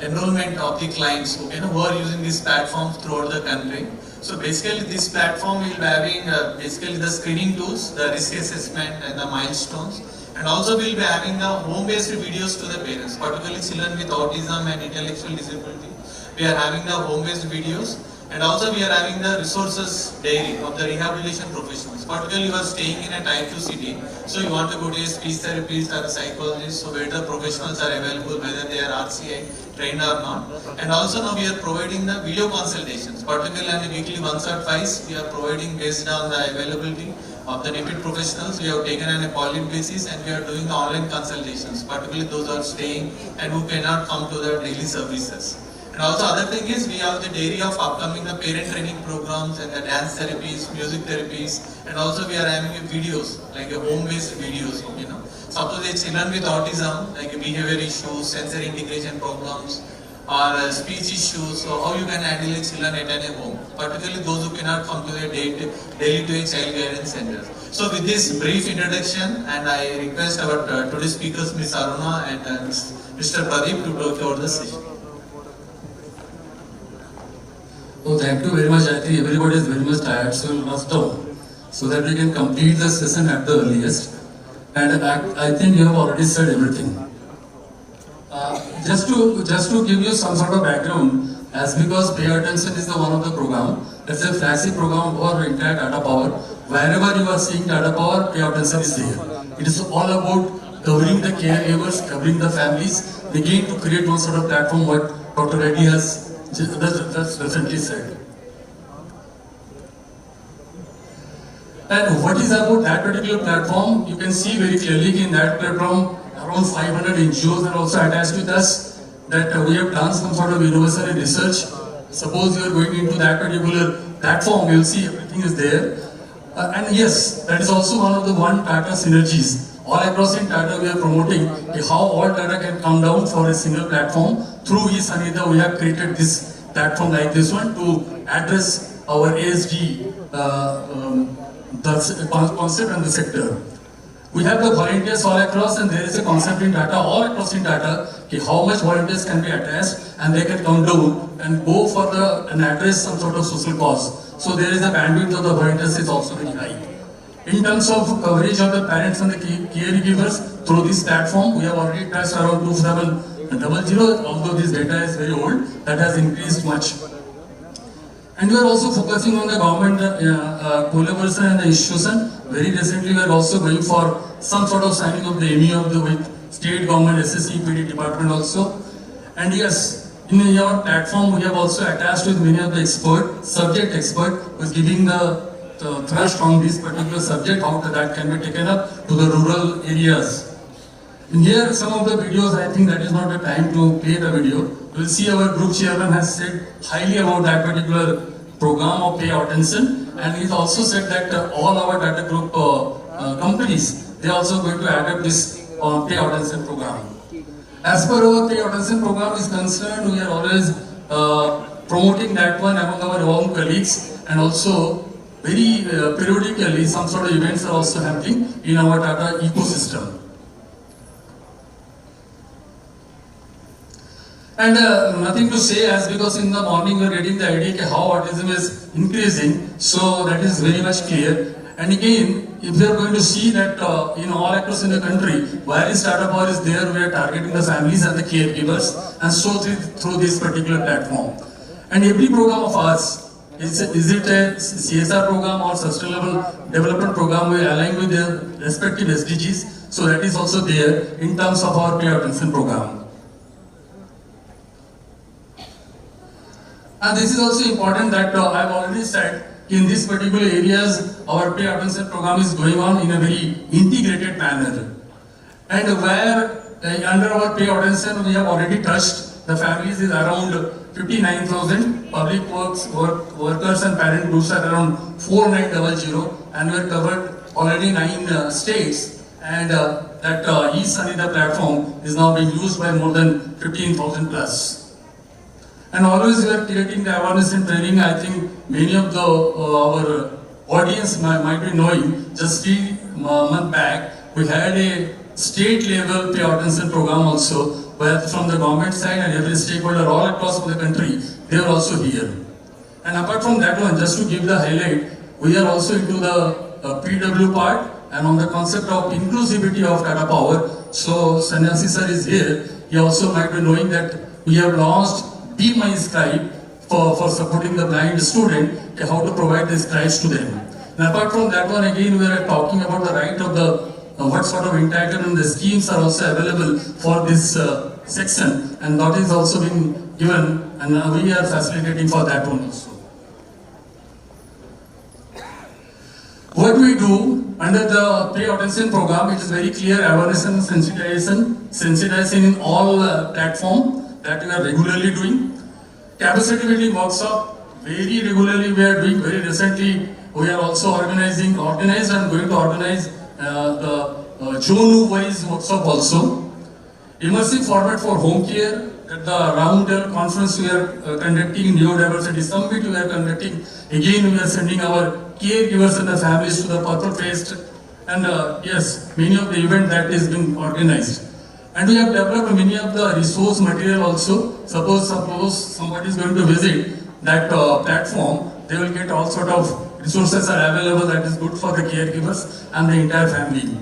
enrollment of the clients who are using these platforms throughout the country. So basically this platform will be having basically the screening tools, the risk assessment and the milestones, and also we'll be having the home-based videos to the parents, particularly children with autism and intellectual disability. We are having the home-based videos. And also we are having the resources diary of the rehabilitation professionals. Particularly you are staying in a type 2 city, so you want to go to a speech therapist or a psychologist, so where the professionals are available, whether they are RCI trained or not. And also now we are providing the video consultations, particularly on a weekly once or twice. We are providing based on the availability of the NIPID professionals. We have taken on a pilot basis and we are doing the online consultations, particularly those who are staying and who cannot come to the daily services. And also other thing is we have the dairy of upcoming the parent training programs and the dance therapies, music therapies, and also we are having videos, like a home-based videos, you know. Suppose it's children with autism, like behavior issues, sensory integration problems, or speech issues, so how you can handle the children at a home, particularly those who cannot come to the daily to a child guidance center. So with this brief introduction, and I request our today's speakers, Ms. Aruna and Mr. Pradeep, to talk about the session. Oh, thank you very much. I think everybody is very much tired, so we'll rush down so that we can complete the session at the earliest. And I think you have already said everything. Just to give you some sort of background, as because pay attention is the one of the program, it's a flagship program for entire data power. Wherever you are seeing data power, pay attention is there. It is all about covering the caregivers, covering the families, beginning to create one sort of platform what Dr. Reddy has just recently said. And what is about that particular platform, you can see very clearly in that platform, around 500 NGOs are also attached with us, that we have done some sort of universal research. Suppose you are going into that particular platform, you will see everything is there. And yes, that is also one of the Tata synergies. All across in Tata we are promoting how all data can come down for a single platform. Through eSanitha we have created this platform like this one to address our ASD the concept and the sector. We have the volunteers all across, and there is a concept in data all across in data how much volunteers can be attached and they can come down and go for and address some sort of social cause. So there is a bandwidth of the volunteers is also very high. In terms of coverage of the parents and the caregivers through this platform, we have already touched around 2700, although this data is very old, that has increased much. And we are also focusing on the government collaboration and the institution. Very recently we are also going for some sort of signing of the MOU with state government, SSC, PD department also. And yes, in our platform we have also attached with many of the subject expert who is giving the thrust on this particular subject, how that can be taken up to the rural areas. And here some of the videos, I think that is not the time to play the video. You will see our group chairman has said highly about that particular program of pay attention, and he also said that all our data group companies, they are also going to adopt this pay attention program. As per our pay attention program is concerned, we are always promoting that one among our own colleagues, and also very periodically some sort of events are also happening in our data ecosystem. And nothing to say, as because in the morning we are getting the idea how autism is increasing, so that is very much clear. And again, if we are going to see that in all across in the country, where is data power is there, we are targeting the families and the caregivers, and so through this particular platform. And every program of ours, is it a CSR program or sustainable development program, we align with the respective SDGs, so that is also there in terms of our pay attention program. And this is also important that I have already said, in these particular areas, our pay attention program is going on in a very integrated manner. And where under our pay attention we have already touched, the families is around 59,000, public workers and parent groups are around 4900, and we have covered already 9 states, and that eSanitha platform is now being used by more than 15,000 plus. And always we are creating the awareness and training. I think many of our audience might be knowing, just 3 months back, we had a state level pay attention program also, where from the government side and every stakeholder all across the country, they are also here. And apart from that one, just to give the highlight, we are also into the PW part, and on the concept of inclusivity of data power. So Sannyasi sir is here. He also might be knowing that we have launched Be My Scribe for supporting the blind student, how to provide the scribes to them. And apart from that one, again we are talking about the right of the what sort of entitlement the schemes are also available for this section, and that is also being given, and we are facilitating for that one also. What we do under the pay attention program, it is very clear awareness and sensitization in all platforms that we are regularly doing. capacity building workshop very regularly we are doing. Very recently we are also organized and going to organize the zone-wise workshop also. Immersive format for home care. At the round-table conference we are conducting, neurodiversity summit we are conducting. Again we are sending our caregivers and the families to the purple fest, and yes, many of the event that is being organized. And we have developed many of the resource material also. Suppose somebody is going to visit that platform, they will get all sort of resources are available that is good for the caregivers and the entire family.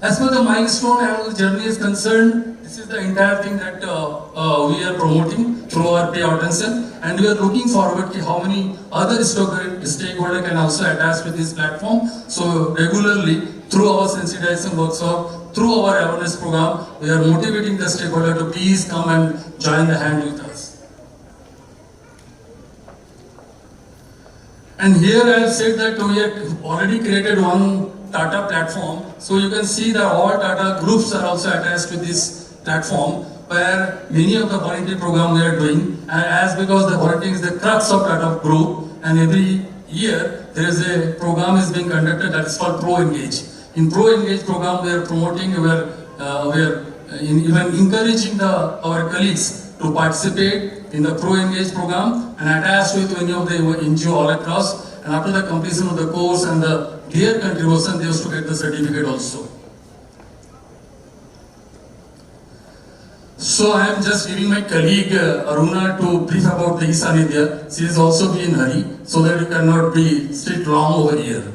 As per the milestone annual journey is concerned, this is the entire thing that we are promoting through our pay attention, and we are looking forward to how many other stakeholders can also attach with this platform. So regularly through our sensitization workshop, through our awareness program, we are motivating the stakeholder to please come and join the hand with us. And here I have said that we have already created one Tata platform, so you can see that all Tata groups are also attached to this platform, where many of the volunteer program we are doing, and as because the volunteering is the crux of Tata group, and every year there is a program is being conducted that is called Pro Engage. In Pro Engage program we are promoting, we are even encouraging our colleagues to participate in the Pro Engage program and attach with any of the NGO all across, and after the completion of the course and their contribution, they used to get the certificate also. So I am just giving my colleague Aruna to brief about the Isanidya. She is also be in hurry, so that you cannot be sit long over here.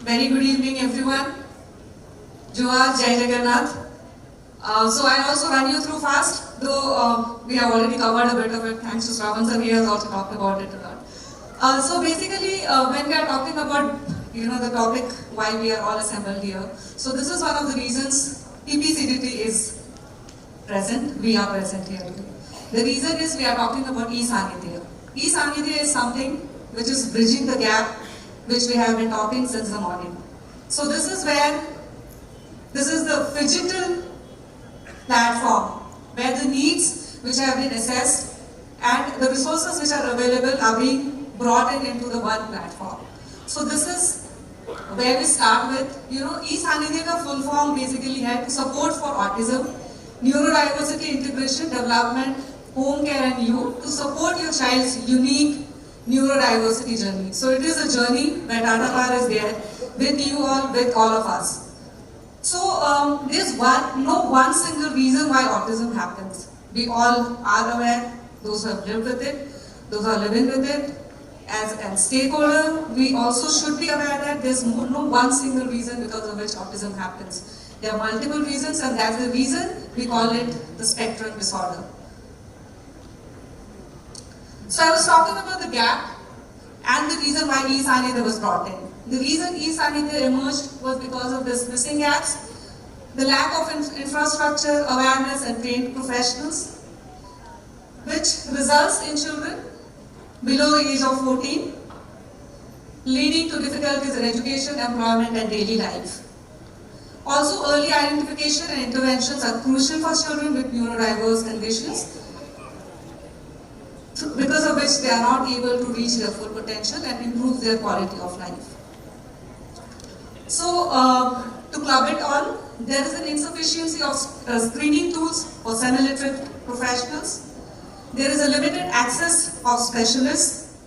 Very good evening, everyone. Johar, Jai Jagannath. So I'll also run you through fast, though we have already covered a bit of it. Thanks to Shravan sir, he has also talked about it a lot. So basically, when we are talking about the topic why we are all assembled here, so this is one of the reasons TPCDT is present. We are present here today. The reason is we are talking about e-Sanidhya. E-Sanidhya is something which is bridging the gap, which we have been talking since the morning. So this is the phygital platform where the needs which have been assessed and the resources which are available are being brought into the one platform. So this is where we start with, e-Sanidhya ka full form basically है to support for autism, neurodiversity integration, development, home care and youth to support your child's unique neurodiversity journey. So it is a journey where Tata Power is there with you all, with all of us. So there's no one single reason why autism happens. We all are aware, those who have lived with it, those who are living with it. As a stakeholder, we also should be aware that there's no one single reason because of which autism happens. There are multiple reasons, and that's the reason we call it the spectrum disorder. So I was talking about the gap and the reason why e-Sanidhya was brought in. The reason e-Sanidhya emerged was because of this missing gaps, the lack of infrastructure, awareness and trained professionals, which results in children below the age of 14, leading to difficulties in education, employment and daily life. Also, early identification and interventions are crucial for children with neurodiverse conditions, because of which they are not able to reach their full potential and improve their quality of life. So, to club it all, there is an insufficiency of screening tools for semi-literate professionals. There is a limited access of specialists.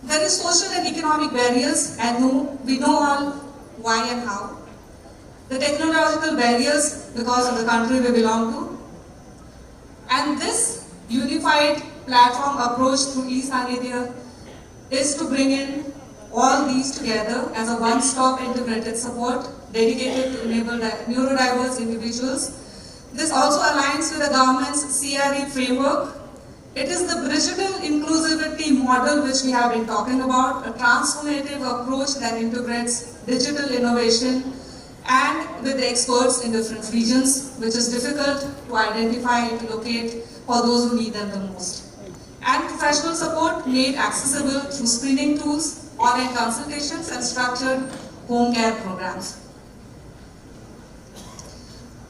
There is social and economic barriers, and we know all why and how. The technological barriers because of the country we belong to. And this unified platform approach through e-Sanidhya is to bring in all these together as a one-stop integrated support dedicated to enable neurodiverse individuals. This also aligns with the government's CRE framework. It is the digital inclusivity model which we have been talking about, a transformative approach that integrates digital innovation and with the experts in different regions, which is difficult to identify and to locate for those who need them the most. And professional support made accessible through screening tools, online consultations and structured home care programs.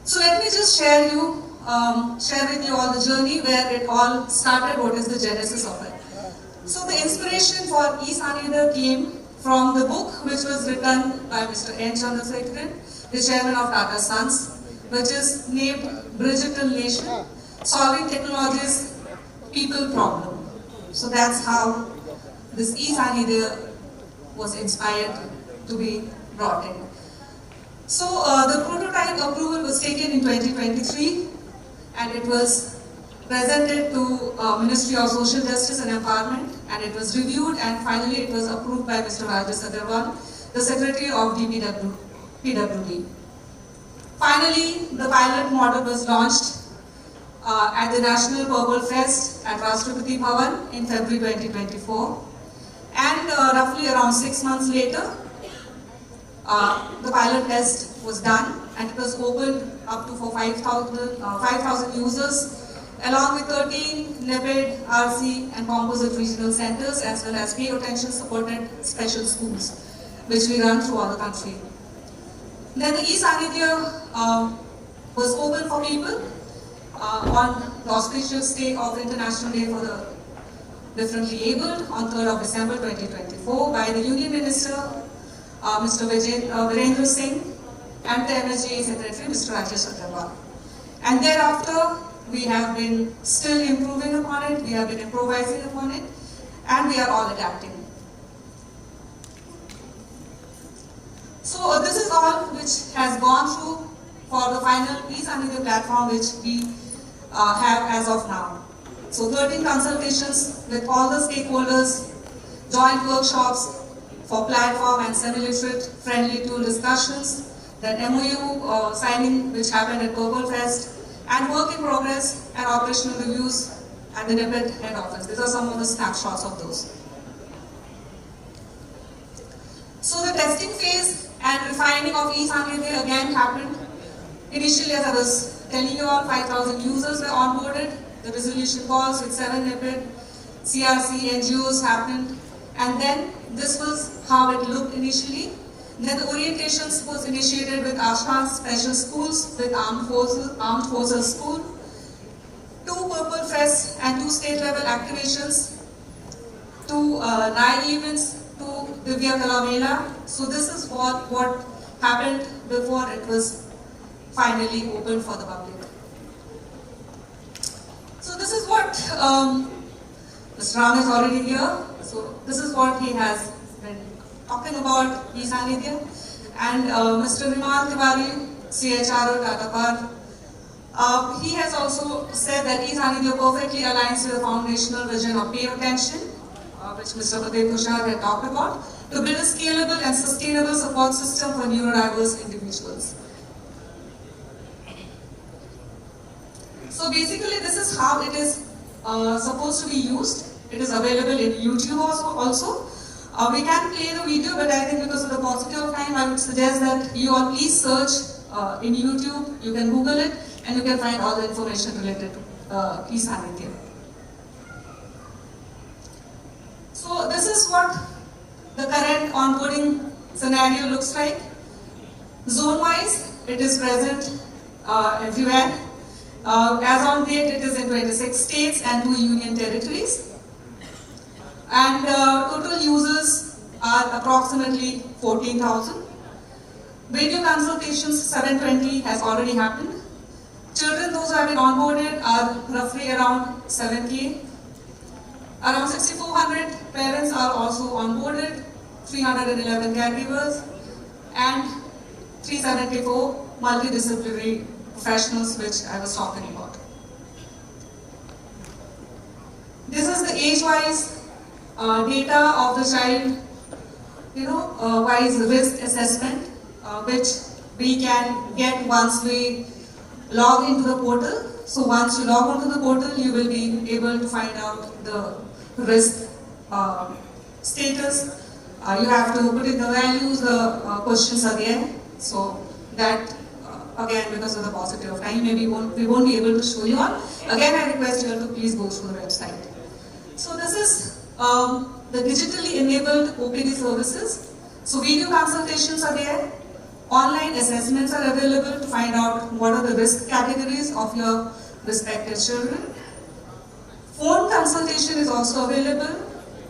So let me just share you share with you all the journey where it all started, what is the genesis of it. So the inspiration for e-Sanidhya came from the book which was written by Mr. N. Chandrasekaran, the chairman of Tata Sons, which is named Digital Nation, Solving Technology's People Problem. So that's how this e-Sanidhya was inspired to be brought in. So the prototype approval was taken in 2023 and it was presented to Ministry of Social Justice and Empowerment, and it was reviewed and finally it was approved by Mr. Rajesh Agarwal, the Secretary of PWD. Finally, the pilot model was launched at the National Purple Fest at Rashtrapati Bhavan in February 2024. And roughly around 6 months later, the pilot test was done and it was opened up to for 5,000 users, along with 13 NIPID, RC and composite regional centers, as well as pay attention supported special schools, which we run throughout the country. Then the e-Sanidhya was open for people on the auspicious day of International Day for the Differently Abled on 3rd of December 2024 by the Union Minister, Mr. Virendra Singh, and the MSGA Secretary, Mr. Rajesh Agarwal. And thereafter, we have been still improving upon it, we have been improvising upon it, and we are all adapting. So this is all which has gone through for the final e-Sanidhya platform which we have as of now. So 13 consultations with all the stakeholders, joint workshops for platform and semi-literate friendly tool discussions, then MOU signing which happened at Purple Fest, and work in progress and operational reviews at the NIPID head office. These are some of the snapshots of those. So the testing phase and refining of e-Sanidhya again happened. Initially, as I was telling you all, 5,000 users were onboarded. The resolution calls with 7 NIPID, CRC, NGOs happened. And then this was how it looked initially. Then the orientations was initiated with Ashram special schools, with Armed Forces School, 2 Purple Fest and 2 state level activations, 2 NIE events, 2 Divya Kala Mela. So this is what happened before it was finally opened for the public. So this is what Mr. Ram is already here. So this is what he has been talking about e-Sanidhya, and Mr. Vimal Tiwari, CHRO Tata Power, he has also said that e-Sanidhya perfectly aligns with the foundational vision of pay attention, which Mr. Pradeep Tushar had talked about, to build a scalable and sustainable support system for neurodiverse individuals. So basically this is how it is supposed to be used. It is available in YouTube also. We can play the video, but I think because of the paucity of time, I would suggest that you all please search in YouTube, you can Google it, and you can find all the information related to e-Sanidhya. So this is what the current onboarding scenario looks like. Zone-wise, it is present everywhere. As on date, it is in 26 states and 2 union territories. And total users are approximately 14,000. Video consultations, 720 has already happened. Children, those who have been onboarded, are roughly around 70. Around 6,400 parents are also onboarded, 311 caregivers, and 374 multidisciplinary professionals, which I was talking about. This is the age-wise data of the child, wise risk assessment, which we can get once we log into the portal. So once you log onto the portal, you will be able to find out the risk status. You have to put in the values, the questions again. So that again, because of the paucity of time, maybe we won't be able to show you all. Again, I request you all to please go through the website. So this is the digitally enabled OPD services. So video consultations are there. Online assessments are available to find out what are the risk categories of your respected children. Phone consultation is also available,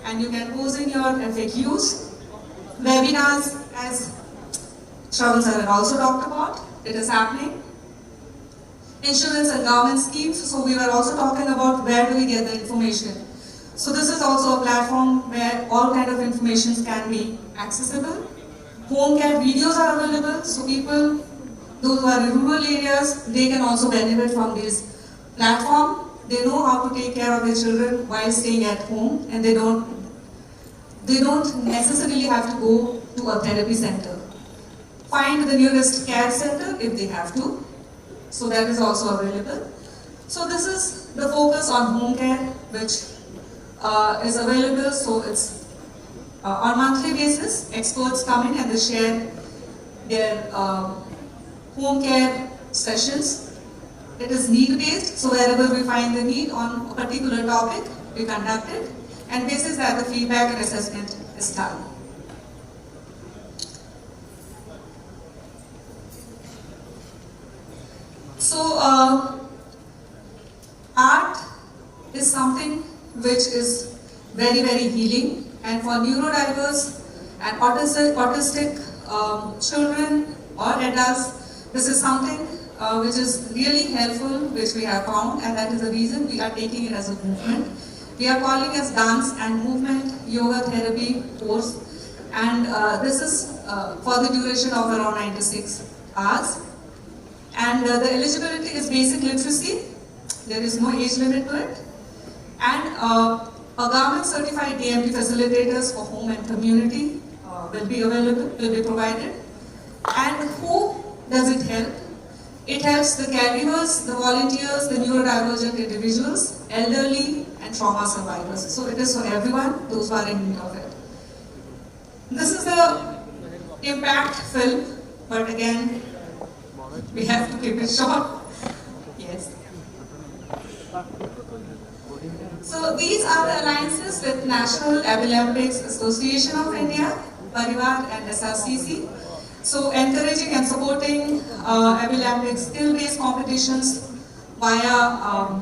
and you can pose in your FAQs. Webinars, as Shravan sir had also talked about, it is happening. Insurance and government schemes, so we were also talking about where do we get the information. So this is also a platform where all kind of information can be accessible. Home care videos are available, so people, those who are in rural areas, they can also benefit from this platform. They know how to take care of their children while staying at home, and they don't necessarily have to go to a therapy center. Find the nearest care center if they have to. So that is also available. So this is the focus on home care, which is available. So it's on monthly basis, experts come in and they share their home care sessions. It is need-based, so wherever we find the need on a particular topic, we conduct it, and basis that the feedback and assessment is done. So, art is something which is very, very healing, and for neurodiverse and autistic children or adults, this is something which is really helpful, which we have found, and that is the reason we are taking it as a movement. We are calling it Dance and Movement Yoga Therapy course, and this is for the duration of around 96 hours. And the eligibility is basic literacy. There is no age limit to it. And a government certified DMT facilitators for home and community will be available, will be provided. And who does it help? It helps the caregivers, the volunteers, the neurodivergent individuals, elderly and trauma survivors. So it is for everyone, those who are in need of it. This is the impact film, but again, we have to keep it short. Yes. So these are the alliances with National Epileptics Association of India, Parivar and SRCC. So encouraging and supporting epileptic skill-based competitions via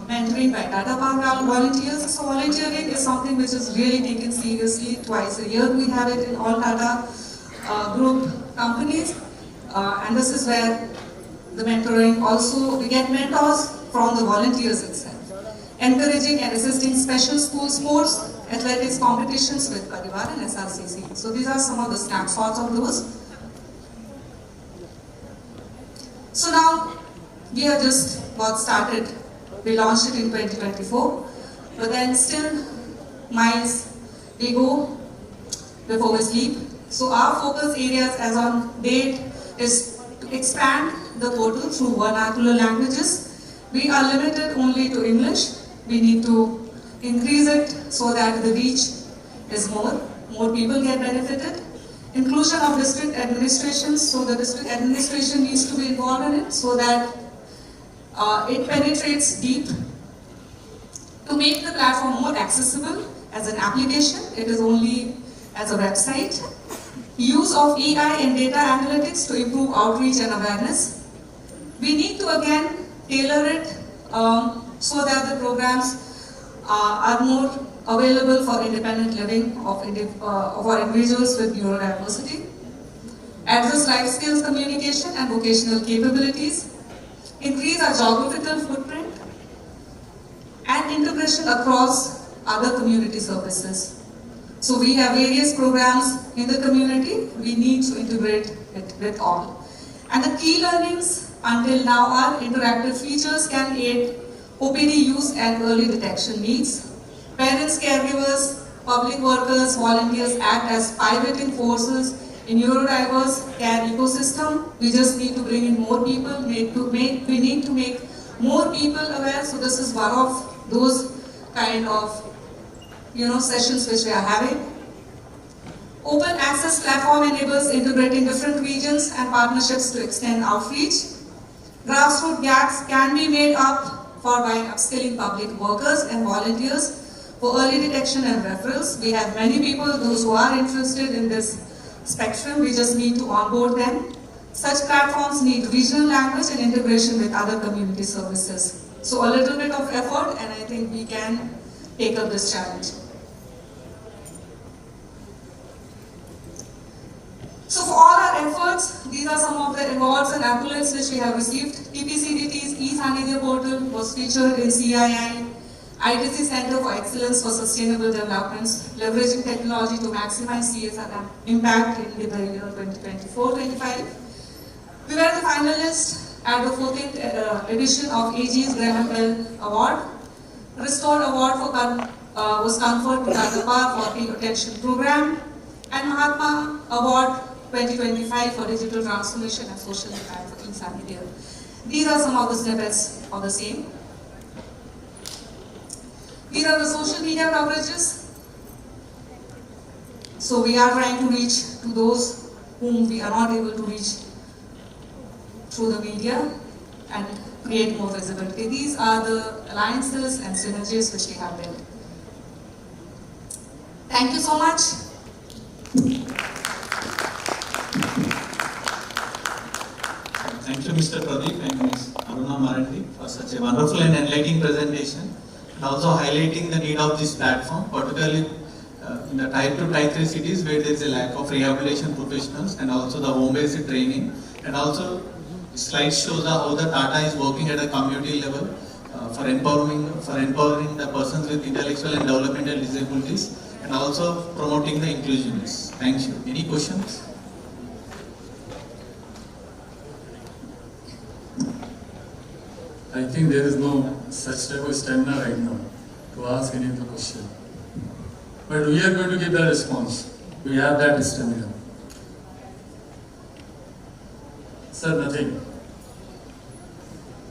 mentoring by Tata Power volunteers. So volunteering is something which is really taken seriously. Twice a year we have it in all Tata group companies. And this is where the mentoring also, we get mentors from the volunteers itself. Encouraging and assisting special school sports, athletics competitions with Parivar and SRCC. So these are some of the snapshots of those. So now, we have just got started. We launched it in 2024, but then still miles we go before we sleep. So our focus areas as on date is to expand the portal through vernacular languages. We are limited only to English. We need to increase it so that the reach is more people get benefited. Inclusion of district administrations, so the district administration needs to be involved in it so that it penetrates deep. To make the platform more accessible as an application, it is only as a website. Use of AI and data analytics to improve outreach and awareness. We need to again tailor it so that the programs are more available for independent living of our individuals with neurodiversity. Address life skills communication and vocational capabilities. Increase our geographical footprint and integration across other community services. So we have various programs in the community, we need to integrate it with all. And the key learnings until now are interactive features can aid OPD use and early detection needs. Parents, caregivers, public workers, volunteers act as pivoting forces in neurodiverse care ecosystem. We just need to bring in more people, we need to make more people aware. So this is one of those kind of sessions which we are having. Open access platform enables integrating different regions and partnerships to extend outreach. Grassroots gaps can be made up for by upskilling public workers and volunteers for early detection and referrals. We have many people, those who are interested in this spectrum, we just need to onboard them. Such platforms need regional language and integration with other community services. So a little bit of effort and I think we can take up this challenge. So for all our efforts, these are some of the awards and accolades which we have received. TPCDT's e-Sanidhya portal was featured in CII, ITC Center for Excellence for Sustainable Developments, leveraging technology to maximize CSR impact in the year 2024-25. We were the finalists at the 14th edition of AG's Graham Bell Award. Restore Award was conferred to Tata for the Attention Program, and Mahatma Award 2025 for Digital Transformation and Social Impact for e-Sanidhya. These are some of the snippets of the same. These are the social media coverages. So we are trying to reach to those whom we are not able to reach through the media and create more visibility. These are the alliances and synergies which we have built. Thank you so much. Thank you, Mr. Pradeep and Ms. Aruna Marandi for such a wonderful and enlightening presentation, and also highlighting the need of this platform, particularly in the Type 2, Type 3 cities where there is a lack of rehabilitation professionals, and also the home-based training, and also slide shows how the Tata is working at a community level for empowering the persons with intellectual and developmental disabilities, and also promoting the inclusiveness. Thank you. Any questions? I think there is no such type of stamina right now to ask any of the question. But we are going to give the response. We have that stamina. Sir, nothing.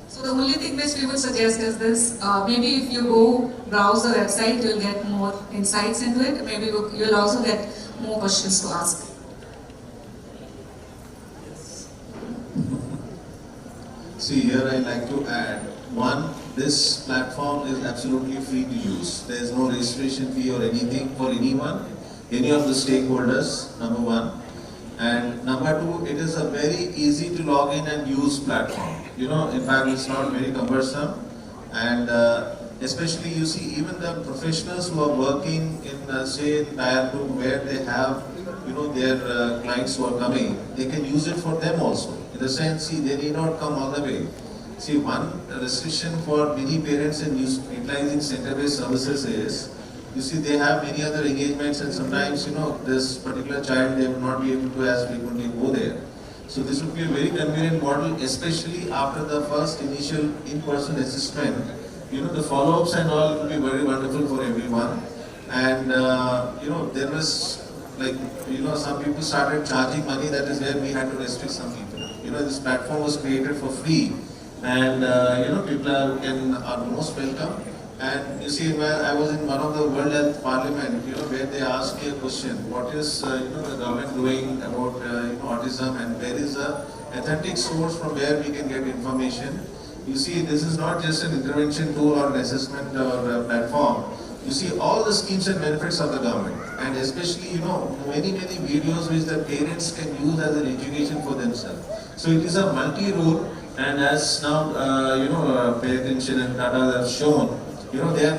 So the only thing which we would suggest is this, maybe if you go browse the website, you'll get more insights into it. Maybe you'll also get more questions to ask. See, here I'd like to add, one, this platform is absolutely free to use. There is no registration fee or anything for anyone, any of the stakeholders, number one. And number two, it is a very easy to log in and use platform. You know, in fact, it's not very cumbersome. And especially you see even the professionals who are working in, say, in Tier 2, where they have, you know, their clients who are coming, they can use it for them also. In the sense, see, they need not come all the way. See, one restriction for many parents in utilizing center-based services is, you see, they have many other engagements, and sometimes, you know, this particular child, they will not be able to as frequently go there. So this would be a very convenient model, especially after the first initial in-person assessment. You know, the follow-ups and all will be very wonderful for everyone. And, you know, there was, like, you know, some people started charging money, that is where we had to restrict some people. You know, this platform was created for free, and you know, people are most welcome. And you see, I was in one of the World Health Parliament, you know, where they asked me a question: what is you know, the government doing about you know, autism, and where is the authentic source from where we can get information? You see, this is not just an intervention tool or an assessment or a platform. You see all the schemes and benefits of the government, and especially, you know, many videos which the parents can use as an education for themselves. So it is a multi-role, and as now you know, Pay Attention and Tata have shown, you know, they are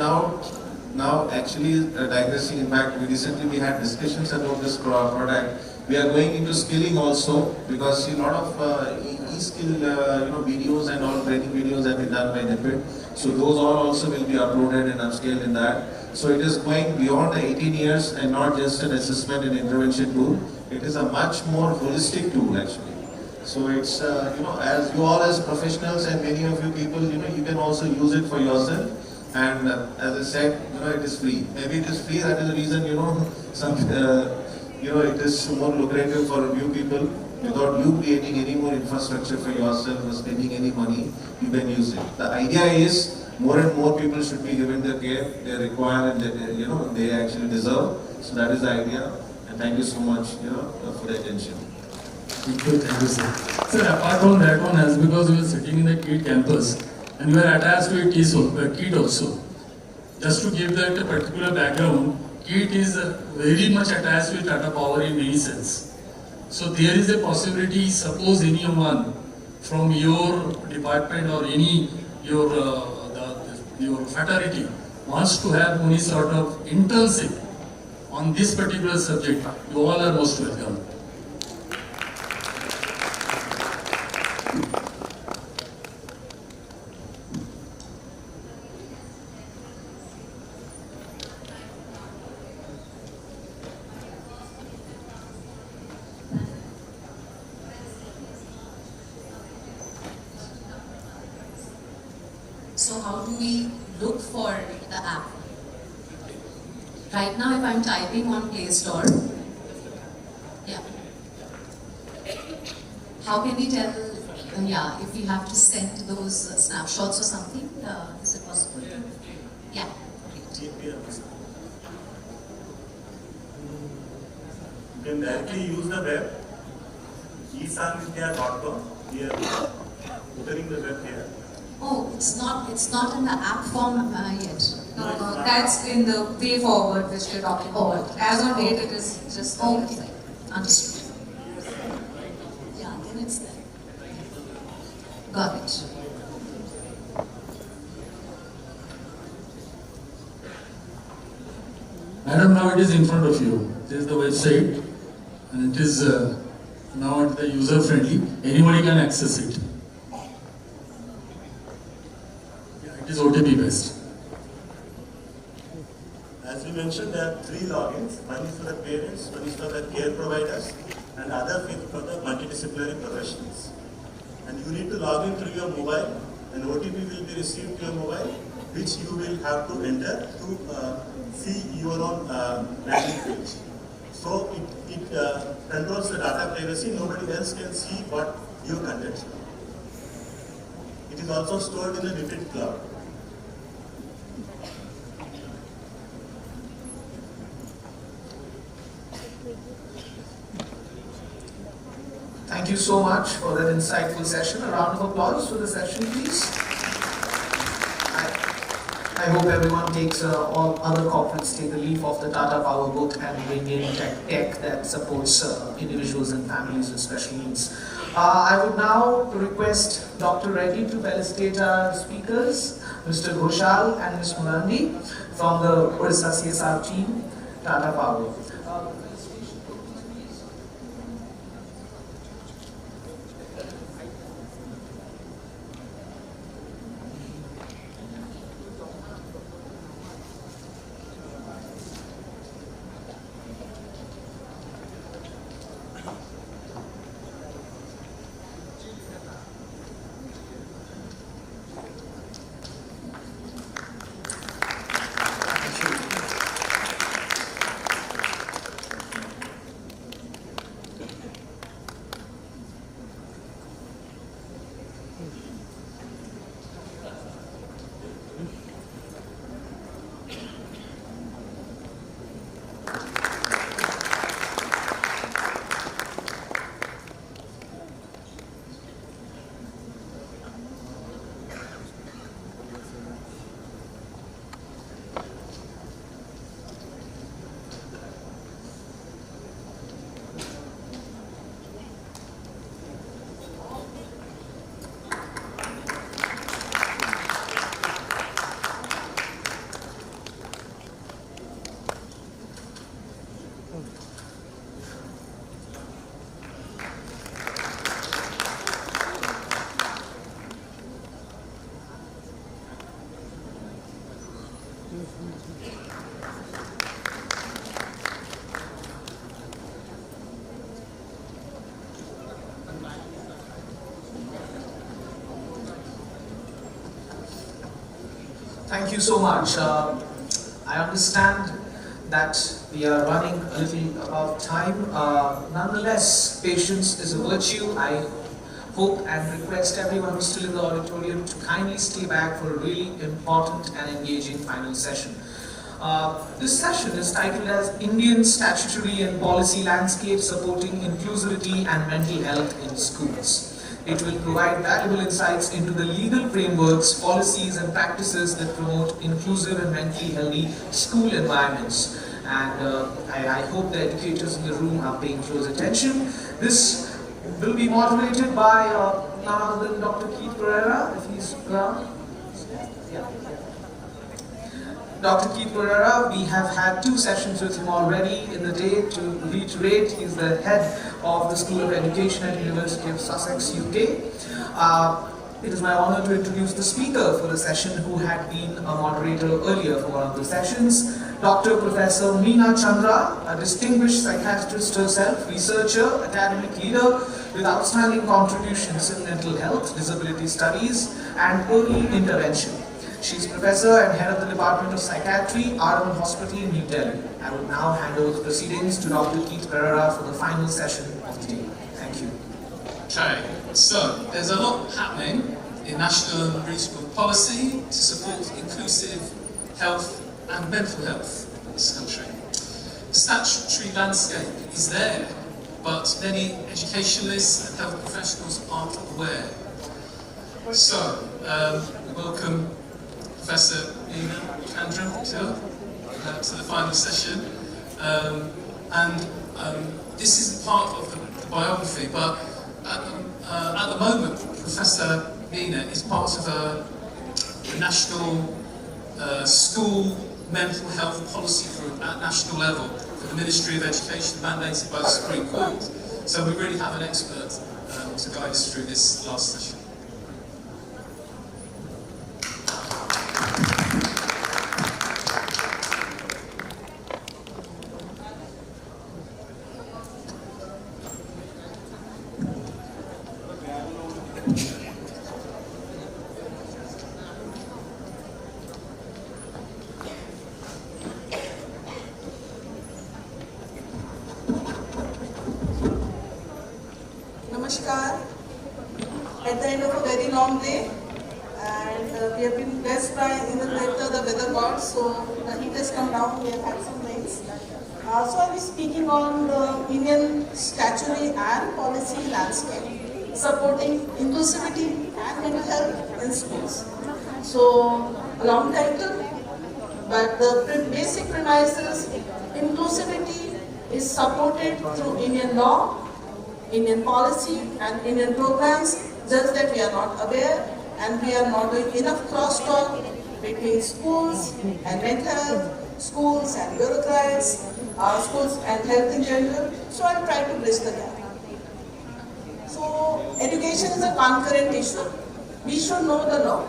now actually digressing. In fact, recently we had discussions about this product. We are going into skilling also, because see, a lot of e-skill you know, videos and all training videos have been done by NIPID. So those all also will be uploaded and upscaled in that. So it is going beyond the 18 years and not just an assessment and intervention tool. It is a much more holistic tool actually. So it's, you know, as you all as professionals and many of you people, you know, you can also use it for yourself. And as I said, you know, it is free. Maybe it is free, that is the reason, you know, some, you know, it is more lucrative for you people. Without you creating any more infrastructure for yourself or spending any money, you can use it. The idea is more and more people should be given the care they require and they, you know, they actually deserve. So that is the idea. And thank you so much, you know, for the attention. Thank you, sir. Sir, apart from that one, as because we are sitting in the KIT campus and we are attached to a KIT also. Just to give that a particular background, KIT is very much attached with Tata Power in many sense. So there is a possibility, suppose anyone from your department or any your fraternity wants to have any sort of internship on this particular subject, you all are most welcome. So how do we look for the app? Right now, if I'm typing on Play Store, yeah. How can we tell, yeah, if we have to send those snapshots or something? Is it possible? Yeah. You can directly use the web, esanvidya.com. We are putting the web here. Oh, it's not in the app form yet. No, that's in the way forward which we're talking about. As on date, it is just okay. Understood. Yeah, then it's there. Got it. Madam, now it is in front of you. This is the website, and it is now at the user friendly. Anybody can access it. It is OTP based. As we mentioned, there are 3 logins. One is for the parents, one is for the care providers, and other for the multidisciplinary professionals. And you need to log in through your mobile. An OTP will be received to your mobile, which you will have to enter to see your own landing page. So it controls the data privacy. Nobody else can see what your contents are. It is also stored in a different cloud. Thank you so much for that insightful session. A round of applause for the session, please. I hope everyone takes, all other corporates take a leaf off the Tata Power book and bring in tech that supports individuals and families with special needs. I would now request Dr. Reddy to felicitate our speakers, Mr. Ghoshal and Ms. Murandi from the Orissa CSR team, Tata Power. Thank you so much. I understand that we are running a little above time. Nonetheless, patience is a virtue. I hope and request everyone who's still in the auditorium to kindly stay back for a really important and engaging final session. This session is titled as Indian Statutory and Policy Landscape Supporting Inclusivity and Mental Health in Schools. It will provide valuable insights into the legal frameworks, policies and practices that promote inclusive and mentally healthy school environments. and I hope the educators in the room are paying close attention. This will be moderated by none other than Dr. Keith Pereira, if he's around. Yeah. Dr. Keith Pereira, we have had 2 sessions with him already in the day. To reiterate, he's the head of the School of Education at the University of Sussex, UK. It is my honor to introduce the speaker for the session, who had been a moderator earlier for one of the sessions, Dr. Professor Meena Chandra, a distinguished psychiatrist herself, researcher, academic leader with outstanding contributions in mental health, disability studies, and early intervention. She is professor and head of the Department of Psychiatry, Arm Hospital in New Delhi. I will now hand over the proceedings to Dr. Keith Pereira for the final session of the day. Thank you. Okay, so there's a lot happening in national and regional policy to support inclusive health and mental health in this country. The statutory landscape is there, but many educationalists and health professionals aren't aware. So, we welcome Professor Meena Chandra to the final session. This is part of the biography, but at the moment, Professor Meena is part of a national school mental health policy group at national level for the Ministry of Education, mandated by the Supreme Court. So we really have an expert to guide us through this last session. Namaskar. At the end of a very long day, and we have been blessed by in the weather god, so the heat has come down, we have had some rains. So I will be speaking on the Indian statutory and policy landscape supporting inclusivity and mental health in schools. So, a long title, but the basic premise is inclusivity is supported through Indian law, Indian policy and Indian programs, just that we are not aware and we are not doing enough crosstalk between schools and mental health, schools and bureaucrats, schools and health in general. So I'll try to bridge the gap. So education is a concurrent issue. We should know the law.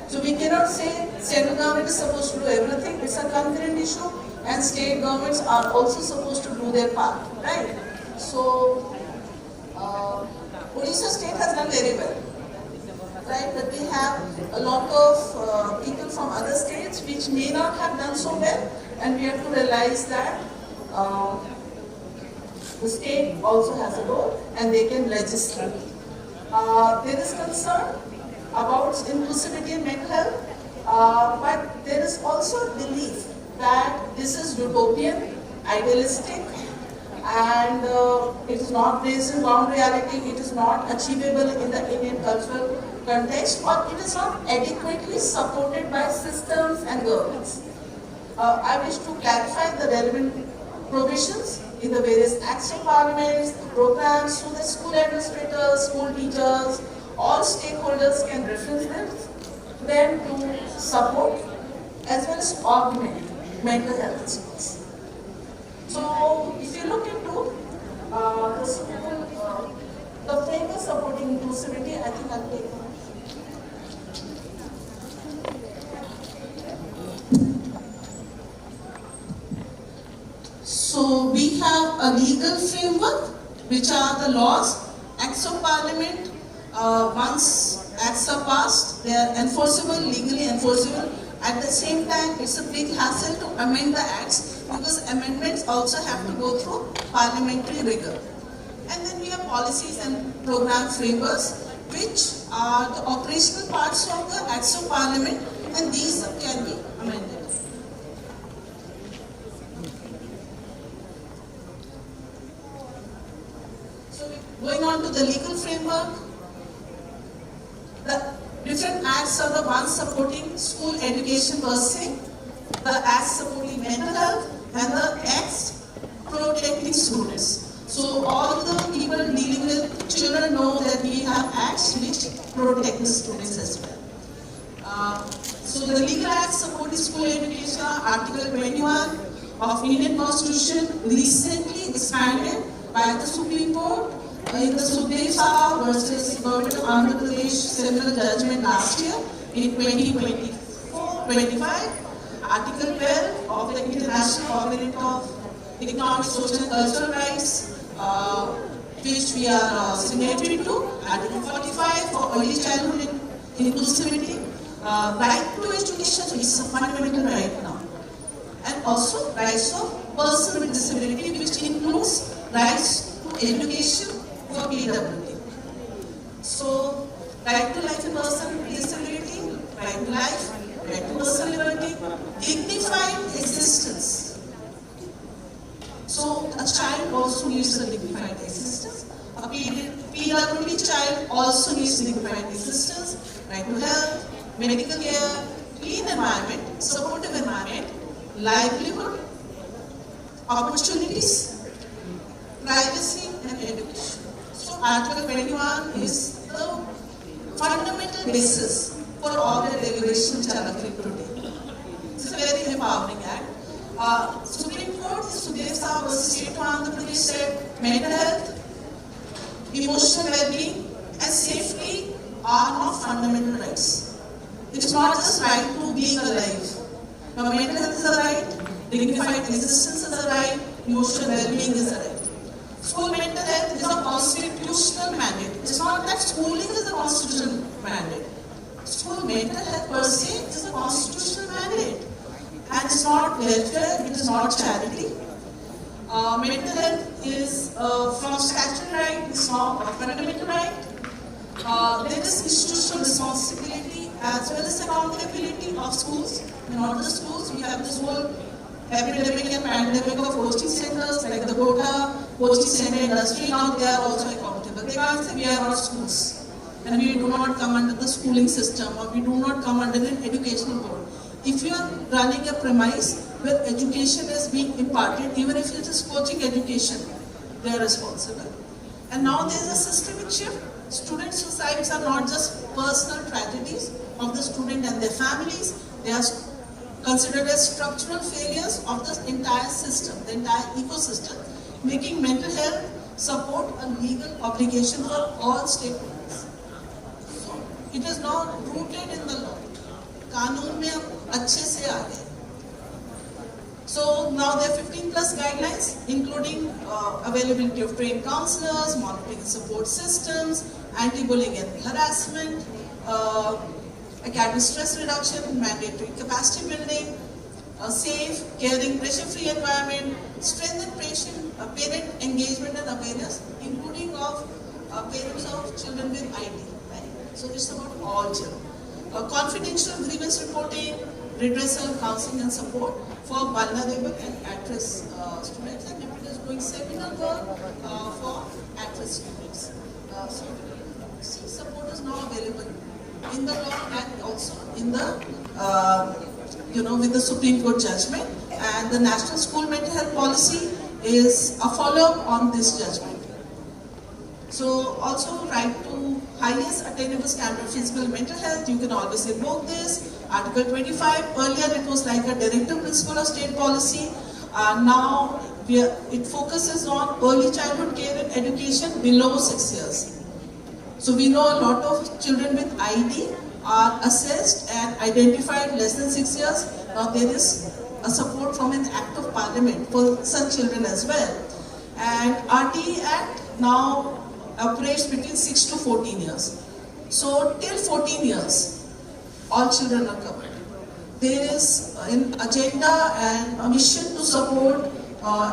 So we cannot say central government is supposed to do everything. It's a concurrent issue, and state governments are also supposed to do their part, right? So Odisha state has done very well, right? But we have a lot of people from other states which may not have done so well, and we have to realize that the state also has a role and they can legislate. There is concern about inclusivity in mental health, but there is also belief that this is utopian, idealistic, and it is not based on ground reality, it is not achievable in the Indian cultural context, or it is not adequately supported by systems and governments. I wish to clarify the relevant provisions in the various acts of parliament, programs, so that school administrators, school teachers, all stakeholders can reference them to support as well as augment mental health in schools. So, if you look into the framework supporting inclusivity, I think I'll take one. So, we have a legal framework, which are the laws, acts of parliament. Once acts are passed, they are enforceable, legally enforceable. At the same time, it's a big hassle to amend the acts, because amendments also have to go through parliamentary rigor. And then we have policies and program frameworks, which are the operational parts of the acts of parliament, and these can be amended. So going on to the legal framework, the different acts are the ones supporting school education per se, the acts supporting mental health, and the acts which protect the students as well. So the legal acts supporting school education, Article 21 of Indian Constitution, recently expanded by the Supreme Court in the Sukhdev Saha versus Government of Andhra Pradesh seminal judgment last year in 2024-25. Article 12 of the International Covenant of Economic, Social and Cultural Rights, which we are signatory to. Article 45 for early childhood inclusivity. Right to education, which is a fundamental right now. And also rights of person with disability, which includes rights to education for PWD. So, right to life in person with disability, right to life, right to personal liberty, dignified existence. So, a child also needs a dignified existence. A PWD child also needs dignified existence, right to health, medical care, clean environment, supportive environment, livelihood, opportunities, privacy and education. So Article 21 is the fundamental basis for all the regulations which are applicable today. It's a very empowering act. Supreme Court, Sukhdev Saha versus State of Andhra Pradesh said mental health, emotional well-being and safety are not fundamental rights. It's not just right to being alive. Now, mental health is a right, dignified existence is a right, emotional well-being is a right. School mental health is a constitutional mandate. It's not that schooling is a constitutional mandate. School mental health per se is a constitutional mandate. And it's not welfare, it is not charity. Mental health is from statutory right, it's not a fundamental right. There is institutional responsibility as well as accountability of schools. In all the schools, we have this whole epidemic and pandemic of coaching centers like the Kota coaching center industry. Now they are also accountable. They can't say we are not schools and we do not come under the schooling system or we do not come under an educational board. If you are running a premise where education is being imparted, even if it is coaching education, they are responsible. And now there is a systemic shift. Student suicides are not just personal tragedies of the student and their families, they are considered as structural failures of the entire system, the entire ecosystem, making mental health support a legal obligation for all stakeholders. So, it is not rooted in the law. कानून में हम अच्छे से आ गए. So now there are 15 plus guidelines, including availability of trained counselors, monitoring support systems, anti-bullying and harassment, academic stress reduction, mandatory capacity building, a safe, caring, pressure-free environment, strengthen parent engagement and awareness, including of parents of children with ID. Right? So it's about all children. Confidential grievance reporting, redressal, counseling and support for vulnerable and at-risk students, and it is doing seminal work for at-risk students. So support is now available in the law and also in the with the Supreme Court judgment, and the National School Mental Health Policy is a follow-up on this judgment. So also right to highest attainable standard of physical and mental health, you can always invoke this. Article 25, earlier it was like a directive principle of state policy. Now it focuses on early childhood care and education below 6 years. So we know a lot of children with ID are assessed and identified less than 6 years. Now there is a support from an Act of Parliament for such children as well. And RTE Act now operates between 6 to 14 years. So till 14 years, all children are covered. There is an agenda and a mission to support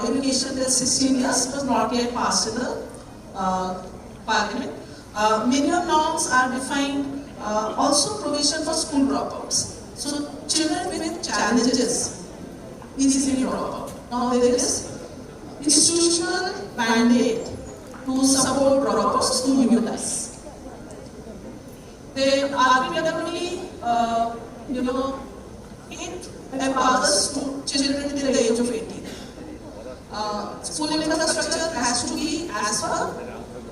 education till 16 years, was not yet passed in the Parliament. Minimum norms are defined, also provision for school dropouts. So children with challenges easily drop out. Now there is institutional mandate to support dropouts to utilize. Then RPWD, it empowers children till the age of 18. School infrastructure has to be as per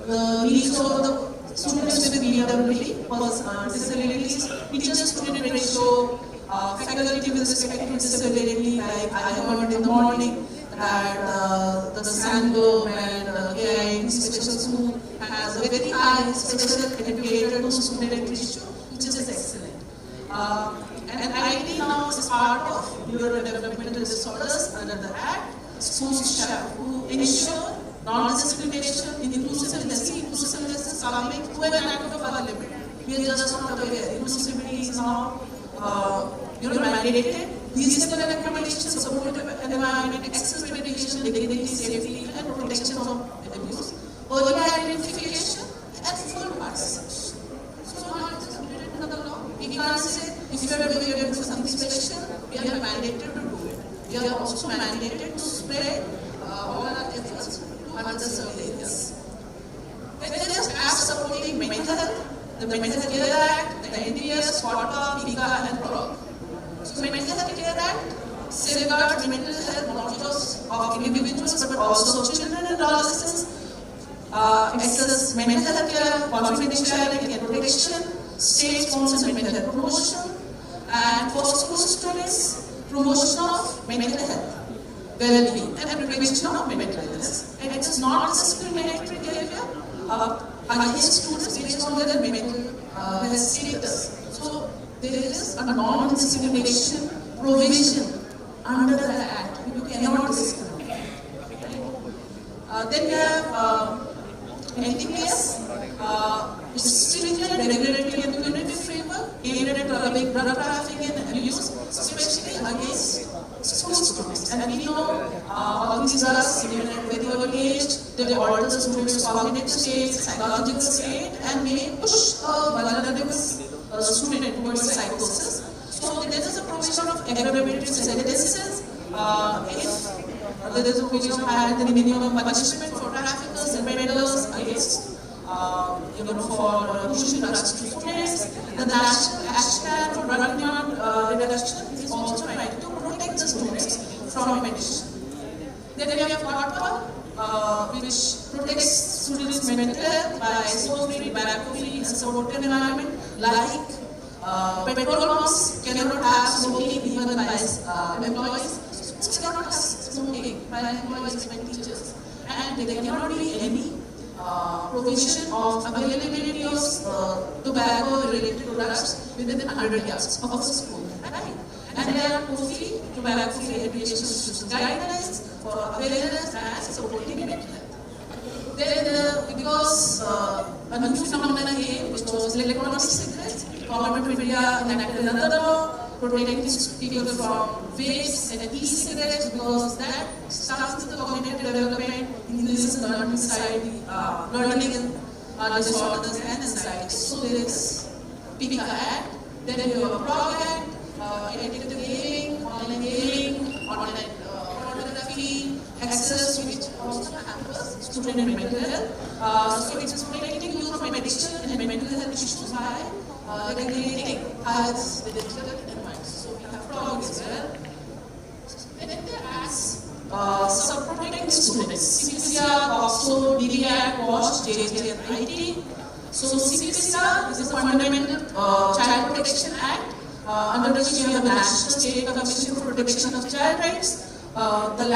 the needs of the students with PWD, disabilities, teacher-student ratio, faculty with respect to disability, like I heard in the morning that the Sangam and AI special school has a very high special educator to student ratio, which is excellent. And IT now is part of neurodevelopmental disorders under the Act. Schools shall ensure non-discrimination, inclusiveness. Inclusiveness is coming to an act of parliament. We are just not aware. Inclusivity is now mandated. Reasonable accommodation, supportive environment, access to education, dignity, safety, and protection from abuse, early identification, and full participation. So not just written in the law. We can't say if you are doing something special, we are mandated to do it. We are also mandated to spread all our efforts to underserved areas. When they just ask supporting mental health, the Mental Health Care Act, the NDS, FOTA, PICA, and PROG. So the Mental Health Care Act safeguards mental health not just of individuals but also children and adolescents, access mental health care, confidentiality and protection, state-sponsored mental health promotion, and for school students, promotion of mental health, well-being, and prevention of mental illness. And it is not discriminatory behavior against students based on their mental health status. So there is a non-discrimination provision under the Act. You cannot discriminate. Then we have NTPS, which is stringent regulatory and punitive framework aimed at curbing drug trafficking and abuse, especially against school students. And we know all these drugs, even at very early age, they alter the student's cognitive state, psychological state, and may push a vulnerable student towards psychosis. So there is a provision of aggravated sentences if there is a provision of higher than minimum punishment for traffickers and peddlers against, for pushing drugs to students. The National Action Plan for Drug Demand Reduction is also trying to protect the students from addiction. Then we have COTPA, which protects students' mental health by smoke-free, tobacco-free, and supportive environment like petrol pumps cannot have smoking even by employees. Schools cannot have smoking by employees and teachers. And there cannot be any provision of availability of tobacco-related products within 100 yards of a school. Right? And there are free tobacco-free education institutions guidelines for awareness and supporting mental health. Then, because a new phenomenon came, which was electronic cigarettes, Government of India enacted another law protecting people from vapes and e-cigarettes because that starts with the cognitive development, increases learning society, learning disorders and anxiety. So there is PICA Act, then you have a PROG Act, addictive gaming, online pornography, access which also hampers student and mental health. So it is protecting you from addiction and mental health issues by regulating health, digital environment. So we have PROG as well. And then there are some protecting students. CPCR, also DDI, WASH, JJ and IT. So CPCR is a fundamental Child Protection Act under which we have the National State Commission for Protection of Child Rights. The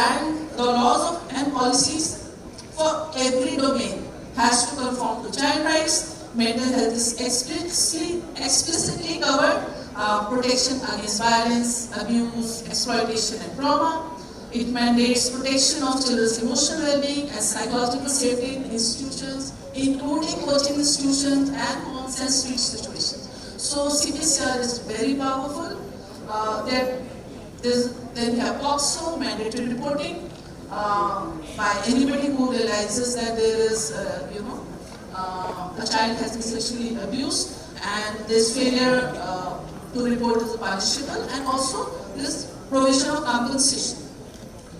laws and policies for every domain has to conform to child rights. Mental health is explicitly covered. Protection against violence, abuse, exploitation and trauma. It mandates protection of children's emotional well-being and psychological safety in institutions, including coaching institutions and on-site street situations. So CPCR is very powerful. Then we have also mandatory reporting by anybody who realizes that there is, a child has been sexually abused, and this failure to report is punishable, and also this provision of compensation.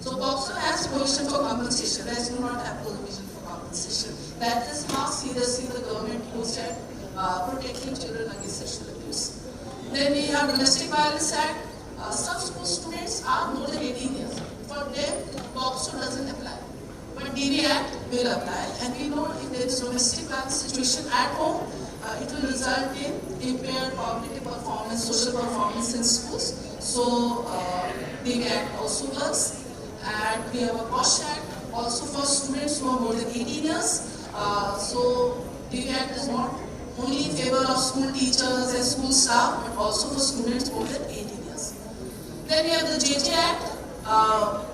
So POCSO has provision for compensation, whereas do not have provision for compensation. That is how seriously the government looks at protecting children against sexual abuse. Then we have Domestic Violence Act. Some school students are more than 18 years. For them, POCSO doesn't apply. But DV Act will apply, and we know if there is domestic violence situation at home, it will result in impaired cognitive performance, social performance in schools. So DV Act also works, and we have a POSH Act also for students who are more than 18 years. So DV Act is not only in favor of school teachers and school staff, but also for students more than 18 years. Then we have the JJ Act.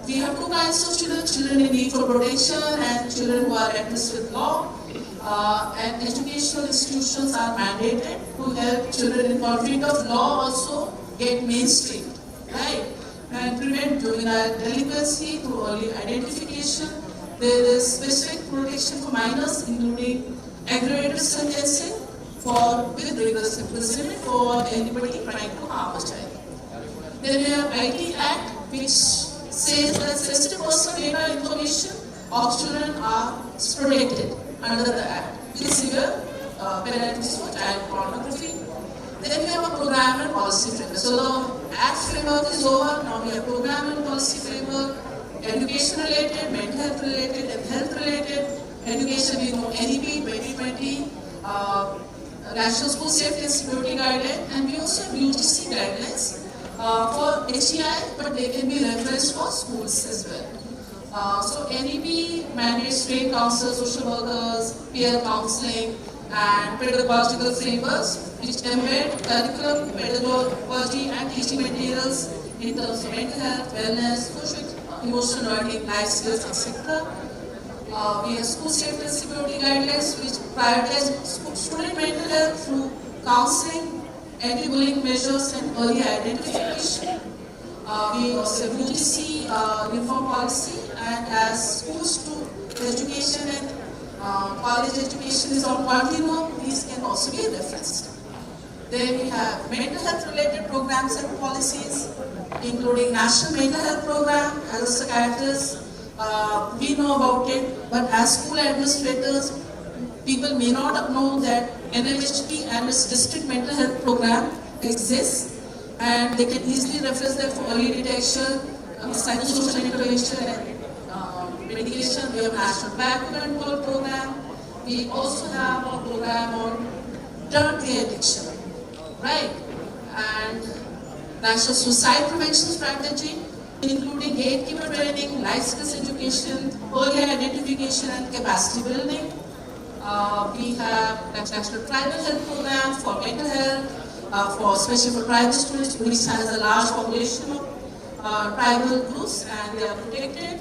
We have two kinds of children, children in need for protection and children who are at risk with law. And educational institutions are mandated to help children in conflict of law also get mainstreamed, right? And prevent juvenile delinquency through early identification. There is specific protection for minors, including aggravated sentencing with rigorous imprisonment for anybody trying to harm a child. Then we have IT Act, which says that sensitive personal data information of children are protected under the Act with severe penalties for child pornography. Then we have a program and policy framework. So the Act framework is over. Now we have program and policy framework, education related, mental health related, and health related. Education, we know NEP 2020, National School Safety and Security Guidelines, and we also have UGC guidelines for HEI, but they can be referenced for schools as well. So NEP mandates trained counselors, social workers, peer counseling, and pedagogical frameworks which embed curriculum, pedagogy, and teaching materials in terms of mental health, wellness, social, emotional learning, life skills, etc. We have school safety and security guidelines which prioritize student mental health through counseling, anti-bullying measures, and early identification. We also have UGC uniform policy, and as schools to education and college education is on continuum, these can also be referenced. Then we have mental health related programs and policies, including National Mental Health Program. As a psychiatrist, we know about it, but as school administrators, people may not know that NMHP and its district mental health program exists, and they can easily reference them for early detection, psychosocial intervention, and medication. We have National Tobacco Control Program. We also have a program on drug addiction, right? And National Suicide Prevention Strategy, including gatekeeper training, life skills education, early identification, and capacity building. We have National Tribal Health Program for mental health, especially for tribal students, which has a large population of tribal groups, and they are protected.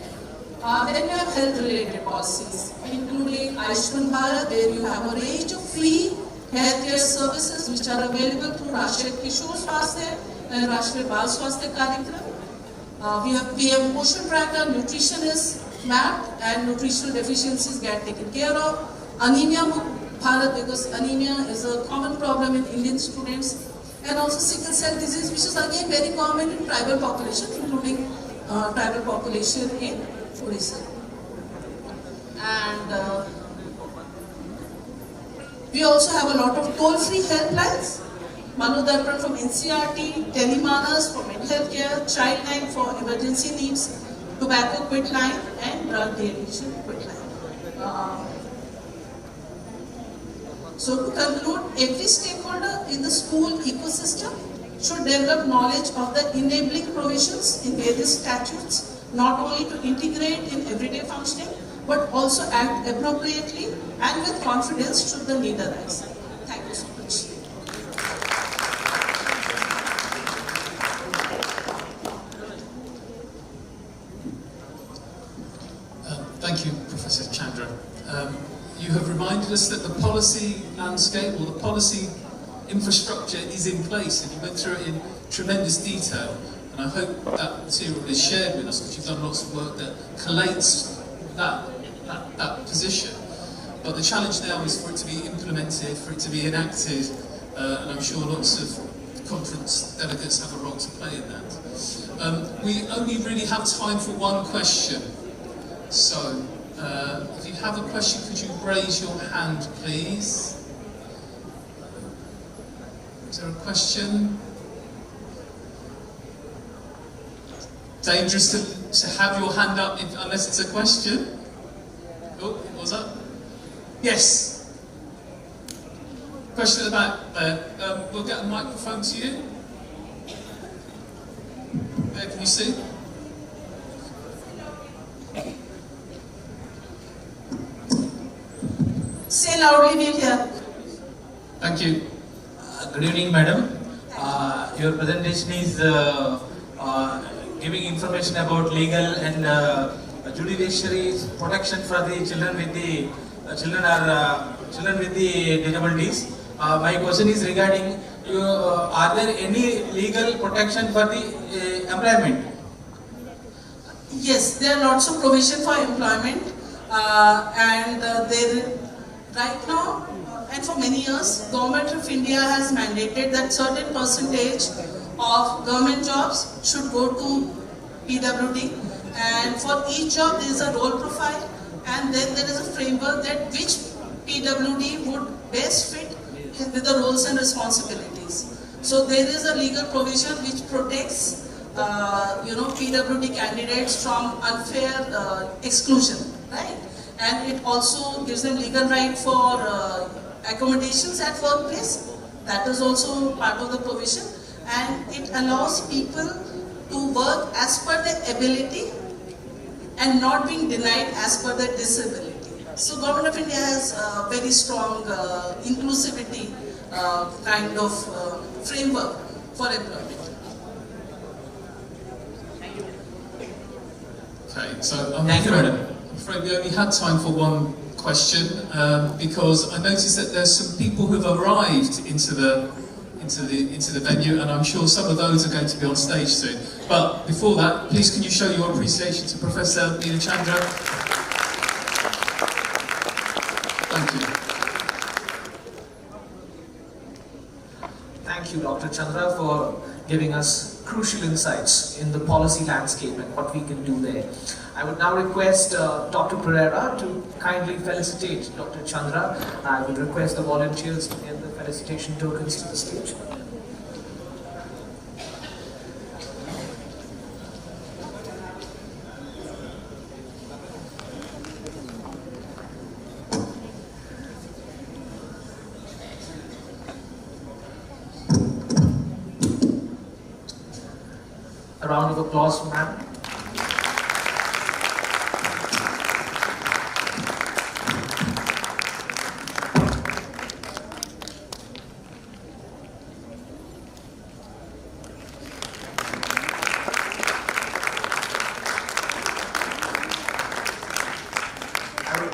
Then we have health-related policies, including Ayushman Bharat, where you have a range of free healthcare services which are available through Rashtriya Kishore Swasthya and Rashtriya Bal Swasthya Karyakram. We have motion tracker, nutrition is mapped, and nutritional deficiencies get taken care of. Anemia Bharat, because anemia is a common problem in Indian students, and also sickle cell disease, which is again very common in tribal population, including tribal population in Odisha. And we also have a lot of toll-free helplines. Manodarpan from NCRT, Telemanas for mental health care, Childline for emergency needs, Tobacco Quit Line, and Drug De-addiction Quit Line. So to conclude, every stakeholder in the school ecosystem should develop knowledge of the enabling provisions in various statutes, not only to integrate in everyday functioning, but also act appropriately and with confidence should the need arise. Thank you so much. Thank you, Professor Chandra. You have reminded us that the policy landscape or the policy infrastructure is in place, and you went through it in tremendous detail. And I hope that material is shared with us, because you've done lots of work that collates that position. But the challenge now is for it to be implemented, for it to be enacted, and I'm sure lots of conference delegates have a role to play in that. We only really have time for one question. So, if you have a question, could you raise your hand, please? Is there a question? Dangerous to have your hand up unless it's a question. Oh, what was that? Yes. Question at the back there. We'll get a microphone to you. There, can you see? Say loudly, we'll hear. Thank you. Good evening, madam. Your presentation is giving information about legal and judiciary protection for the children with the children with the disabilities. My question is regarding are there any legal protection for the employment? Yes, there are lots of provision for employment, and there right now and for many years, Government of India has mandated that certain percentage of government jobs should go to PWD, and for each job there is a role profile, and then there is a framework that which PWD would best fit with the roles and responsibilities. So there is a legal provision which protects PWD candidates from unfair exclusion, right? And it also gives them legal right for accommodations at workplace. That is also part of the provision, and it allows people to work as per their ability and not being denied as per their disability. So Government of India has very strong inclusivity kind of framework for employment. Okay, so Thank you, madam. I'm afraid we only had time for one question because I noticed that there's some people who've arrived into the venue, and I'm sure some of those are going to be on stage soon. But before that, please can you show your appreciation to Professor Meena Chandra? Thank you. Thank you, Dr. Chandra, for giving us crucial insights in the policy landscape and what we can do there. I would now request Dr. Pereira to kindly felicitate Dr. Chandra. I will request the volunteers to get the felicitation tokens to the stage. A round of applause, ma'am.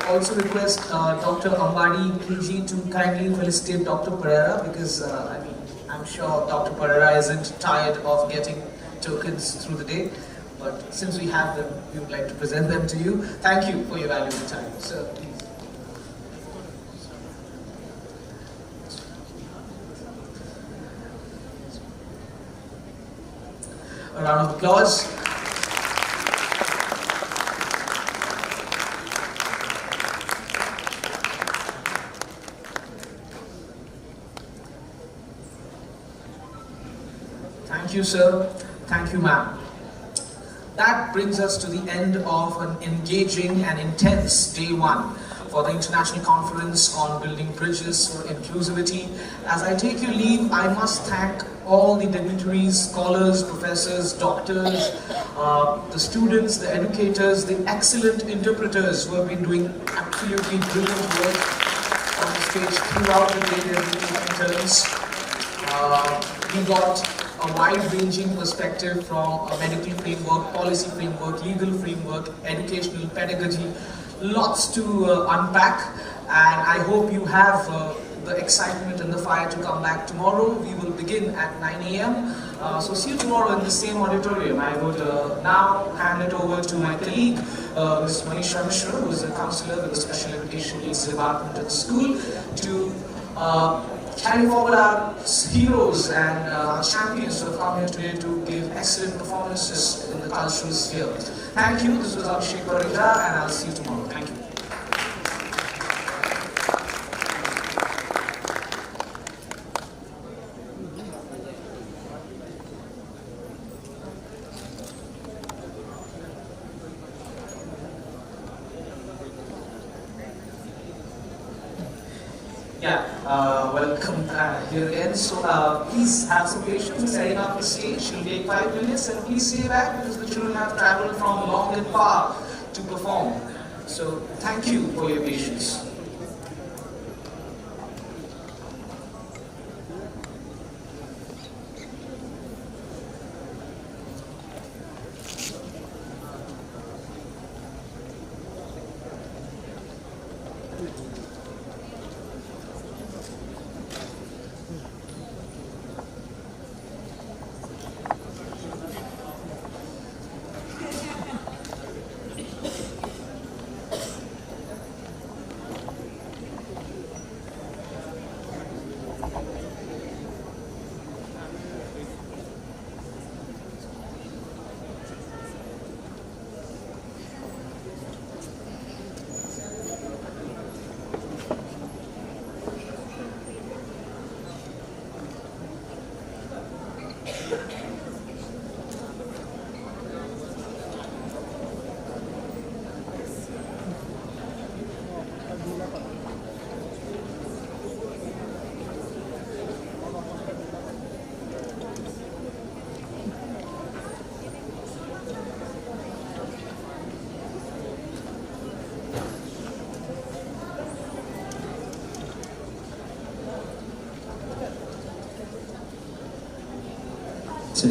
Also request Dr. Ambadi Kiji to kindly felicitate Dr. Pereira, because I'm sure Dr. Pereira isn't tired of getting tokens through the day, but since we have them, we would like to present them to you. Thank you for your valuable time. Sir, please. A round of applause. Thank you, sir. Thank you, ma'am. That brings us to the end of an engaging and intense day one for the International Conference on Building Bridges for Inclusivity. As I take your leave, I must thank all the dignitaries, scholars, professors, doctors, the students, the educators, the excellent interpreters who have been doing absolutely brilliant work on the stage throughout the day. They have been taking turns. We got a wide-ranging perspective from a medical framework, policy framework, legal framework, educational pedagogy, lots to unpack, and I hope you have the excitement and the fire to come back tomorrow. We will begin at 9 a.m. So see you tomorrow in the same auditorium. I would now hand it over to my colleague, Ms. Manisha Mishra, who is a counselor with the Special Education Needs Department at the school, to carry forward our heroes and our champions who have come here today to give excellent performances in the cultural sphere. Thank you. This was Abhishek Parida, and I'll see you tomorrow. Thank you. Yeah, welcome here again. So please have some patience in setting up the stage. It'll take 5 minutes, and please stay back because the children have traveled from long and far to perform. So thank you for your patience. Sí.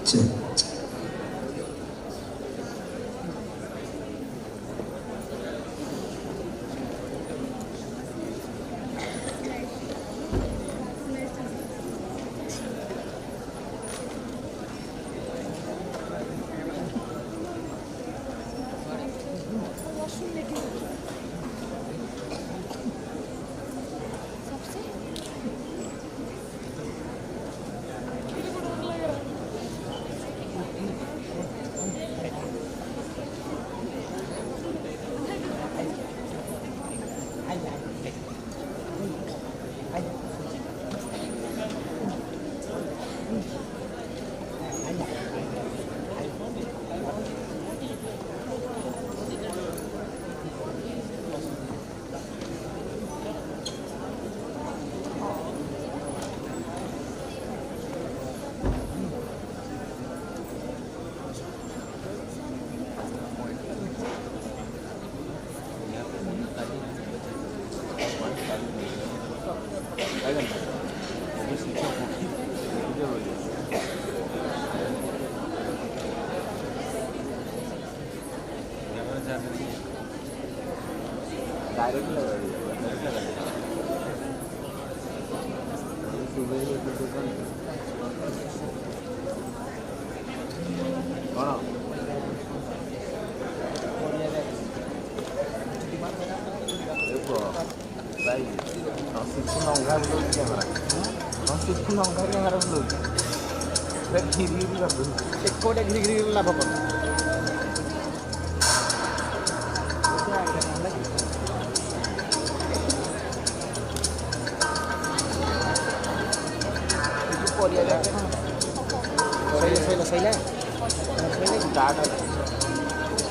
Sí.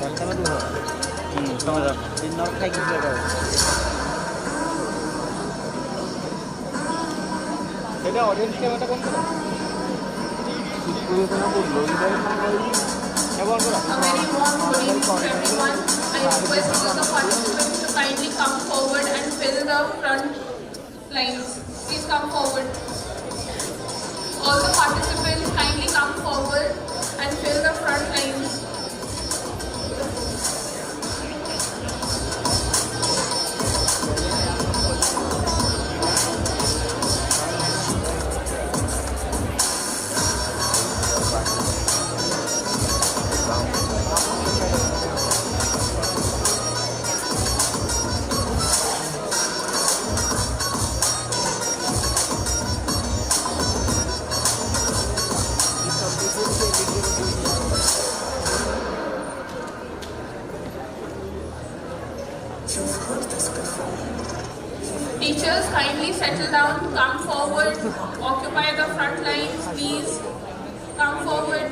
A very warm good evening to everyone. I request all the participants to kindly come forward and fill the front lines. Please come forward. All the participants kindly come forward and fill the front lines. Teachers, kindly settle down, come forward, occupy the front lines, please. Come forward.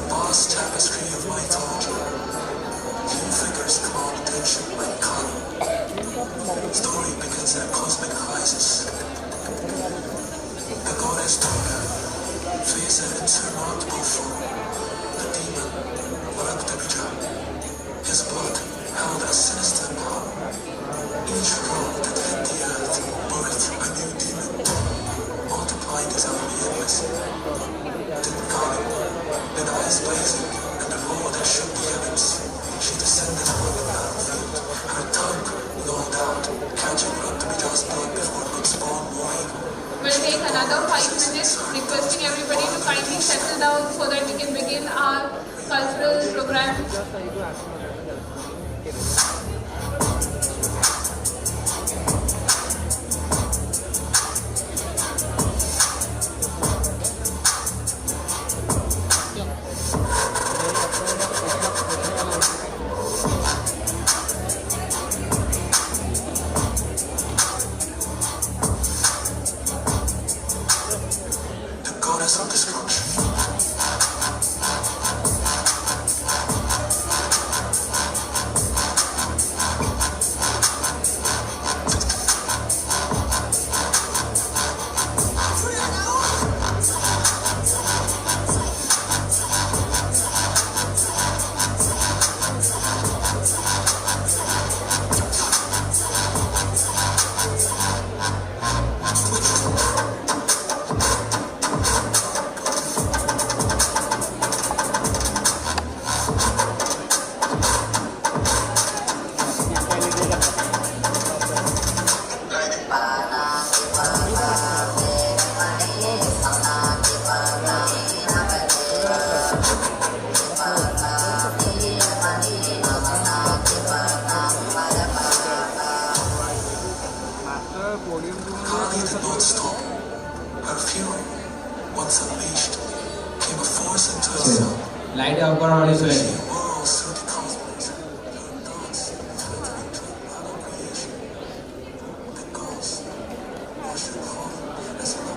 Vast tapestry of mythology. Few figures command attention like Kali. Story begins at a cosmic crisis. The goddess Durga faces an insurmountable foe, the demon Malaktabija. His blood held a sinister power. Each row that hit the earth birthed a new demon, multiplying his enemy endlessly. Didn't Kali, with eyes blazing and a roar that shook the heavens, she descended upon the battlefield, her tongue gnawed out, catching Malaktabija's blood before it could spawn more evil. We'll take another 5 minutes, requesting everybody to kindly settle down so that we can begin our cultural program. Goddess of destruction. Kali did not stop. Her fury, once unleashed, came a force into herself. Light off करो वाली सुलेगी. She whirls through the cosmos, her dance filtering into the plan of creation. The gods worship her as her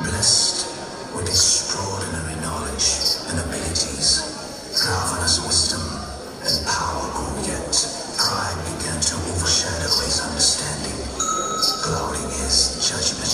Blessed with extraordinary knowledge and abilities, marvelous wisdom and power grew, yet pride began to overshadow his understanding, clouding his judgment.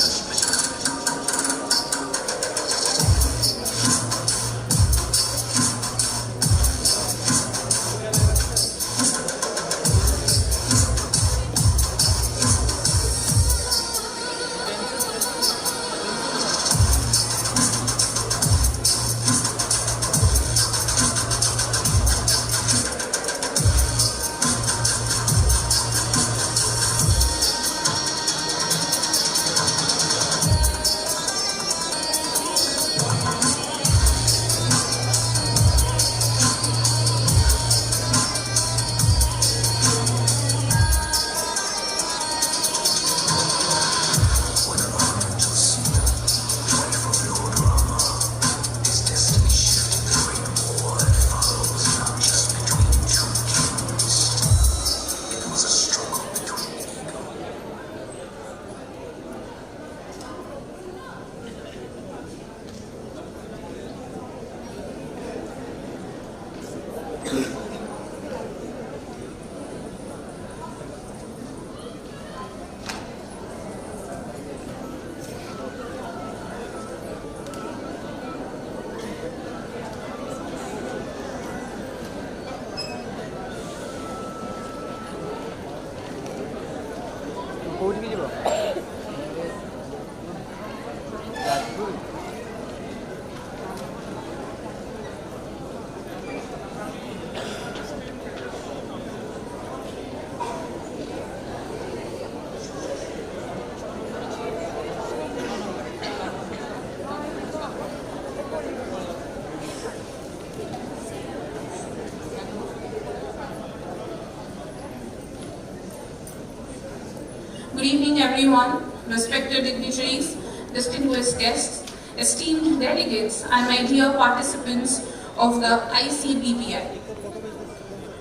Good evening, everyone, respected dignitaries, distinguished guests, esteemed delegates, and my dear participants of the ICBPI.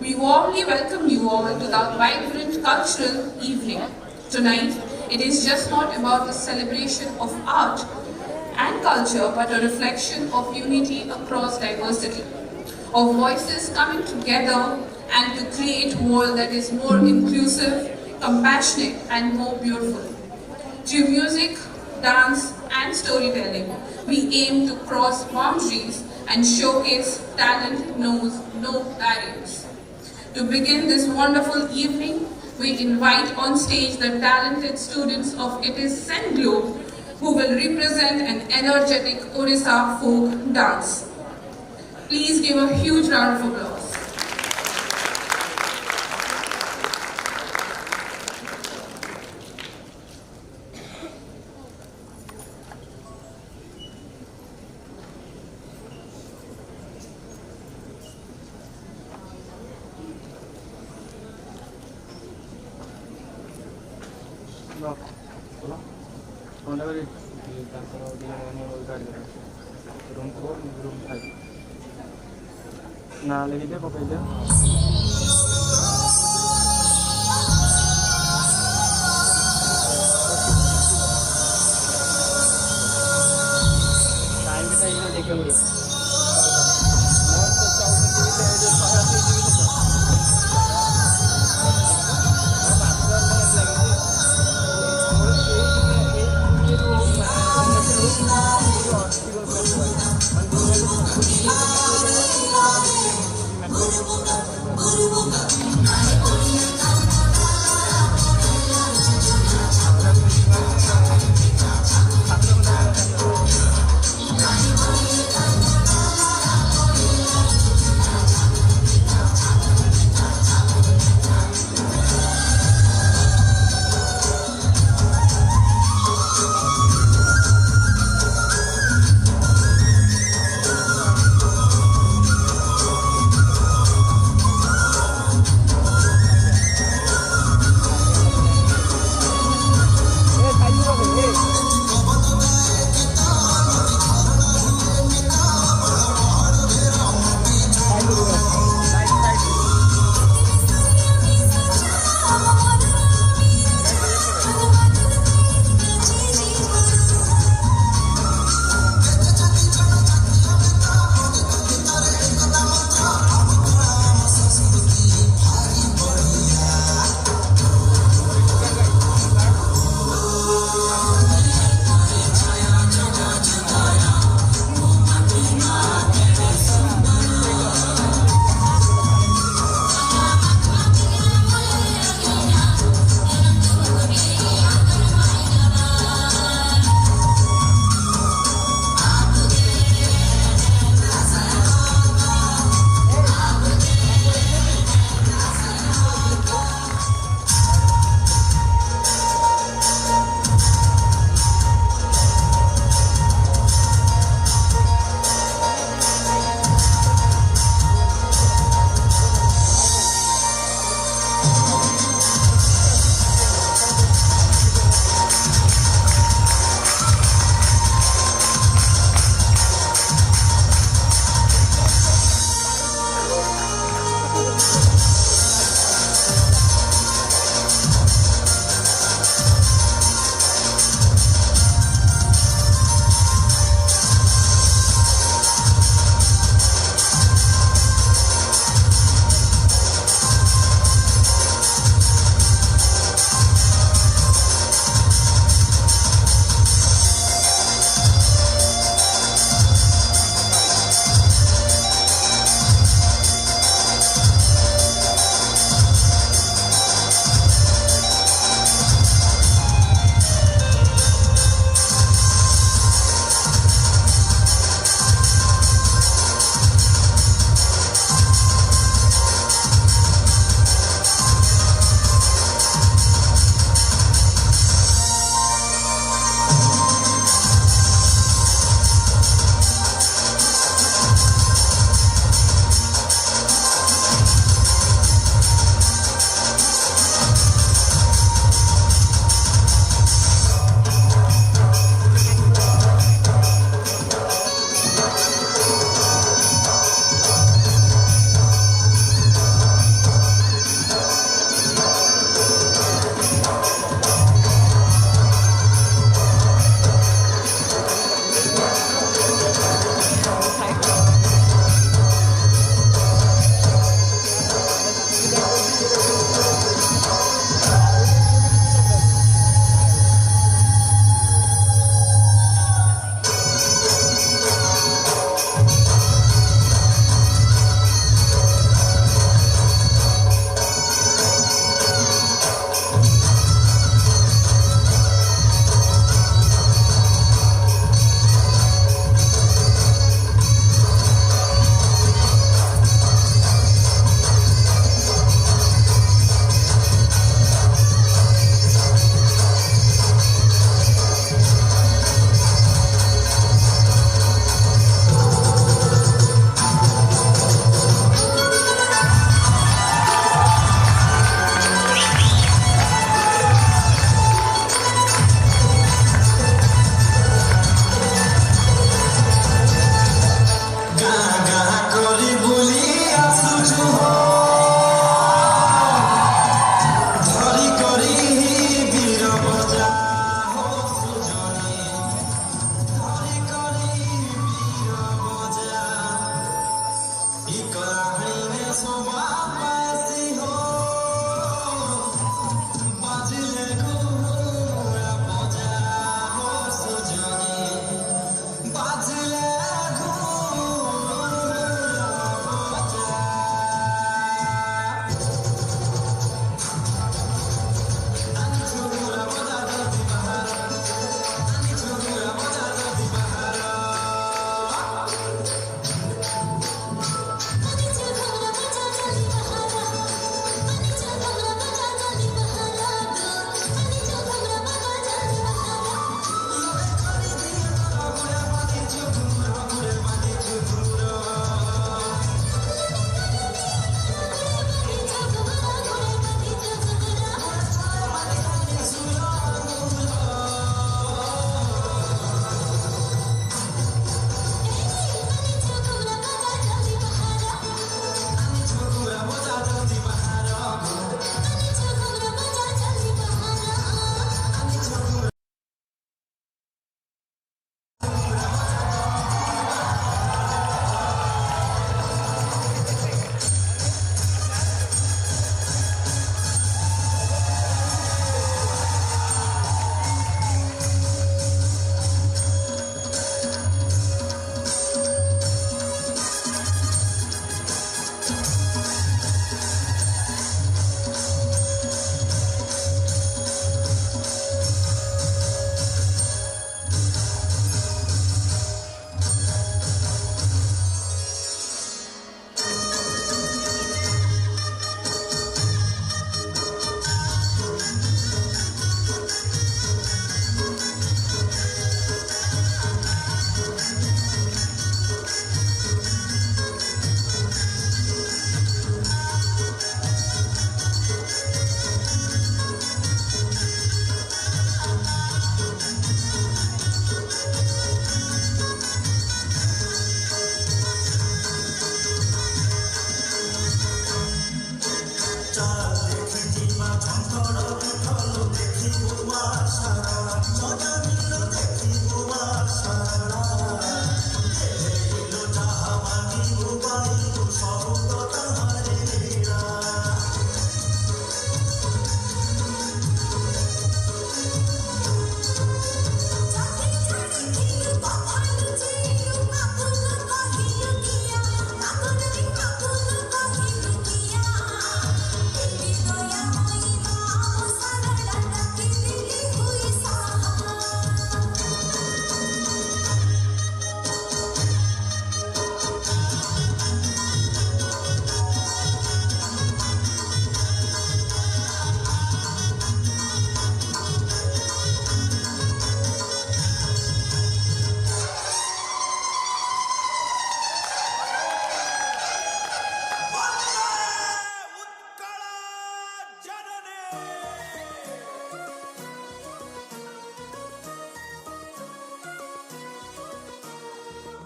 We warmly welcome you all to the vibrant cultural evening. Tonight, it is just not about the celebration of art and culture, but a reflection of unity across diversity, of voices coming together and to create a world that is more inclusive, compassionate, and more beautiful. Through music, dance, and storytelling, we aim to cross boundaries and showcase talent knows no barriers. To begin this wonderful evening, we invite on stage the talented students of It Is St. Globe, who will represent an energetic Odisha folk dance. Please give a huge round of applause. Nah, lagi dia apa aja? Time kita ini dekat dulu. Thank you.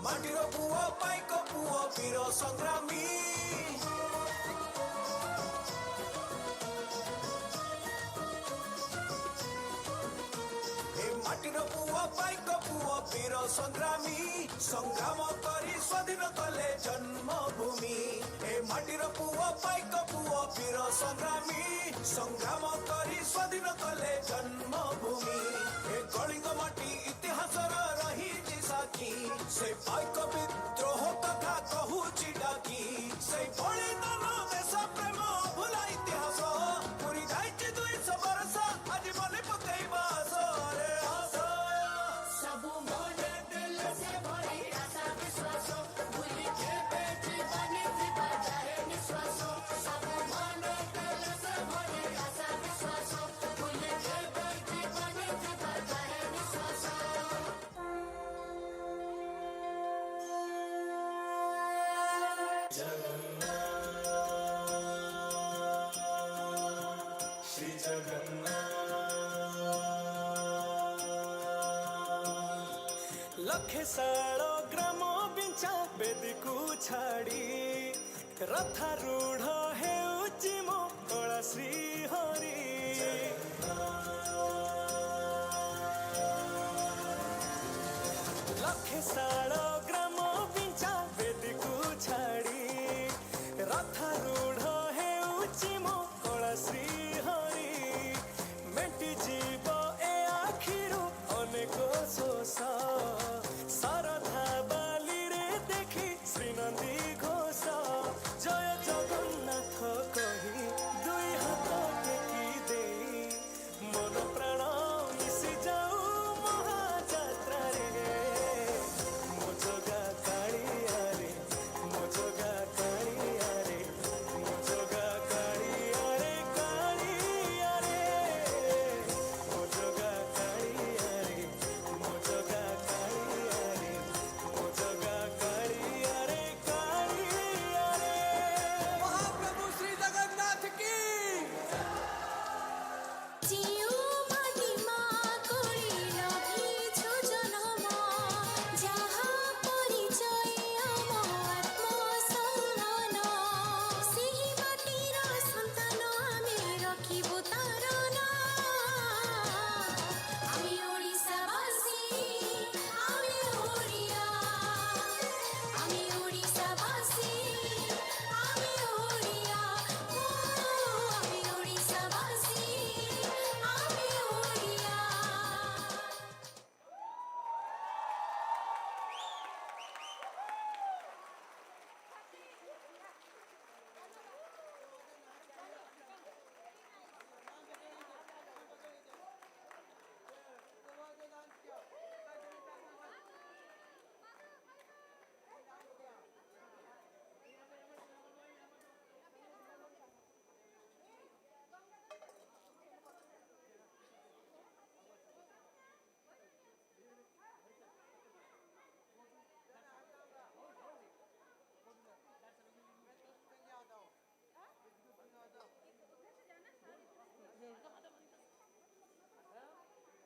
ମାଟିର ପୁଅ ପାଇକ ପୁଅ ବୀର ସଂଗ୍ରାମୀ ମାଟିର ପୁଅ ପାଇକ ପୁଅ ବୀର ସଂଗ୍ରାମୀ ସଂଗ୍ରାମ କରି ସ୍ୱାଧୀନ କଲେ ଜନ୍ମଭୂମି ଏ ମାଟିର ପୁଅ ପାଇକ ପୁଅ ବୀର ସଂଗ୍ରାମୀ ସଂଗ୍ରାମ କରି ସ୍ୱାଧୀନ କଲେ ଜନ୍ମଭୂମି ଏ କଳିଙ୍ଗ ମାଟି ଇତିହାସର ରହିଛି ସାକ୍ଷୀ ସେ ପାଇକ ବିଦ୍ରୋହ କଥା କହୁଛି ଡାକି ସେ ବଳିଦାନ ଦେଶ ପ୍ରେମ ଭୁଲା ଇତିହାସ ପୁରି ଯାଇଛି 200 ବର୍ଷ ଆଜି ମନେ ପକେଇବା ଆସରେ लखेसाळ ग्राम बिंचा बेदीकू छाड़ी रथारूढ़ हेउची मो कला श्री हरि लखेसाळ ग्राम बिंचा बेदीकू छाड़ी रथारूढ़ हेउची मो कला श्री हरि मेटी जीव ए आखिरु अनेक शोष सारधा बाली रे देखी श्रीनंदी घोष जय जगन्नाथ कही दुई हाथ टेकी दे मन प्राण मिशि जाऊ महाजात्रा रे मो जगा कालिया रे मो जगा कालिया रे मो जगा कालिया रे कालिया रे मो जगा कालिया रे मो जगा कालिया रे मो जगा कालिया रे कालिया रे महाप्रभु श्री जगन्नाथ की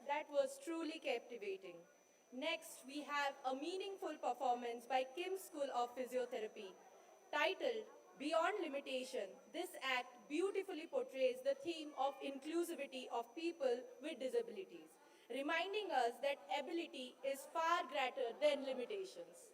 That was truly captivating. Next, we have a meaningful performance by Kim School of Physiotherapy. Titled Beyond Limitation, this act beautifully portrays the theme of inclusivity of people with disabilities, reminding us that ability is far greater than limitations.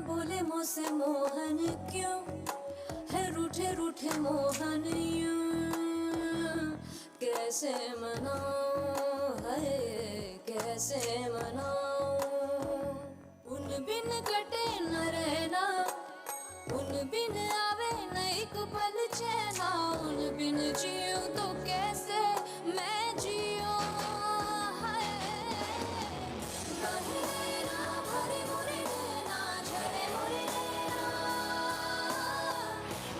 बोले मुझसे मोहन क्यों है रूठे रूठे मोहन यूं कैसे मनाऊं है कैसे मनाऊं उन बिन कटे न रहना उन बिन आवे न एक पल चैना उन बिन जियूं तो कैसे मैं जियूं हाय बहे नैना भरे मोरे नैना झरे मोरे नैना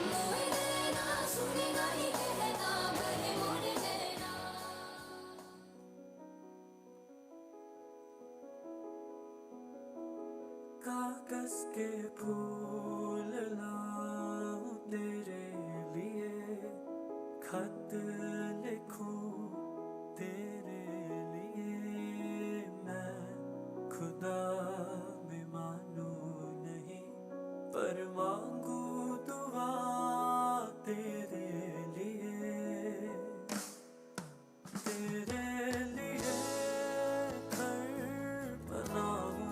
मोहे नैना सुने नहीं कहना बहे मोरे नैना कागज के फूल लाऊं तेरे लिए खत लिखूं तेरे लिए मैं खुदा में मानूं नहीं पर मांगू दुआ तेरे लिए घर बनाऊं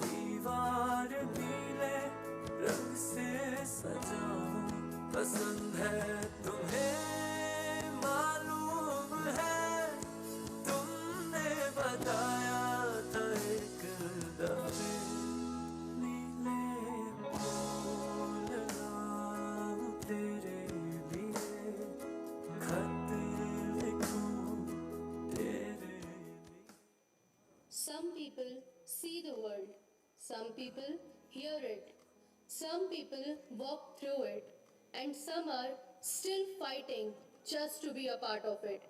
दीवार नीले रंग से सजाऊं पसंद है तुम्हें मालूम है तुमने बताया था एक दफे नीले फूल लाऊं तेरे लिए खत लिखूं तेरे Some people see the world, some people hear it, some people walk through it, and some are still fighting just to be a part of it.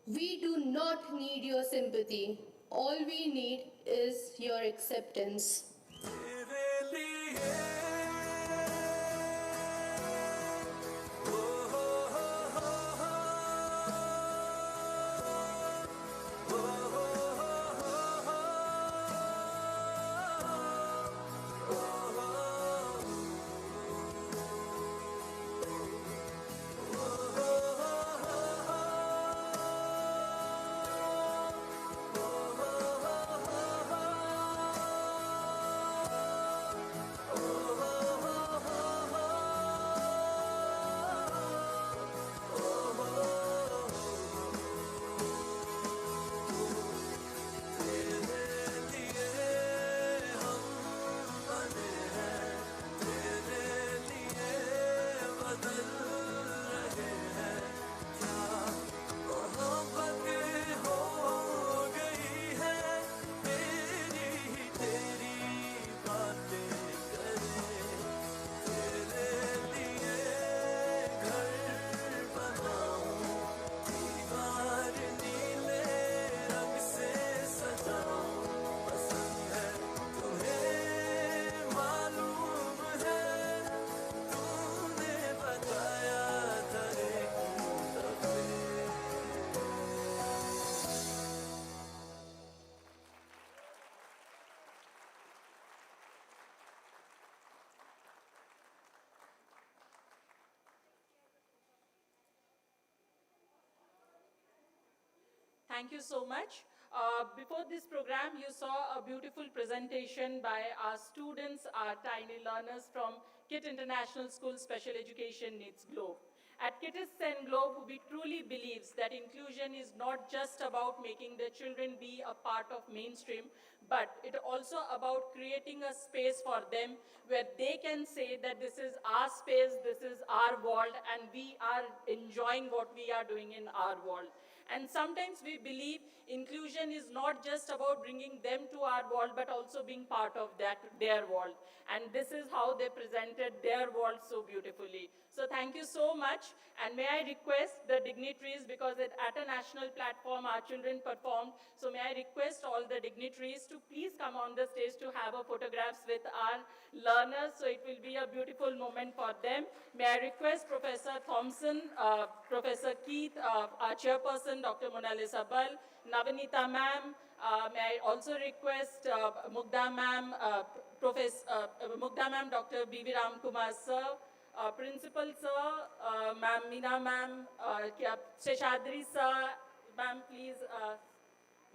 We do not need your sympathy. All we need is your acceptance. तेरे लिए Thank you so much. Before this program, you saw a beautiful presentation by our students, our tiny learners from KIT International School Special Education Needs Globe. At KITS and Globe, we truly believe that inclusion is not just about making the children be a part of mainstream, but it also about creating a space for them where they can say that this is our space, this is our world, and we are enjoying what we are doing in our world. And sometimes we believe inclusion is not just about bringing them to our world, but also being part of their world. And this is how they presented their world so beautifully. So thank you so much. And may I request the dignitaries, because at a national platform our children performed, so may I request all the dignitaries to please come on the stage to have a photographs with our learners. So it will be a beautiful moment for them. May I request Professor Thompson, Professor Keith, our chairperson, Dr. Mona Lisa Bal, Navanita ma'am. May I also request Mugda ma'am, Mugda ma'am, Dr. B.V. Ram Kumar sir, Principal sir, ma'am Meena ma'am, Sheshadri sir, ma'am please.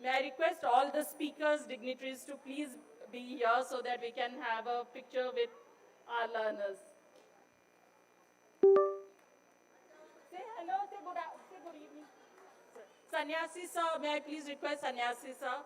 May I request all the speakers, dignitaries to please be here so that we can have a picture with our learners. Say hello, say good evening. Sannyasi sir, may I please request Sannyasi sir?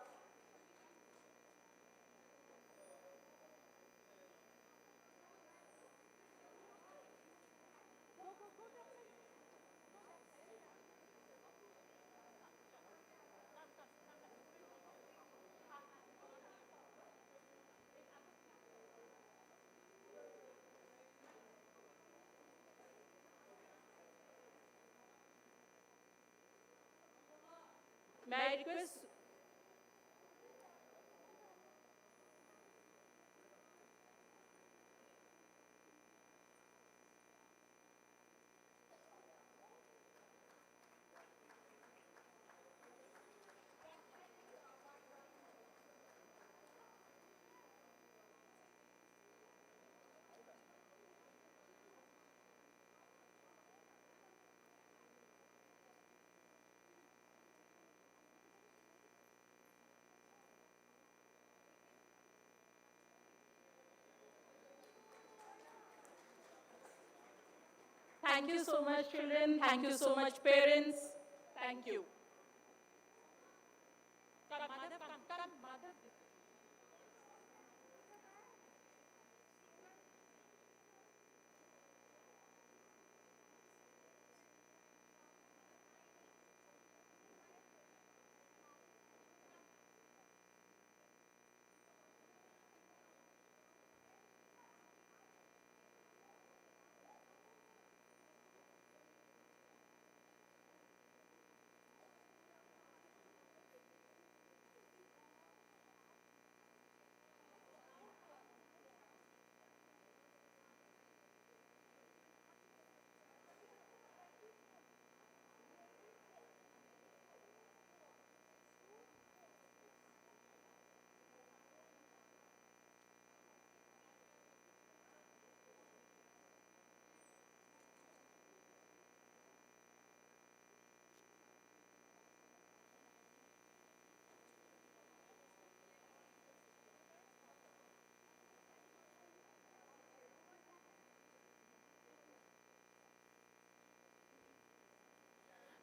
May I request? Thank you so much, children. Thank you so much, parents. Thank you. Come, mother, come, mother.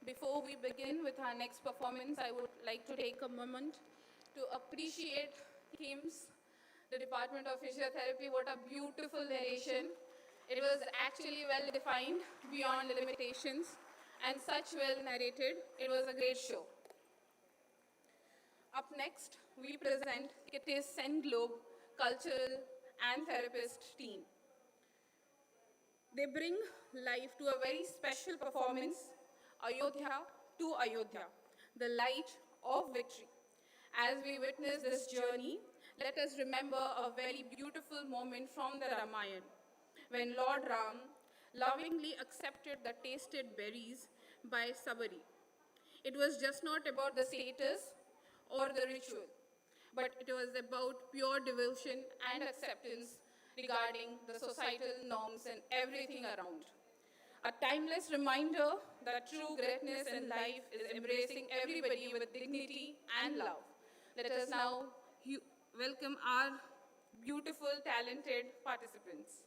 Before we begin with our next performance, I would like to take a moment to appreciate KIMS, the Department of Physiotherapy. What a beautiful narration. It was actually well defined beyond the limitations and such well narrated. It was a great show. Up next, we present Kitty's Sen Globe cultural and therapist team. They bring life to a very special performance, Ayodhya to Ayodhya, the light of victory. As we witness this journey, let us remember a very beautiful moment from the Ramayana, when Lord Ram lovingly accepted the tasted berries by Sabari. It was just not about the status or the ritual, but it was about pure devotion and acceptance regarding the societal norms and everything around. A timeless reminder that true greatness in life is embracing everybody with dignity and love. Let us now welcome our beautiful, talented participants.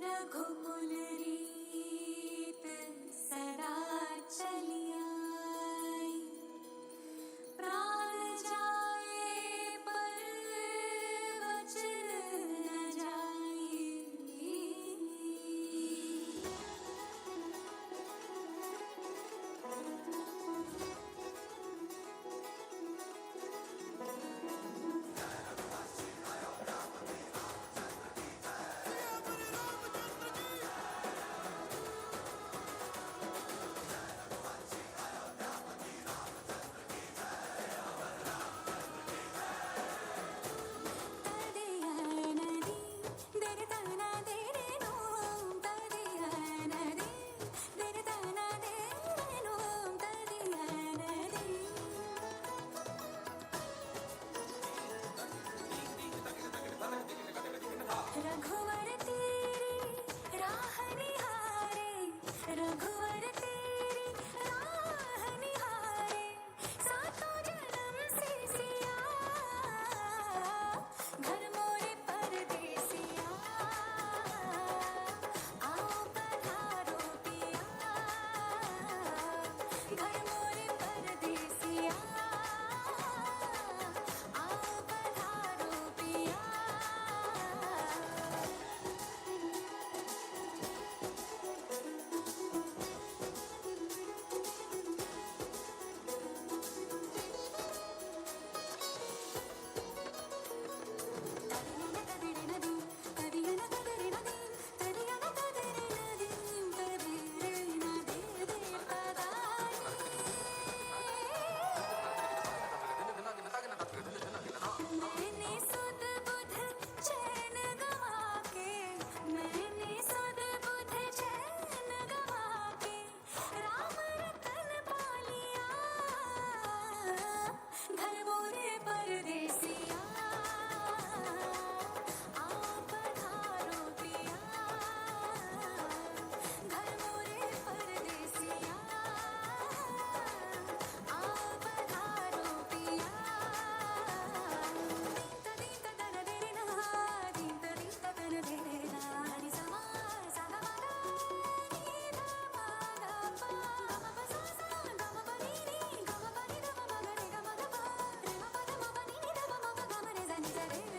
रघुकुल रीत सदा चली आई, प्राण जाए पर वचन न जाए। Thank you.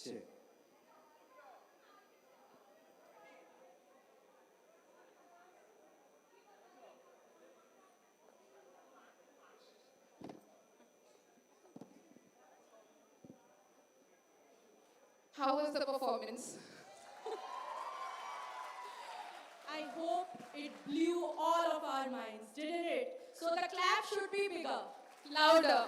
છે. How was the performance? I hope it blew all of our minds, didn't it? So the clap should be bigger. Louder.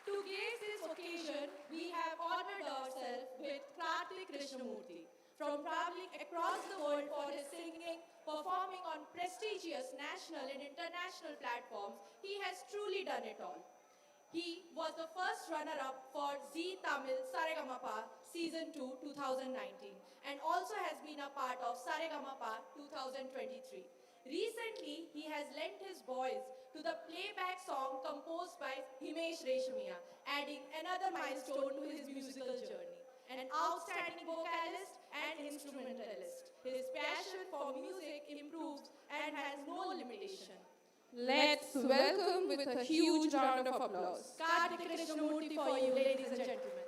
To grace this occasion, we have honored ourselves with Karthik Krishnamurti. From traveling across the world for his singing, performing on prestigious national and international platforms, he has truly done it all. He was the first runner-up for Zee Tamil Saregamapa Season 2 2019 and also has been a part of Saregamapa 2023. Recently, he has lent his voice to the playback song composed by Himesh Reshamia, adding another milestone to his musical journey. An outstanding vocalist and instrumentalist. His passion for music improves and has no limitation. Let's welcome with a huge round of applause. Karthik Krishnamurti for you, ladies and gentlemen.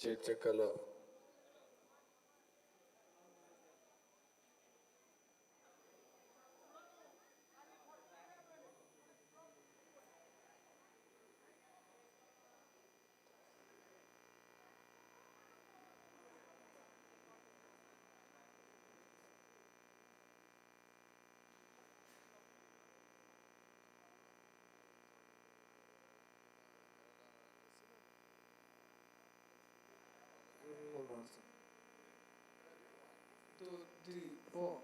చిత్రకళ Two, three, four.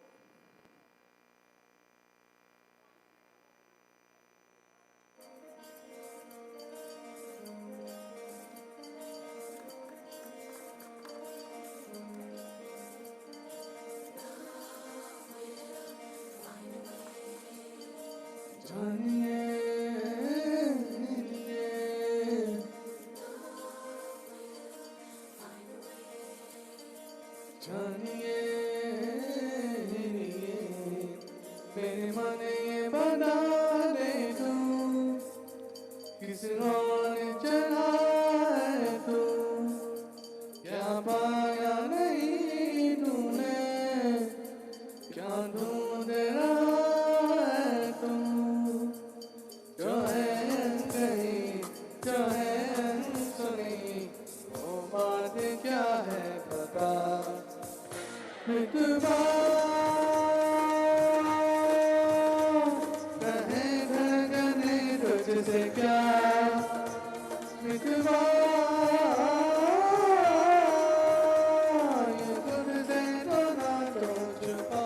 मेरे मन ये बना दे तू किस और चला है तू क्या पाया नहीं तूने क्या ढूंढ रहा है तू जो है कहीं जो है सुनी वो बात क्या है पता मितवा तुझसे क्या मितवा ये तुझसे तो ना तो छुपा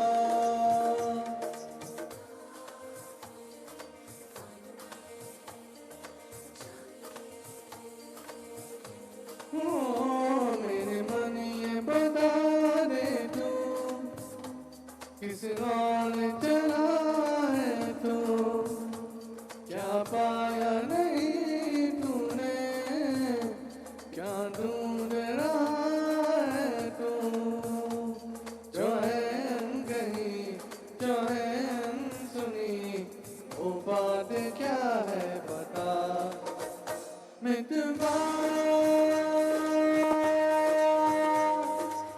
मेरे मन ये बता दे तू किस और चला है तू क्या पाया नहीं तूने क्या ढूंढ रहा है तू जो है कहीं जो है सुनी वो बात क्या है बता मितवा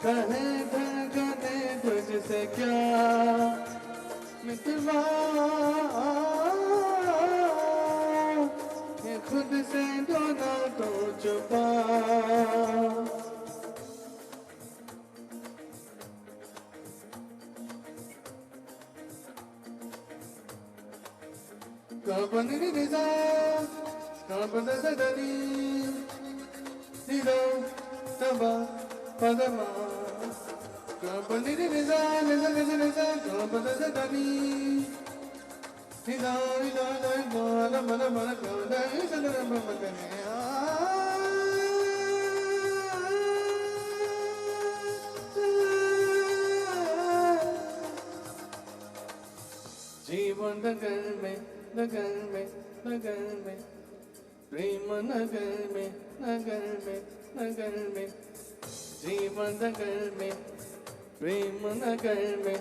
कहे धड़कने तुझसे क्या मितवा खुद से तो ना तो छुपा कबन निजा pa da da da ni ni do da ba pa da ma ga pa ni ni ni za ni za ni za ni za ga pa da da da ni ni da da ma da ma da ma da ga da ni za da ma ma da ni जीवन नगर में नगर में नगर में प्रेम नगर में नगर में नगर में जीवन नगर में प्रेम नगर में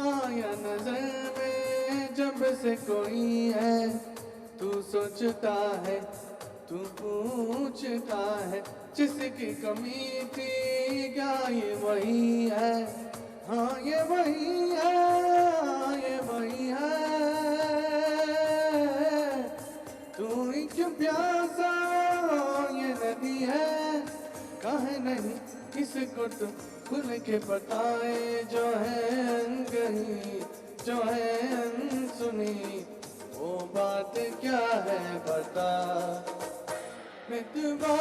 आया नजर में जब से कोई है तू सोचता है तू पूछता है जिसकी कमी थी क्या ये वही है हाँ ये वही है ये वही है तू एक प्यासा ये नदी है काहे नहीं इसको तो खुल के बताए जो है अनकही जो है अनसुनी वो बात क्या है बता मितवा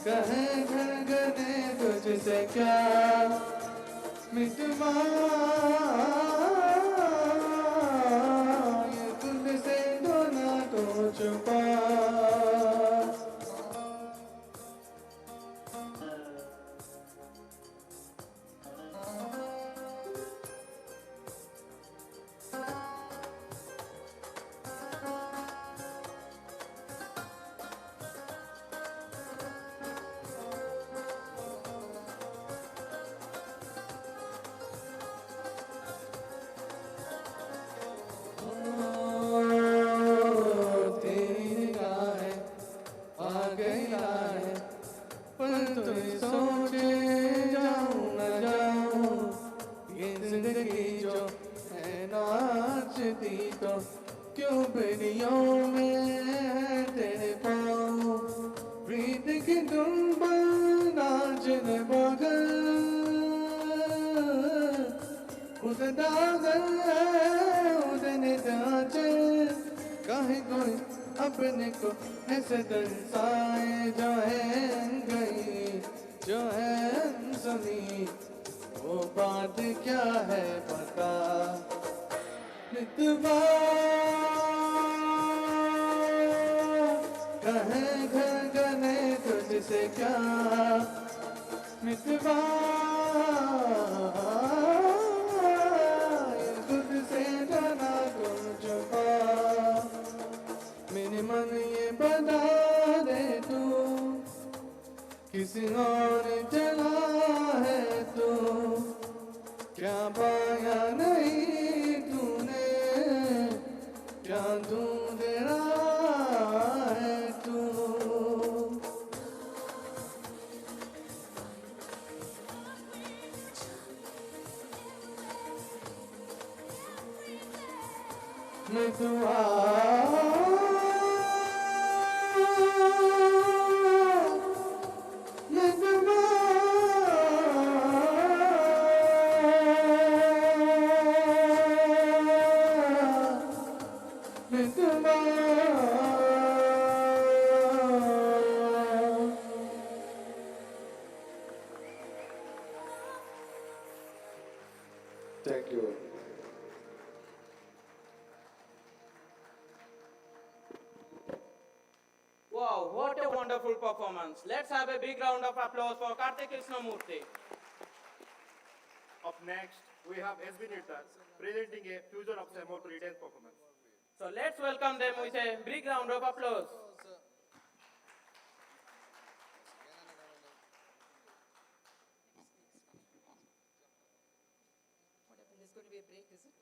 कहे घर गने तुझसे क्या मितवा ये तुझसे तो ना तो छुपा तो क्यों बेरियों में है तेरे पाँव प्रीत की धुन पर नाचने बगल उधर दागल उधर दाचे काहे कोई अपने को ऐसे दर्शाए जो है गई जो है अनसुनी वो बात क्या है पता मितवा कहे घर गने तुझसे क्या मितवा ये खुद से जाना तुम छुपा मेरे मन ये बता दे तू किसी और चला है तू क्या पाया नहीं क्या तू तेरा है तू मैं दुआ मैं दुआ Thank you. Wow, what a wonderful performance. Let's have a big round of applause for Karthik Krishnamurthy. Up next, we have SB Nittar presenting a fusion of Samo to dance performance. So let's welcome them with a big round of applause. What happened? There's going to be a break, is it?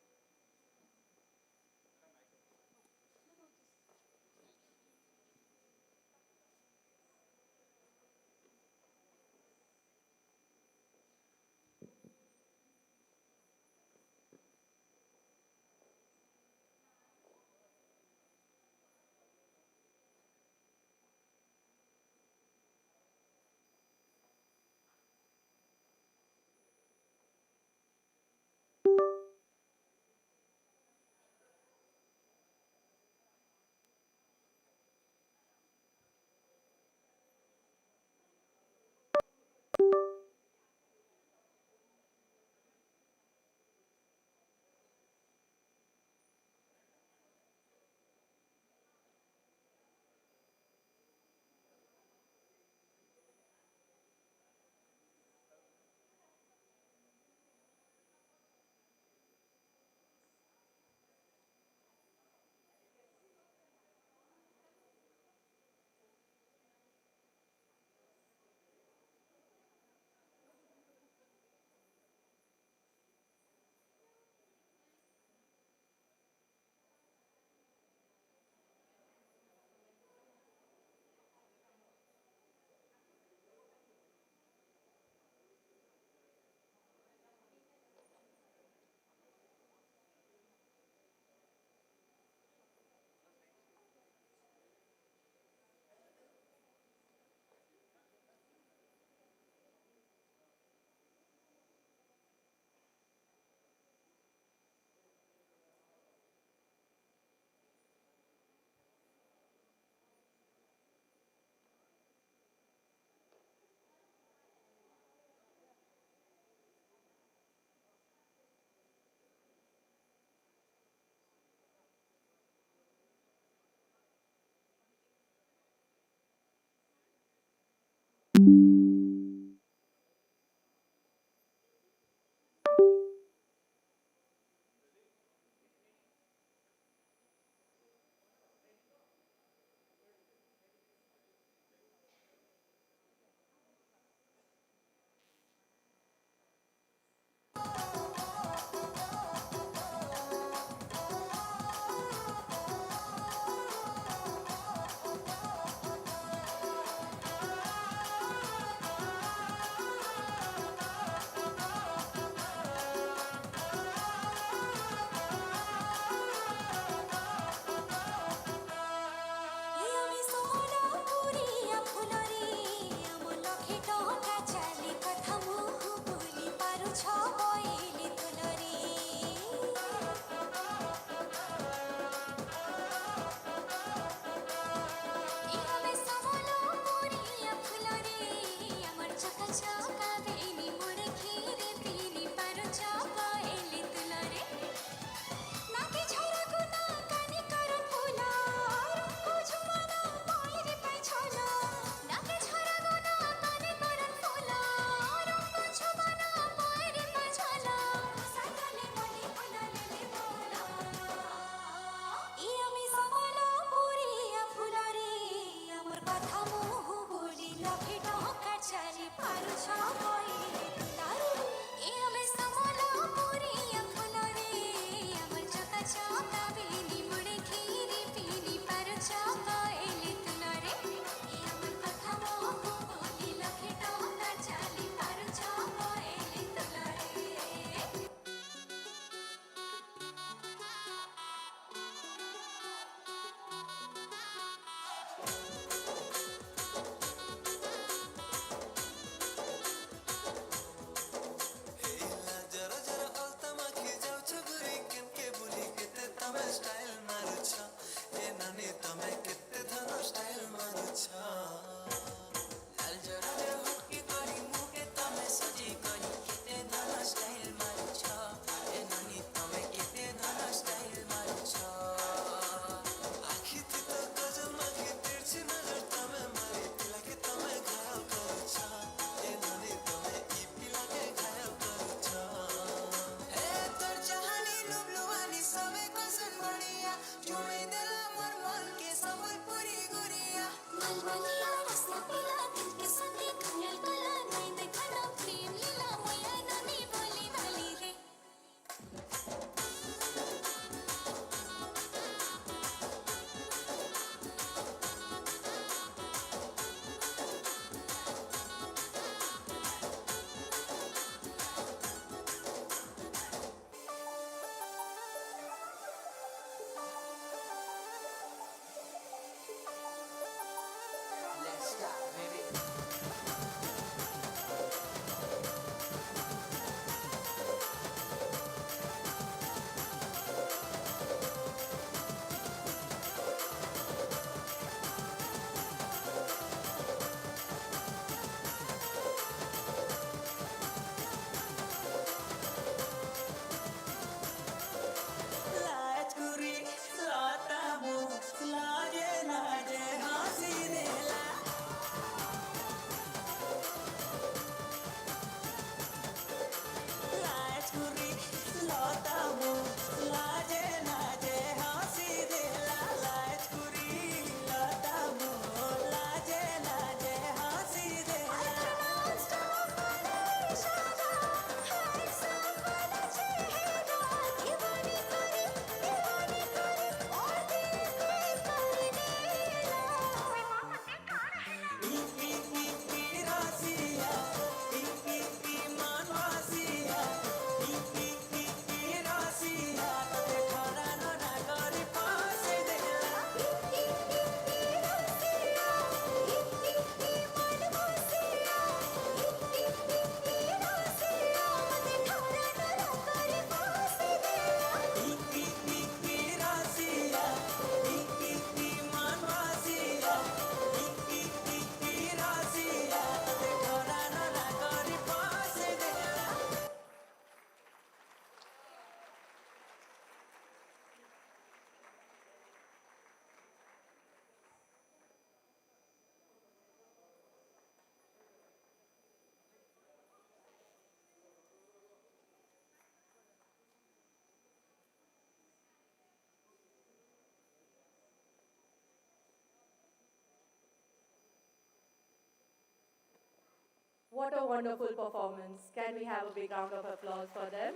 What a wonderful performance. Can we have a big round of applause for them?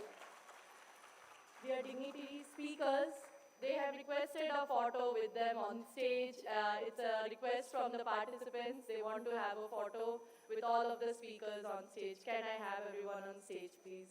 Dear dignitaries, speakers, they have requested a photo with them on stage. It's a request from the participants. They want to have a photo with all of the speakers on stage. Can I have everyone on stage, please?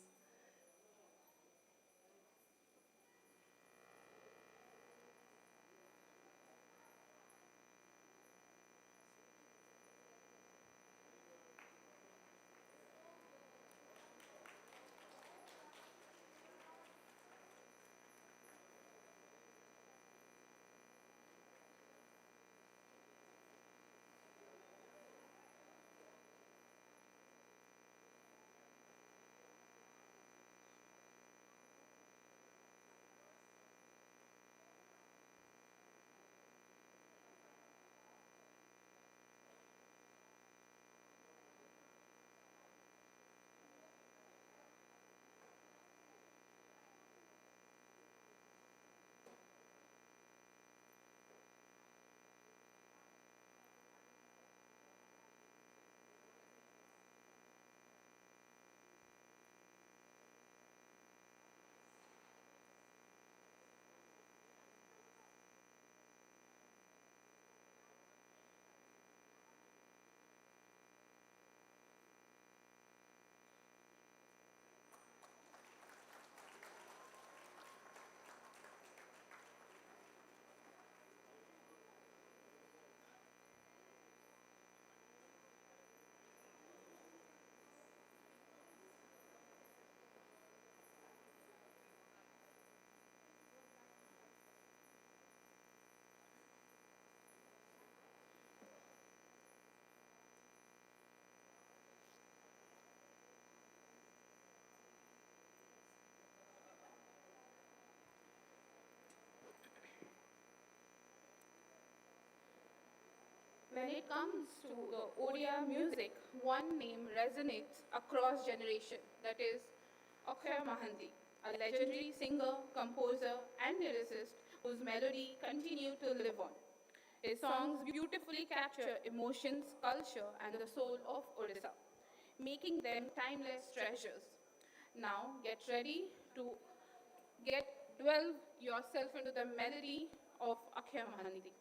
When it comes to the Odia music, one name resonates across generations, that is Akshay Mahanti, a legendary singer, composer, and lyricist whose melody continue to live on. His songs beautifully capture emotions, culture, and the soul of Odisha, making them timeless treasures. Now get ready to dwell yourself into the melody of Akshay Mahanti.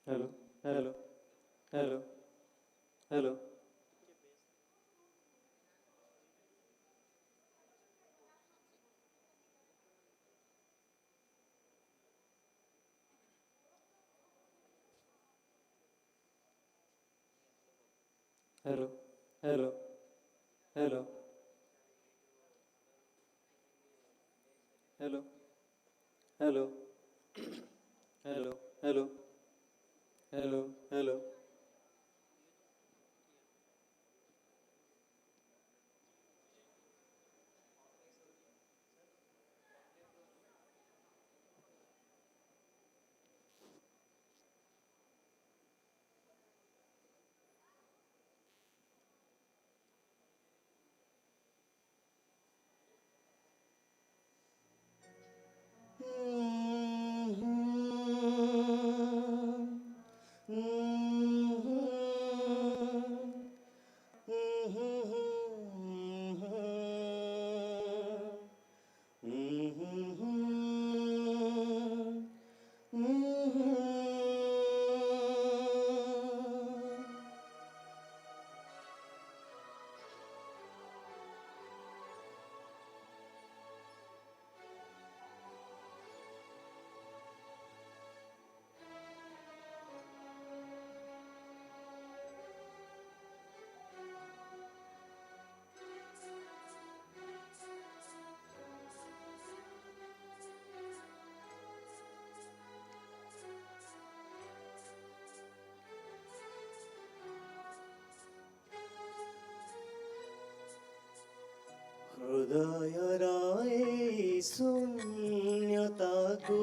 Hello, hello, hello, hello. Hello, hello, hello, hello, hello, hello, hello, hello, hello. हृदयराए शून्यताको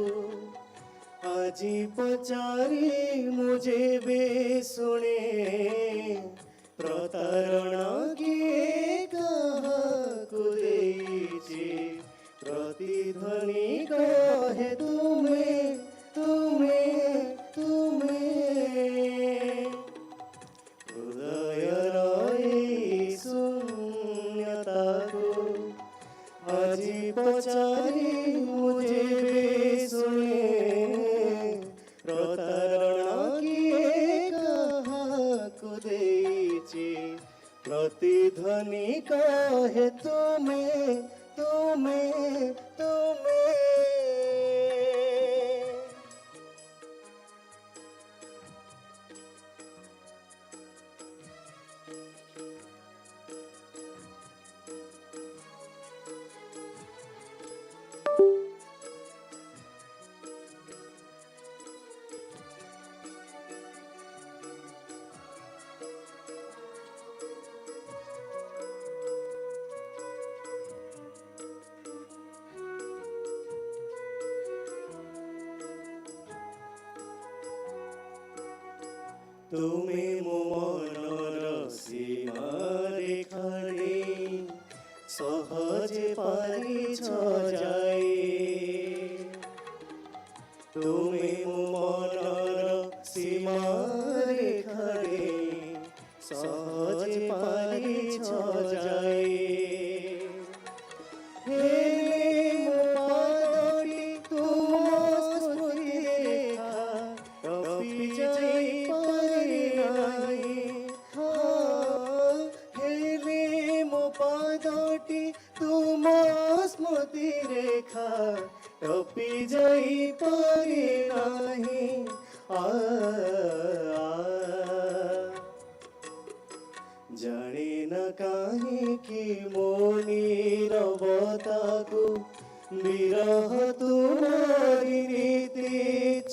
আজি পচারি মুঝে বে শুনে প্রতারণা কিয়ে কাহাকু দেইছি প্রতিধ্বনি কহে তুমে তুমে তুমে হৃদয়র এই শূন্যতাকু আজি পচারি মুঝে বে শুনে প্রতারণা কিয়ে কাহাকু দেইছি প্রতিধ্বনি কহে তুমে তুমে তুমে তুমি ମୋ ମନର ସୀମାରେଖାରେ ସହଜେ ପାରିଛ ଯାଇ তুমি ମୋ ମନର ସୀମାରେଖାରେ ସହଜେ ପାରିଛ ଯାଇ ହେଲେ ମୋ ପାଦଟି ତୁମ ସ୍ମୃତିରେଖା ଟପି ଯାଇ ପାରେ ନାହିଁ ହେଲେ ମୋ ପାଦଟି ତୁମ ସ୍ମୃତିରେଖା ଟପି ଯାଇ ପାରେ ନାହିଁ ଜାଣେ ନା କାହିଁକି ମୋ ନୀରବତାକୁ ବିରହ ତୁମରି ରୀତି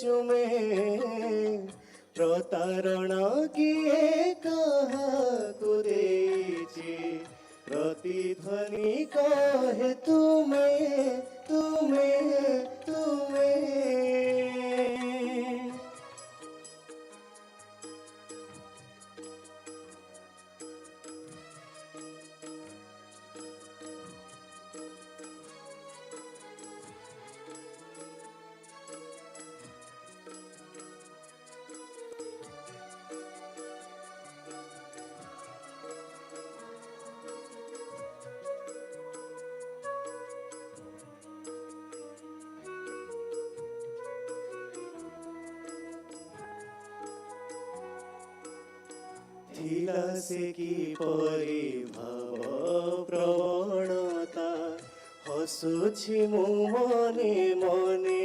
ଚୁମେ ପ୍ରତାରଣା କିଏ କାହାକୁ ଦେଇଛି ପ୍ରତିଧ୍ୱନି କହେ ତୁମେ ତୁମେ ତୁମେ ଥିଲା ସେ କିପରି ଭାବ ପ୍ରବଣତା ହସୁଛି ମୁଁ ମନେ ମନେ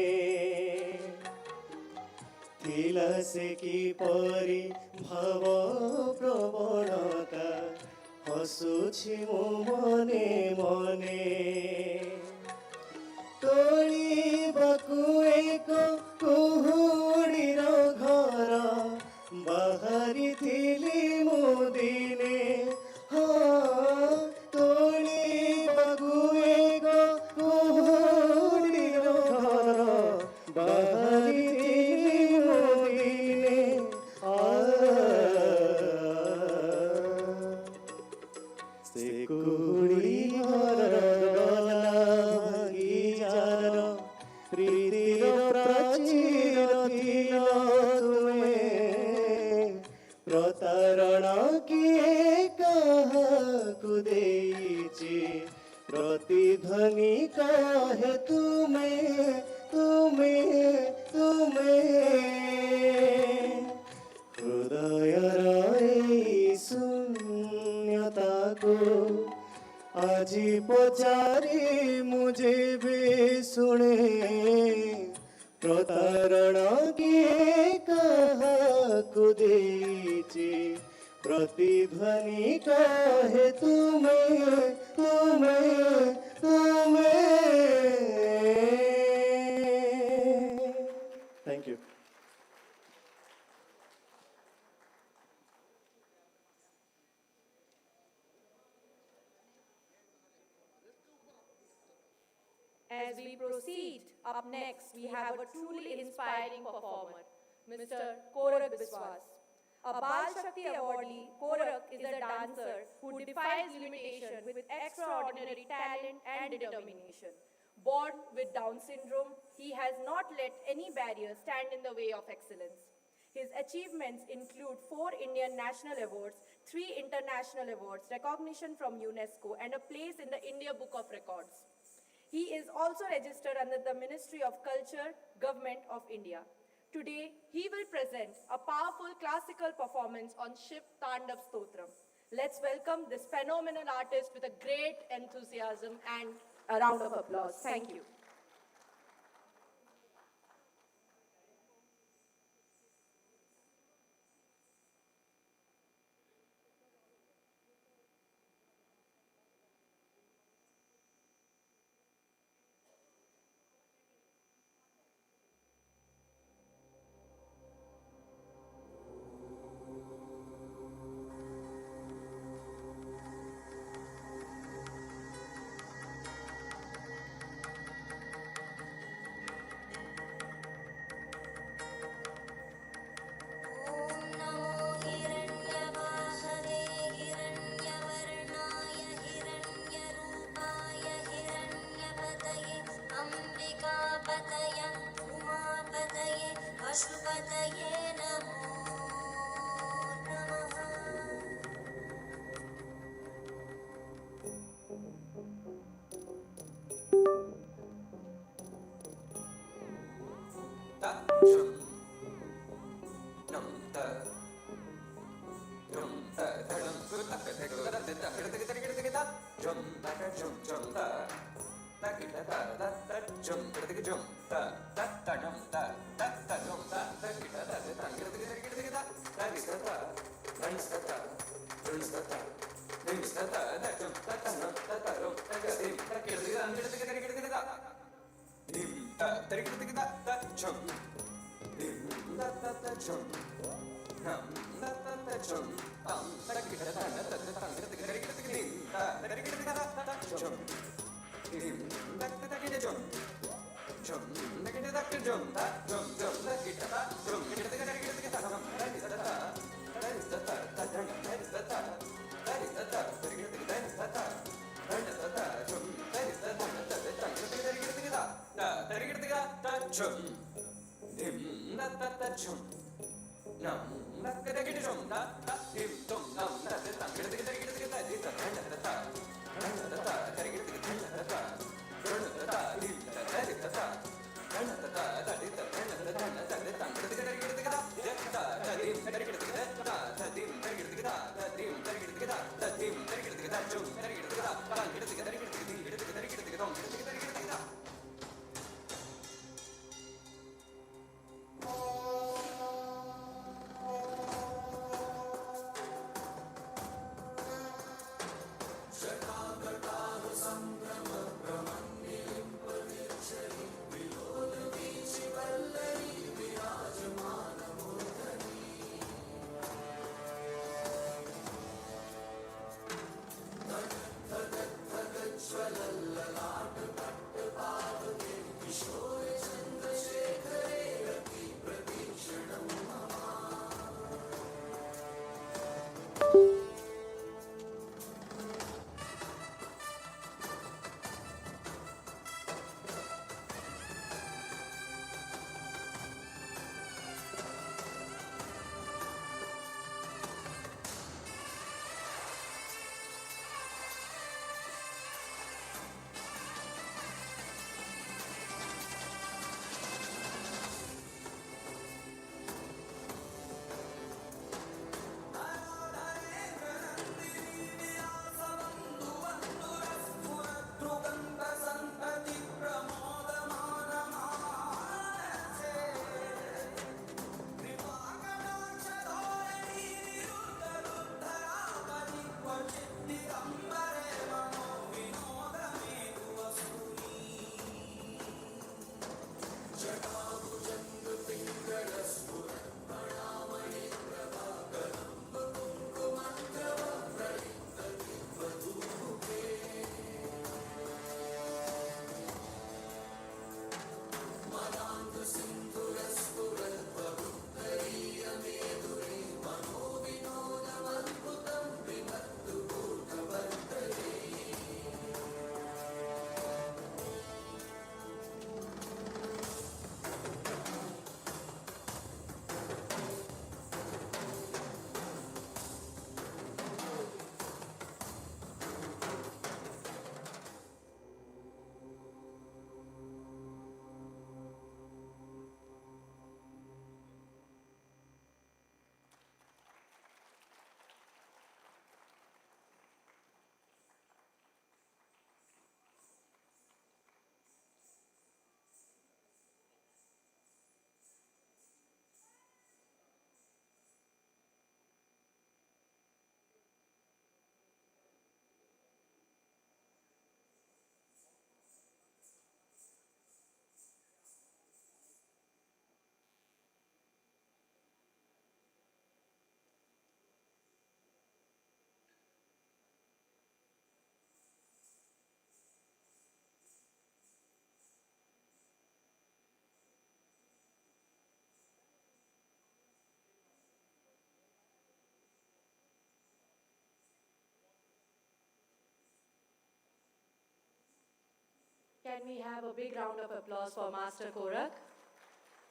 ଥିଲା ସେ କିପରି ଭାବ ପ୍ରବଣତା ହସୁଛି ମୁଁ ମନେ ମନେ ତୋଳିବାକୁ ଏକ କୁହୁଡ଼ିର ଘର ବାହାରିଥିଲି ମୁଁ ଦିନେ ତୋଳିବାକୁ ଏକ କୁହୁଡ଼ିର ଘର ବାହାରିଥିଲି ମୁଁ ଦିନେ ସେ କୁହୁଡ଼ି ଘର ଗଲା ଭାଙ୍ଗି ଯାର ପ୍ରୀତିର ପ୍ରାଚୀର ଥିଲ ତୁମେ ପ୍ରତାରଣା କିଏ କାହାକୁ ଦେଇଛି ପ୍ରତିଧ୍ୱନି କହେ ତୁମେ ତୁମେ ତୁମେ ହୃଦୟର ଏହି ଶୂନ୍ୟତାକୁ ଆଜି ପଚାରି ମୁଁ ଯେବେ ଶୁଣେ ପ୍ରତାରଣା କିଏ କାହାକୁ ଦେଇଛି ପ୍ରତିଧ୍ୱନି କହେ ତୁମେ ତୁମେ ତୁମେ Thank you. As we proceed, up next we have a truly inspiring performer, Mr. Korak Biswas. A Bal Shakti awardee, Korak is a dancer who defies limitation with extraordinary talent and determination. Born with Down syndrome, he has not let any barrier stand in the way of excellence. His achievements include 4 Indian National Awards, 3 International Awards, recognition from UNESCO, and a place in the India Book of Records. He is also registered under the Ministry of Culture, Government of India. Today, he will present a powerful classical performance on Shiv Tandav Stotram. Let's welcome this phenomenal artist with a great enthusiasm and a round of applause. Thank you. पशुपतये नमो नमः। संभ्रम can we have a big round of applause for Master Korak?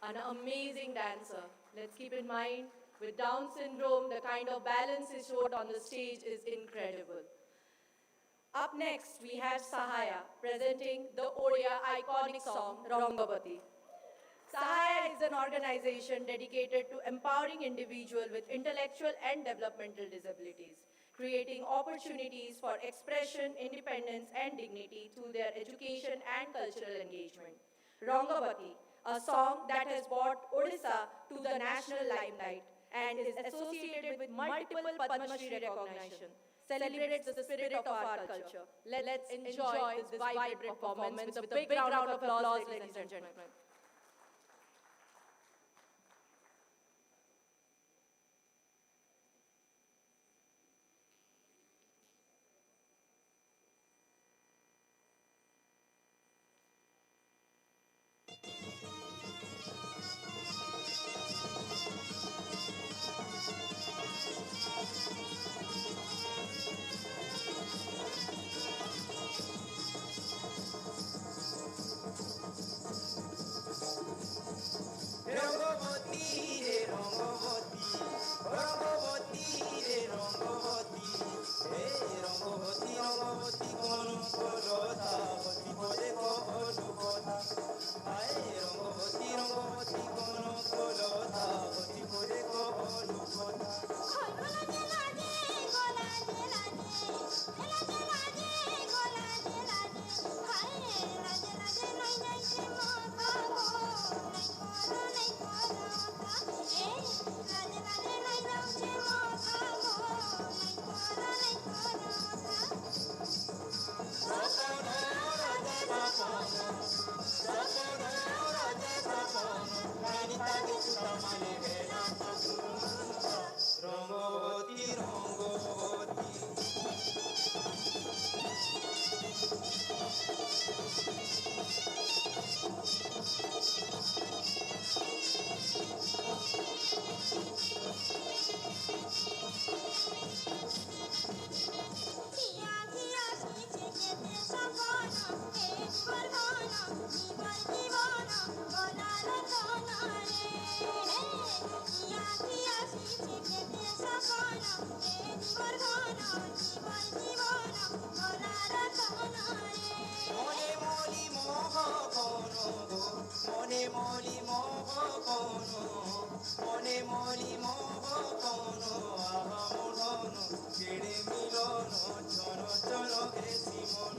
An amazing dancer. Let's keep in mind, with Down syndrome, the kind of balance he showed on the stage is incredible. Up next, we have Sahaya presenting the Odia iconic song Rangavati. Sahaya is an organization dedicated to empowering individuals with intellectual and developmental disabilities, creating opportunities for expression, independence, and dignity through their education and cultural engagement. Rangavati, a song that has brought Odisha to the national limelight and is associated with multiple Padma Shri recognition, celebrates the spirit of our culture. Let's enjoy this vibrant performance with a big round of applause, ladies and gentlemen. Rangabati রে রঙ্গবতী রঙ্গবতী রে রঙ্গবতী হে রঙ্গবতী রঙ্গবতী কোন করতাবতী বলে অনুপতা হায় রঙ্গবতী রঙ্গবতী কোন করতাবতী বলে অনুপতা রঙ্গবতী রঙ্গবতী মনে মলি মোহ কোন গো মনে মলি মোহ কোন মনে মলি মোহ কোন আহা মোহন কেড়ে মিলন চন চন ঘেসি মন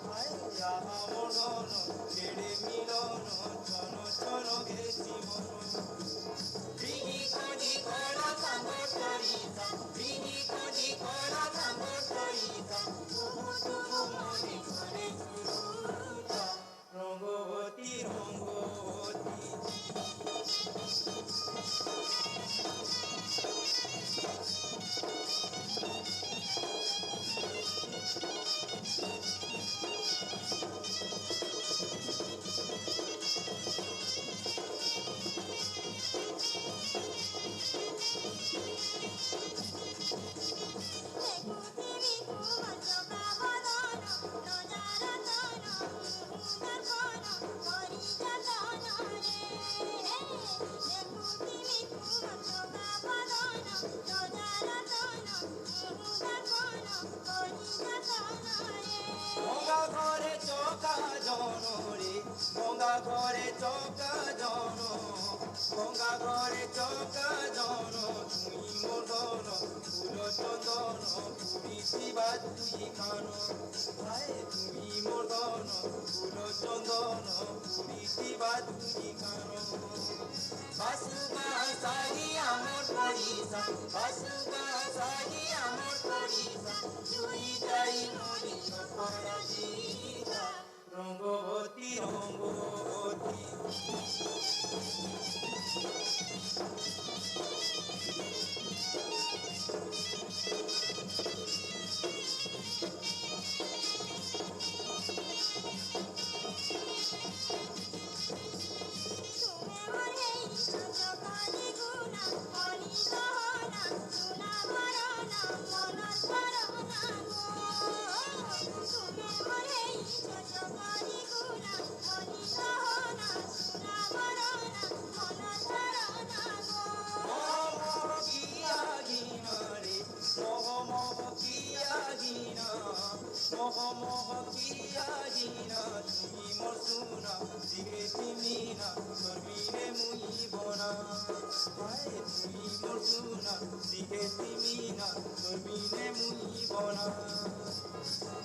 হায় আহা মোহন কেড়ে মিলন চন চন ঘেসি মন ভিনি কোনি কলা সাঙ্গ করিতা ভিনি কোনি কলা সাঙ্গ করিতা তুমু তুমু মনে করে সুরুতা রঙ্গবতী রঙ্গবতী গঙ্গা ঘরে চকা জন রে গঙ্গা ঘরে চকা জন গঙ্গা ঘরে চকা জন তুই মোদন ফুল চন্দন পুরী শিবা তুই খান হায় তুই মোদন ফুল চন্দন পুরী শিবা তুই খান বাসুগা সাহি আমার পরিসা বাসুগা সাহি আমার পরিসা তুই যাই মরি পরাজিতা রঙ্গবতী রঙ্গবতী তুমি তুনা দিহে তিমিনা তোর বিনে মুই বনা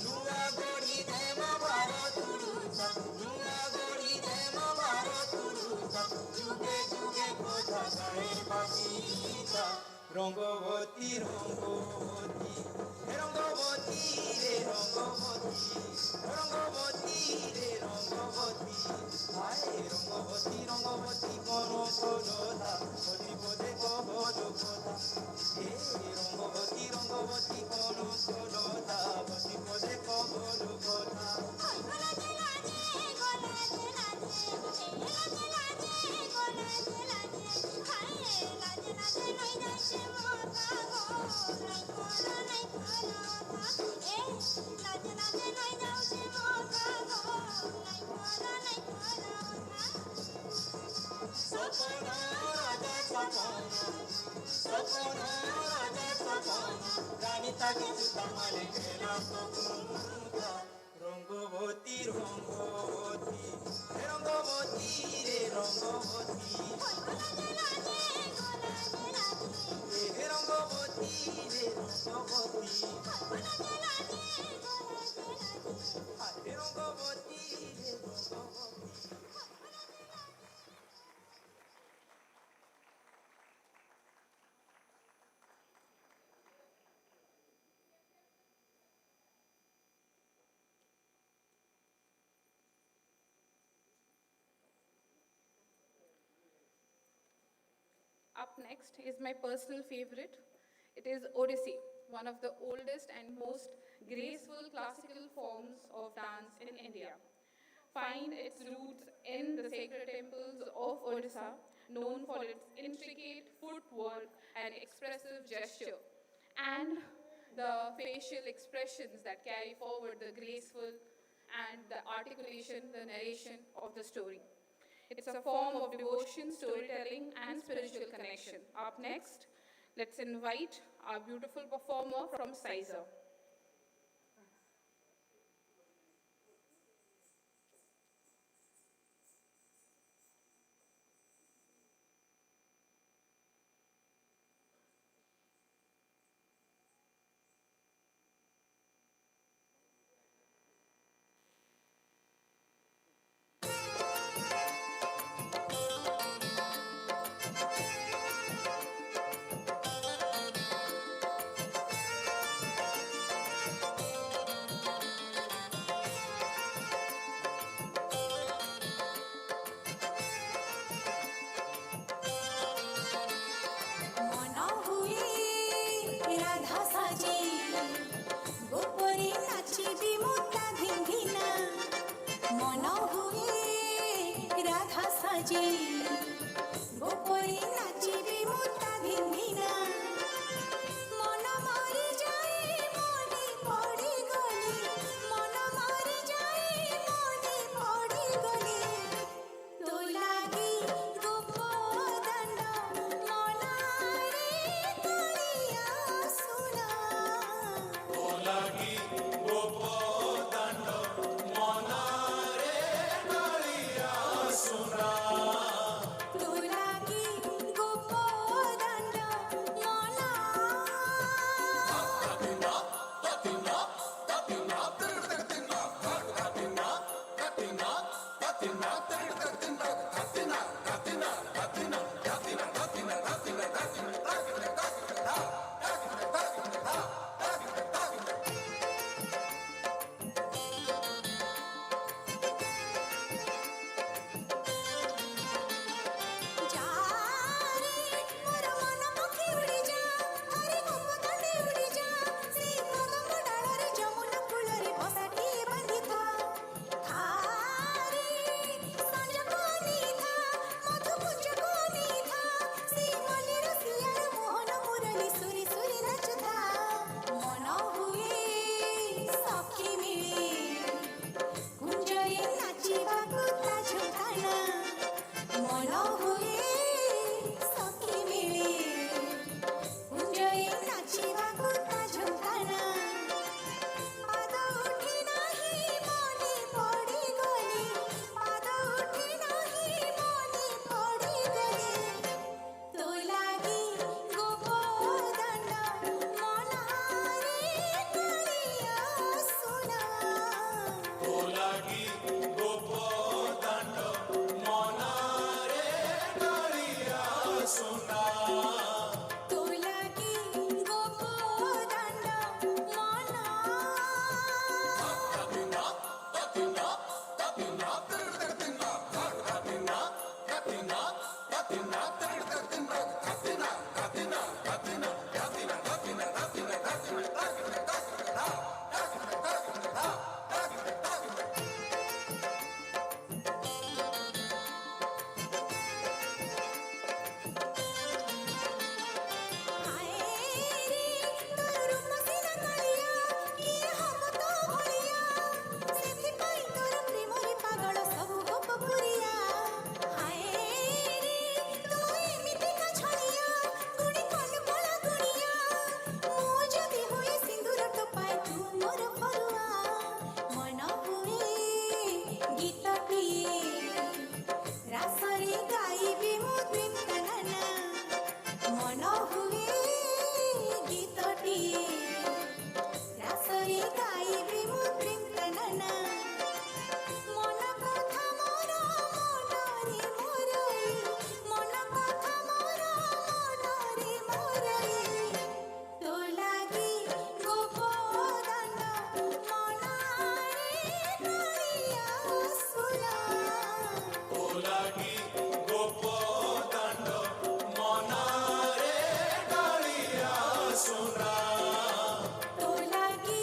নুয়া গড়ি দেম ভারত রুতা নুয়া গড়ি দেম ভারত রুতা যুগে যুগে কথা গায়ে বাসিতা রঙ্গবতী রঙ্গবতী রঙ্গবতী রে রঙ্গবতী রঙ্গবতী রে রঙ্গবতী হায় রঙ্গবতী রঙ্গবতী কোন কোনতা পদে পদে কবল কথা হে রঙ্গবতী রঙ্গবতী কোন কোনতা পদে পদে কবল কথা সপনা রাজা সপনা রাজা সপনা রানী তাকে সুতামালে খেলা সপনা রঙ্গবতী রঙ্গবতী রঙ্গবতী রে রঙ্গবতী রে রঙ্গবতী রে রঙ্গবতী রে রঙ্গবতী রে Rangabati Up next is my personal favorite. It is Odissi, one of the oldest and most graceful classical forms of dance in India. Find its roots in the sacred temples of Odisha, known for its intricate footwork and expressive gesture, and the facial expressions that carry forward the graceful and the articulation, the narration of the story. It's a form of devotion, storytelling, and spiritual connection. Up next, let's invite our beautiful performer from Sizer. सुना तोला की गोपो दांड मना Katina, Katina, Katina, Katina, Katina, Katina, Katina, Katina, Katina, Katina, Katina, Katina, Katina, Katina, ରାସରେ ଗାଇବି ମୁଁ ତୃପ୍ତନନା ମନ ହୁଏ ଗୀତଟିଏ ରାସରେ ଗାଇବି ମୁଁ ତୃପ୍ତନନା ମନ କଥା ମୋର ମନରେ ମୋରଇ ମନ କଥା ମୋର ମନରେ ମୋରଇ ତୋ ଲାଗି ଗୋପଦାନ ମନରେ କାଳିଆ ସୁରା Olagi gopo dando monare galia suna ତୋ ଲାଗି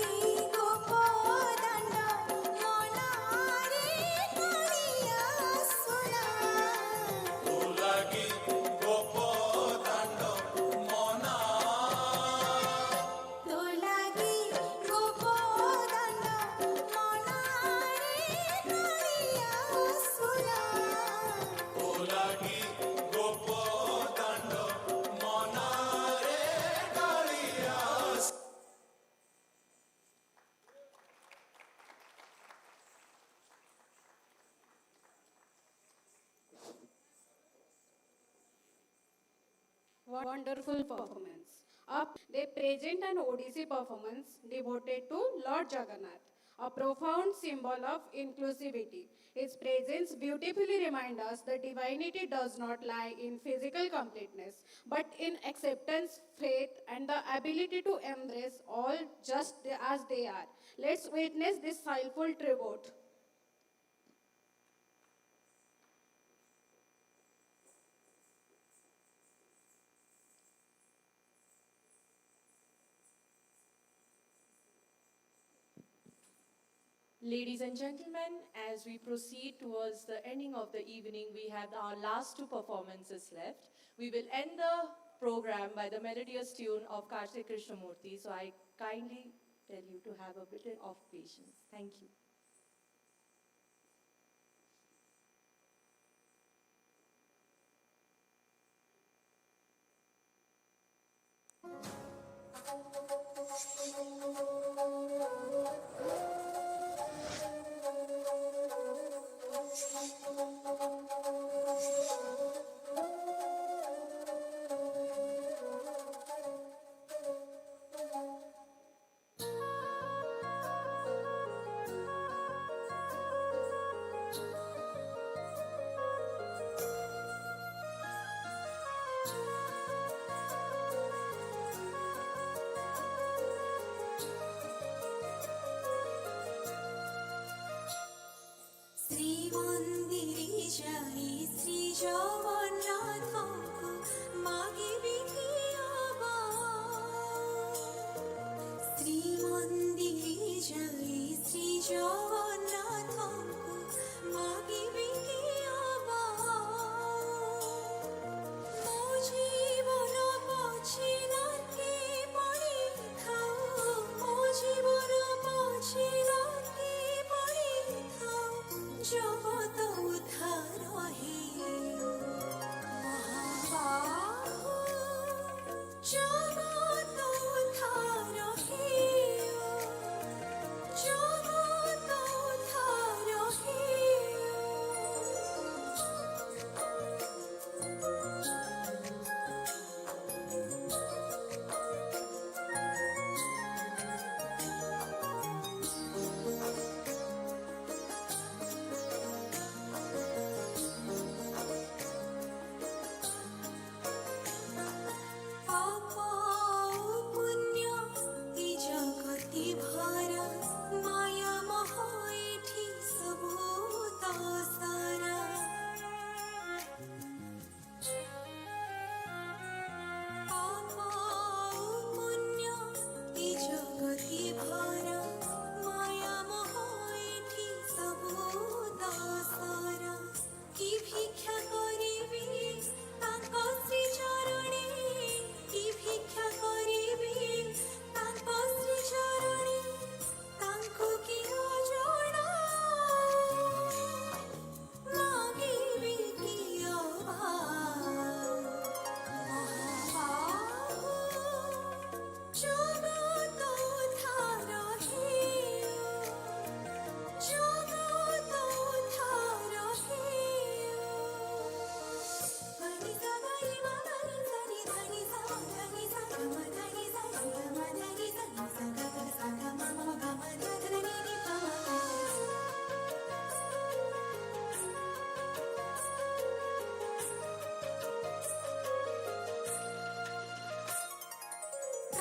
ଗୋପଦାନ ମନରେ କାଳିଆ ସୁରା Olagi gopo dando mona ତୋ ଲାଗି ଗୋପଦାନ ମନରେ କାଳିଆ ସୁରା Olagi gopo dando monare galia Wonderful performance. Up, they present an Odissi performance devoted to Lord Jagannath, a profound symbol of inclusivity. His presence beautifully reminds us that divinity does not lie in physical completeness, but in acceptance, faith, and the ability to embrace all just as they are. Let's witness this soulful tribute. Ladies and gentlemen, as we proceed towards the ending of the evening, we have our last two performances left. We will end the program by the melodious tune of Kartik Krishnamurti. So I kindly tell you to have a bit of patience. Thank you.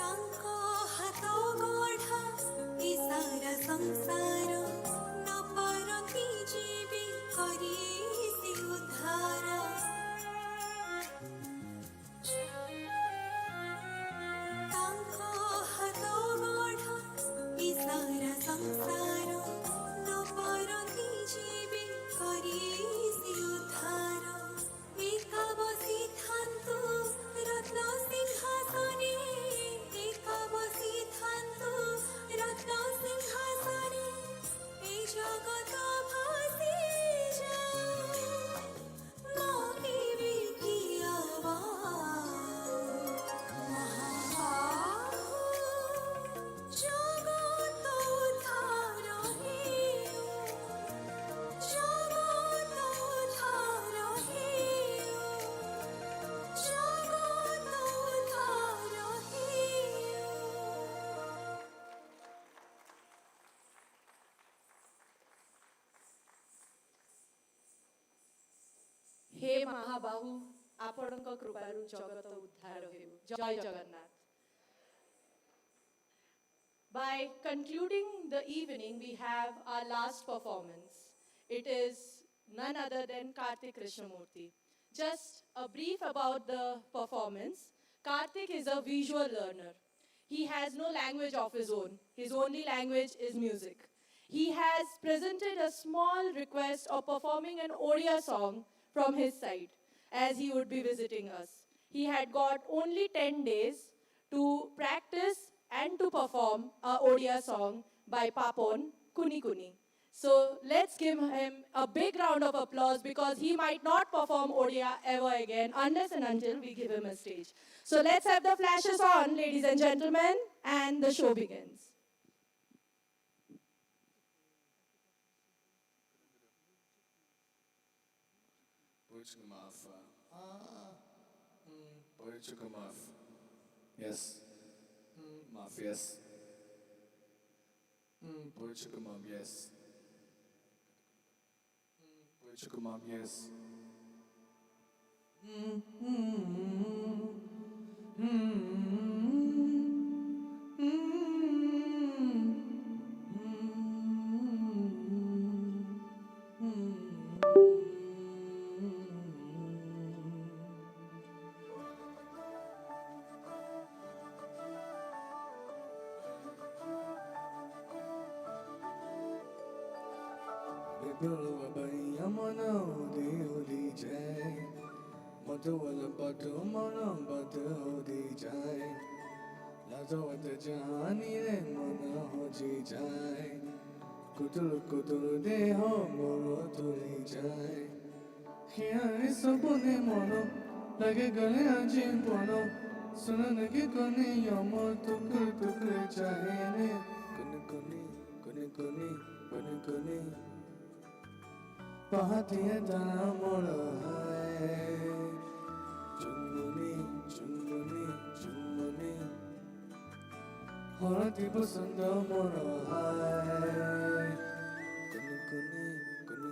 ତାଙ୍କ ହାତ ଗଢ଼ା ଏ ସାରା ସଂସାର ନ ପାରନ୍ତି ଯିବି କରି ସେ ଉଦ୍ଧାର ତାଙ୍କ ହାତ ଗଢ଼ା ଏ ସାରା ସଂସାର ନ ପାରନ୍ତି ଯିବି କରି ସେ ଉଦ୍ଧାର ଏକା ବସିଥାନ୍ତୁ ରତ୍ନ ସିଂହାସନେ ଏକା ବସିଥାନ୍ତୁ ରତ୍ନ ସିଂହାସନେ ଏ ଜଗତ ଭାସି ଯାଉ ମାଗିବି କି ଆବାଜ ମହାବାହୁ ଜଗତ ଉଦ୍ଧାର ହେଉ ଜଗତ ଉଦ୍ଧାର ହେଉ ଜଗତ ଉଦ୍ଧାର ହେଉ हे महाबाहु आपणଙ୍କ कृपाରୁ ଜଗତ ଉଦ୍ଧାର ହେଉ ଜୟ Jagannath By concluding the evening, we have our last performance. It is none other than Karthik Krishnamurthy. Just a brief about the performance. Karthik is a visual learner. He has no language of his own. His only language is music. He has presented a small request of performing an Odia song from his side as he would be visiting us. He had got only 10 days to practice and to perform a Odia song by Papon Kuni Kuni. So let's give him a big round of applause because he might not perform Odia ever again unless and until we give him a stage. So let's have the flashes on, ladies and gentlemen, and the show begins. Yes. Muff, yes. Portugal, yes. Portugal, yes. Kutul kutul deho moro tuli jai Hiare sabune mono lage gale ajin pono Sunan ke kone yomo tukur tukur chahene Kuni kuni kuni kuni kuni kuni Pahatiye tana moro hai Chumuni chumuni chumuni Horati pasanda moro hai Kuni kuni kuni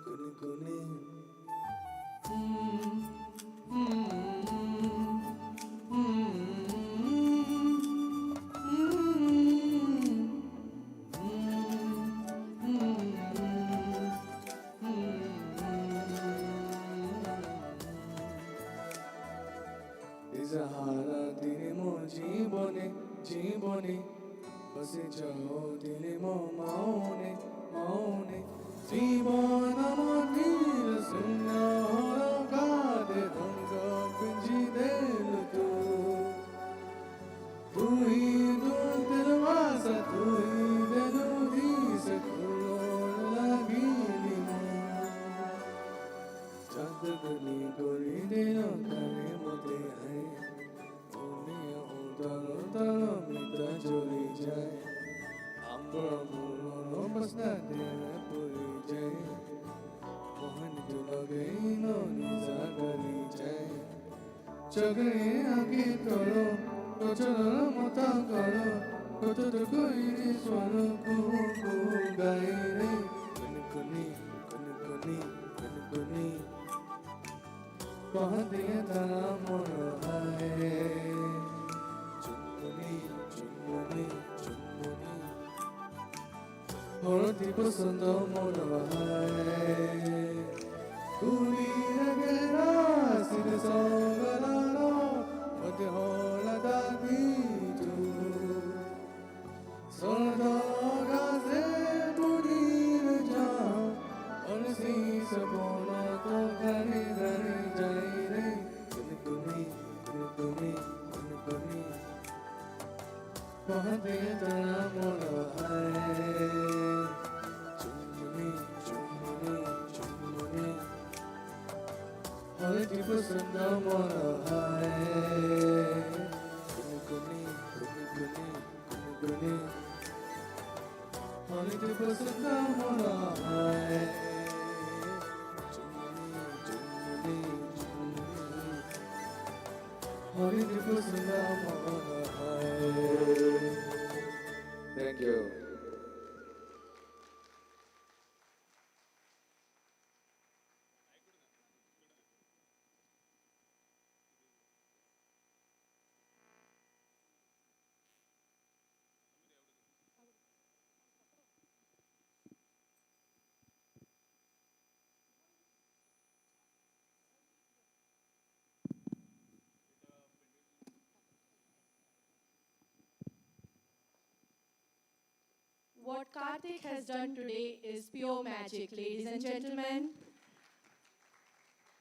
kuni kuni Izahara dili mo jibone Basi jaho dili mo maone Jibona matir sunya hora kade dhanga pinji delu tu Tui dun tilwasa tui delu disa kulor lagili mo Chadagani gori delo kare mote hai Uniya udalo talo mitra joli jai Ambra mulo basna dele puri jai Mohan tu lagai no niza gali jai Chagre agi toro Kochara mata karo Kochara koi swaro ku gai re Kuni kuni kuni kuni kuni kuni Pahadiya tara moro hai Horti pasando monavai Kunira gera sir songarano Mate hola dati tu Sonaga se punir jam Onsi sabona to ghani ghani jai re Kuni Bahate jana mona hai Chumni Horti pasanda mona hai Kuni Horti pasanda mona hai Chumni Horti pasanda mona hai. Thank you. What Karthik has done today is pure magic, ladies and gentlemen.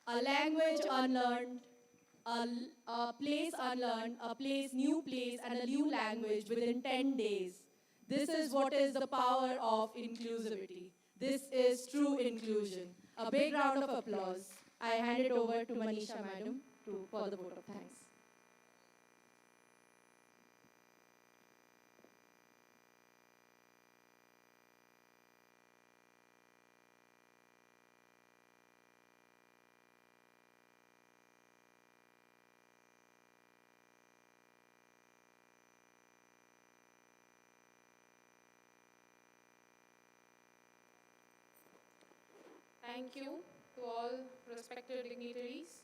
A language unlearned, a place unlearned, new place, and a new language within 10 days. This is what is the power of inclusivity. This is true inclusion. A big round of applause. I hand it over to Manisha Madam for the vote of thanks. Thank you to all respected dignitaries,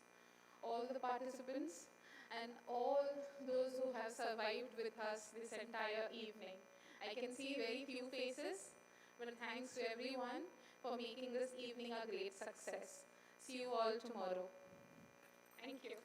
all the participants, and all those who have survived with us this entire evening. I can see very few faces, but thanks to everyone for making this evening a great success. See you all tomorrow. Thank you.